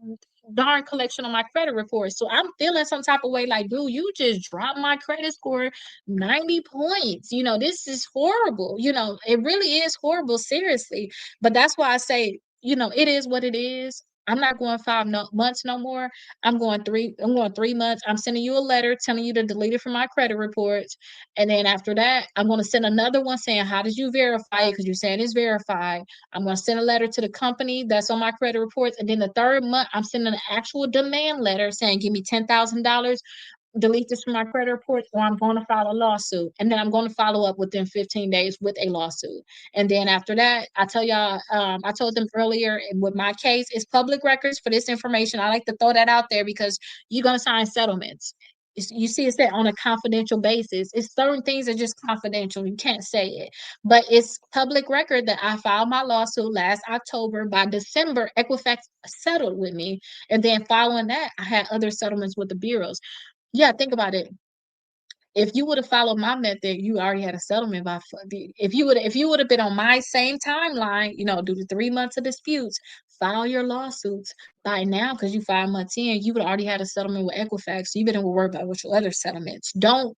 darn collection on my credit report. So I'm feeling some type of way like, dude, you just dropped my credit score 90 points. This is horrible. It really is horrible, seriously. But that's why I say, it is what it is. I'm not going 5 months no more. I'm going 3 months. I'm sending you a letter telling you to delete it from my credit reports. And then after that, I'm going to send another one saying, how did you verify it? Because you're saying it's verified. I'm going to send a letter to the company that's on my credit reports. And then the third month, I'm sending an actual demand letter saying, give me $10,000, delete this from my credit report, or I'm going to file a lawsuit. And then I'm going to follow up within 15 days with a lawsuit. And then after that, I tell y'all, I told them earlier with my case, it's public records for this information. I like to throw that out there because you're going to sign settlements. you see it said on a confidential basis. It's certain things are just confidential. You can't say it. But it's public record that I filed my lawsuit last October. By December, Equifax settled with me. And then following that, I had other settlements with the bureaus. Yeah, think about it. If you would have followed my method, you already had a settlement by if you would have been on my same timeline, do the 3 months of disputes, file your lawsuits by now, because you 5 months in, you would already had a settlement with Equifax. So you better worry about what your other settlements. Don't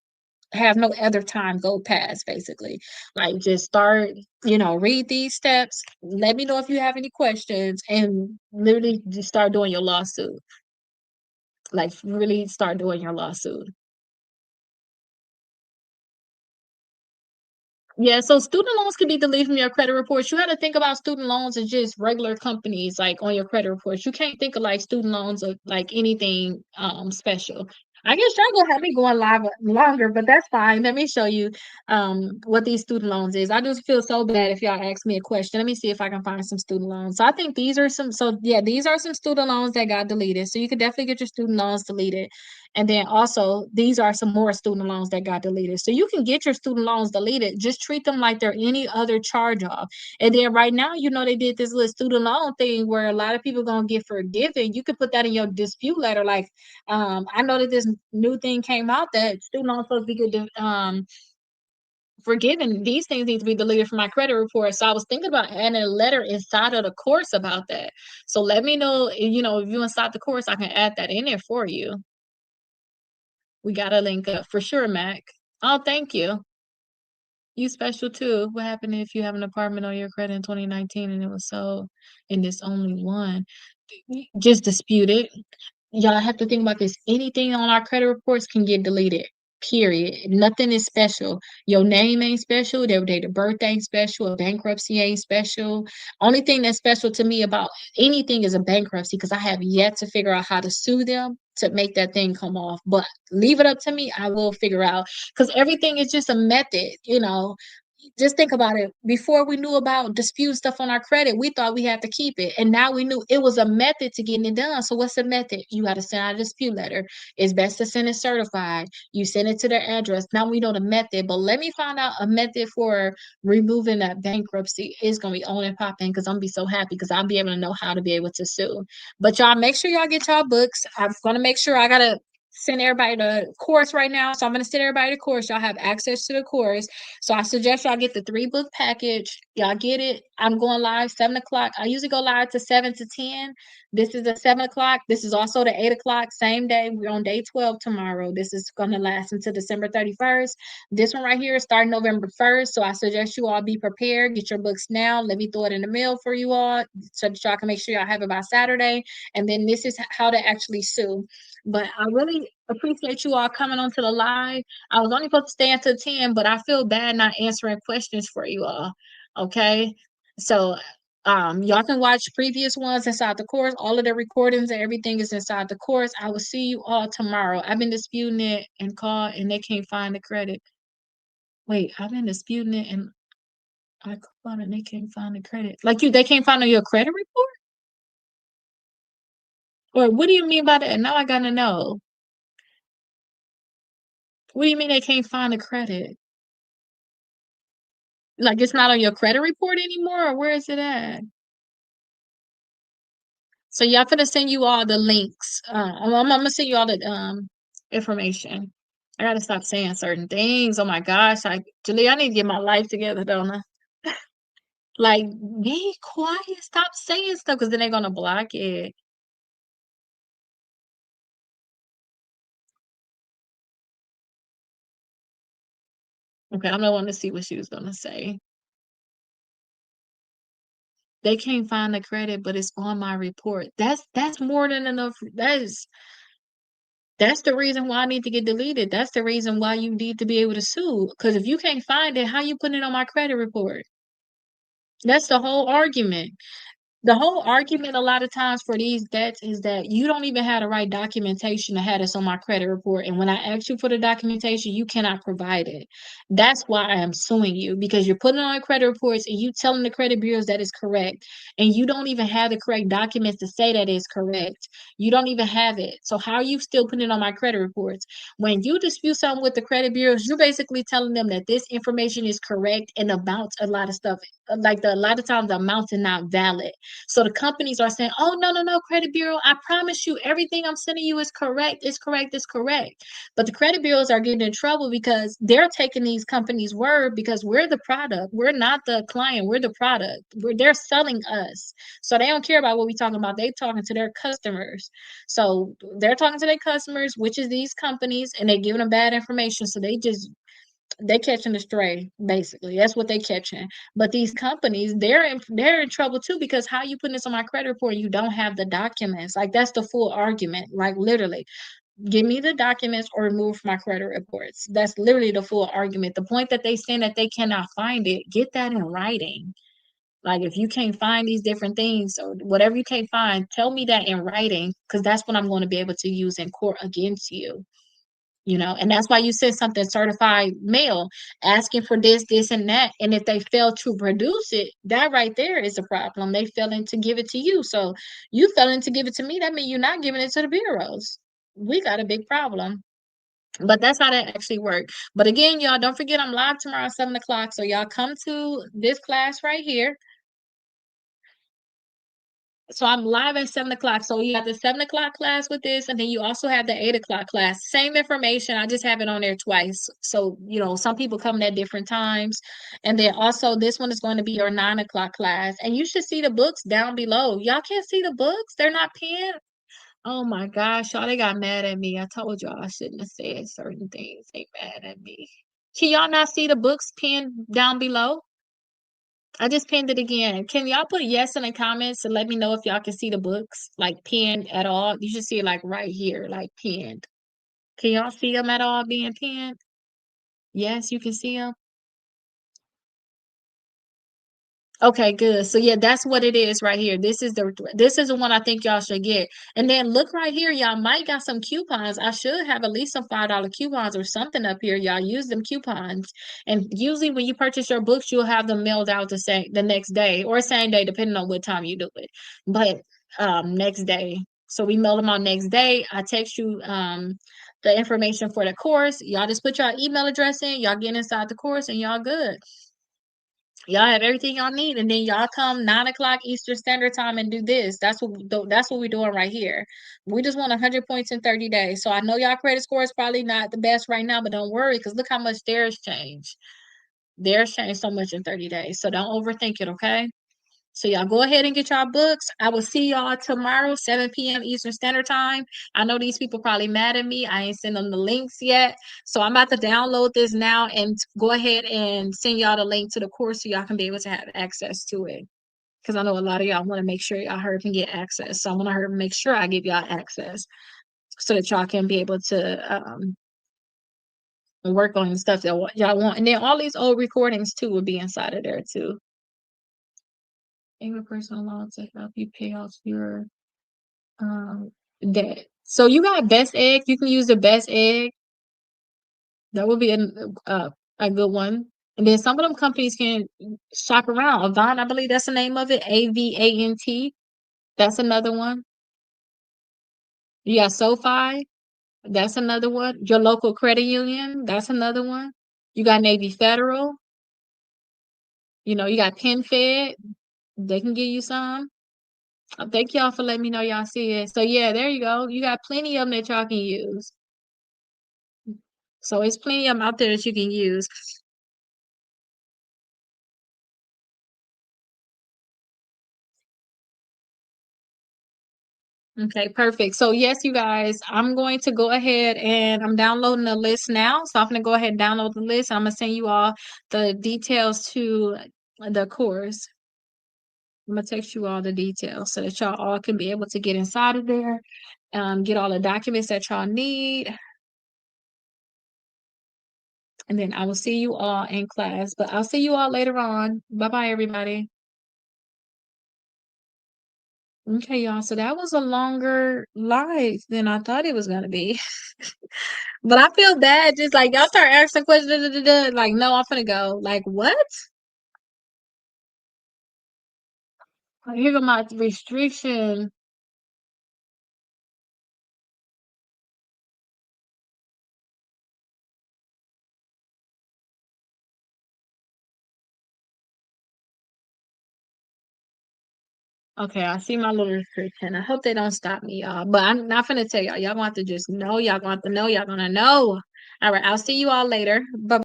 have no other time go past, basically. Like, just start, read these steps. Let me know if you have any questions, and literally just start doing your lawsuit. Like, really start doing your lawsuit. Yeah, so student loans can be deleted from your credit reports. You got to think about student loans as just regular companies like on your credit reports. You can't think of like student loans of like anything special. I guess y'all gonna have me going live longer, but that's fine. Let me show you what these student loans is. I just feel so bad if y'all ask me a question. Let me see if I can find some student loans. So I think these are some. So yeah, these are some student loans that got deleted. So you could definitely get your student loans deleted. And then also, these are some more student loans that got deleted. So you can get your student loans deleted. Just treat them like they're any other charge off. And then right now, they did this little student loan thing where a lot of people gonna get forgiven. You could put that in your dispute letter. Like, I know that this new thing came out that student loans supposed to be good, forgiven. These things need to be deleted from my credit report. So I was thinking about adding a letter inside of the course about that. So let me know, if you inside the course, I can add that in there for you. We gotta link up for sure, Mac. Oh, thank you. You special too. What happened if you have an apartment on your credit in 2019 and it was sold and it's only one? Just dispute it. Y'all have to think about this. Anything on our credit reports can get deleted. Period. Nothing is special. Your name ain't special. Their date of birth ain't special. A bankruptcy ain't special. Only thing that's special to me about anything is a bankruptcy, because I have yet to figure out how to sue them to make that thing come off. But leave it up to me. I will figure out, because everything is just a method. Just think about it. Before we knew about dispute stuff on our credit, we thought we had to keep it. And now we knew it was a method to getting it done. So what's the method? You got to send out a dispute letter. It's best to send it certified. You send it to their address. Now we know the method. But let me find out a method for removing that bankruptcy. It's gonna be on and popping, because I'm gonna be so happy, because I'll be able to know how to be able to sue. But y'all make sure y'all get y'all books. I'm gonna make sure I gotta send everybody the course right now. So I'm gonna send everybody the course. Y'all have access to the course. So I suggest y'all get the 3-book package. Y'all get it. I'm going live 7 o'clock. I usually go live to 7 to 10. This is at 7 o'clock. This is also the 8 o'clock, same day. We're on day 12 tomorrow. This is gonna last until December 31st. This one right here is starting November 1st. So I suggest you all be prepared. Get your books now. Let me throw it in the mail for you all so that y'all can make sure y'all have it by Saturday. And then this is how to actually sue. But I really appreciate you all coming onto the live. I was only supposed to stay until 10, but I feel bad not answering questions for you all. Okay. So y'all can watch previous ones inside the course. All of the recordings and everything is inside the course. I will see you all tomorrow. I've been disputing it and called and they can't find the credit. Wait, I've been disputing it and I called and they can't find the credit. Like, they can't find on your credit report? Or what do you mean by that? Now I gotta know. What do you mean they can't find the credit? Like, it's not on your credit report anymore, or where is it at? So y'all finna send you all the links. I'm gonna send you all the information. I gotta stop saying certain things. Oh my gosh, Julie, I need to get my life together, don't I? Like, be quiet, stop saying stuff, because then they're gonna block it. Okay, I'm the one to see what she was gonna say. They can't find the credit, but it's on my report. That's more than enough. That's the reason why I need to get deleted. That's the reason why you need to be able to sue. Because if you can't find it, how you putting it on my credit report? That's the whole argument. The whole argument a lot of times for these debts is that you don't even have the right documentation to have this on my credit report. And when I ask you for the documentation, you cannot provide it. That's why I am suing you, because you're putting it on credit reports and you telling the credit bureaus that is correct. And you don't even have the correct documents to say that is correct. You don't even have it. So how are you still putting it on my credit reports? When you dispute something with the credit bureaus, you're basically telling them that this information is correct and about a lot of stuff. Like a lot of times the amounts are not valid. So the companies are saying, "Oh, no, no, no, credit bureau, I promise you everything I'm sending you is correct, it's correct, it's correct." But the credit bureaus are getting in trouble because they're taking these companies' word because we're the product. We're not the client, we're the product. They're selling us. So they don't care about what we're talking about. They're talking to their customers. So they're talking to their customers, which is these companies, and they're giving them bad information. So they catching the stray, basically. That's what they catching. But these companies, they're in trouble too, because how you putting this on my credit report and you don't have the documents? Like that's the full argument. Like literally, give me the documents or remove my credit reports. That's literally the full argument. The point that they saying that they cannot find it, get that in writing. Like if you can't find these different things or whatever you can't find, tell me that in writing, because that's what I'm going to be able to use in court against you. And that's why you send something certified mail asking for this and that. And if they fail to produce it, that right there is a problem. They failing to give it to you. So you failing to give it to me, that means you're not giving it to the bureaus. We got a big problem. But that's how that actually works. But again, y'all, don't forget I'm live tomorrow at 7 o'clock. So y'all come to this class right here. So I'm live at 7 o'clock. So you have the 7 o'clock class with this, and then you also have the 8 o'clock class. Same information. I just have it on there twice. So, some people come at different times. And then also this one is going to be your 9 o'clock class. And you should see the books down below. Y'all can't see the books? They're not pinned. Oh my gosh, y'all, they got mad at me. I told y'all I shouldn't have said certain things. They mad at me. Can y'all not see the books pinned down below? I just pinned it again. Can y'all put yes in the comments and let me know if y'all can see the books like pinned at all? You should see it like right here, like pinned. Can y'all see them at all being pinned? Yes, you can see them. Okay, good. So yeah, that's what it is right here. This is the one I think y'all should get. And then look right here, y'all might got some coupons. I should have at least some $5 coupons or something up here. Y'all use them coupons. And usually when you purchase your books, you'll have them mailed out the next day or same day, depending on what time you do it. But next day. So we mail them out next day. I text you the information for the course. Y'all just put your email address in, y'all get inside the course and y'all good. Y'all have everything y'all need, and then y'all come 9 o'clock Eastern Standard Time and do this. That's what we're doing right here. We just want 100 points in 30 days. So I know y'all credit score is probably not the best right now, but don't worry, because look how much theirs changed. Theirs changed so much in 30 days. So don't overthink it, okay? So y'all go ahead and get y'all books. I will see y'all tomorrow, 7 p.m. Eastern Standard Time. I know these people probably mad at me. I ain't send them the links yet. So I'm about to download this now and go ahead and send y'all the link to the course so y'all can be able to have access to it. Because I know a lot of y'all want to make sure y'all hurry up and get access. So I want to hurry up and make sure I give y'all access so that y'all can be able to work on the stuff that y'all want. And then all these old recordings too will be inside of there too. Favorite personal loan to help you pay off your debt. So you got Best Egg. You can use the Best Egg. That would be a good one. And then some of them companies can shop around. Avant, I believe that's the name of it. AVANT. That's another one. You got SoFi. That's another one. Your local credit union. That's another one. You got Navy Federal. You got PenFed. They can give you some. Thank y'all for letting me know y'all see it. So yeah, there you go. You got plenty of them that y'all can use. So it's plenty of them out there that you can use. Okay, perfect. So yes, you guys, I'm going to go ahead and I'm downloading the list now. So I'm going to go ahead and download the list. I'm going to send you all the details to the course. I'm going to text you all the details so that y'all all can be able to get inside of there, get all the documents that y'all need. And then I will see you all in class, but I'll see you all later on. Bye-bye, everybody. Okay, y'all. So that was a longer life than I thought it was gonna be. But I feel bad. Just like y'all start asking questions, like, no, I'm finna go. Like, what? Here go my restriction. Okay, I see my little restriction. I hope they don't stop me, y'all. But I'm not finna tell y'all. Y'all gonna have to just know. Y'all gonna have to know. Y'all gonna know. All right, I'll see you all later. Bye.